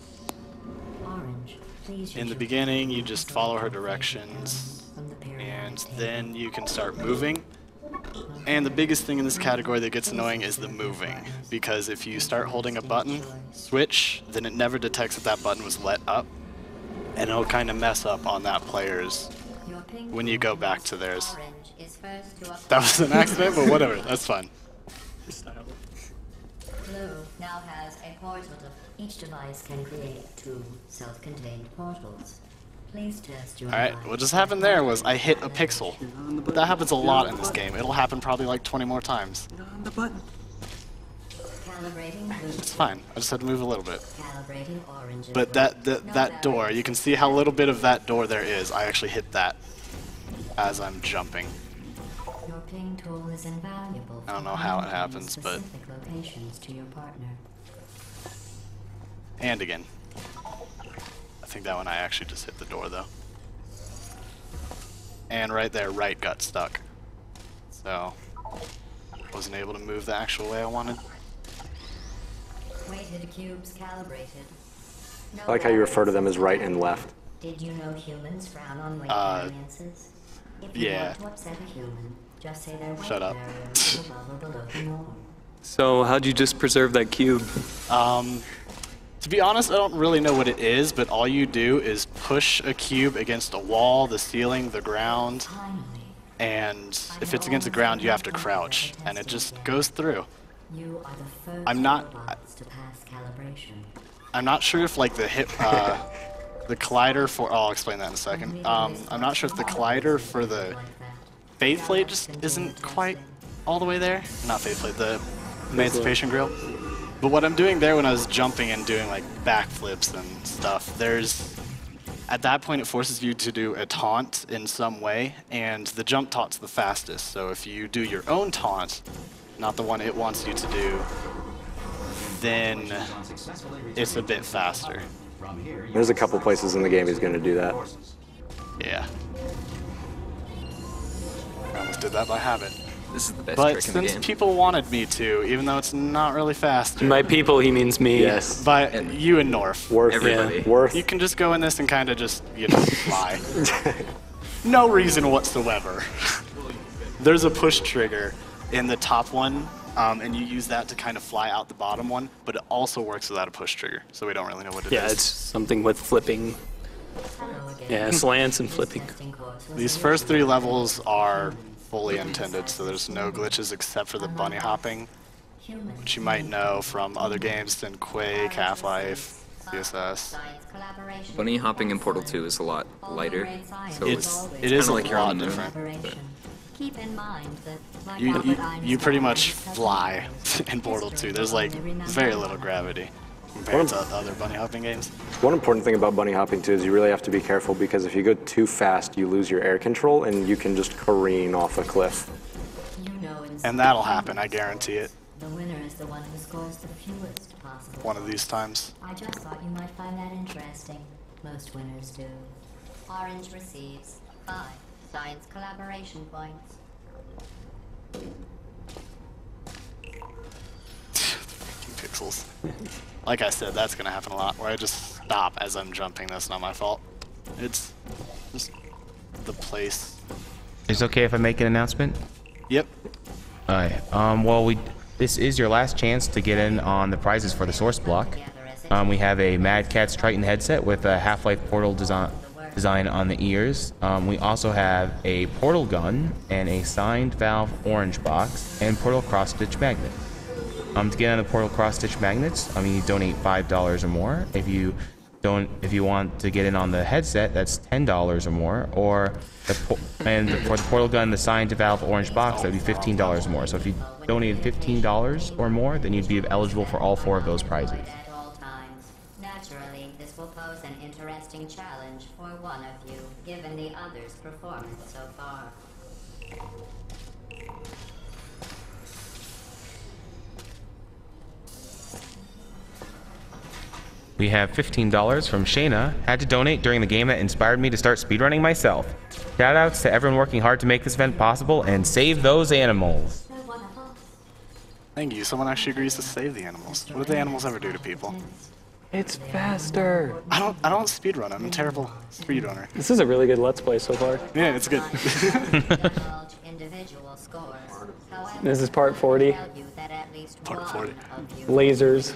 In the beginning, you just follow her directions, and then you can start moving. And the biggest thing in this category that gets annoying is the moving, because if you start holding a button, switch, then it never detects that that button was let up, and it'll kind of mess up on that player's when you go back to theirs. That was an accident, but whatever, that's fine. Blue now has a portal. Each device can create 2 self-contained portals. Please test your Alright, what just happened there was I hit a pixel. That happens a lot in this game. It'll happen probably like 20 more times. It's fine. I just had to move a little bit. But that door, you can see how little bit of that door there is. I actually hit that as I'm jumping. Your ping tool is invaluable. I don't know how it happens, but... locations to your partner. And again. I think that one I actually just hit the door though. and right there, right got stuck. So, wasn't able to move the actual way I wanted. Weighted cubes calibrated. No I like how you refer to them as right and left. Did you know humans frown on weight variances? If you Yeah. want to upset a human, just say their weight Shut up. variance is above or below the norm. So how'd you just preserve that cube? To be honest, I don't really know what it is, but all you do is push a cube against a wall, the ceiling, the ground, and if it's against the ground, you have to crouch, and it just goes through. You are the first I'm not to pass calibration. I'm not sure if like the collider for I'll explain that in a second. I'm not sure if the collider for the Faith Plate just isn't quite all the way there. Not Faith Plate, the Emancipation Grill. But what I'm doing there when I was jumping and doing like backflips and stuff, at that point it forces you to do a taunt in some way, and the jump taunt's the fastest. So if you do your own taunt, not the one it wants you to do, then it's a bit faster. There's a couple places in the game he's going to do that. Yeah. I almost did that by habit. This is the best But trick in the since game. people wanted me to, even though it's not really faster. By people, he means me. Yes. By you and Norf. Worth. Everybody. Yeah. Worth. You can just go in this and kind of just, fly. No reason whatsoever. There's a push trigger in the top one, and you use that to kind of fly out the bottom one, but it also works without a push trigger, so we don't really know what it is. Yeah, it's something with flipping. Yeah, slants and flipping. These first 3 levels are fully intended, so there's no glitches except for the bunny hopping, which you might know from other games than Quake, Half-Life, CSS. Bunny hopping in Portal 2 is a lot lighter, so It is kinda a like you're on lot the moon. different. Keep in mind that You pretty much fly in Portal 2. There's like very little gravity compared to other bunny hopping games. One important thing about bunny hopping too is you really have to be careful, because if you go too fast, you lose your air control and you can just careen off a cliff. And that'll happen, I guarantee it. The winner is the one who scores the fewest possible. One of these times. I just thought you might find that interesting. Most winners do. Orange receives 5 science collaboration points. Pixels. Like I said, that's gonna happen a lot, where I just stop as I'm jumping. That's not my fault. It's just the place. Is it okay if I make an announcement? Yep. Alright, well, this is your last chance to get in on the prizes for the source block. We have a Mad Catz Triton headset with a Half-Life Portal design on the ears. We also have a portal gun and a signed Valve orange box and portal cross-stitch magnet. To get on the portal cross-stitch magnets, you donate $5 or more. If you want to get in on the headset, that's $10 or more. Or for the portal gun, the signed to Valve orange box, that'd be $15 or more. So if you donated $15 or more, then you'd be eligible for all 4 of those prizes. At all times. Naturally, this will pose an interesting challenge for one of you, given the other's performance so far. We have $15 from Shayna. Had to donate during the game that inspired me to start speedrunning myself. Shoutouts to everyone working hard to make this event possible, and save those animals. Thank you. Someone actually agrees to save the animals. What do the animals ever do to people? It's faster. I don't speedrun. I'm a terrible speedrunner. This is a really good Let's Play so far. Yeah, it's good. Individual scores. However, This is part 40. Part 40. Lasers.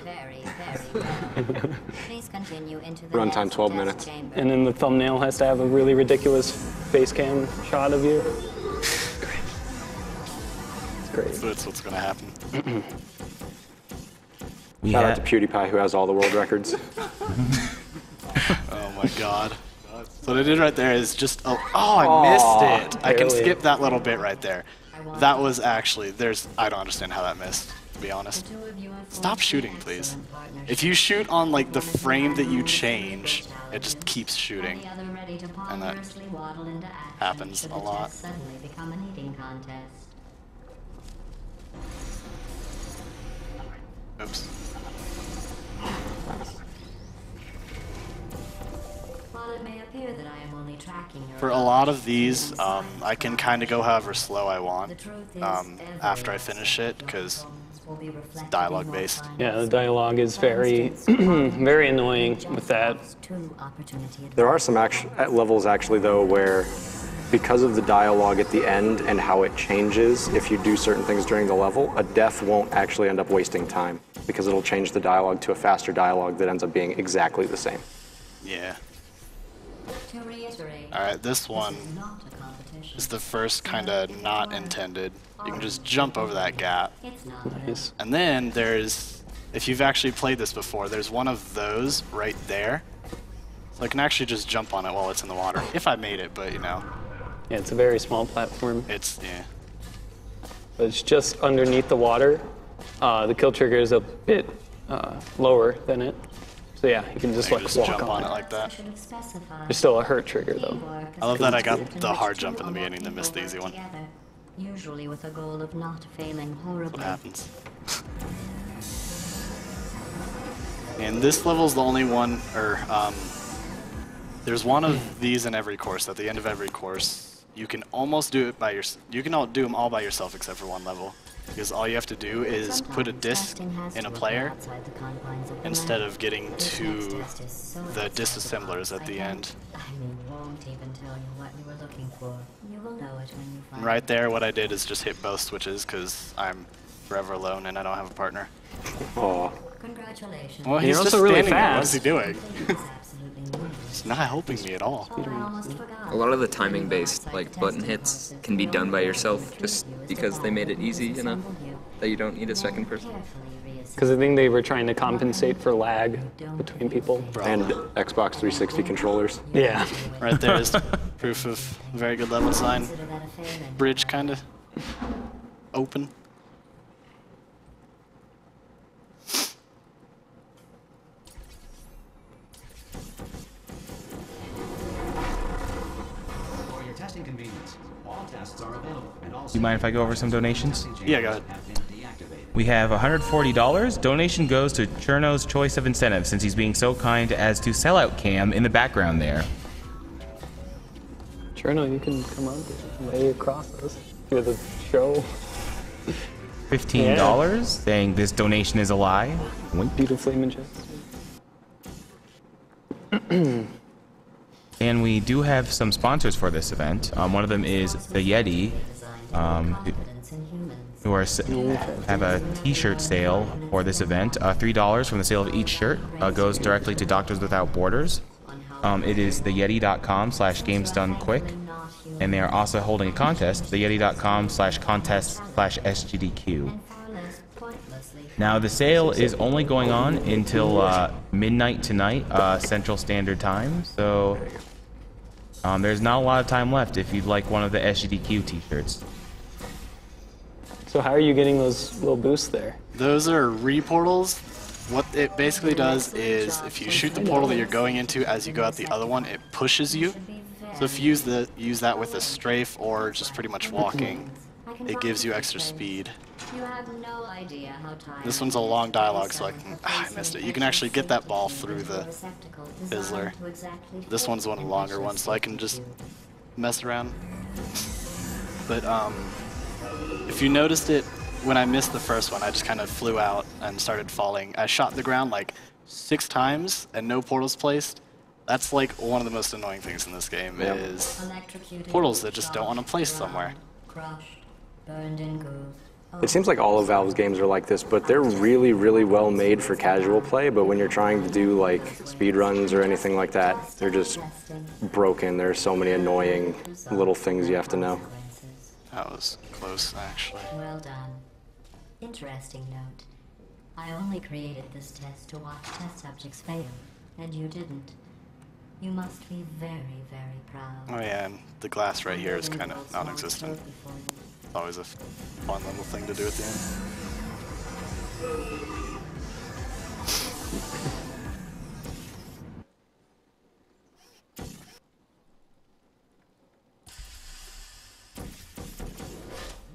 Please continue into the Runtime 12 minutes. And then the thumbnail has to have a really ridiculous face cam shot of you. It's great. So that's what's gonna happen. Shout out to PewDiePie, who has all the world records. Oh my god. So what I did right there is just I missed it. I can barely. skip that little bit right there. That was actually I don't understand how that missed, to be honest. Stop shooting, please. If you shoot on like the frame that you change, it just keeps shooting. And that happens a lot. Suddenly become an eating contest. Oops. While it may appear that I am only tracking For a lot of these, I can kind of go however slow I want after I finish it, because it's dialogue based. Yeah, the dialogue is very, very annoying with that. There are some levels actually though where, because of the dialogue at the end and how it changes if you do certain things during the level, a death won't actually end up wasting time because it'll change the dialogue to a faster dialogue that ends up being exactly the same. Yeah. Alright, this one is the first kind of not intended. You can just jump over that gap. Nice. And then there's, if you've actually played this before, there's one of those right there. So I can actually just jump on it while it's in the water, if I made it, but you know. Yeah, it's a very small platform. It's, yeah. But it's just underneath the water. The kill trigger is a bit lower than it. So yeah, you can just like just walk jump on it it like that. There's still a hurt trigger though. I love that I got the hard jump in the beginning to miss the easy one. Usually with a goal of not failing horribly. What happens? And this level's the only one, or there's one of these in every course. At the end of every course, you can almost do it by yourself. You can do them all by yourself except for one level, because all you have to do is put a disc in a player instead of getting to the disassemblers at the end. And right there, what I did is just hit both switches because I'm forever alone and I don't have a partner. Oh. Congratulations. Well, he's also just really standing there. What is fast. he doing? It's not helping me at all. A lot of the timing-based, like, button hits can be done by yourself just because they made it easy enough that you don't need a second person. Because I think they were trying to compensate for lag between people. And Xbox 360 controllers. Yeah. Right there is proof of very good level design. Bridge kind of open. Do you mind if I go over some donations? Yeah, go ahead. We have $140. Donation goes to Cherno's choice of incentive since he's being so kind as to sell out Cam in the background there. Cherno, you can come on, lay across us. Do the show. $15, saying this donation is a lie. Wink. Beautifully majestic. And we do have some sponsors for this event. One of them is the Yeti, who have a t-shirt sale for this event. $3 from the sale of each shirt goes directly to Doctors Without Borders. It is theyeti.com/gamesdonequick, and they are also holding a contest, theyeti.com/contest/sgdq. Now the sale is only going on until midnight tonight, Central Standard Time, so there's not a lot of time left if you'd like one of the SGDQ t-shirts. So how are you getting those little boosts there? Those are re-portals. What it basically does is if you shoot the portal that you're going into as you go out the other one, it pushes you. So if you use that with a strafe or just pretty much walking, it gives you extra speed. This one's a long dialogue, so I missed it. You can actually get that ball through the fizzler. This one's one of the longer ones, so I can just mess around. But if you noticed it, when I missed the first one, I just kind of flew out and started falling. I shot the ground like 6 times and no portals placed. That's like one of the most annoying things in this game is portals that just don't want to place somewhere. It seems like all of Valve's games are like this, but they're really, really well made for casual play, but when you're trying to do like speedruns or anything like that, they're just broken. There's so many annoying little things you have to know. That was close, actually. Well done. Interesting note. I only created this test to watch test subjects fail, and you didn't. You must be very, very proud. Oh yeah, and the glass right here is kind of non-existent. It's always a fun little thing to do at the end.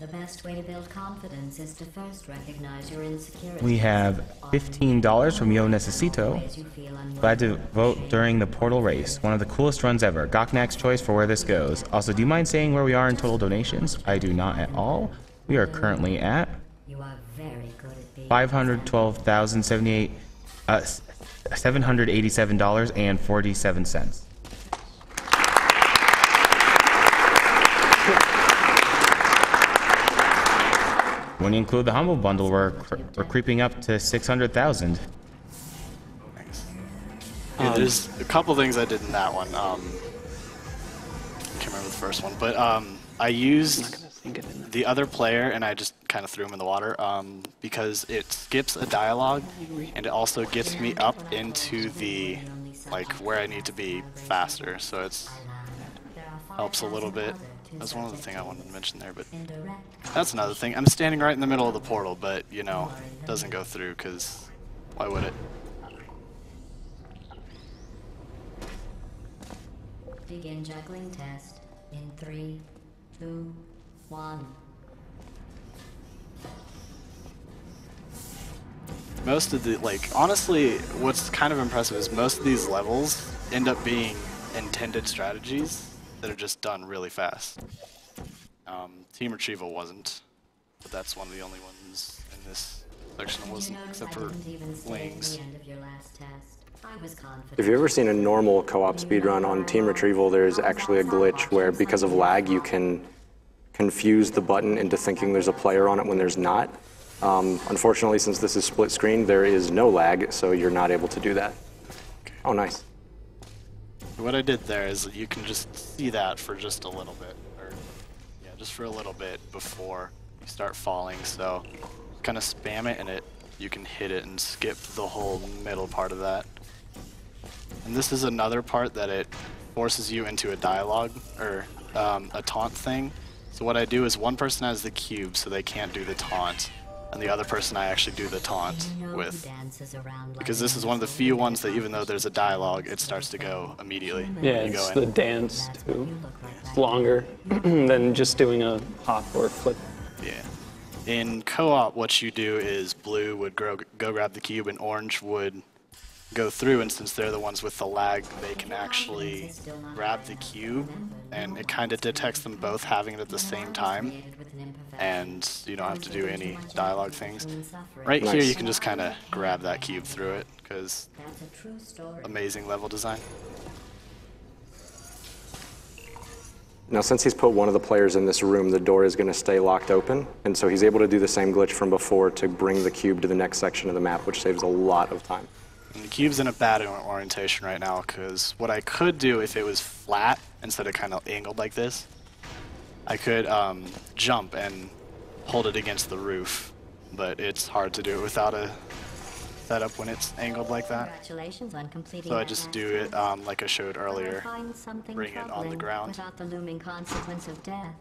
The best way to build confidence is to first recognize your insecurities. We have $15 from Yo Necesito. Glad to vote during the portal race. One of the coolest runs ever. Gocnak's choice for where this goes. Also, do you mind saying where we are in total donations? I do not at all. We are currently at $512,078, $787.47. When you include the Humble Bundle, we're creeping up to 600,000. Yeah, there's a couple things I did in that one. Can't remember the first one, but I used the other player and I just kind of threw him in the water because it skips a dialogue and it also gets me up into the where I need to be faster. So it's helps a little bit. That's one of the things I wanted to mention there, but that's another thing. I'm standing right in the middle of the portal, but, you know, it doesn't go through, because why would it? Begin juggling test in 3, 2, 1. Most of the, honestly, what's kind of impressive is most of these levels end up being intended strategies that are just done really fast. Team Retrieval wasn't, but that's one of the only ones in this section that wasn't, except for Wings. If you've ever seen a normal co-op speedrun on Team Retrieval, there's actually a glitch where, because of lag, you can confuse the button into thinking there's a player on it when there's not. Unfortunately, since this is split screen, there is no lag, so you're not able to do that. Oh, nice. What I did there is you can just see that for just a little bit, or yeah, just for a little bit before you start falling. So kind of spam it, and you can hit it and skip the whole middle part of that. And this is another part that it forces you into a dialogue or a taunt thing. So what I do is one person has the cube, so they can't do the taunt. And the other person I actually do the taunt with. Because this is one of the few ones that even though there's a dialogue, it starts to go immediately. Yeah, it's the dance too. It's longer than just doing a hop or flip. Yeah. In co-op, what you do is blue would go grab the cube and orange would go through, and since they're the ones with the lag, they can actually grab the cube, and it kind of detects them both having it at the same time, and you don't have to do any dialogue things. Right here, you can just kind of grab that cube through it, because amazing level design. Now, since he's put one of the players in this room, the door is going to stay locked open, and so he's able to do the same glitch from before to bring the cube to the next section of the map, which saves a lot of time. And the cube's in a bad orientation right now, because what I could do if it was flat instead of kind of angled like this, I could jump and hold it against the roof, but it's hard to do it without a setup when it's angled like that. Congratulations on completing So I just do it like I showed earlier, bring it on the ground. Without the looming consequence of death.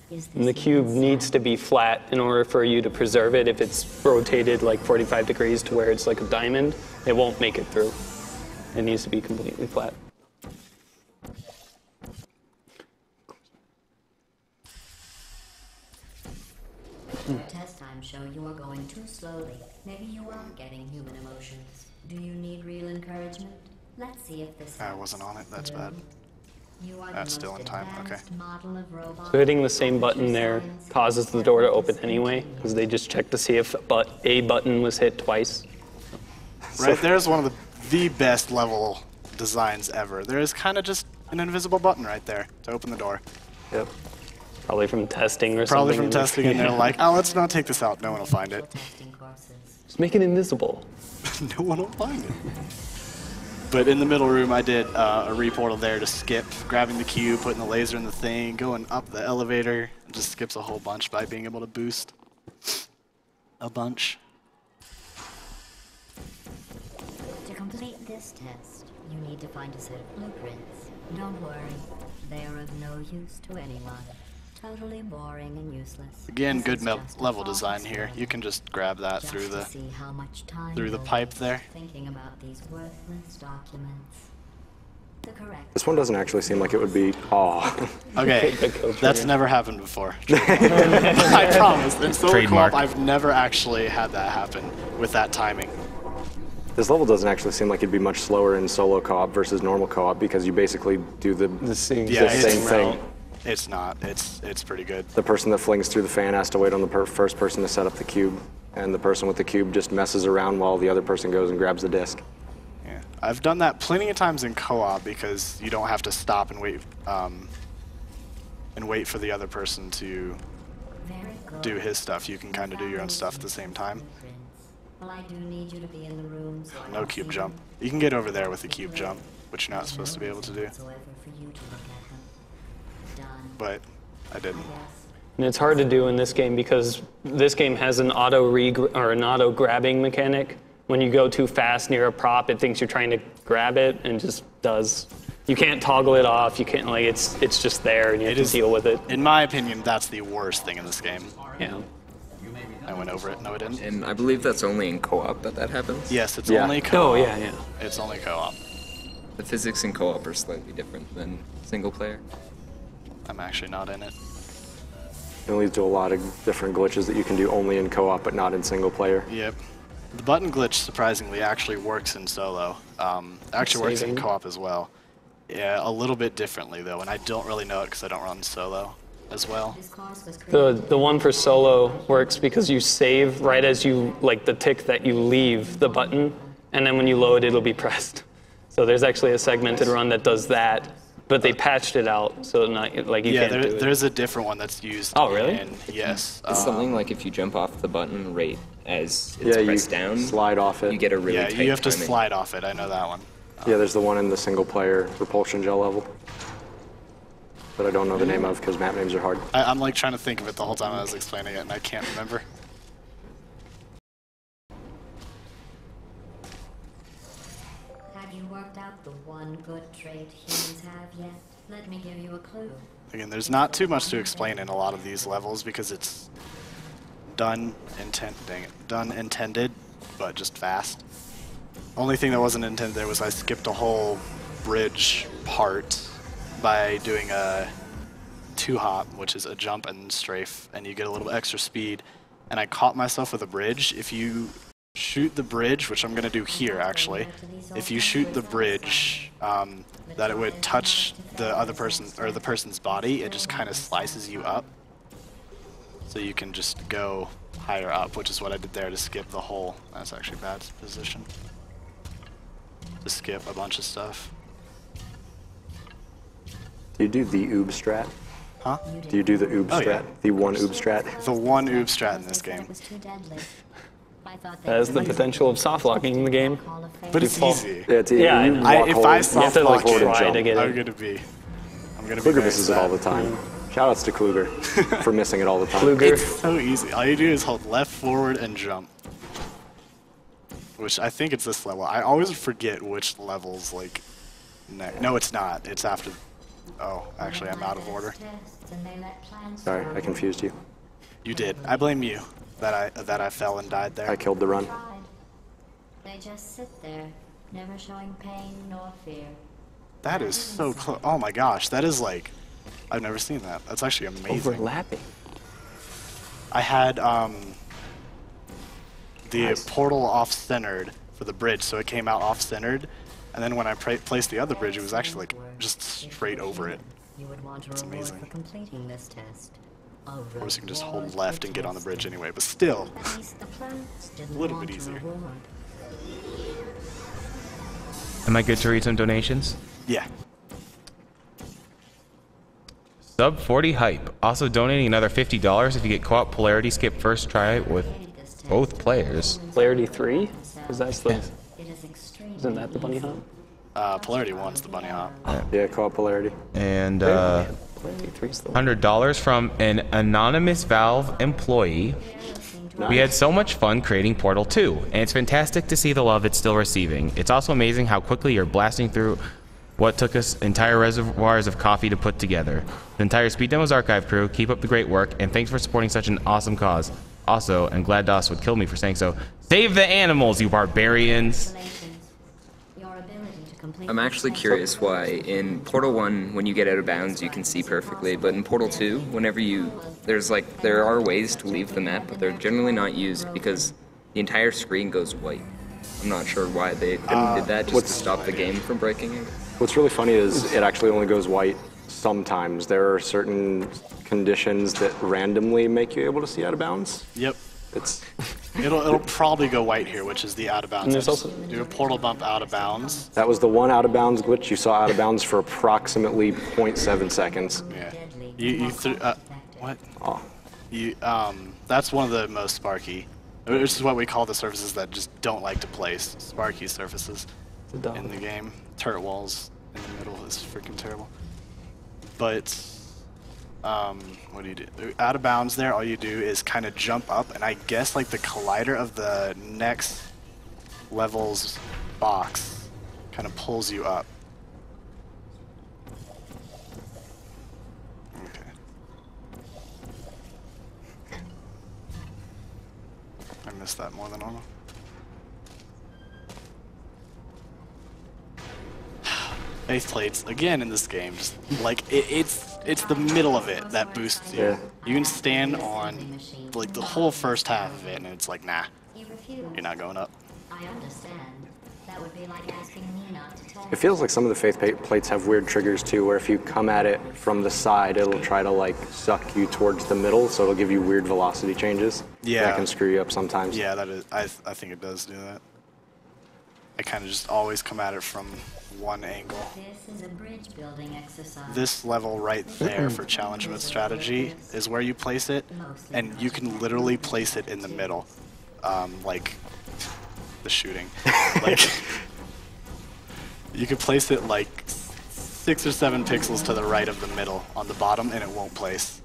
And the cube needs to be flat in order for you to preserve it. If it's rotated like 45 degrees to where it's like a diamond, it won't make it through. It needs to be completely flat. Test times show you are going too slowly. Maybe you are getting human emotions. Do you need real encouragement? Let's see if this I wasn't on it, that's bad. That's still in time, okay. So hitting the same button there causes the door to open anyway, because they just check to see if a button was hit twice. Right there's one of the best level designs ever. There is kind of just an invisible button right there to open the door. Yep. Probably from testing or something. Probably from testing, and they're like, oh, let's not take this out. No one will find it. Just make it invisible. No one will find it. But in the middle room, I did a reportal there to skip, grabbing the cube, putting the laser in the thing, going up the elevator. It just skips a whole bunch by being able to boost a bunch. To complete this test, you need to find a set of blueprints. Don't worry, they are of no use to anyone. Totally boring and useless. Again, good level design here. You can just grab that through the pipe there. Thinking about these worthless documents. This one doesn't actually seem like it would be. Aw. Okay, that's never happened before. I promise. In solo Trademark. co-op, I've never actually had that happen with that timing. This level doesn't actually seem like it'd be much slower in solo co-op versus normal co-op because you basically do the same thing. It's not. It's pretty good. The person that flings through the fan has to wait on the first person to set up the cube, and the person with the cube just messes around while the other person goes and grabs the disc. Yeah, I've done that plenty of times in co-op because you don't have to stop and wait for the other person to do his stuff. You can kind of do your own stuff at the same time. Well, I do need you to be in the room. So No cube jump. You can get over there with the cube jump, which you're not supposed to be able to do. But I didn't. And it's hard to do in this game because this game has an auto grabbing mechanic. When you go too fast near a prop, it thinks you're trying to grab it and just does. You can't toggle it off. You can't it's just there and you have to deal with it. In my opinion, that's the worst thing in this game. Yeah. I went over it. No, I didn't. And I believe that's only in co-op that happens. Yes, it's only co-op. Oh, yeah. It's only co-op. The physics in co-op are slightly different than single player. I'm actually not in it. It leads to a lot of different glitches that you can do only in co-op but not in single player. Yep. The button glitch, surprisingly, actually works in solo. Actually works in co-op as well. Yeah, a little bit differently, though, and I don't really know it because I don't run solo as well. The one for solo works because you save right as you, the tick that you leave the button, and then when you load, it'll be pressed. So there's actually a segmented run that does that, but they patched it out, so you can't do it. There's a different one that's used. Oh, really? Yes. It's something like if you jump off the button right as it's pressed down, slide off it. You get a really tight you have to timing. slide off it. I know that one. Yeah, there's the one in the single player repulsion gel level that I don't know the name of because map names are hard. I'm trying to think of it the whole time I was explaining it, and I can't remember. Have you worked out the one good trait humans have yet? Let me give you a clue. Again, there's not too much to explain in a lot of these levels because it's done intended, but just fast. Only thing that wasn't intended there was I skipped a whole bridge part by doing a 2-hop, which is a jump and strafe, and you get a little extra speed. And I caught myself with a bridge. If you shoot the bridge, which I'm going to do here actually, if you shoot the bridge that it would touch the other person or the person's body, it just kind of slices you up. So you can just go higher up, which is what I did there to skip the whole. That's actually a bad position. To skip a bunch of stuff. Do you do the oob strat? Huh? Do you do the oob strat? Yeah. The one oob strat? The one oob strat in this game. That has the potential of soft locking in the game. But it's easy. Yeah, it's easy. Yeah, You walk if hold, I you soft have to, lock it, try to get I'm it. gonna be Kluger very misses it sad. all the time. Shoutouts to Kluger for missing it all the time. It's so easy. All you do is hold left, forward, and jump. Which I think it's this level. I always forget which levels No, it's not. It's after. Oh, actually, I'm out of order. Sorry, I confused you. You did. I blame you that I fell and died there. I killed the run. They just sit there, never showing pain nor fear. That is so close. Oh my gosh, that is I've never seen that. That's actually amazing. Overlapping. I had the portal off-centered for the bridge, so it came out off-centered, and then when I placed the other bridge, it was actually just straight over it. You would want a It's reward amazing. for completing this test. Of course, you can just hold left and get on the bridge anyway, but still, At least the plants a didn't little want bit a easier. reward. Am I good to read some donations? Yeah. Sub 40 hype. Also donating another $50 if you get co-op polarity skip first try with both players. Polarity 3? Because that's the. Isn't that the bunny hop? Polarity 1's the bunny hop. Yeah, co-op polarity. And Polarity 3's the one. $100 from an anonymous Valve employee. We had so much fun creating Portal 2, and it's fantastic to see the love it's still receiving. It's also amazing how quickly you're blasting through what took us entire reservoirs of coffee to put together. The entire Speed Demos archive crew, keep up the great work, and thanks for supporting such an awesome cause. Also, and glad DOS would kill me for saying so, save the animals, you barbarians! I'm actually curious why in Portal 1, when you get out of bounds, you can see perfectly, but in Portal 2, whenever there are ways to leave the map, but they're generally not used because the entire screen goes white. I'm not sure why they did that, just to stop the game from breaking it. What's really funny is it actually only goes white sometimes. There are certain conditions that randomly make you able to see out of bounds. Yep. It'll probably go white here, which is the out of bounds. And there's also do a portal bump out of bounds. That was the one out of bounds glitch. You saw out of bounds for approximately 0.7 seconds. Yeah. You threw what? Oh. That's one of the most sparky. Which is what we call the surfaces that just don't like to place. Sparky surfaces in the game. Turret walls in the middle is freaking terrible. But what do you do? Out of bounds there, all you do is kind of jump up, and I guess like the collider of the next level's box kind of pulls you up. Okay. I missed that more than normal. Base plates again in this game, just like it's the middle of it that boosts you. Yeah. You can stand on like the whole first half of it, and it's like, nah, you're not going up. I understand. That would be like asking me not to tell. It feels like some of the faith plates have weird triggers too, where if you come at it from the side, it'll try to like suck you towards the middle, so it'll give you weird velocity changes. Yeah. That can screw you up sometimes. Yeah, that is. I think it does do that. I kind of just always come at it from one angle. This is a bridge building exercise. This level right there for challenge mode strategy is where you place it, and you can literally place it in the middle, like the shooting. Like you could place it like 6 or 7 pixels to the right of the middle on the bottom, and it won't place.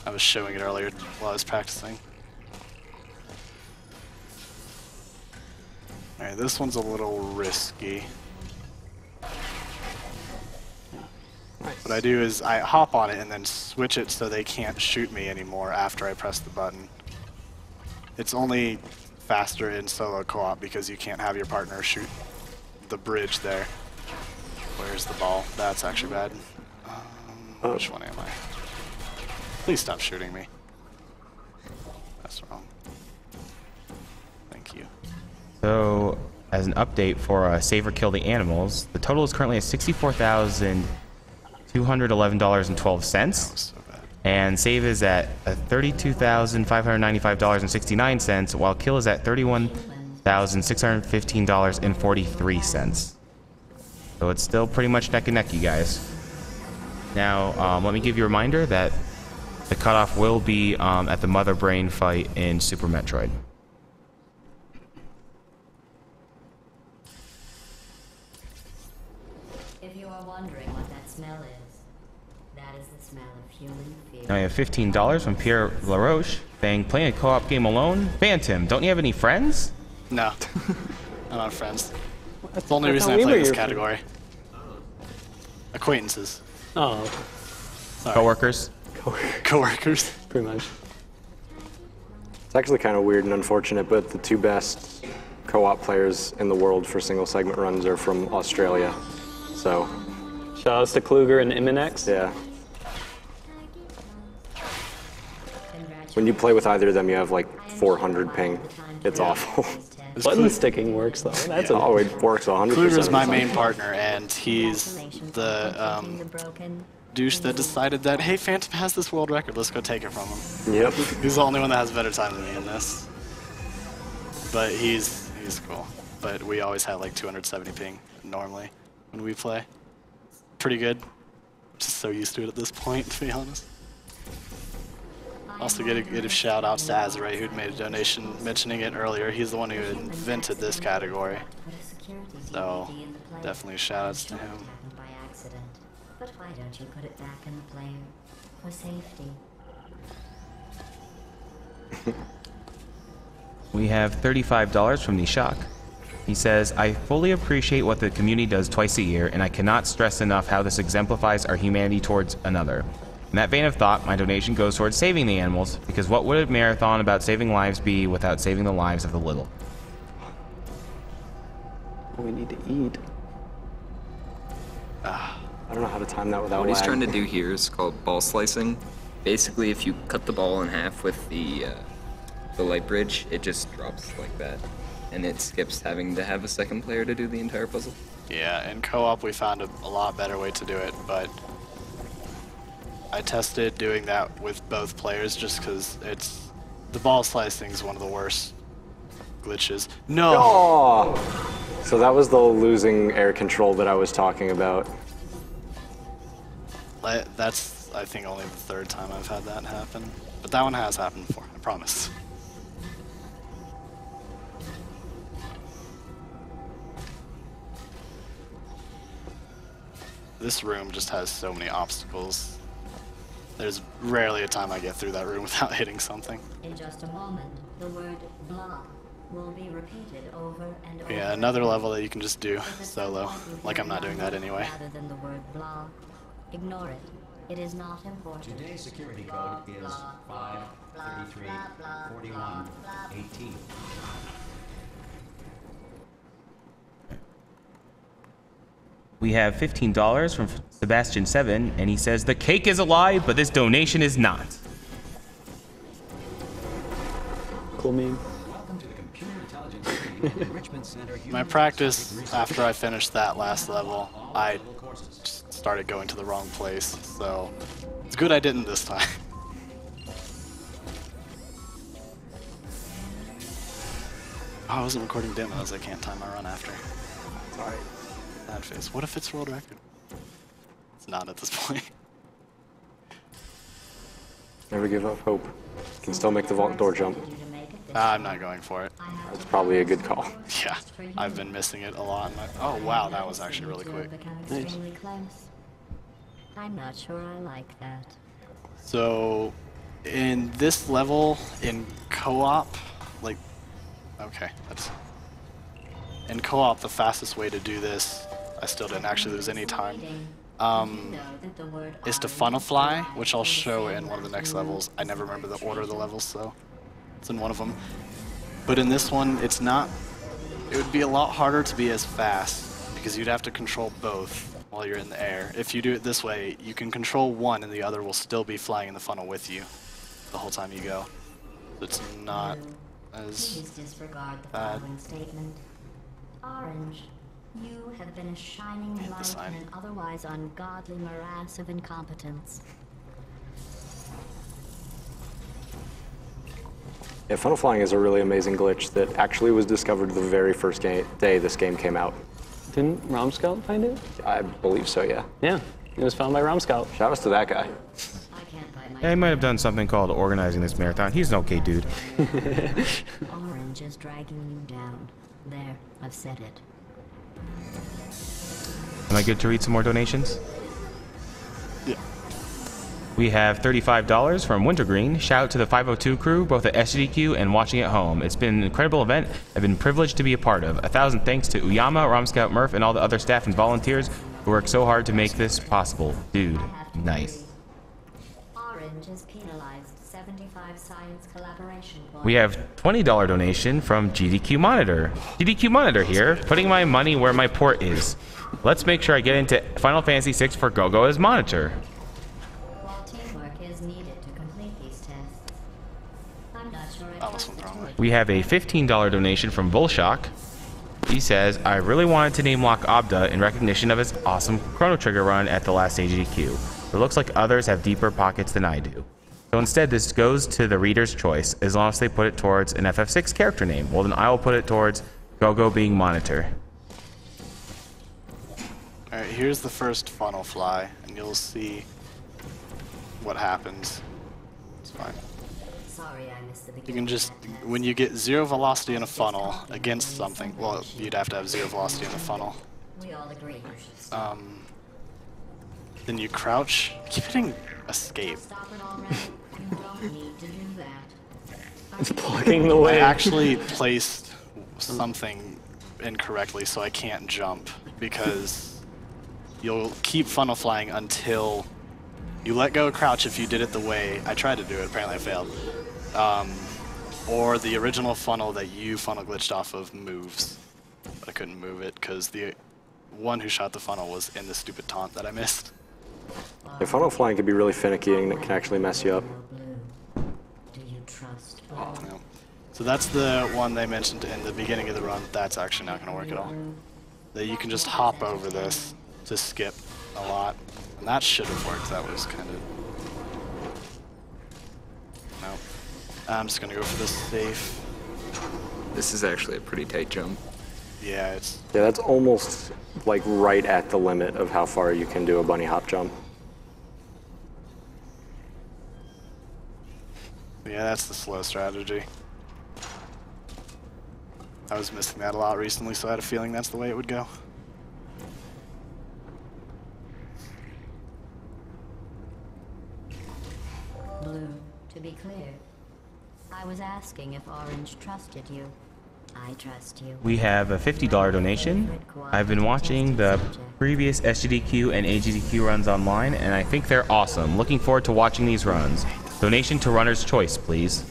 I was showing it earlier while I was practicing. Alright, this one's a little risky. What I do is I hop on it and then switch it so they can't shoot me anymore after I press the button. It's only faster in solo co-op because you can't have your partner shoot the bridge there. Where's the ball? That's actually bad. Which one am I? Please stop shooting me. That's wrong. Thank you. So, as an update for Save or Kill the Animals, the total is currently at $64,211.12. And save is at $32,595.69, while kill is at $31,615.43. So it's still pretty much neck and neck, you guys. Now, let me give you a reminder that the cutoff will be at the Mother Brain fight in Super Metroid. If you are wondering what that smell is, that is the smell of human fear. Now I have $15 from Pierre LaRoche saying, playing a co-op game alone? Phantom, don't you have any friends? No. I don't have friends. That's the only reason I play this category. Acquaintances. Oh. Sorry. Coworkers? Coworkers. Pretty much. It's actually kind of weird and unfortunate, but the two best co-op players in the world for single segment runs are from Australia. So. Shout outs to Kluger and Iminex. Yeah. When you play with either of them, you have like 400 ping. It's awful. Button sticking works though. That's oh, it works 100%. Kluger's my main partner, and he's the douche that decided that, hey, Phantom has this world record, let's go take it from him. Yep. He's the only one that has better time than me in this. But he's cool. But we always have like 270 ping normally when we play. Pretty good. Just so used to it at this point, to be honest. Also get a shout outs to Azure, who'd made a donation mentioning it earlier. He's the one who invented this category. So definitely shout outs to him. By accident. But why don't you put it back in the player for safety? We have $35 from Nishak. He says, I fully appreciate what the community does twice a year, and I cannot stress enough how this exemplifies our humanity towards another. In that vein of thought, my donation goes towards saving the animals, because what would a marathon about saving lives be without saving the lives of the little? We need to eat. I don't know how to time that without What he's lag. trying to do here is called ball slicing. Basically, if you cut the ball in half with the light bridge, it just drops like that, and it skips having to have a second player to do the entire puzzle. Yeah, in co-op we found a lot better way to do it, but I tested doing that with both players just because the ball slicing is one of the worst glitches. No! Oh! So that was the losing air control that I was talking about. That's, I think, only the third time I've had that happen. But that one has happened before, I promise. This room just has so many obstacles. There's rarely a time I get through that room without hitting something. In just a moment, the word blah will be repeated over and over. Yeah, another level that you can just do solo. Like I'm not doing that anyway. Rather than the word blah, ignore it. It is not important. Today's security code is 5334118. We have $15 from Sebastian7, and he says, the cake is alive, but this donation is not. Cool meme. Welcome to the Computer Intelligence Training Enrichment Center. My practice, after I finished that last level, I just started going to the wrong place, so it's good I didn't this time. Oh, I wasn't recording demos, I can't time my run after. Sorry. Bad face. What if it's world record? It's not at this point. Never give up hope. You can still make the vault door jump. I'm not going for it. That's probably a good call. Yeah, I've been missing it a lot. Oh wow, that was actually really quick. Nice. I'm not sure I like that. So, in this level, in co-op, like, okay, in co-op, the fastest way to do this, I still didn't actually lose any time, is to funnel fly, which I'll show in one of the next levels. I never remember the order of the levels, so it's in one of them. But in this one, it would be a lot harder to be as fast, because you'd have to control both while you're in the air. If you do it this way, you can control one and the other will still be flying in the funnel with you the whole time you go. It's not as bad. Orange, you have been a shining light in an otherwise ungodly morass of incompetence. Yeah, funnel flying is a really amazing glitch that actually was discovered the very first day this game came out. Didn't Romscout find it? I believe so, yeah. Yeah, it was found by Romscout. Shout out to that guy. Yeah, he might have done something called organizing this marathon. He's an okay dude. Orange is dragging you down. There, I've said it. Am I good to read some more donations? Yeah. We have $35 from Wintergreen. Shout out to the 502 crew, both at Sgdq and watching at home. It's been an incredible event I've been privileged to be a part of. 1,000 thanks to Uyama, Romscout, Murph, and all the other staff and volunteers who work so hard to make this possible. Dude, nice. Orange is penalized 75 science collaboration points. We have $20 donation from GDQ Monitor. GDQ Monitor here, putting my money where my port is. Let's make sure I get into Final Fantasy VI for GoGo as monitor. While teamwork is needed to complete these tests, I'm not sure We have a $15 donation from Volshock. He says, I really wanted to name lock Abda in recognition of his awesome Chrono Trigger run at the last AGDQ. It looks like others have deeper pockets than I do. So instead, this goes to the reader's choice, as long as they put it towards an FF6 character name. Well, then I will put it towards GoGo being monitor. Alright, here's the first funnel fly, and you'll see what happens. It's fine. Sorry, I missed the beginning. You can just, when you get 0 velocity in a funnel against something, well, you'd have to have 0 velocity in the funnel. We all agree. Then you crouch, keep hitting escape. Stop it already. You don't need to do that. It's blocking the way. I actually placed something incorrectly, so I can't jump, because you'll keep funnel flying until you let go of crouch if you did it the way I tried to do it. Apparently I failed. Or the original funnel that you funnel glitched off of moves. But I couldn't move it because the one who shot the funnel was in the stupid taunt that I missed. Yeah, funnel flying can be really finicky and it can actually mess you up. No. So that's the one they mentioned in the beginning of the run. That's actually not going to work at all. That you can just hop over this to skip a lot. And that should have worked. That was kind of... No. I'm just going to go for the safe. This is actually a pretty tight jump. Yeah, it's... Yeah, that's almost like right at the limit of how far you can do a bunny hop jump. Yeah, that's the slow strategy. I was missing that a lot recently, so I had a feeling that's the way it would go. Blue, to be clear, I was asking if Orange trusted you. I trust you. We have a $50 donation. I've been watching the previous Sgdq and Agdq runs online, and I think they're awesome. Looking forward to watching these runs. Donation to Runner's Choice, please.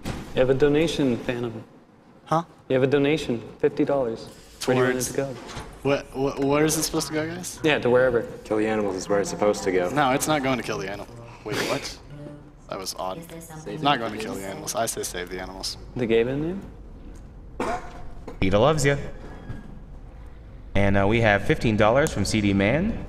You have a donation, Phantom. Huh? You have a donation, $50. Where do you want it to go? Where is it supposed to go, guys? Yeah, to wherever. Kill the animals is where it's supposed to go. No, it's not going to kill the animal. Wait, what? That was odd. It's not going to kill the animals. I say save the animals. The game in there? Peter loves you. And we have $15 from CD Man.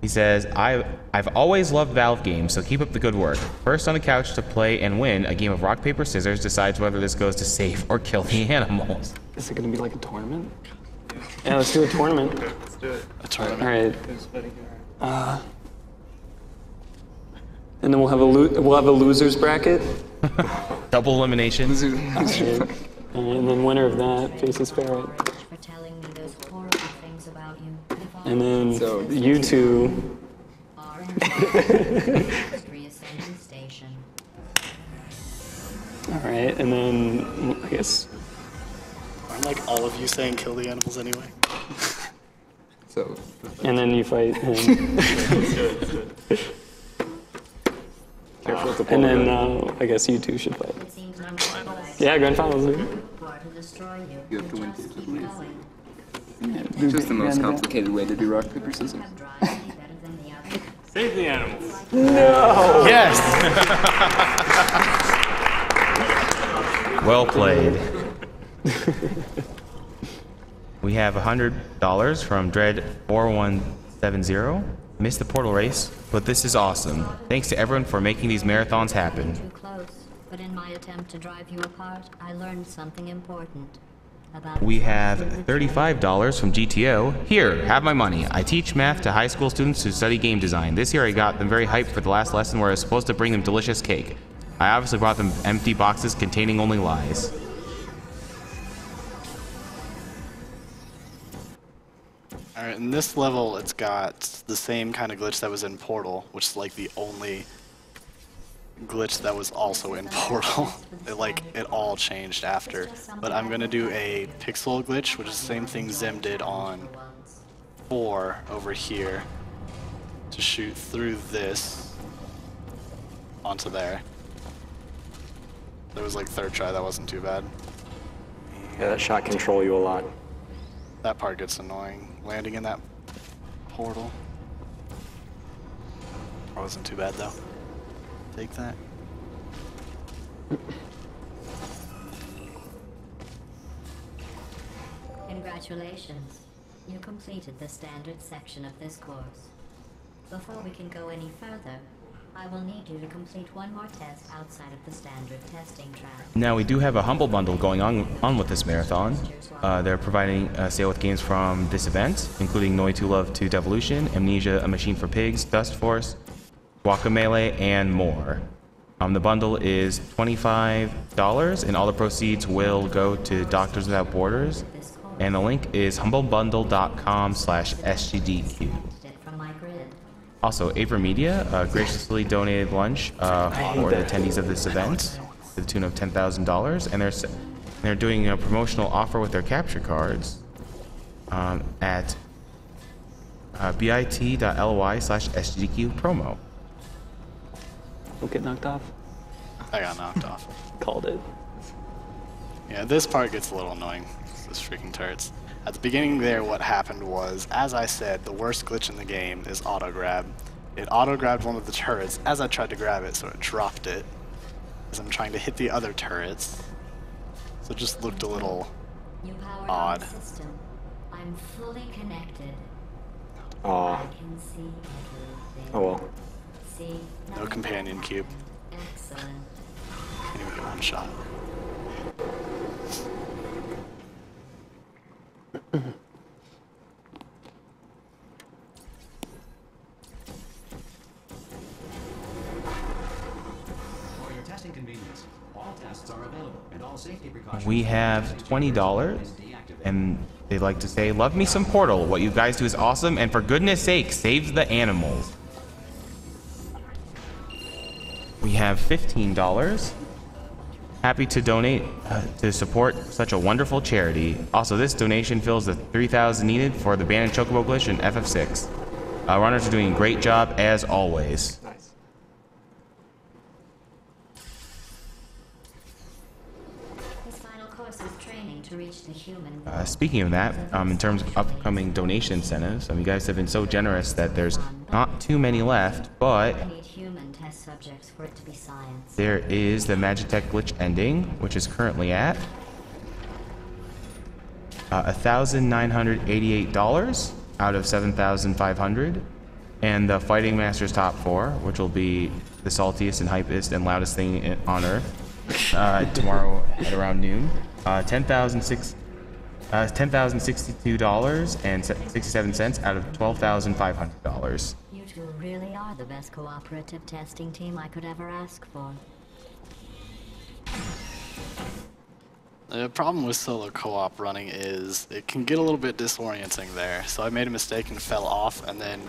He says, I've always loved Valve games, so keep up the good work. First on the couch to play and win a game of rock, paper, scissors decides whether this goes to save or kill the animals. Is it going to be like a tournament? Yeah, let's do a tournament. Let's do it. A tournament. All right. And then we'll have a losers bracket. Double elimination. Okay. And then winner of that faces Ferret. For telling me those horrible things about you. And then you two. Station. All right, and then I guess. Aren't like all of you saying kill the animals anyway? So. And then you fight him. Careful with the and then I guess you two should fight. Yeah, grand finals. Dude. You have to win. This is the most complicated way to do rock, paper, scissors. Save the animals. No! Yes! Well played. We have $100 from Dread4170. Missed the portal race, but this is awesome. Thanks to everyone for making these marathons happen. Too close, but in my attempt to drive you apart, I learned something important. We have $35 from GTO. Here, have my money. I teach math to high school students who study game design. This year I got them very hyped for the last lesson where I was supposed to bring them delicious cake. I obviously brought them empty boxes containing only lies. Alright, in this level it's got the same kind of glitch that was in Portal, which is like the only glitch that was also in Portal. It all changed after. But I'm gonna do a pixel glitch, which is the same thing Zim did on 4 over here, to shoot through this onto there. That was like third try, that wasn't too bad. Yeah, that shot control you a lot. That part gets annoying. Landing in that portal. Wasn't too bad though. Take that. Congratulations. You completed the standard section of this course. Before we can go any further, I will need you to complete one more test outside of the standard testing track. Now we do have a Humble Bundle going on with this marathon. They're providing a sale with games from this event, including Noi 2 Love 2 Devolution, Amnesia, A Machine for Pigs, Dust Force, Guacamelee, and more. The bundle is $25, and all the proceeds will go to Doctors Without Borders. And the link is humblebundle.com/SGDQ. Also, Aver Media graciously donated lunch for the attendees of this event to the tune of $10,000, and they're doing a promotional offer with their capture cards at bit.ly/SGDQ promo. Don't get knocked off. I got knocked off. Called it. Yeah, this part gets a little annoying. Those freaking turrets. At the beginning there, what happened was, as I said, the worst glitch in the game is auto-grab. It auto-grabbed one of the turrets as I tried to grab it, so it dropped it as I'm trying to hit the other turrets. So it just looked a little odd. I'm fully connected. Aw. I can see everything. Oh well. See? No companion cube. Excellent. Can't even get one shot. For your testing convenience, all tests are available and all safety precautions. We have $20, and they like to say, "Love me some Portal. What you guys do is awesome, and for goodness sake, save the animals." We have $15. Happy to donate to support such a wonderful charity. Also, this donation fills the 3,000 needed for the Ban and Chocobo glitch in FF6. Runners are doing a great job as always. Nice. His final course is training to reach the human. Speaking of that, in terms of upcoming donation incentives, you guys have been so generous that there's not too many left, but I need human test subjects for it to be science. there is the Magitech glitch ending, which is currently at $1,988 out of 7,500, and the Fighting Masters top 4, which will be the saltiest and hypest and loudest thing on Earth tomorrow at around noon. $10,062.67 out of $12,500. You two really are the best cooperative testing team I could ever ask for. The problem with solo co-op running is it can get a little bit disorienting there. So I made a mistake and fell off, and then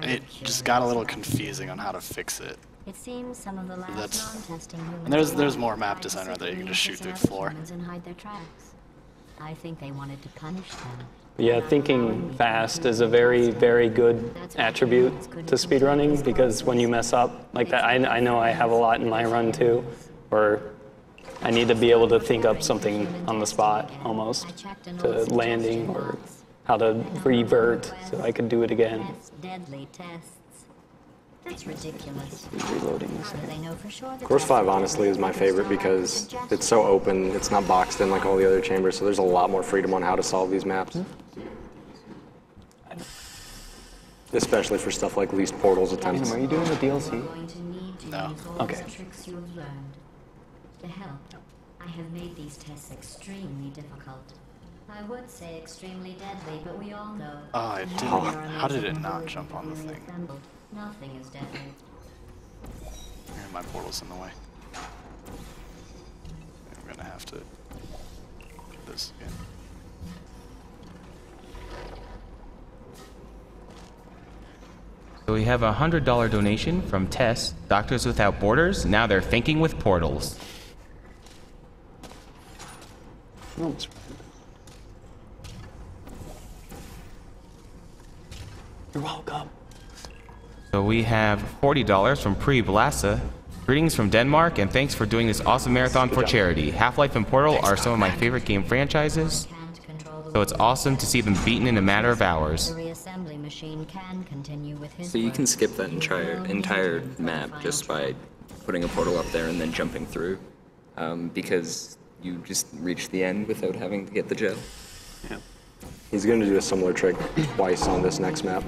it just got a little confusing on how to fix it. It seems some of the last non-testing humans. And there's more map design right there. You can just shoot through the floor. And hide their tracks. I think they wanted to punish them. Yeah, thinking fast is a very, very good attribute to speedrunning, because when you mess up like that, I know I have a lot in my run too, where I need to be able to think up something on the spot almost, to landing or how to revert so I can do it again. Deadly tests. That's ridiculous. Reloading this. How do they know for sure that Course 5 honestly is my favorite because it's so open, it's not boxed in like all the other chambers, so there's a lot more freedom on how to solve these maps. Especially for stuff like least portals attempts. Are you doing the DLC? No. Okay. Tricks you have learned. To help, I have made these tests extremely difficult. I would say extremely deadly, but we all know. Oh, I did. How did it not jump on the thing? Nothing is deadly. And my portal's in the way. I'm gonna have to get this again. So we have a $100 donation from Tess, Doctors Without Borders. Now they're thinking with portals. You're welcome. So we have $40 from Pri Blassa. Greetings from Denmark, and thanks for doing this awesome marathon for charity. Half-Life and Portal are some of my favorite game franchises, so it's awesome to see them beaten in a matter of hours. So you can skip that entire map just by putting a portal up there and then jumping through, because you just reach the end without having to get the gel. Yeah. He's going to do a similar trick twice on this next map.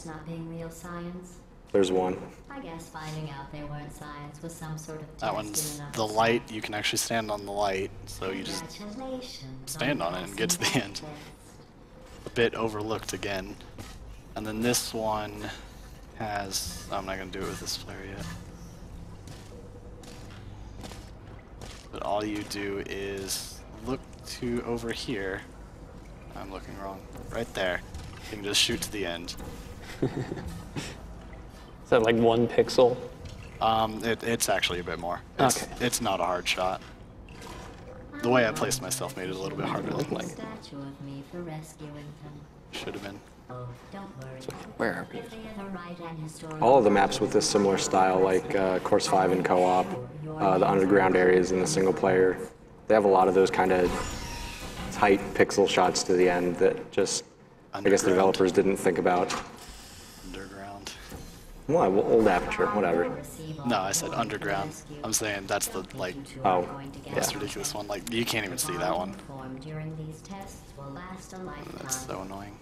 Not being real science. There's one. I guess finding out they weren't science was some sort of test. That one's the light. You can actually stand on the light, so you just stand on it and get to the end. A bit overlooked again. And then this one has... I'm not going to do it with this flare yet. But all you do is look to over here. I'm looking wrong. Right there. You can just shoot to the end. Is that like 1 pixel? It's actually a bit more. It's not a hard shot. The way I placed myself made it a little bit harder than like. Should have been. Where are we? All of the maps with this similar style, like Course 5 in co-op, the underground areas in the single player, They have a lot of those kind of tight pixel shots to the end that just, I guess the developers didn't think about. Underground. What? Well, old aperture, whatever. No, I said underground. I'm saying that's the, like, most ridiculous one. Like, you can't even see that one. That's so annoying.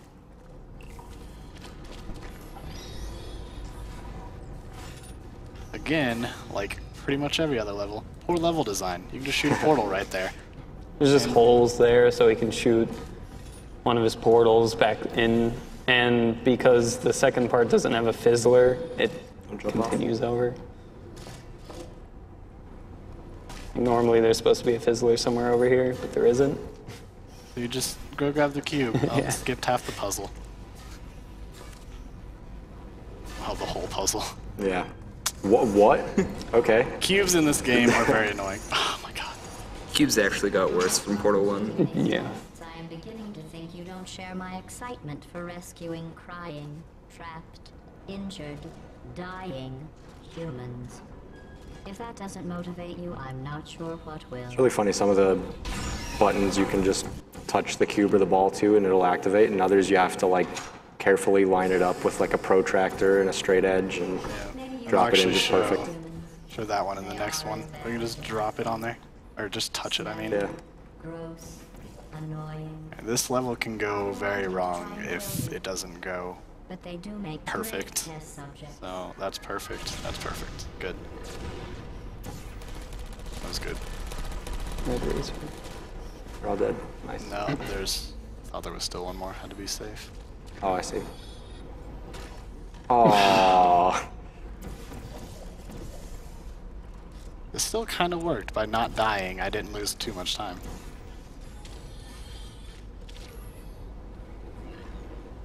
Again, like pretty much every other level. Poor level design. You can just shoot a portal right there. There's just holes there so he can shoot one of his portals back in. And because the second part doesn't have a fizzler, it continues over. Normally there's supposed to be a fizzler somewhere over here, but there isn't. So you just go grab the cube. I'll skip half the puzzle. Oh, the whole puzzle. Yeah. What? Okay. Cubes in this game are very annoying. Oh my god. Cubes actually got worse from Portal 1. Yeah. I am beginning to think you don't share my excitement for rescuing crying, trapped, injured, dying humans. If that doesn't motivate you, I'm not sure what will. It's really funny, some of the buttons you can just touch the cube or the ball to and it'll activate, and others you have to like carefully line it up with like a protractor and a straight edge and drop it in just perfect. Show that one in the next one. We can just drop it on there. Or just touch it, I mean. Yeah. Gross, annoying. And this level can go very wrong if it doesn't go But they do make perfect. test subjects. So that's perfect. That's perfect. Good. That was good. We're all dead. Nice. No, thought there was still one more. Had to be safe. Oh, I see. Aww. It still kind of worked. By not dying, I didn't lose too much time.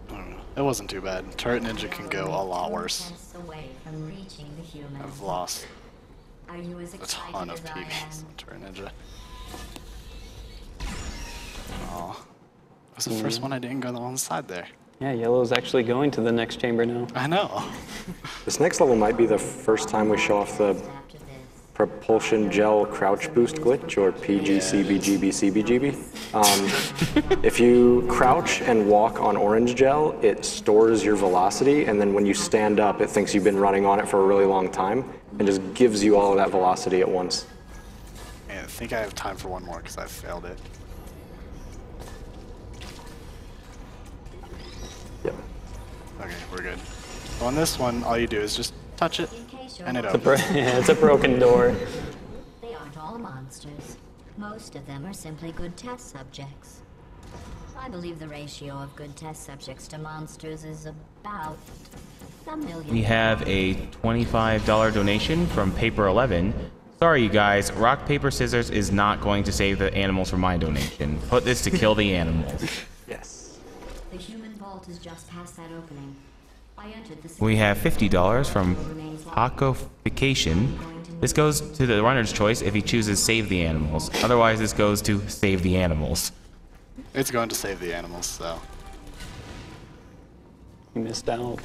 I don't know. It wasn't too bad. Turret Ninja can go a lot worse. I've lost a ton of PBs on Turret Ninja. Oh, it was the first one I didn't go on the side there. Yeah, yellow's actually going to the next chamber now. I know. This next level might be the first time we show off the propulsion gel crouch boost glitch, or PGCBGBCBGB. If you crouch and walk on orange gel, it stores your velocity, and then when you stand up, it thinks you've been running on it for a really long time, and just gives you all of that velocity at once. And I think I have time for one more because I failed it. Yep. Okay, we're good. On this one, all you do is just touch it, and it opens. It's a broken door. They aren't all monsters. Most of them are simply good test subjects. I believe the ratio of good test subjects to monsters is about a million. We have a $25 donation from Paper11. Sorry, you guys. Rock, paper, scissors is not going to save the animals from my donation. Put this to kill the animals. Yes. The human vault is just past that opening. I entered the We have $50 from Cubeface. This goes to the runner's choice if he chooses save the animals. Otherwise, this goes to save the animals. It's going to save the animals, so. You missed out.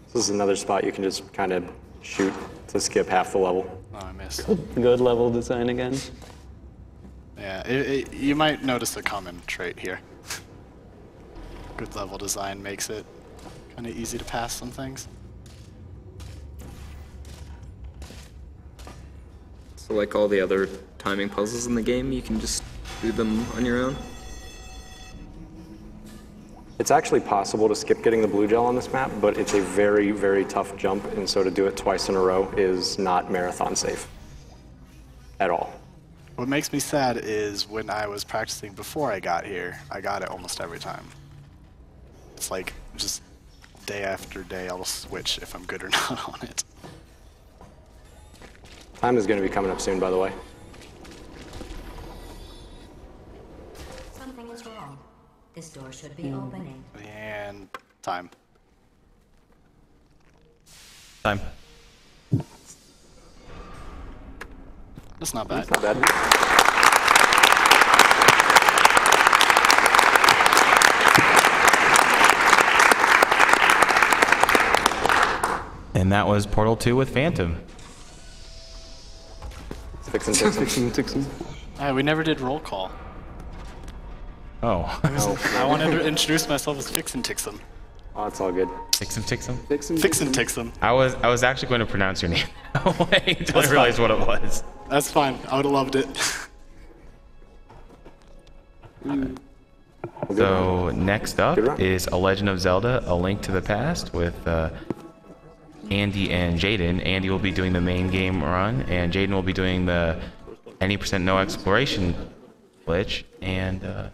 This is another spot you can just kind of shoot to skip half the level. Oh, I missed. Good level design again. Yeah, you might notice a common trait here. Good level design makes it kind of easy to pass some things. So like all the other timing puzzles in the game, you can just do them on your own? It's actually possible to skip getting the blue gel on this map, but it's a very, very tough jump, and so to do it twice in a row is not marathon safe. At all. What makes me sad is when I was practicing before I got here, I got it almost every time. It's like just day after day I'll switch if I'm good or not on it. Time is going to be coming up soon, by the way. Something is wrong. This door should be opening. And time. Time. That's not bad. That's not bad. And that was Portal 2 with Phantom. Phxntxm. We never did roll call. Oh. I wanted to introduce myself as Phxntxm. Oh, it's all good. Phxntxm? Phxntxm. I was actually going to pronounce your name that way until I realized what it was. That's fine. I would have loved it. So next up is A Legend of Zelda: A Link to the Past with Andy and Jaden. Andy will be doing the main game run, and Jaden will be doing the any % no exploration glitch. And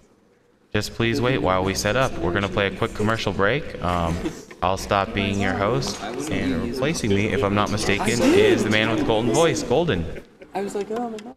just please wait while we set up. We're gonna play a quick commercial break. I'll stop being your host, and replacing me, if I'm not mistaken, is the man with the golden voice, Golden. I was like, oh my god.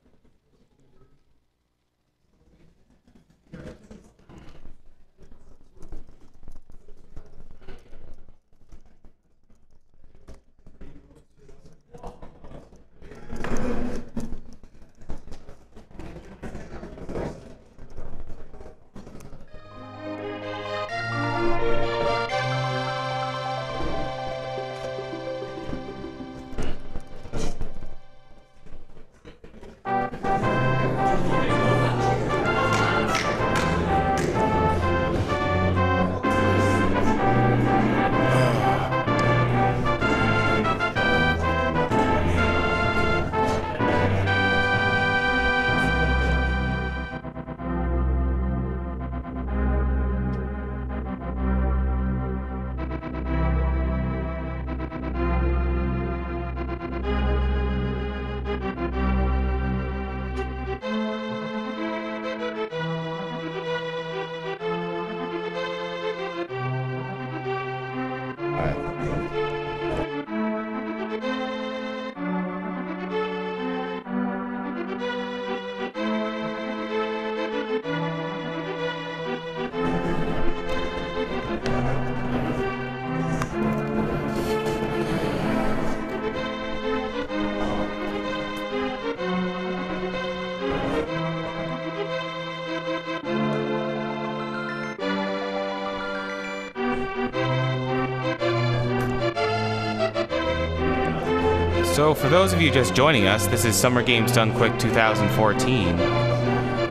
So for those of you just joining us, this is Summer Games Done Quick 2014.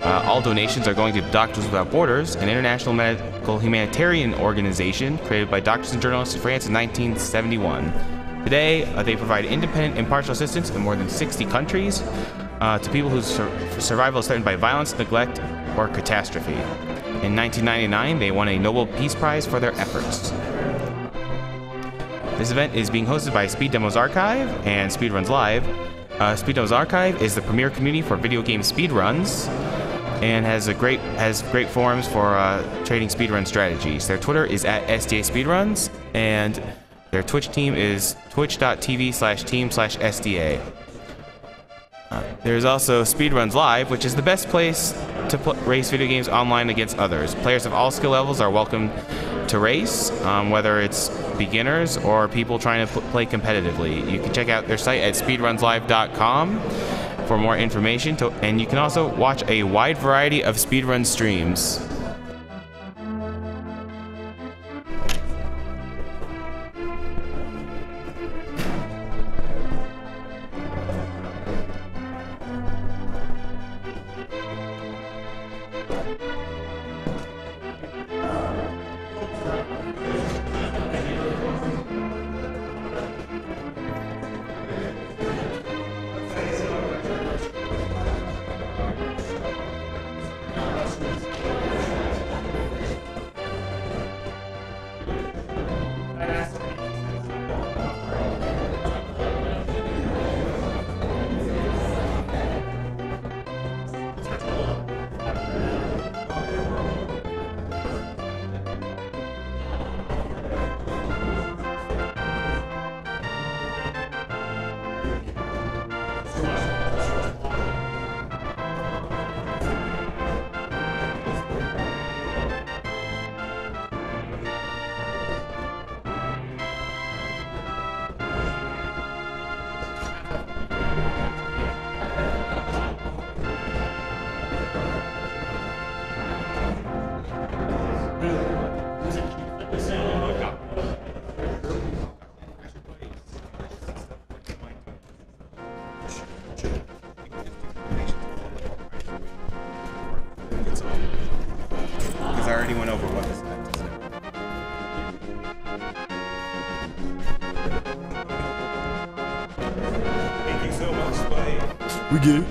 All donations are going to Doctors Without Borders, an international medical humanitarian organization created by doctors and journalists in France in 1971. Today, they provide independent, impartial assistance in more than 60 countries to people whose survival is threatened by violence, neglect, or catastrophe. In 1999, they won a Nobel Peace Prize for their efforts. This event is being hosted by Speed Demos Archive and Speedruns Live. Speed Demos Archive is the premier community for video game speedruns and has great forums for trading speedrun strategies. Their Twitter is at SDA Speedruns, and their Twitch team is twitch.tv/team/SDA. There's also Speedruns Live, which is the best place to race video games online against others. Players of all skill levels are welcome to race, whether it's beginners or people trying to play competitively. You can check out their site at speedrunslive.com for more information, and you can also watch a wide variety of speedrun streams. We get it.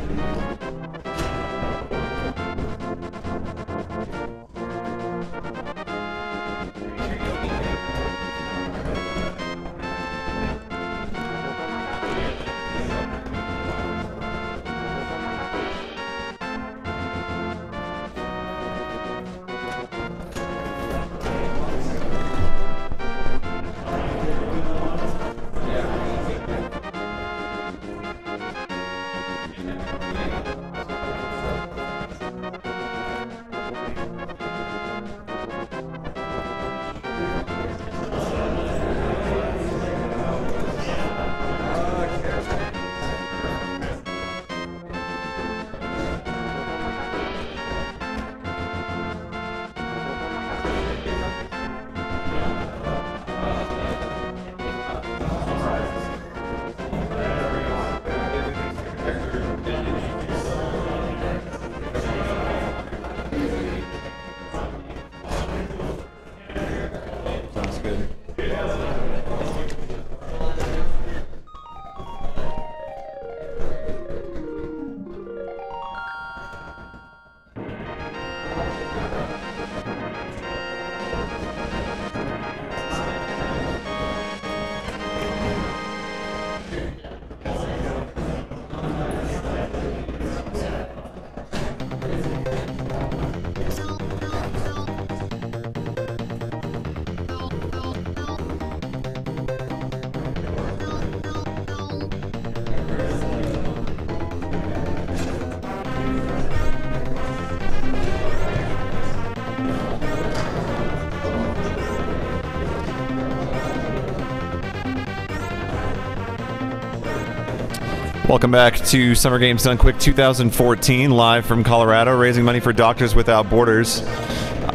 Welcome back to Summer Games Done Quick 2014, live from Colorado, raising money for Doctors Without Borders.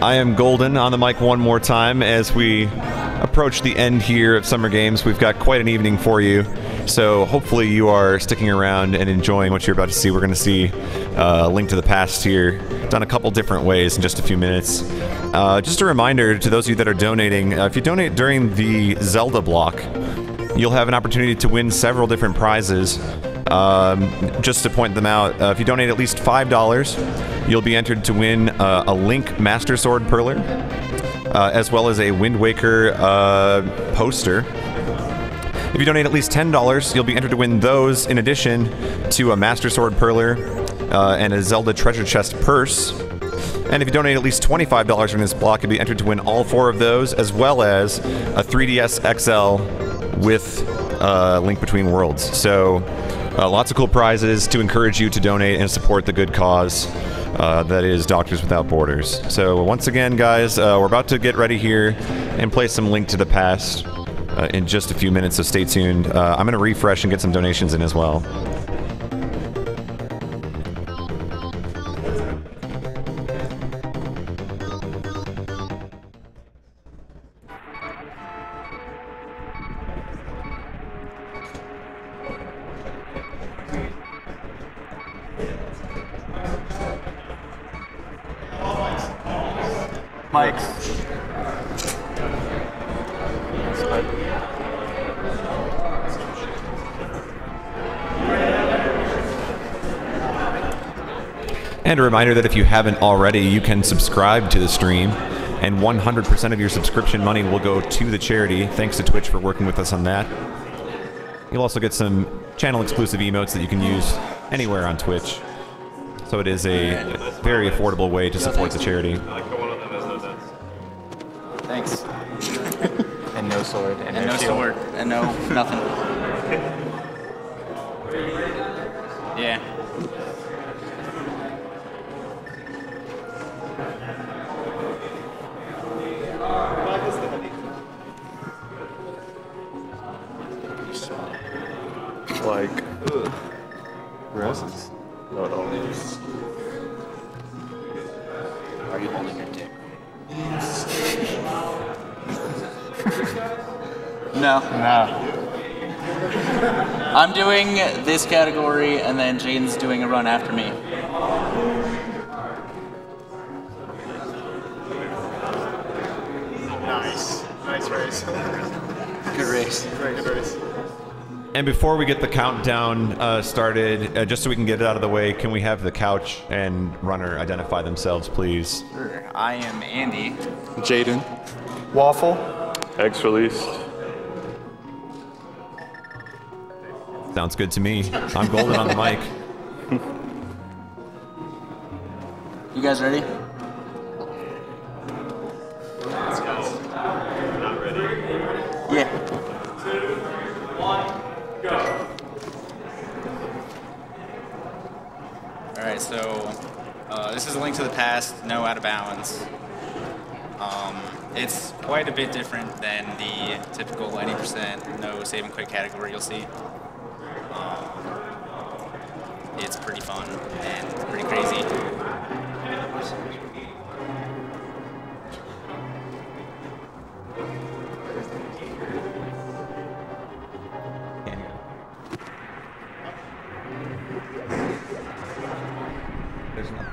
I am Golden on the mic one more time as we approach the end here of Summer Games. We've got quite an evening for you, so hopefully you are sticking around and enjoying what you're about to see. We're going to see Link to the Past here, done a couple different ways in just a few minutes. Just a reminder to those of you that are donating, if you donate during the Zelda block, you'll have an opportunity to win several different prizes. Just to point them out, if you donate at least $5, you'll be entered to win a Link Master Sword Perler, as well as a Wind Waker poster. If you donate at least $10, you'll be entered to win those, in addition to a Master Sword Perler and a Zelda Treasure Chest purse. And if you donate at least $25 from this block, you'll be entered to win all 4 of those, as well as a 3DS XL with Link Between Worlds. So lots of cool prizes to encourage you to donate and support the good cause that is Doctors Without Borders. So once again, guys, we're about to get ready here and play some Link to the Past in just a few minutes, so stay tuned. I'm going to refresh and get some donations in as well. Mike's. And a reminder that if you haven't already, you can subscribe to the stream, and 100% of your subscription money will go to the charity. Thanks to Twitch for working with us on that. You'll also get some channel-exclusive emotes that you can use anywhere on Twitch. So it is a very affordable way to support the charity. Thanks. And no sword. And no sword. And no nothing. Yeah. Like, roses? No, no. Are you holding your dick? No. No. I'm doing this category, and then Jaden's doing a run after me. Nice. Nice race. Good race. Good race. And before we get the countdown started, just so we can get it out of the way, can we have the couch and runner identify themselves, please? Sure. I am Andy. Jaden. Waffle. Eggs released. Sounds good to me. I'm golden on the mic. You guys ready? Not ready. Yeah. 2, 1, go. Alright, so this is a Link to the Past, no out of bounds. It's quite a bit different than the typical 90% no save and quit category you'll see. It's pretty fun and pretty crazy. There's nothing.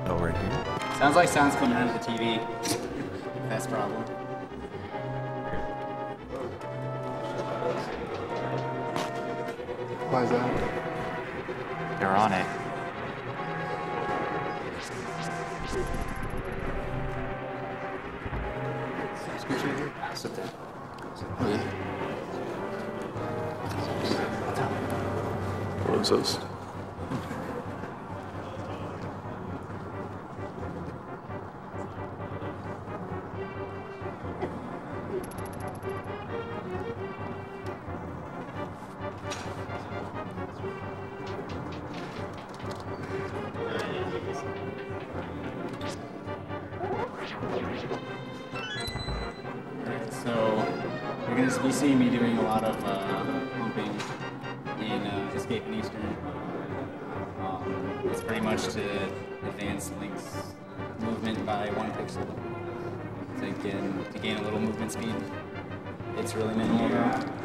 Oh, we're in here. Sounds like sound's coming out of the TV. That's the problem. Why is that? They're on it. Sit there. What is this? So you're going to be seeing me doing a lot of pumping in Escape and Eastern. It's pretty much to advance Link's movement by 1 pixel to gain a little movement speed. It's really minimal though.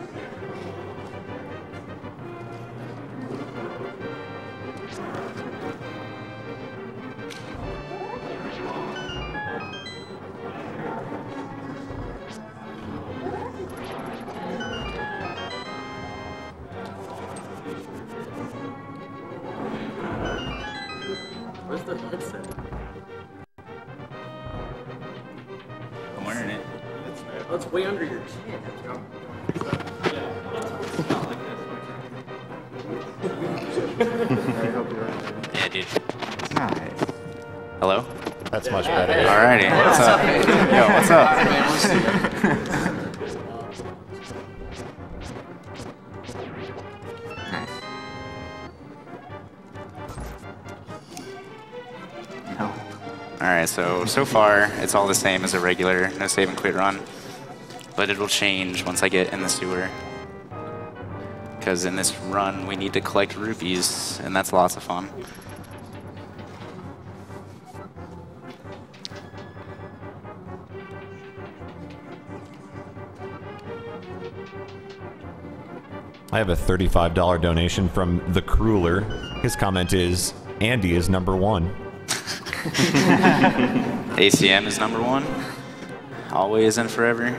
Where's the headset? I'm wearing it. Oh, it's way under your chin. Yeah, dude. Nice. Hello? That's much better. Alrighty. What's up? Yo, what's up? Nice. No. Alright, so far, it's all the same as a regular no save and quit run. But it'll change once I get in the sewer. Because in this run, we need to collect rupees, and that's lots of fun. I have a $35 donation from The Crueler. His comment is, Andy is #1. ACM is #1. Always and forever.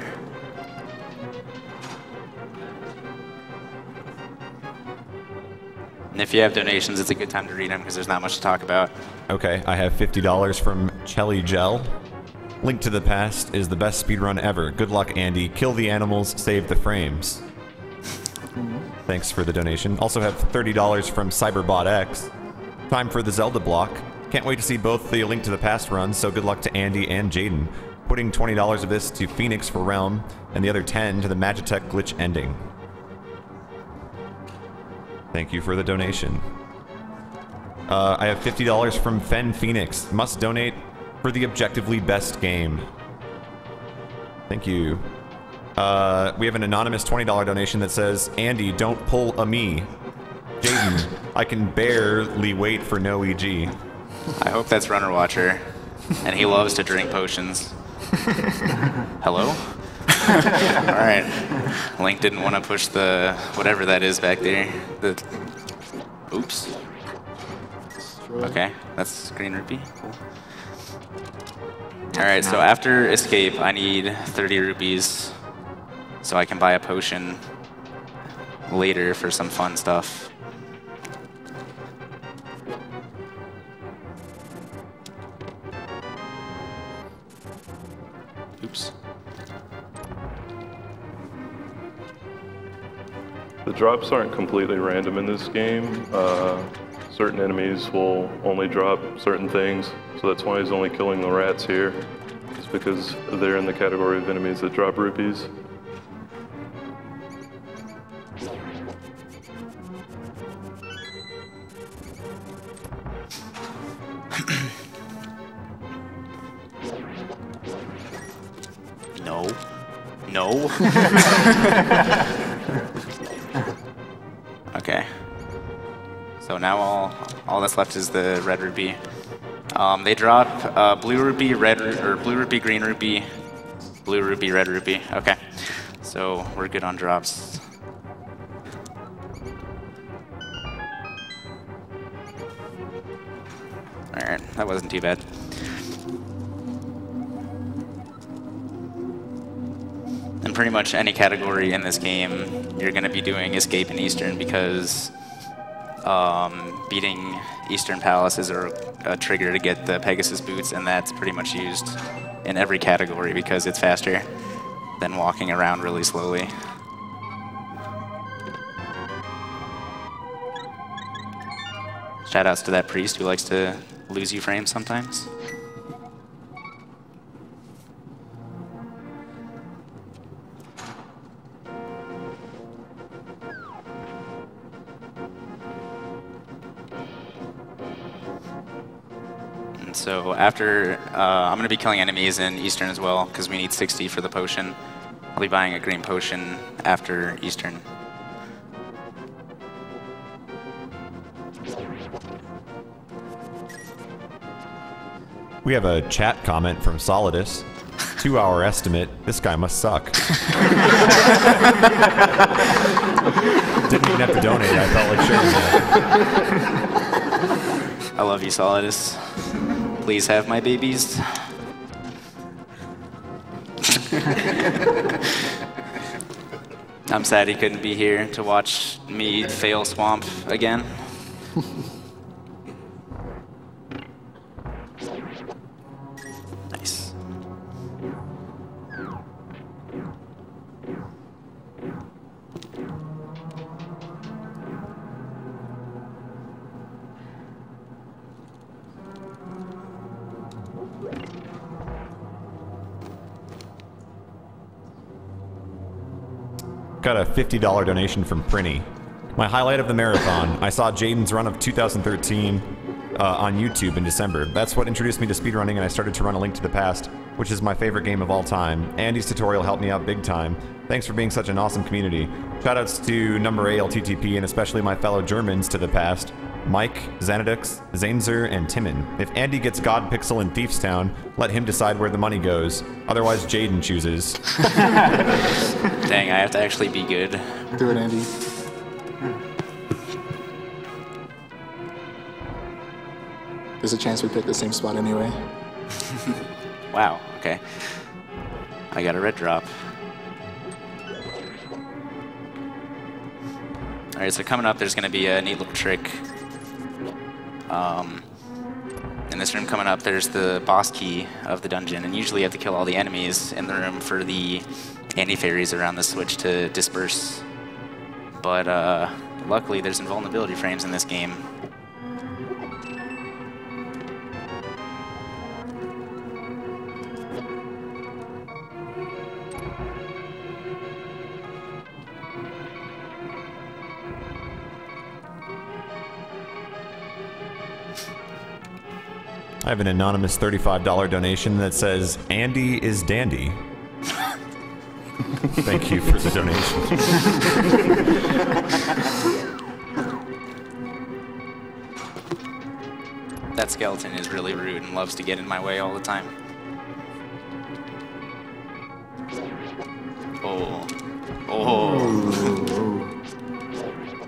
And if you have donations, it's a good time to read them because there's not much to talk about. Okay, I have $50 from Chelly Gel. Link to the Past is the best speedrun ever. Good luck, Andy. Kill the animals, save the frames. Thanks for the donation. Also have $30 from Cyberbot X. Time for the Zelda block. Can't wait to see both the Link to the Past runs, so good luck to Andy and Jaden. Putting $20 of this to Phoenix for Realm, and the other 10 to the Magitech glitch ending. Thank you for the donation. I have $50 from Fen Phoenix. Must donate for the objectively best game. Thank you. We have an anonymous $20 donation that says, Andy, don't pull a me. Jaden, I can barely wait for no EG. I hope that's Runner Watcher, and he loves to drink potions. Hello? Alright. Link didn't want to push the whatever that is back there. The oops. Okay, that's green rupee. Cool. Alright, so after escape, I need 30 rupees so I can buy a potion later for some fun stuff. Oops. The drops aren't completely random in this game. Certain enemies will only drop certain things, so that's why he's only killing the rats here. It's because they're in the category of enemies that drop rupees. No. No. Okay. So now all that's left is the red rupee. They drop blue rupee, blue rupee, green rupee, blue rupee, red rupee. Okay. So we're good on drops. Alright, that wasn't too bad. And pretty much any category in this game, you're going to be doing Escape and Eastern because beating Eastern Palace is a trigger to get the Pegasus boots, and that's pretty much used in every category because it's faster than walking around really slowly. Shoutouts to that priest who likes to lose you frames sometimes. So after, I'm going to be killing enemies in Eastern as well, because we need 60 for the potion. I'll be buying a green potion after Eastern. We have a chat comment from Solidus. 2-hour estimate. This guy must suck. Didn't even have to donate. I felt like sharing that. I love you, Solidus. Please have my babies. I'm sad he couldn't be here to watch me fail Swamp again. Nice. Got a $50 donation from Prinny. My highlight of the marathon, I saw Jaden's run of 2013 on YouTube in December. That's what introduced me to speedrunning, and I started to run A Link to the Past, which is my favorite game of all time. Andy's tutorial helped me out big time. Thanks for being such an awesome community. Shoutouts to Number A LTTP, and especially my fellow Germans to the past, Mike, Xanadux, Zainzer, and Timon. If Andy gets God Pixel in Thief's Town, let him decide where the money goes. Otherwise, Jaden chooses. Dang, I have to actually be good. Do it, Andy. There's a chance we pick the same spot anyway. Wow, okay. I got a red drop. Alright, so coming up, there's going to be a neat little trick. In this room coming up, there's the boss key of the dungeon, and usually you have to kill all the enemies in the room for the anti-fairies around the switch to disperse. But luckily, there's invulnerability frames in this game. I have an anonymous $35 donation that says, Andy is dandy. Thank you for the donation. that skeleton is really rude and loves to get in my way all the time. Oh. Oh.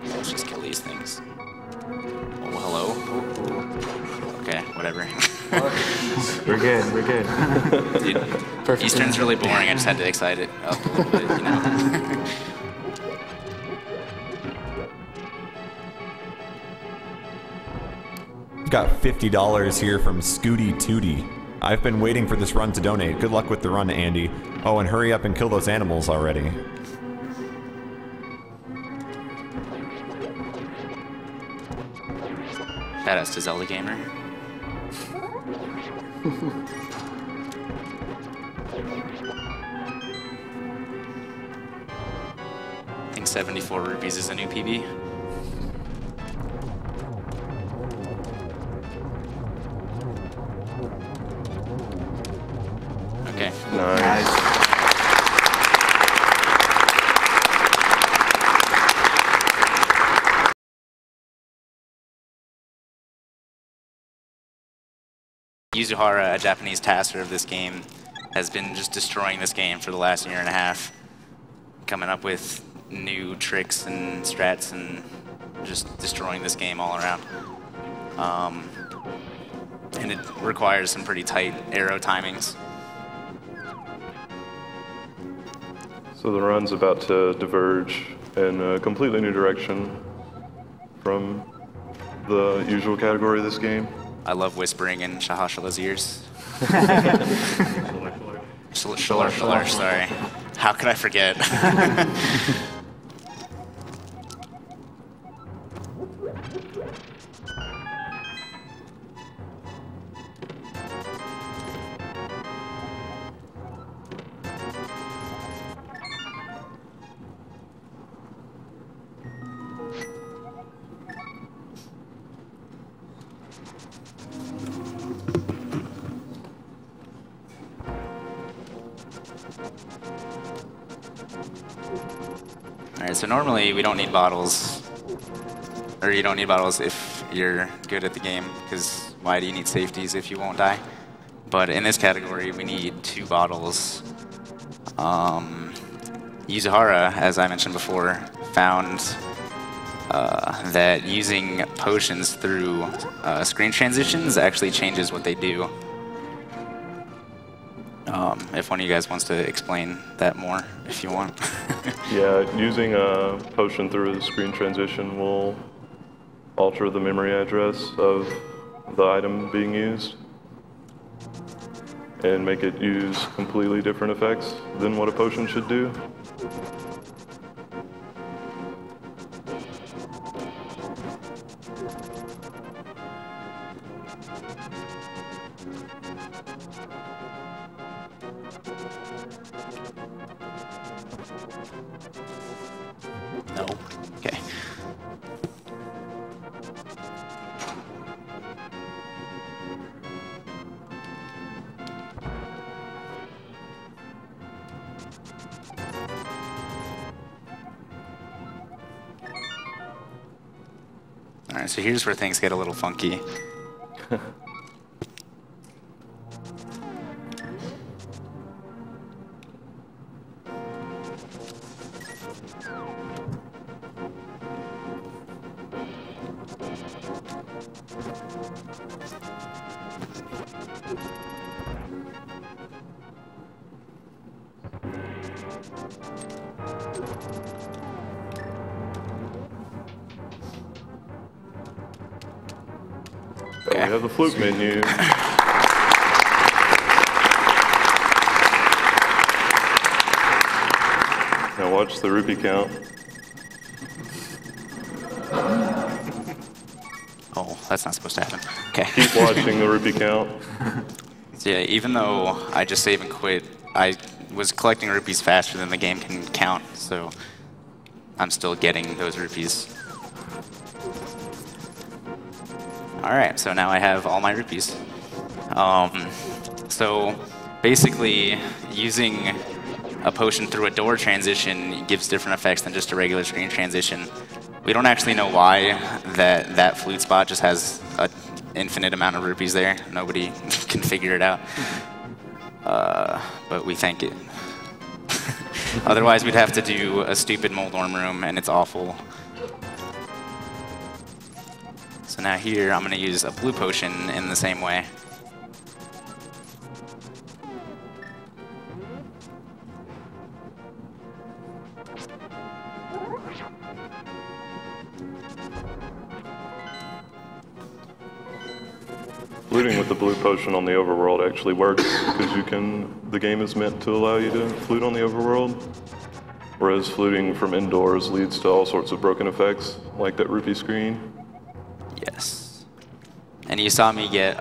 Let's just kill these things. Oh, hello. Okay, whatever. We're good, we're good. Dude, Perfect. Eastern's really boring. I just had to excite it up a little bit, you know. Got $50 here from Sgdq. I've been waiting for this run to donate. Good luck with the run, Andy. Oh, and hurry up and kill those animals already. Shoutouts to Zelda Gamer. I think 74 rupees is a new PB. Okay. Nice. Yuzuhara, a Japanese taster of this game, has been just destroying this game for the last year and a half, coming up with new tricks and strats and just destroying this game all around. And it requires some pretty tight arrow timings. So the run's about to diverge in a completely new direction from the usual category of this game. I love whispering in Shahashala's ears. Sorry. How could I forget? Alright, so normally we don't need bottles, or you don't need bottles if you're good at the game, because why do you need safeties if you won't die? But in this category, we need 2 bottles. Yuzuhara, as I mentioned before, found that using potions through screen transitions actually changes what they do. If one of you guys wants to explain that more, if you want. Yeah, using a potion through a screen transition will alter the memory address of the item being used and make it use completely different effects than what a potion should do. No. Okay. All right, so here's where things get a little funky. Okay. We have the flute menu. Now watch the rupee count. Oh, that's not supposed to happen. Okay. Keep watching the rupee count. So yeah, even though I just save and quit, I was collecting rupees faster than the game can count, so I'm still getting those rupees. Alright, so now I have all my rupees. So basically, using a potion through a door transition gives different effects than just a regular screen transition. We don't actually know why that flute spot just has infinite amount of rupees there. Nobody can figure it out. But we thank it. Otherwise, we'd have to do a stupid Moldorm room, and it's awful. So now here, I'm going to use a blue potion in the same way. Fluting with the blue potion on the overworld actually works because the game is meant to allow you to flute on the overworld, whereas fluting from indoors leads to all sorts of broken effects, like that rupee screen. Yes. And you saw me get,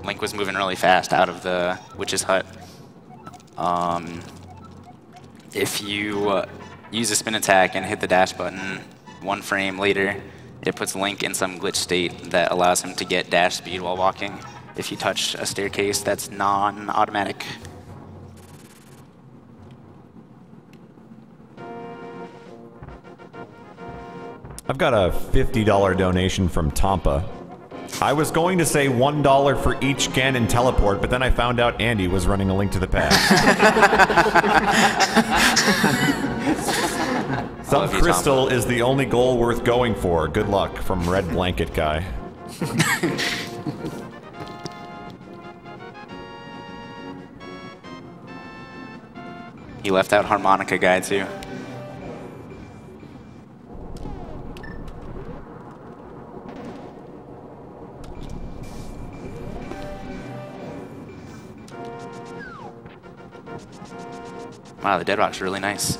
Link was moving really fast out of the witch's hut. If you use a spin attack and hit the dash button 1 frame later, it puts Link in some glitch state that allows him to get dash speed while walking. If you touch a staircase that's non-automatic. I've got a $50 donation from Tampa. I was going to say $1 for each Ganon teleport, but then I found out Andy was running a Link to the Past. Some crystal is the only goal worth going for. Good luck, from Red Blanket Guy. He left out Harmonica Guy too. Wow, the Dead Rock's really nice.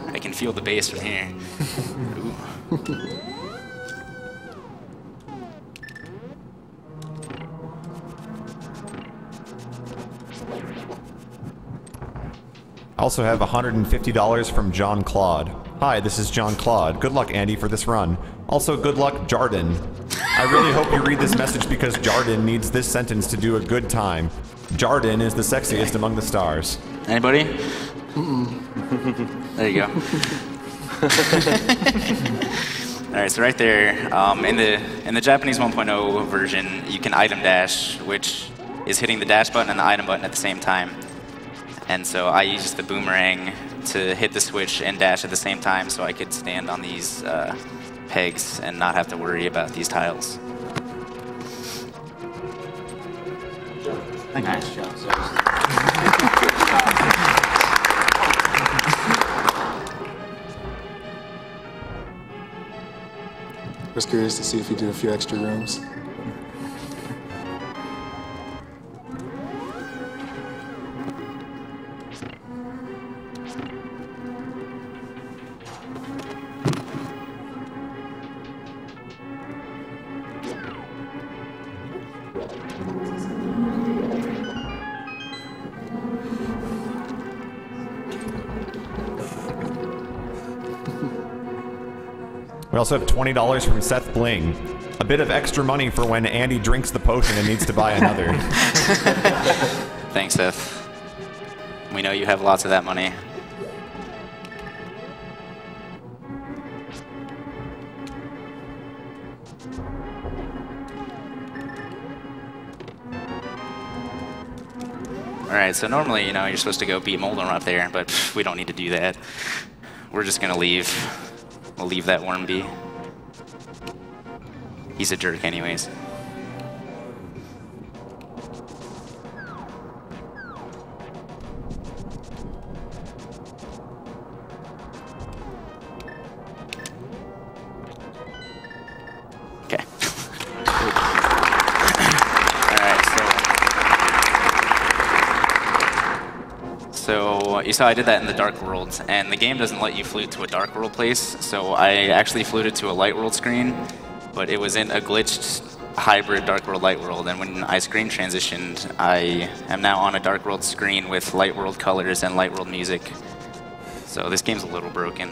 I can feel the bass from here. I also have $150 from John Claude. Hi, this is John Claude. Good luck, Andy, for this run. Also, good luck, Jarden. I really hope you read this message because Jarden needs this sentence to do a good time. Jarden is the sexiest among the stars. Anybody? There you go. All right, so right there, in the Japanese 1.0 version, you can item dash, which is hitting the dash button and the item button at the same time. And so I used the boomerang to hit the switch and dash at the same time so I could stand on these pegs and not have to worry about these tiles. Nice job. I was curious to see if you did a few extra rooms. We also have $20 from Seth Bling. A bit of extra money for when Andy drinks the potion and needs to buy another. Thanks, Seth. We know you have lots of that money. Alright, so normally, you know, you're supposed to go beat Moldorm up there, but we don't need to do that. We're just gonna leave. We'll leave that worm be. He's a jerk anyways. Okay. So you saw I did that in the Dark World, and the game doesn't let you flute to a Dark World place, so I actually fluted to a Light World screen, but it was in a glitched hybrid Dark World, Light World, and when I screen transitioned, I am now on a Dark World screen with Light World colors and Light World music. So this game's a little broken.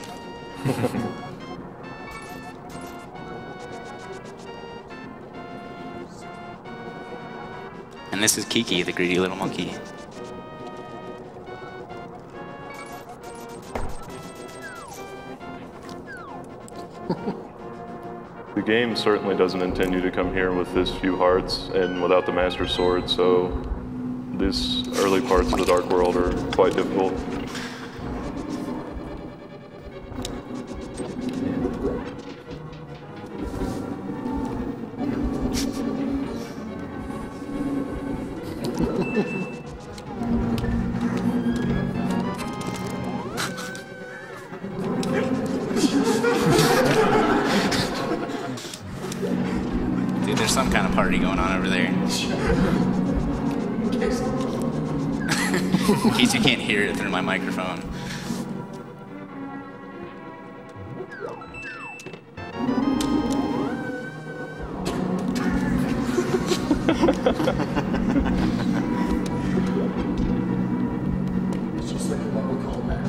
And this is Kiki, the greedy little monkey. The game certainly doesn't intend you to come here with this few hearts and without the Master Sword, so these early parts of the Dark World are quite difficult. Dude, there's some kind of party going on over there. In case you can't hear it through my microphone. It's just like a level callback.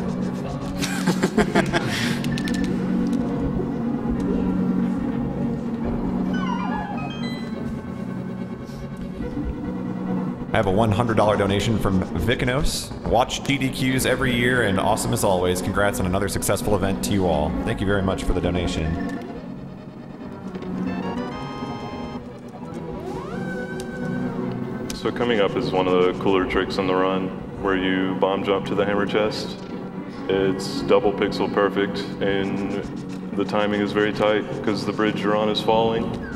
I have a $100 donation from Vikanos. Watch GDQs every year and awesome as always. Congrats on another successful event to you all. Thank you very much for the donation. So coming up is one of the cooler tricks in the run, where you bomb jump to the hammer chest. It's double pixel perfect, and the timing is very tight because the bridge you're on is falling.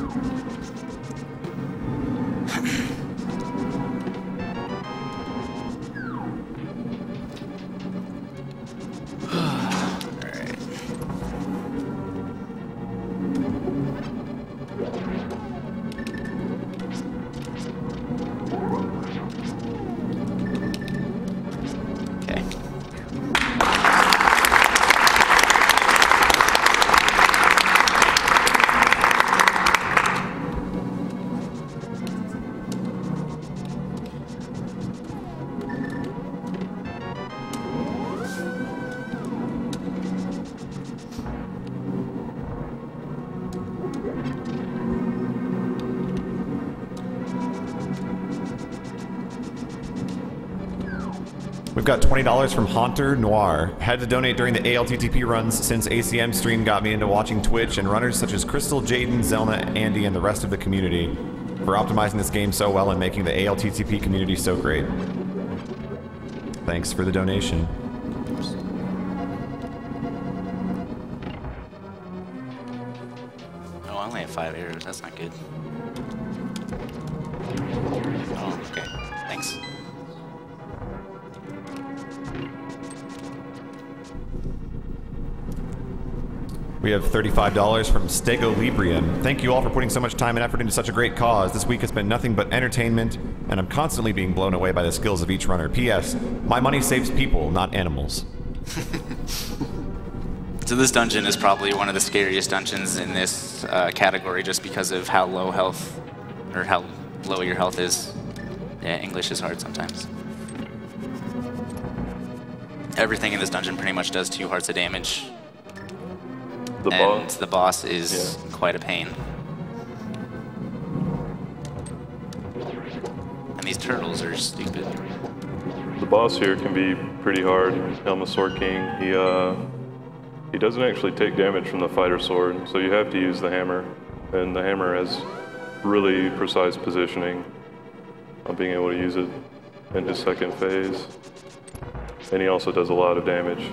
We've got $20 from Haunter Noir. Had to donate during the ALTTP runs since ACM stream got me into watching Twitch and runners such as Crystal, Jaden, Zelna, Andy, and the rest of the community for optimizing this game so well and making the ALTTP community so great. Thanks for the donation. Oh, I only have 5 arrows. That's not good. Oh, okay. Thanks. We have $35 from Stego Librium. Thank you all for putting so much time and effort into such a great cause. This week has been nothing but entertainment, and I'm constantly being blown away by the skills of each runner. P.S. My money saves people, not animals. So this dungeon is probably one of the scariest dungeons in this category just because of how low health, or how low your health is. Yeah, English is hard sometimes. Everything in this dungeon pretty much does 2 hearts of damage. The boss is quite a pain. And these turtles are stupid. The boss here can be pretty hard. Helma Sword King, he doesn't actually take damage from the fighter sword, so you have to use the hammer. And the hammer has really precise positioning on being able to use it in his second phase. And he also does a lot of damage.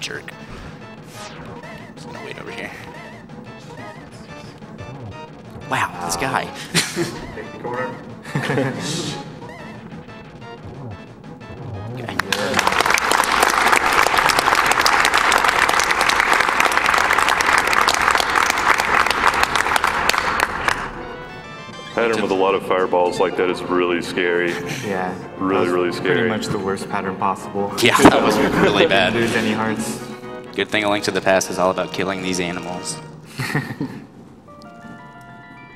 Jerk. Just gonna wait over here. Wow, this guy. Take the corner. Pattern with a lot of fireballs like that is really scary. Yeah. Really scary. Pretty much the worst pattern possible. Yeah, that was really bad. Lose any hearts. Good thing A Link to the Past is all about killing these animals.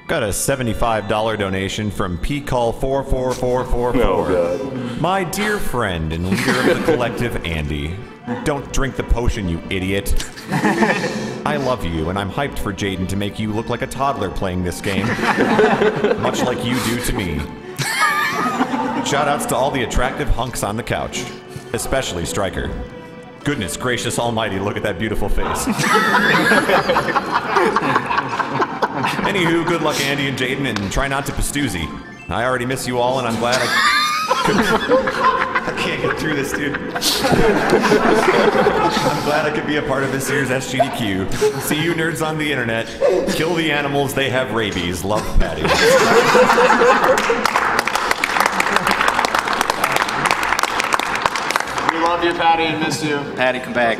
Got a $75 donation from PCall44444. Oh, God. My dear friend and leader of the collective, Andy. Don't drink the potion, you idiot. I love you, and I'm hyped for Jaden to make you look like a toddler playing this game. Much like you do to me. Shoutouts to all the attractive hunks on the couch. Especially Stryker. Goodness gracious almighty, look at that beautiful face. Anywho, good luck Andy and Jaden, and try not to pastoozy. I already miss you all, and I'm glad I can't get through this, dude. I'm glad I could be a part of this year's Sgdq. See you nerds on the internet. Kill the animals, they have rabies. Love, Patty. We love you, Patty, and miss you. Patty, come back.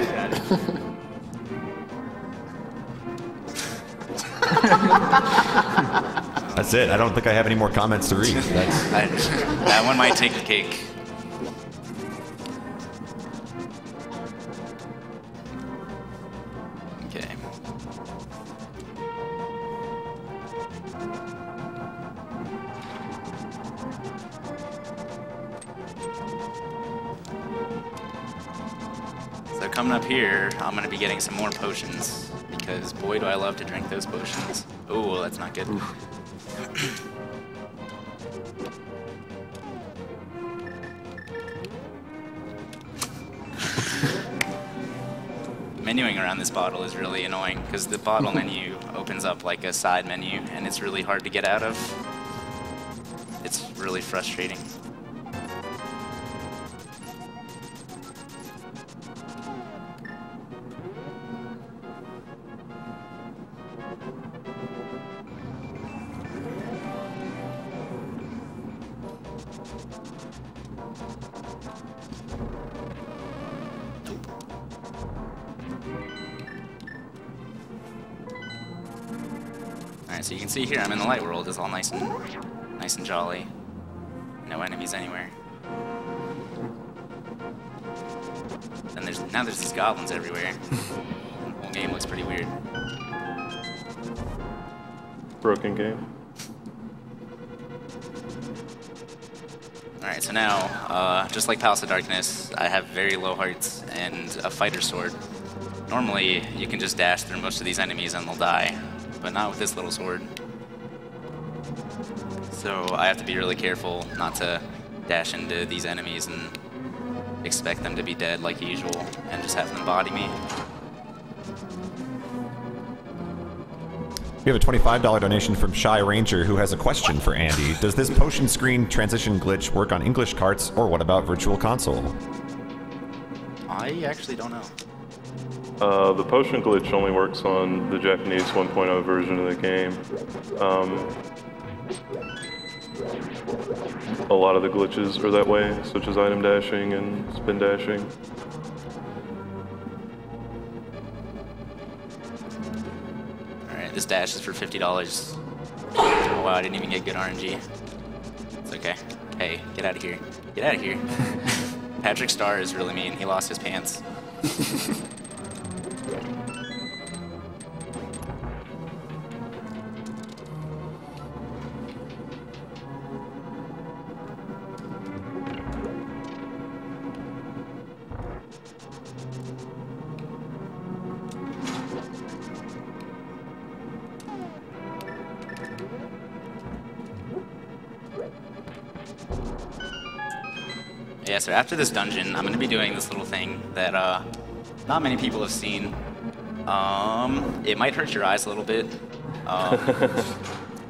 That's it. I don't think I have any more comments to read. That one might take the cake. Okay. So coming up here, I'm going to be getting some more potions, because boy do I love to drink those potions. Oh, that's not good. Menuing around this bottle is really annoying, because the bottle menu opens up like a side menu, and it's really hard to get out of. It's really frustrating. Alright, so you can see here I'm in the light world. It's all nice and jolly. No enemies anywhere. And now there's these goblins everywhere. The whole game looks pretty weird. Broken game. Alright, so now, just like Palace of Darkness, I have very low hearts and a fighter sword. Normally, you can just dash through most of these enemies and they'll die, but not with this little sword. So I have to be really careful not to dash into these enemies and expect them to be dead like usual and just have them body me. We have a $25 donation from Shy Ranger who has a question for Andy. Does this potion screen transition glitch work on English carts, or what about Virtual Console? I actually don't know. The potion glitch only works on the Japanese 1.0 version of the game. A lot of the glitches are that way, such as item dashing and spin dashing. Alright, this dash is for $50. Oh wow, I didn't even get good RNG. It's okay. Hey, get out of here. Get out of here. Patrick Starr is really mean. He lost his pants. Yeah, so after this dungeon, I'm going to be doing this little thing that not many people have seen. It might hurt your eyes a little bit.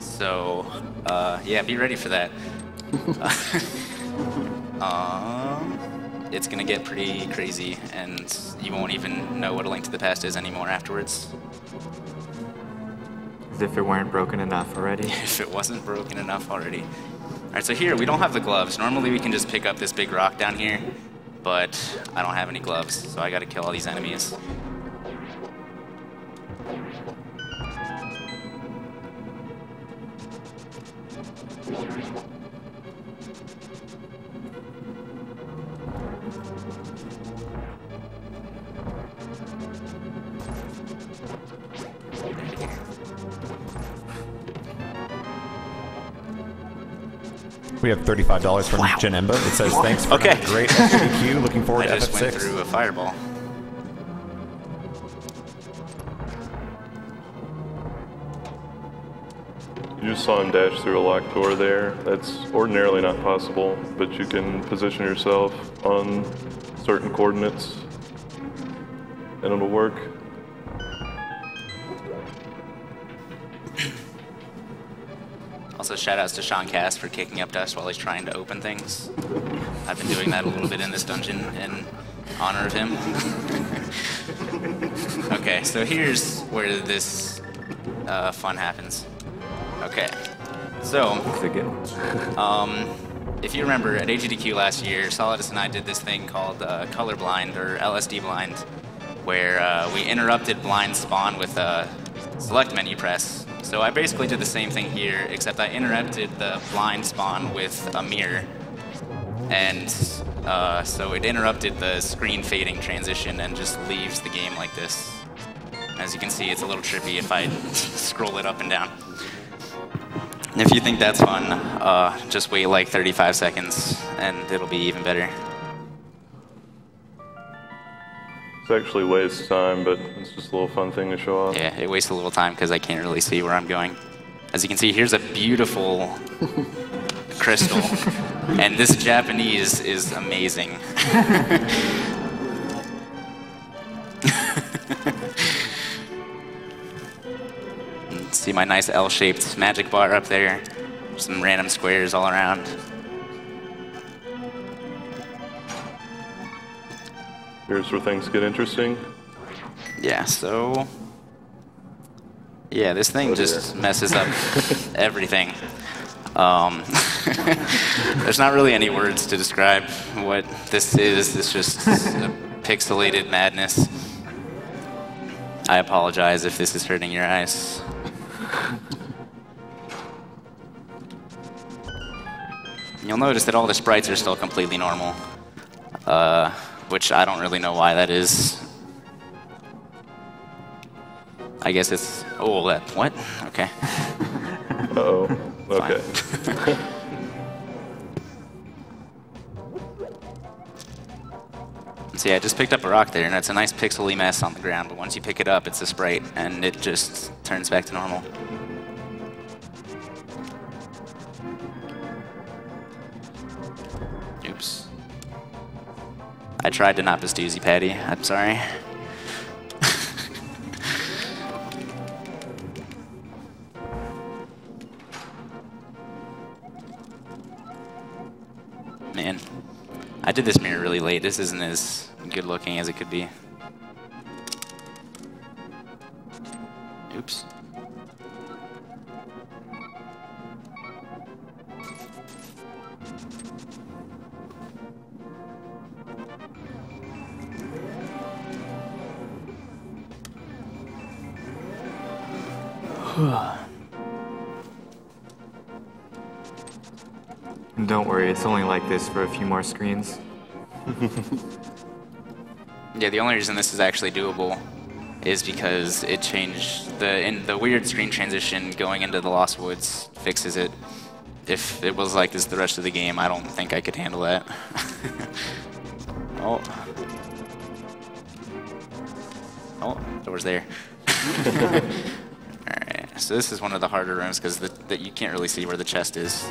So, yeah, be ready for that. It's going to get pretty crazy, and you won't even know what A Link to the Past is anymore afterwards. As if it weren't broken enough already. If it wasn't broken enough already. Alright, so here, we don't have the gloves. Normally we can just pick up this big rock down here, but I don't have any gloves, so I gotta kill all these enemies. We have $35 from Janemba. It says, thanks for a great SGDQ. Looking forward to I just FF6. went through a fireball. You just saw him dash through a locked door there. That's ordinarily not possible, but you can position yourself on certain coordinates and it'll work. Also, shoutouts to Sean Cass for kicking up dust while he's trying to open things. I've been doing that a little bit in this dungeon in honor of him. Okay, so here's where this fun happens. Okay, so if you remember at AGDQ last year, Solidus and I did this thing called colorblind or LSD blind, where we interrupted blind spawn with a select menu press. So I basically did the same thing here, except I interrupted the blind spawn with a mirror. And so it interrupted the screen fading transition and just leaves the game like this. As you can see, it's a little trippy if I scroll it up and down. If you think that's fun, just wait like 35 seconds and it'll be even better. It's actually wastes time, but it's just a little fun thing to show off. Yeah, it wastes a little time because I can't really see where I'm going. As you can see, here's a beautiful crystal, and this Japanese is amazing. See my nice L-shaped magic bar up there. Some random squares all around. Here's where things get interesting. Yeah, so... yeah, this thing just messes up everything. There's not really any words to describe what this is. It's just a pixelated madness. I apologize if this is hurting your eyes. You'll notice that all the sprites are still completely normal, which I don't really know why that is. I guess it's... oh, that... what? Okay. Uh-oh. Okay. So yeah, I just picked up a rock there, and it's a nice pixely mess on the ground, but once you pick it up, it's a sprite, and it just turns back to normal. Oops. I tried to not Bastoozy Patty. I'm sorry. Man, I did this mirror really late. This isn't as good looking as it could be. Oops. Don't worry, it's only like this for a few more screens. Yeah, the only reason this is actually doable is because it changed the weird screen transition going into the Lost Woods fixes it. If it was like this the rest of the game, I don't think I could handle that. Oh. Oh, door's there. Alright, so this is one of the harder rooms because you can't really see where the chest is.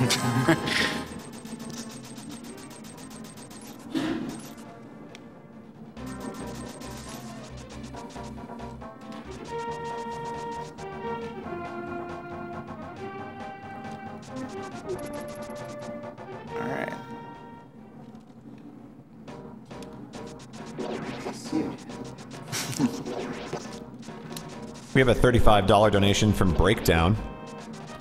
Alright. We have a $35 donation from Breakdown.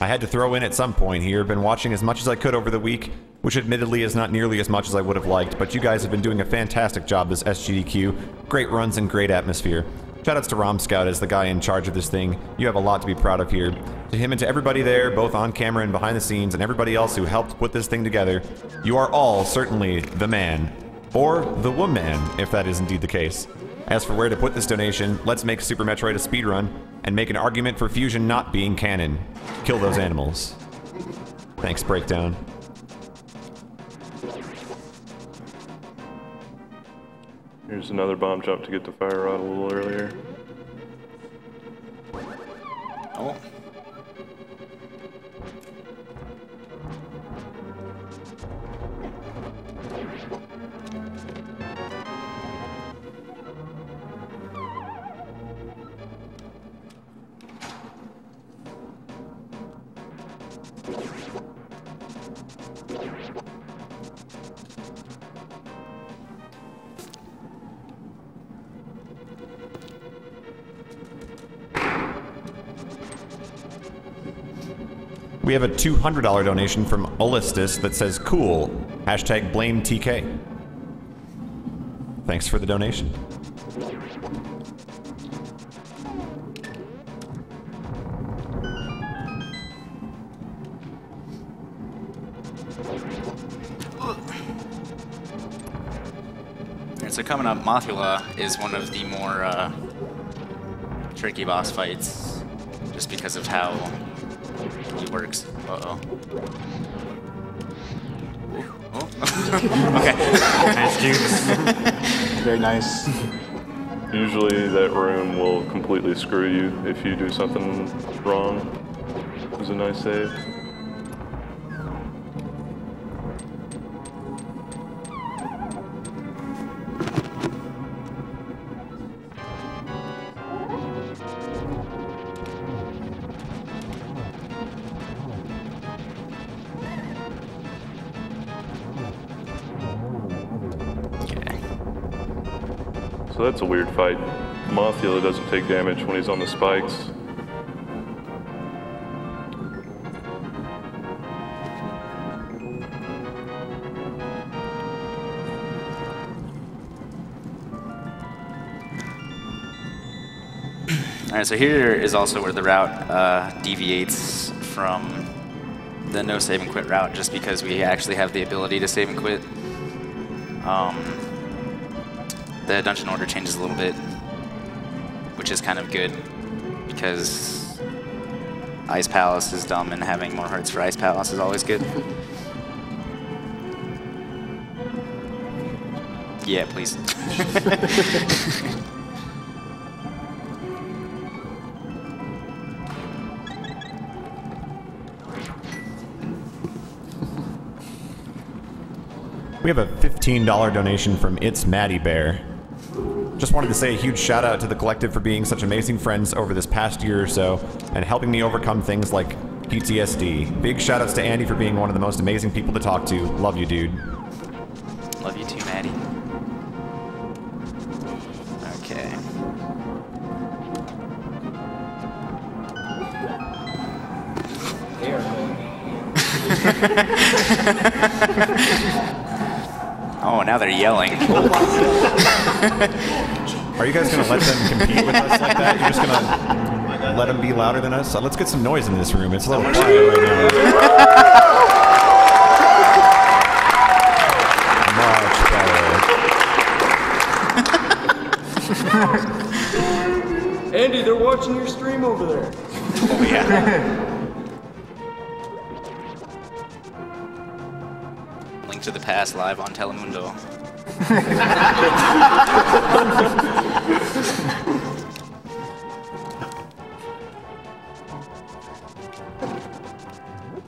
I had to throw in at some point here. Been watching as much as I could over the week, which admittedly is not nearly as much as I would have liked, but you guys have been doing a fantastic job this SGDQ. Great runs and great atmosphere. Shoutouts to Rom Scout as the guy in charge of this thing. You have a lot to be proud of here. To him and to everybody there, both on camera and behind the scenes, and everybody else who helped put this thing together, you are all certainly the man. Or the woman, if that is indeed the case. As for where to put this donation, let's make Super Metroid a speedrun, and make an argument for Fusion not being canon. Kill those animals. Thanks, Breakdown. Here's another bomb jump to get the fire rod a little earlier. Oh. We have a $200 donation from Olistus that says, cool, hashtag blame TK. Thanks for the donation. Alright, so coming up, Mothula is one of the more tricky boss fights, just because of how he works. Uh-oh. Oh. Okay. Nice juice. Very nice. Usually that room will completely screw you if you do something wrong. It was a nice save. So that's a weird fight. Mothula doesn't take damage when he's on the spikes. Alright, so here is also where the route deviates from the no save and quit route, just because we actually have the ability to save and quit. The dungeon order changes a little bit, which is kind of good, because Ice Palace is dumb and having more hearts for Ice Palace is always good. Yeah, please. We have a $15 donation from It's Maddie Bear. Just wanted to say a huge shout out to the collective for being such amazing friends over this past year or so, and helping me overcome things like PTSD. Big shout outs to Andy for being one of the most amazing people to talk to. Love you, dude. Love you too, Maddie. Okay. Oh, now they're yelling. Are you guys going to let them compete with us like that? You're just going to let them be louder than us? Let's get some noise in this room. It's a little quiet right now. Much better. Andy, they're watching your stream over there. Oh, yeah. Link to the Past live on Telemundo.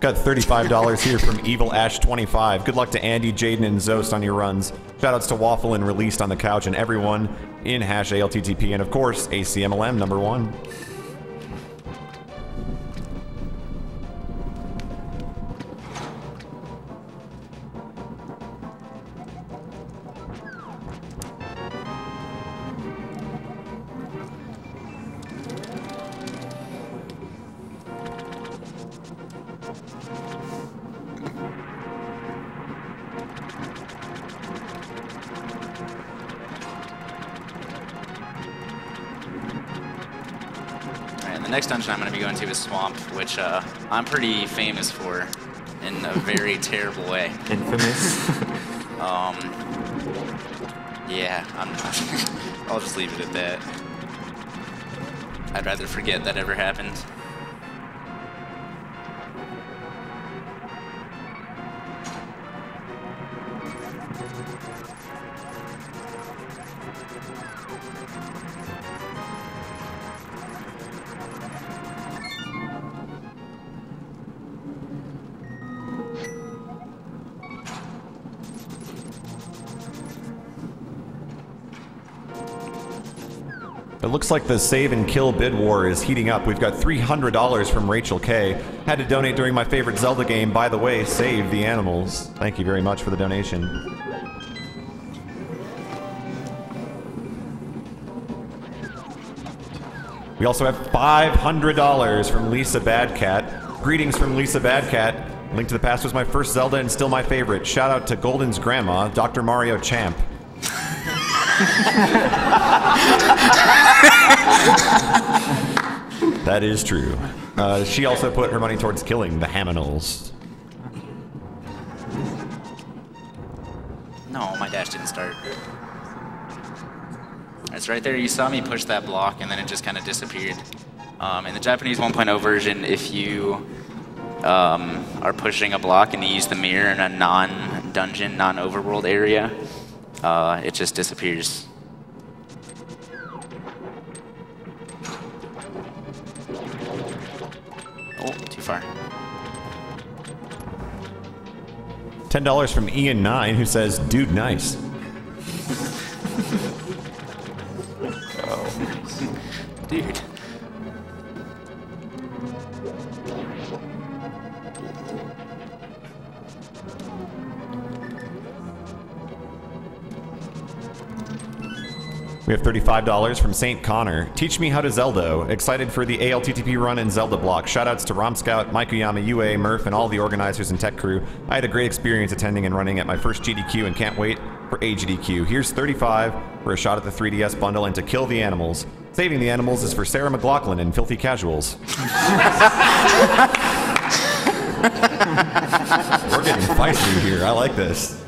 Got $35 here from Evil Ash 25. Good luck to Andy, Jaden, and Zost on your runs. Shoutouts to Waffle and Released on the Couch and everyone in #ALTTP, and of course, ACMLM #1. The next dungeon I'm going to be going to is Swamp, which I'm pretty famous for in a very terrible way. Infamous. Yeah, I'll just leave it at that. I'd rather forget that ever happened. It looks like the save and kill bid war is heating up. We've got $300 from Rachel K. Had to donate during my favorite Zelda game. By the way, save the animals. Thank you very much for the donation. We also have $500 from Lisa Badcat. Greetings from Lisa Badcat. Link to the Past was my first Zelda and still my favorite. Shout out to Golden's grandma, Dr. Mario Champ. That is true. She also put her money towards killing the Haminals. No, my dash didn't start. It's right there. You saw me push that block, and then it just kind of disappeared. In the Japanese 1.0 version, if you are pushing a block and you use the mirror in a non-dungeon, non-overworld area, it just disappears. Oh, too far. $10 from Ian9, who says, dude, nice. Dude. We have $35 from St. Connor. Teach me how to Zelda. Excited for the ALTTP run and Zelda block. Shoutouts to Romscout, Mikuyama, UA, Murph, and all the organizers and tech crew. I had a great experience attending and running at my first GDQ and can't wait for AGDQ. Here's 35 for a shot at the 3DS bundle and to kill the animals. Saving the animals is for Sarah McLaughlin and Filthy Casuals. We're getting feisty here. I like this.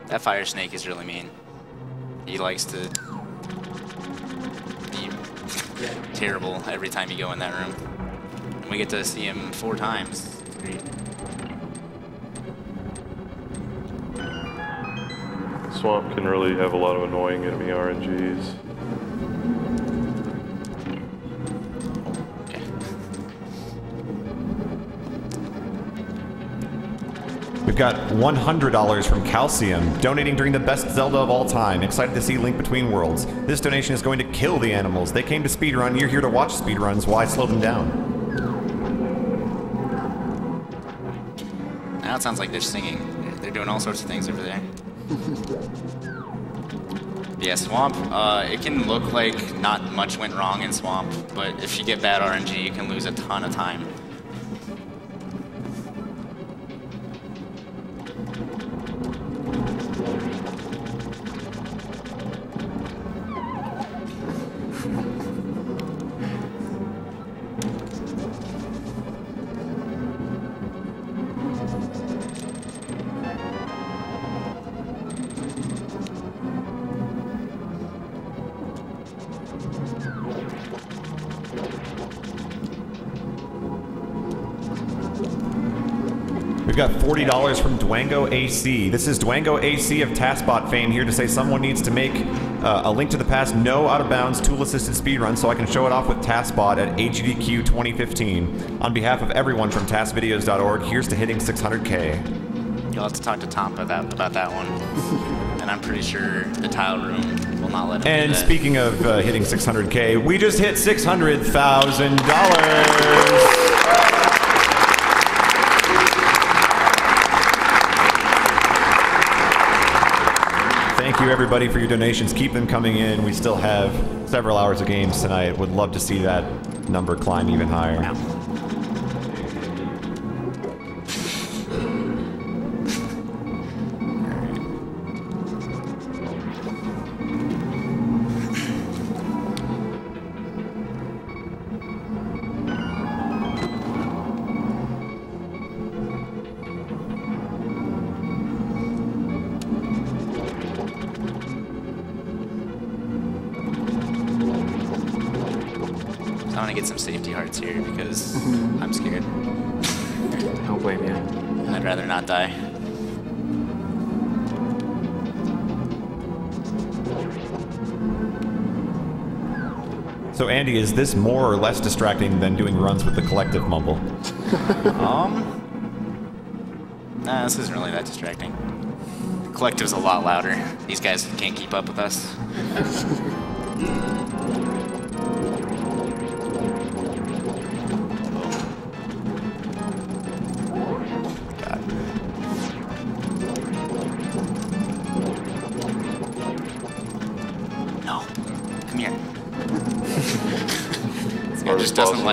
That fire snake is really mean. He likes to be terrible every time you go in that room. And we get to see him 4 times. It's great. Swamp can really have a lot of annoying enemy RNGs. We've got $100 from Calcium, donating during the best Zelda of all time. Excited to see Link Between Worlds. This donation is going to kill the animals. They came to speedrun. You're here to watch speedruns. Why slow them down? Now it sounds like they're singing. They're doing all sorts of things over there. Yeah, Swamp, it can look like not much went wrong in Swamp, but if you get bad RNG, you can lose a ton of time. We've got $40 from Dwango AC. This is Dwango AC of TaskBot fame here to say someone needs to make a Link to the Past no out-of-bounds tool-assisted speedrun so I can show it off with TaskBot at AGDQ 2015. On behalf of everyone from taskvideos.org, here's to hitting 600K. You'll have to talk to Tompa about that one. And I'm pretty sure the tile room will not let him And do that. speaking of hitting 600K, we just hit $600,000. Thank you, everybody, for your donations. Keep them coming in. We still have several hours of games tonight. Would love to see that number climb even higher. I'm gonna get some safety hearts here because I'm scared. Don't blame you. I'd rather not die. So Andy, is this more or less distracting than doing runs with the collective mumble? Nah, this isn't really that distracting. The collective's a lot louder. These guys can't keep up with us.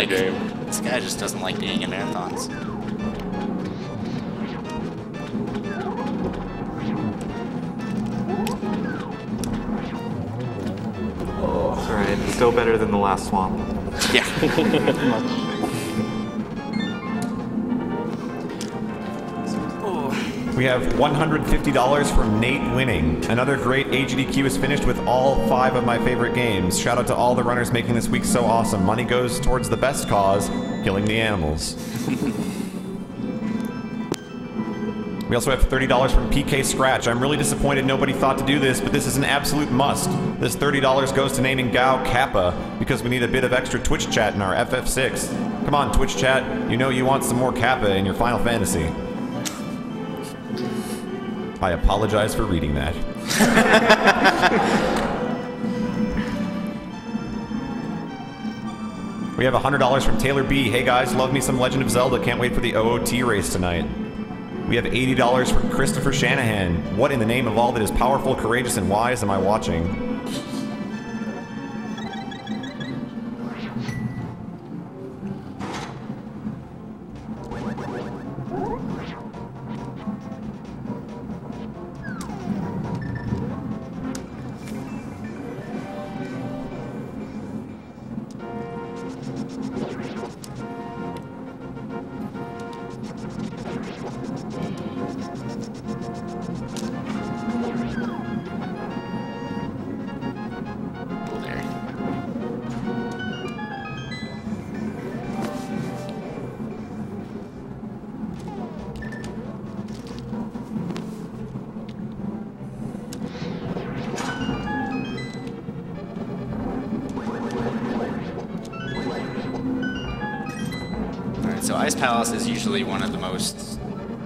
This guy just doesn't like being in marathons. It's alright, still better than the last swamp. Yeah. We have $150 from Nate winning. Another great Sgdq is finished with all 5 of my favorite games. Shout out to all the runners making this week so awesome. Money goes towards the best cause, killing the animals. We also have $30 from PK Scratch. I'm really disappointed nobody thought to do this, but this is an absolute must. This $30 goes to naming Gao Kappa, because we need a bit of extra Twitch chat in our FF6. Come on, Twitch chat, you know you want some more Kappa in your Final Fantasy. I apologize for reading that. We have $100 from Taylor B. Hey guys, love me some Legend of Zelda. Can't wait for the OOT race tonight. We have $80 from Christopher Shanahan. What in the name of all that is powerful, courageous, and wise am I watching? So Ice Palace is usually one of the most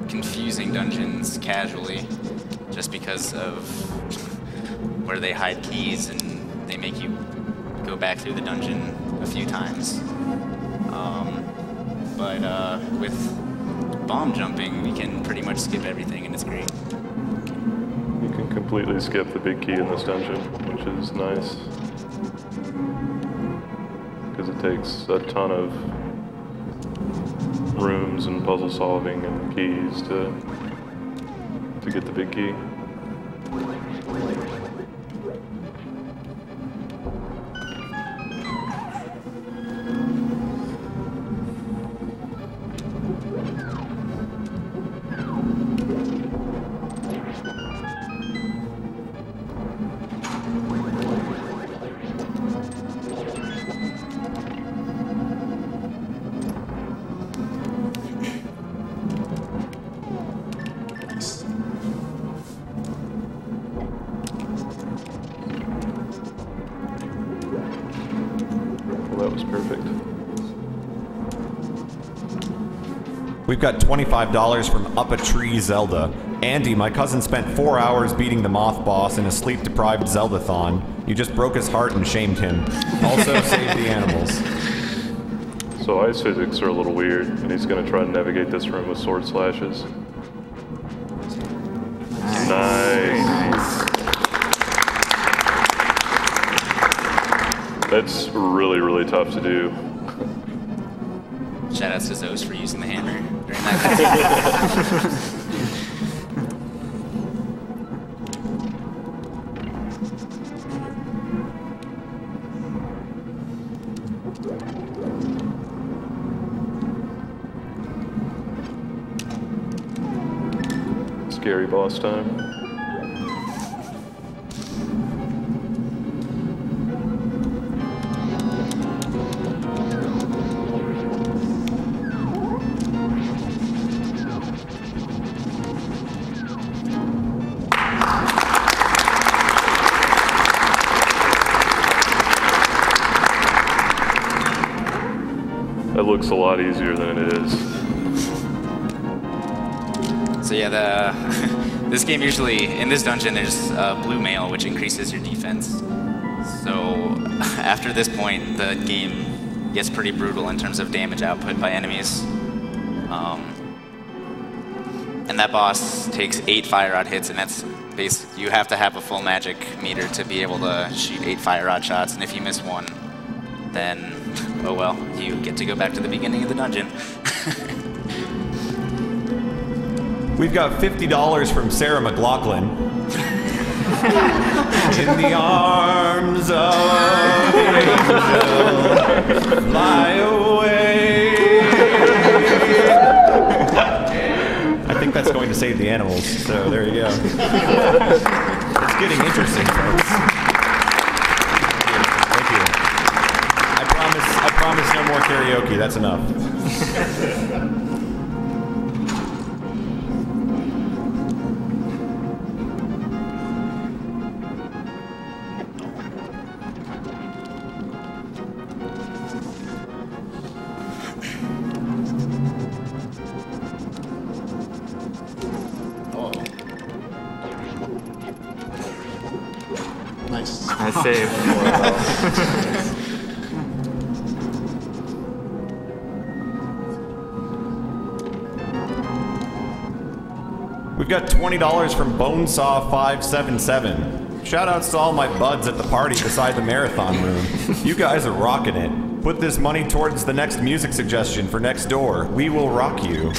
confusing dungeons casually, just because of where they hide keys and they make you go back through the dungeon a few times. But with bomb jumping, we can pretty much skip everything and it's great. You can completely skip the big key in this dungeon, which is nice. Because it takes a ton of rooms and puzzle solving and keys to get the big key. That was perfect. We've got $25 from Up a Tree Zelda. Andy, my cousin spent 4 hours beating the moth boss in a sleep-deprived Zelda-thon. You just broke his heart and shamed him. Also save the animals. So ice physics are a little weird, and he's going to try to navigate this room with sword slashes. Nice. That's really, really tough to do. Shoutouts to Zos for using the hammer during that. Scary boss time. It looks a lot easier than it is. So yeah, this game usually, in this dungeon, there's blue mail, which increases your defense. So after this point, the game gets pretty brutal in terms of damage output by enemies. And that boss takes 8 fire rod hits, and that's basically, you have to have a full magic meter to be able to shoot 8 fire rod shots, and if you miss one, then, oh well, you get to go back to the beginning of the dungeon. We've got $50 from Sarah McLaughlin. In the arms of an angel, fly away. I think that's going to save the animals, so there you go. It's getting interesting, folks. Thank you. I promise no more karaoke, that's enough. Nice. Nice save. We've got $20 from Bonesaw577. Shoutouts to all my buds at the party beside the marathon room. You guys are rocking it. Put this money towards the next music suggestion for next door. We will rock you.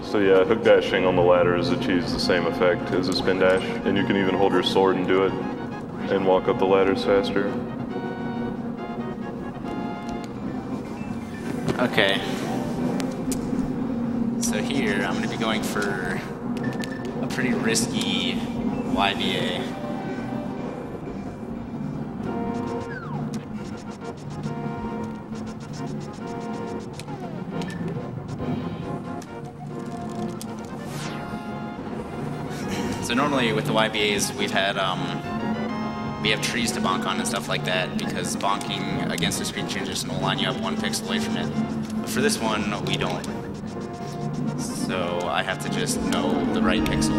So yeah, hook dashing on the ladders achieves the same effect as a spin dash, and you can even hold your sword and do it, and walk up the ladders faster. Okay. So here, I'm going to be going for a pretty risky YBA. So normally with the YBAs, we have trees to bonk on and stuff like that, because bonking against the screen changers will line you up 1 pixel away from it. But for this one, we don't. So I have to just know the right pixel.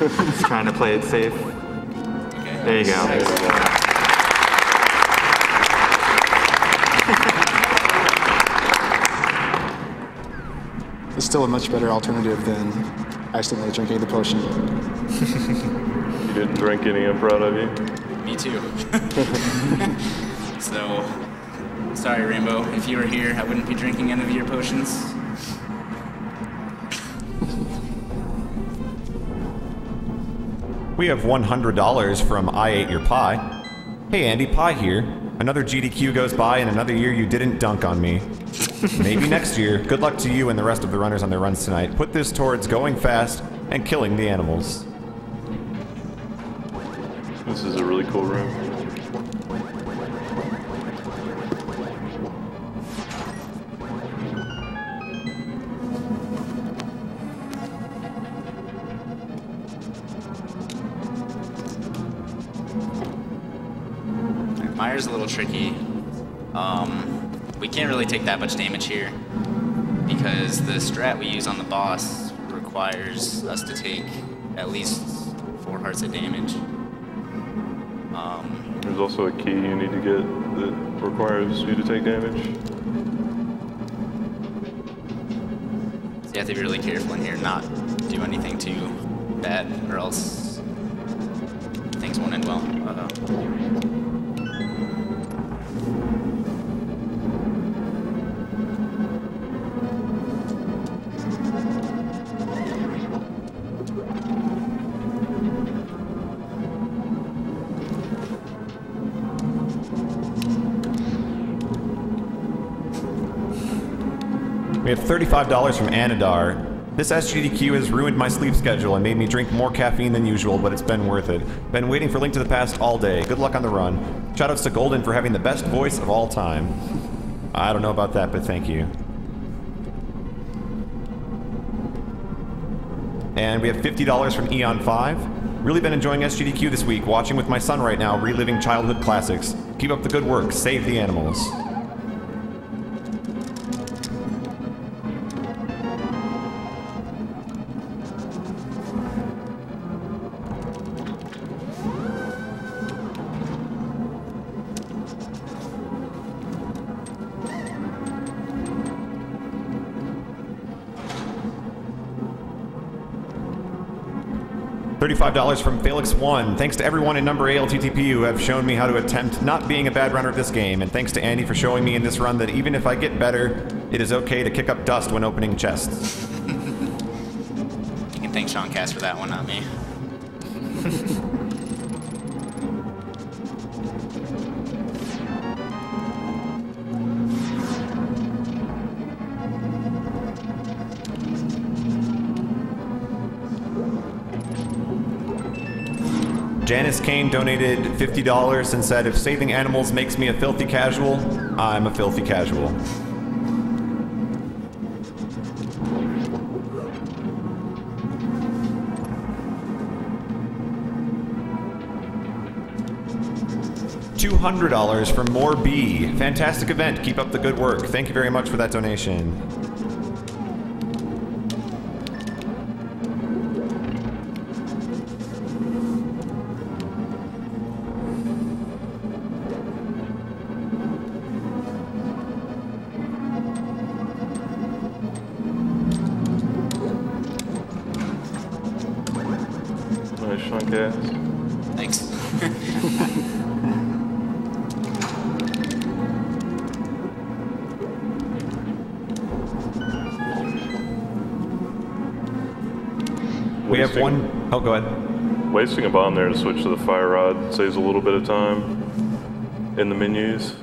Just trying to play it safe. Okay. There you go. It's still a much better alternative than accidentally drinking the potion. You didn't drink any, I'm proud of you. Me too. So, sorry Rainbow, if you were here, I wouldn't be drinking any of your potions. We have $100 from I Ate Your Pie. Hey Andy, Pie here. Another GDQ goes by and another year you didn't dunk on me. Maybe next year. Good luck to you and the rest of the runners on their runs tonight. Put this towards going fast and killing the animals. This is a really cool room. Mire's a little tricky. We can't really take that much damage here because the strat we use on the boss requires us to take at least 4 hearts of damage. There's also a key you need to get that requires you to take damage. So you have to be really careful in here, not do anything too bad, or else things won't end well. We have $35 from Anadar. This Sgdq has ruined my sleep schedule and made me drink more caffeine than usual, but it's been worth it. Been waiting for Link to the Past all day. Good luck on the run. Shoutouts to Golden for having the best voice of all time. I don't know about that, but thank you. And we have $50 from Eon5. Really been enjoying Sgdq this week, watching with my son right now, reliving childhood classics. Keep up the good work. Save the animals. $35 from Phxntxm. Thanks to everyone in number ALTTP who have shown me how to attempt not being a bad runner at this game, and thanks to Andy for showing me in this run that even if I get better, it is okay to kick up dust when opening chests. You can thank Sean Cass for that one, not me. Janice Kane donated $50 and said, if saving animals makes me a filthy casual, I'm a filthy casual. $200 from More B. Fantastic event. Keep up the good work. Thank you very much for that donation. Thanks. We have one. Oh, go ahead. Wasting a bomb there to switch to the fire rod saves a little bit of time in the menus.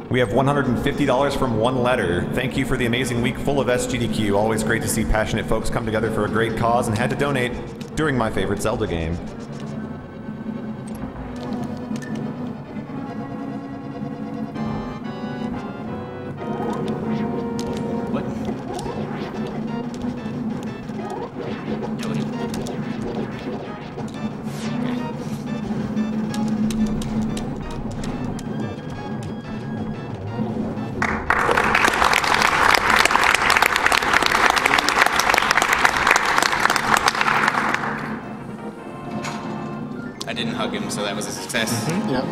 We have $150 from One Letter. Thank you for the amazing week full of Sgdq. Always great to see passionate folks come together for a great cause, and had to donate during my favorite Zelda game. I didn't hug him, so that was a success. Yep.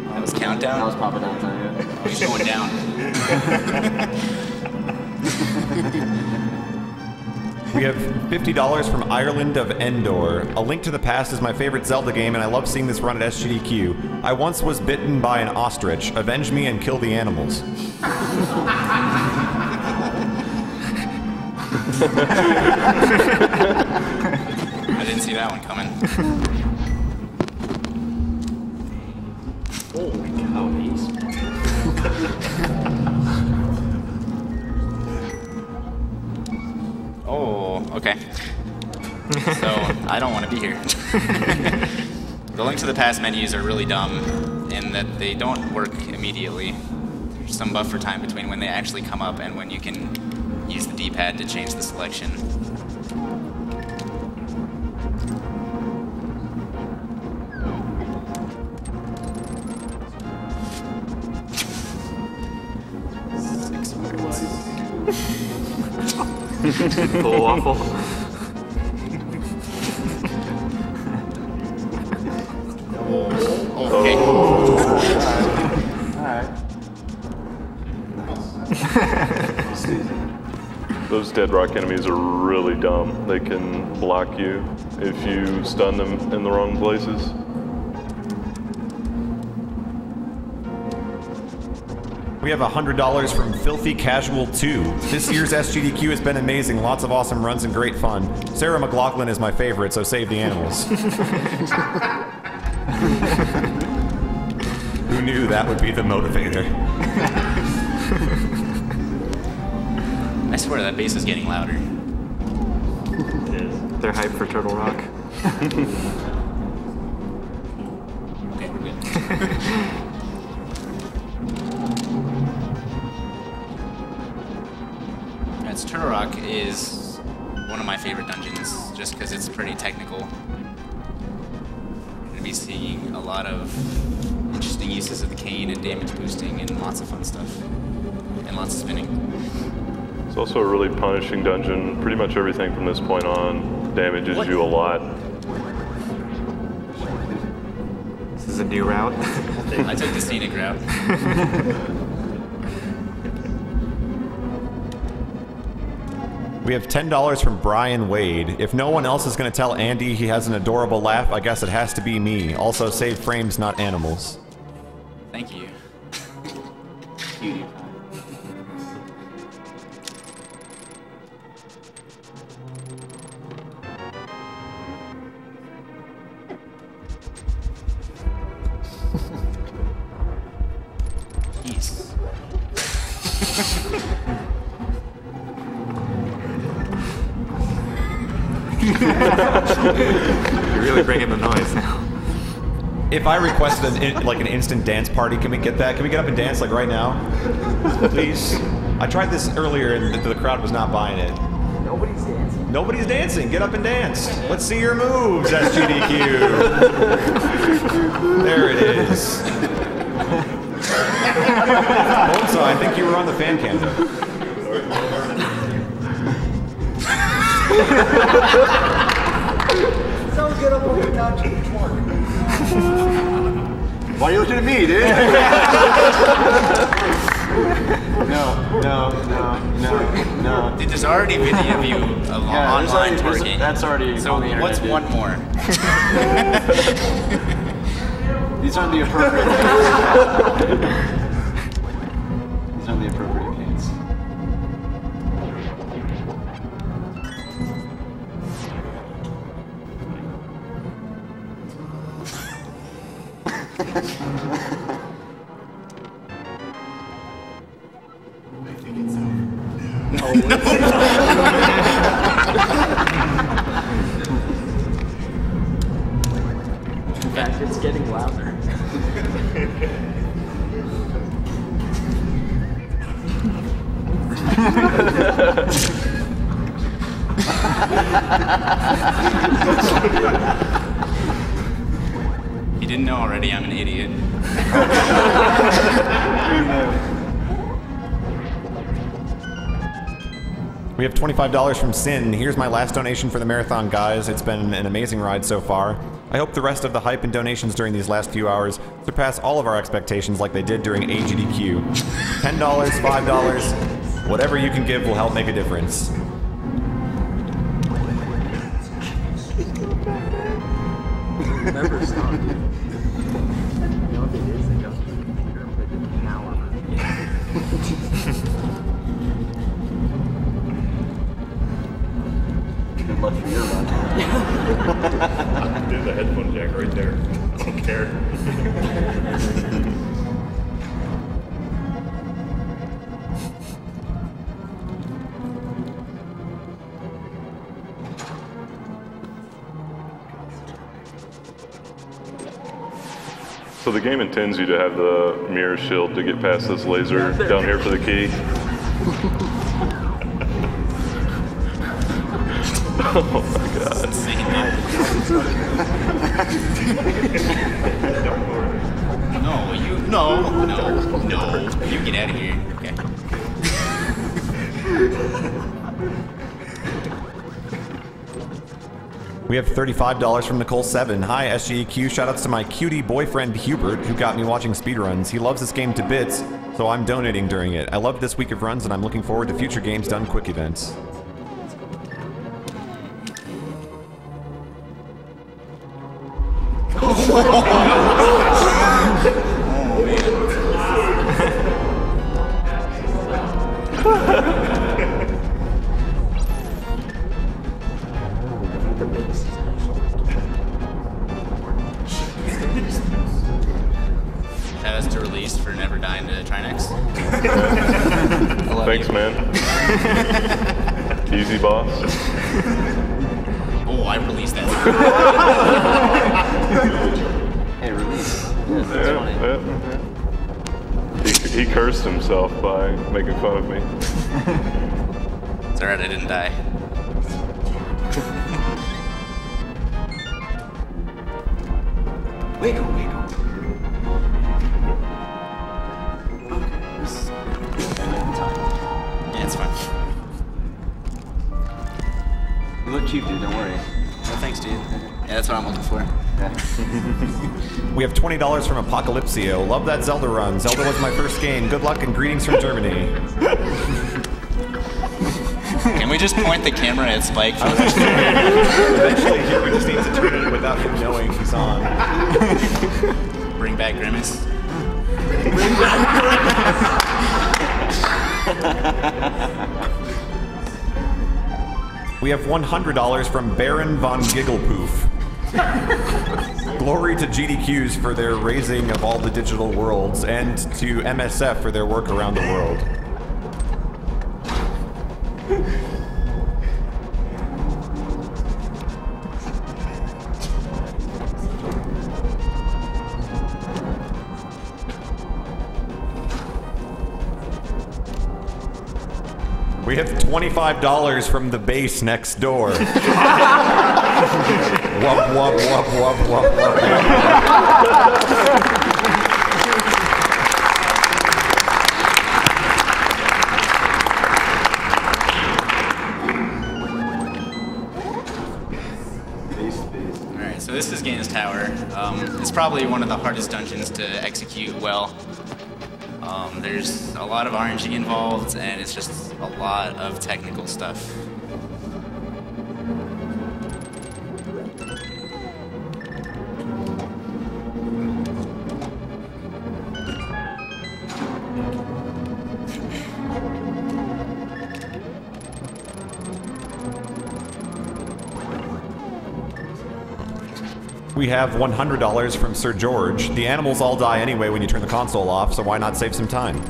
That was countdown? That was proper countdown, yeah. Oh, he's going down. We have $50 from Ireland of Endor. A Link to the Past is my favorite Zelda game, and I love seeing this run at Sgdq. I once was bitten by an ostrich. Avenge me and kill the animals. I didn't see that one coming. Holy cow, these. Oh, okay. So, I don't want to be here. The Link to the Past menus are really dumb in that they don't work immediately. There's some buffer time between when they actually come up and when you can use the D-pad to change the selection. Full waffle. Okay. Those dead rock enemies are really dumb. They can block you if you stun them in the wrong places. We have $100 from Filthy Casual 2. This year's SGDQ has been amazing. Lots of awesome runs and great fun. Sarah McLachlan is my favorite, so save the animals. Who knew that would be the motivator? I swear that bass is getting louder. It is. They're hyped for Turtle Rock. Okay, we're good. That's Turtle Rock is one of my favorite dungeons, just because it's pretty technical. We're gonna be seeing a lot of interesting uses of the cane and damage boosting and lots of fun stuff. And lots of spinning. It's also a really punishing dungeon. Pretty much everything from this point on damages you a lot. This is a new route. I took the scenic route. We have $10 from Brian Wade. If no one else is going to tell Andy he has an adorable laugh, I guess it has to be me. Also, save frames, not animals. Thank you. Cutie. Jeez. You're really bringing the noise now. If I requested an instant dance party, can we get that? Can we get up and dance like right now? Please? I tried this earlier and the crowd was not buying it. Nobody's dancing. Nobody's dancing. Get up and dance. Let's see your moves, SGDQ. There it is. Also, I think you were on the fan cam though. Someone get up on the couch and twerk. Why are you looking at me, dude? No. Dude, there's already video of you online twerking. That's already so on the internet. What's dude. one more? These aren't the appropriate These aren't the appropriate pants. I think it's over. No. In fact, it's getting louder. You didn't know already, I'm an idiot. We have $25 from Sin. Here's my last donation for the marathon, guys. It's been an amazing ride so far. I hope the rest of the hype and donations during these last few hours surpass all of our expectations like they did during AGDQ. $10, $5, whatever you can give will help make a difference. Never stop. You know what it is? They go to the computer and put an hour. Good luck for your run. There's a headphone jack right there. I don't care. So the game intends you to have the mirror shield to get past this laser down here for the key. Oh my god. No. You get out of here. Okay. We have $35 from Nicole7. Hi, SGEQ. Shoutouts to my cutie boyfriend Hubert, who got me watching speedruns. He loves this game to bits, so I'm donating during it. I loved this week of runs, and I'm looking forward to future games done quick events. has to release for never dying to Trinex. Thanks, man. Easy, boss. Oh, I released that. Hey, release. Yeah, that's funny. He cursed himself by making fun of me. It's alright, I didn't die. Wiggle. Okay, this is time. Yeah, it's fine. You look cheap, dude, don't worry. No thanks, dude. Yeah, that's what I'm looking for. We have $20 from Apocalypsio. Love that Zelda run. Zelda was my first game. Good luck and greetings from Germany. Can we just point the camera at Spike? Eventually here we just need to turn it without him knowing he's on. Bring back Grimace. We have $100 from Baron von Gigglepoof. Glory to GDQs for their raising of all the digital worlds, and to MSF for their work around the world. We have $25 from the base next door. Wub, wub, wub, wub, wub, wub. Alright, so this is Gaines Tower. It's probably one of the hardest dungeons to execute well. There's a lot of RNG involved, and it's just a lot of technical stuff. We have $100 from Sir George. The animals all die anyway when you turn the console off, so why not save some time?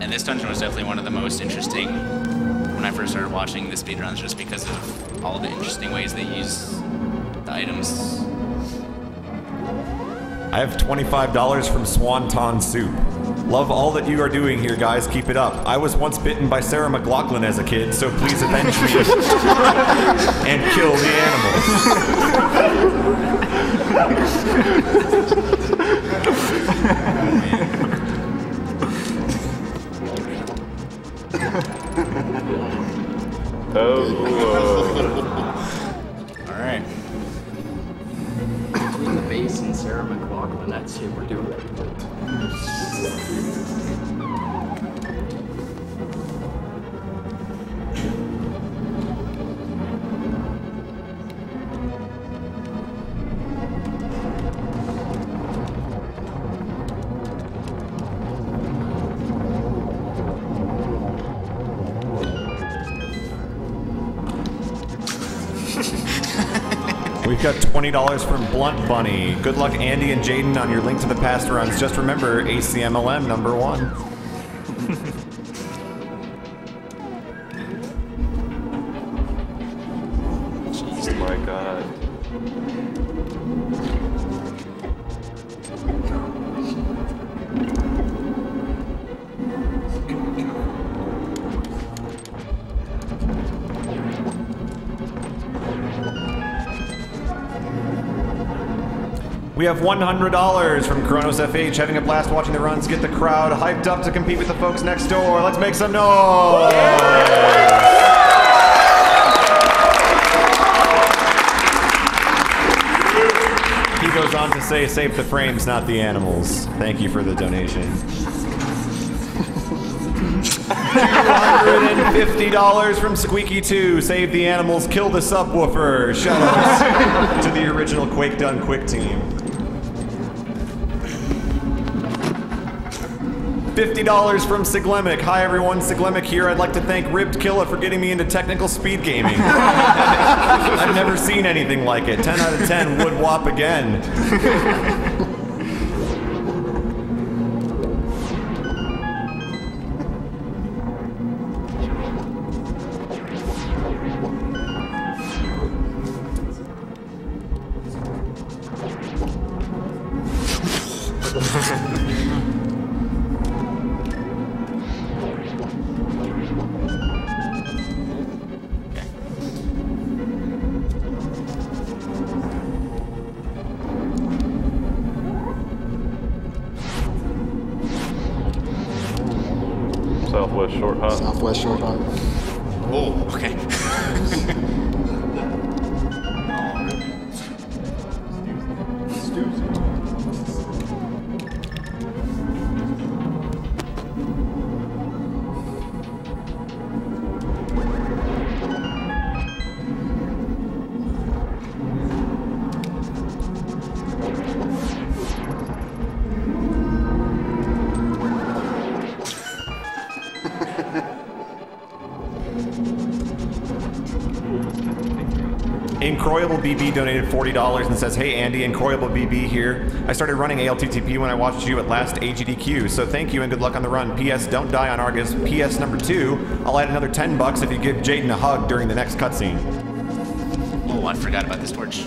And this dungeon was definitely one of the most interesting when I first started watching the speedruns, just because of all the interesting ways they use the items. I have $25 from Swanton Soup. Love all that you are doing here, guys. Keep it up. I was once bitten by Sarah McLachlan as a kid, so please avenge me and kill the Alright. Between the base and Sarah McLachlan, I'd say we're doing it. We've got $20 from Blunt Bunny. Good luck, Andy and Jaden, on your Link to the Past runs. Just remember, ACMLM #1. Oh my god. We have $100 from Kronos FH, having a blast watching the runs, get the crowd hyped up to compete with the folks next door. Let's make some noise! He goes on to say, save the frames, not the animals. Thank you for the donation. $250 from Squeaky2. Save the animals, kill the subwoofer. Shoutouts to the original Quake Done Quick team. $50 from Siglemic. Hi everyone, Siglemic here. I'd like to thank Ribbed Killa for getting me into technical speed gaming. I've never seen anything like it. 10 out of 10 would whop again. Southwest short hop. Southwest short hop. Oh, okay. Incroyable BB donated $40 and says, hey Andy, Incroyable BB here. I started running ALTTP when I watched you at last AGDQ, so thank you and good luck on the run. PS, don't die on Argus. PS number 2, I'll add another $10 if you give Jaden a hug during the next cutscene. Oh, I forgot about this torch.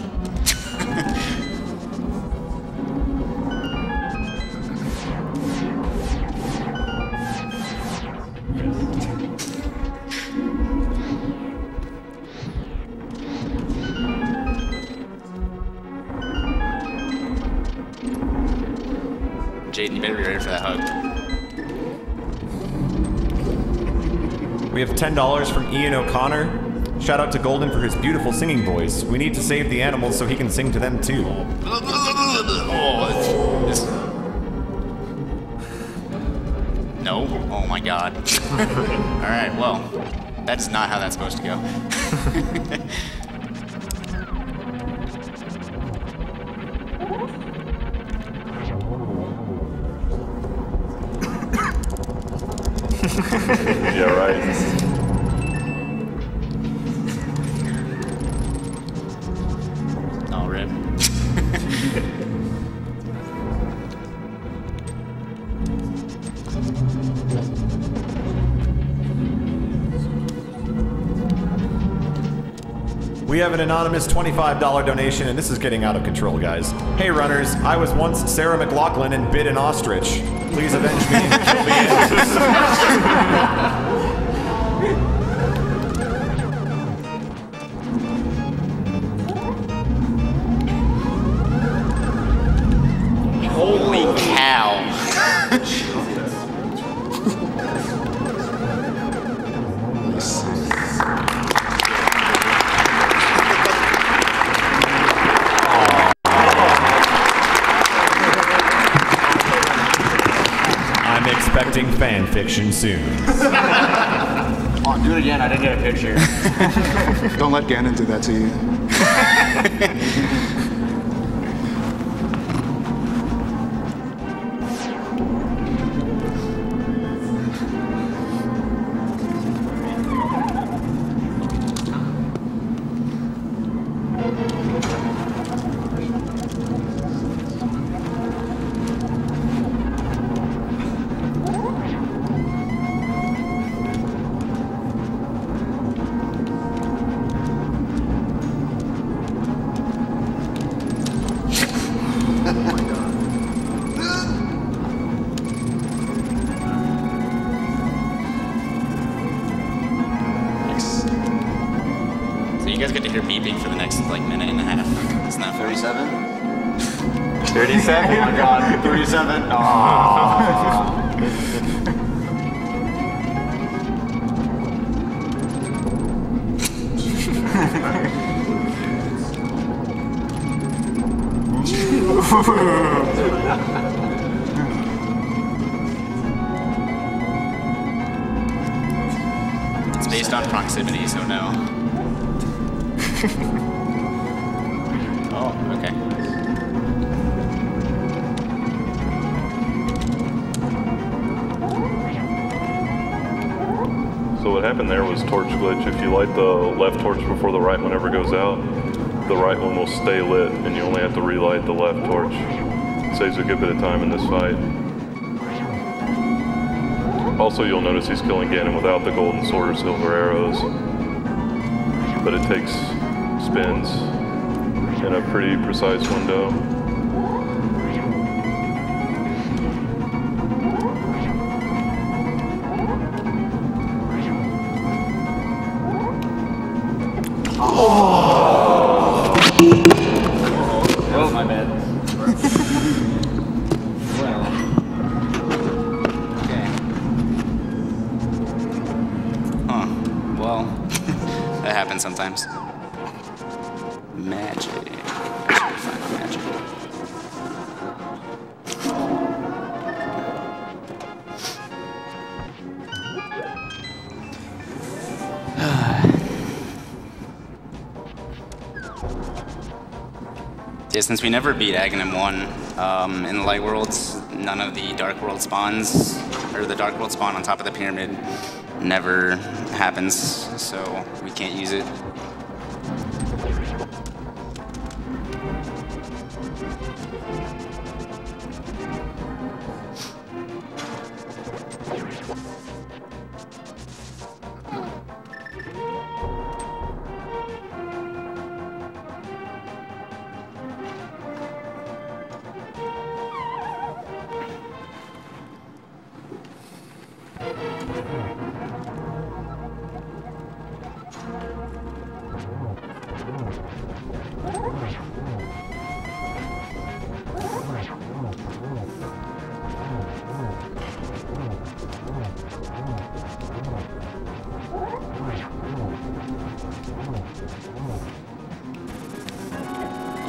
Jaden, you better be ready for that hug. We have $10 from Ian O'Connor. Shout out to Golden for his beautiful singing voice. We need to save the animals so he can sing to them too. Oh, this. No? Oh my god. Alright, well, that's not how that's supposed to go. Yeah, right. Oh, rip. We have an anonymous $25 donation, and this is getting out of control, guys. Hey runners, I was once Sarah McLachlan and bit an ostrich. Please avenge me and kill the animals. Holy cow. I'm expecting fan fiction soon. Come on, do it again. I didn't get a picture. Don't let Ganon do that to you. So you guys get to hear beeping for the next, like, minute and a half. Isn't that 37? 37? Oh my god, 37? on proximity, so no. Oh, okay. So what happened there was torch glitch. If you light the left torch before the right one ever goes out, the right one will stay lit, and you only have to relight the left torch. It saves a good bit of time in this fight. Also, you'll notice he's killing Ganon without the golden sword or silver arrows, but it takes spins in a pretty precise window. Oh, my bad. Well. Okay. Huh. Well, that happens sometimes. Magic. Find magic. Yeah, since we never beat Aghanim 1 in the Light Worlds, none of the Dark World spawns, or the Dark World spawn on top of the pyramid never happens, so we can't use it.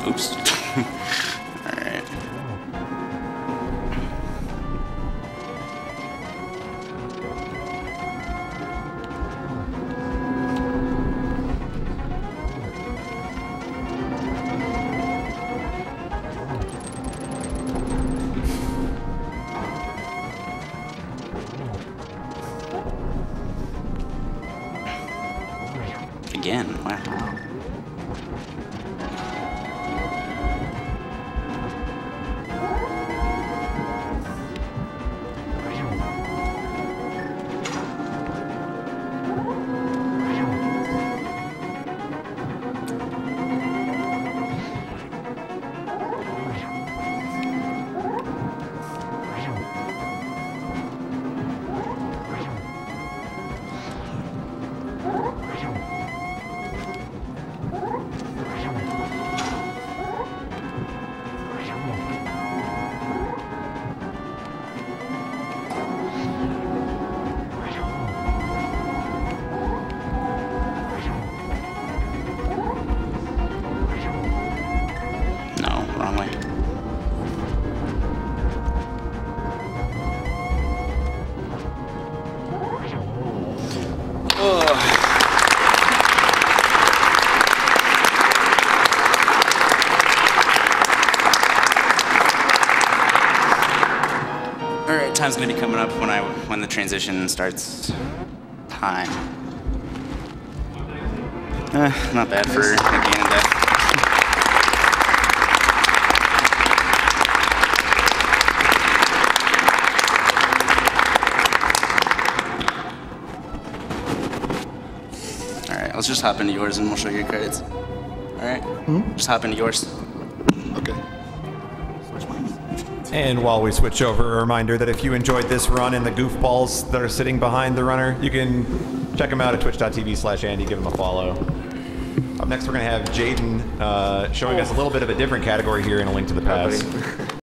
Oops. Alright. Again, wow. Alright, time's gonna be coming up when the transition starts. Time. Not bad for a Ganon death. Alright, let's just hop into yours and we'll show you your credits. Alright? Just hop into yours. Okay. And while we switch over, a reminder that if you enjoyed this run and the goofballs that are sitting behind the runner, you can check them out at twitch.tv/Andy, give them a follow. Up next, we're going to have Jaden showing us a little bit of a different category here in A Link to the Past.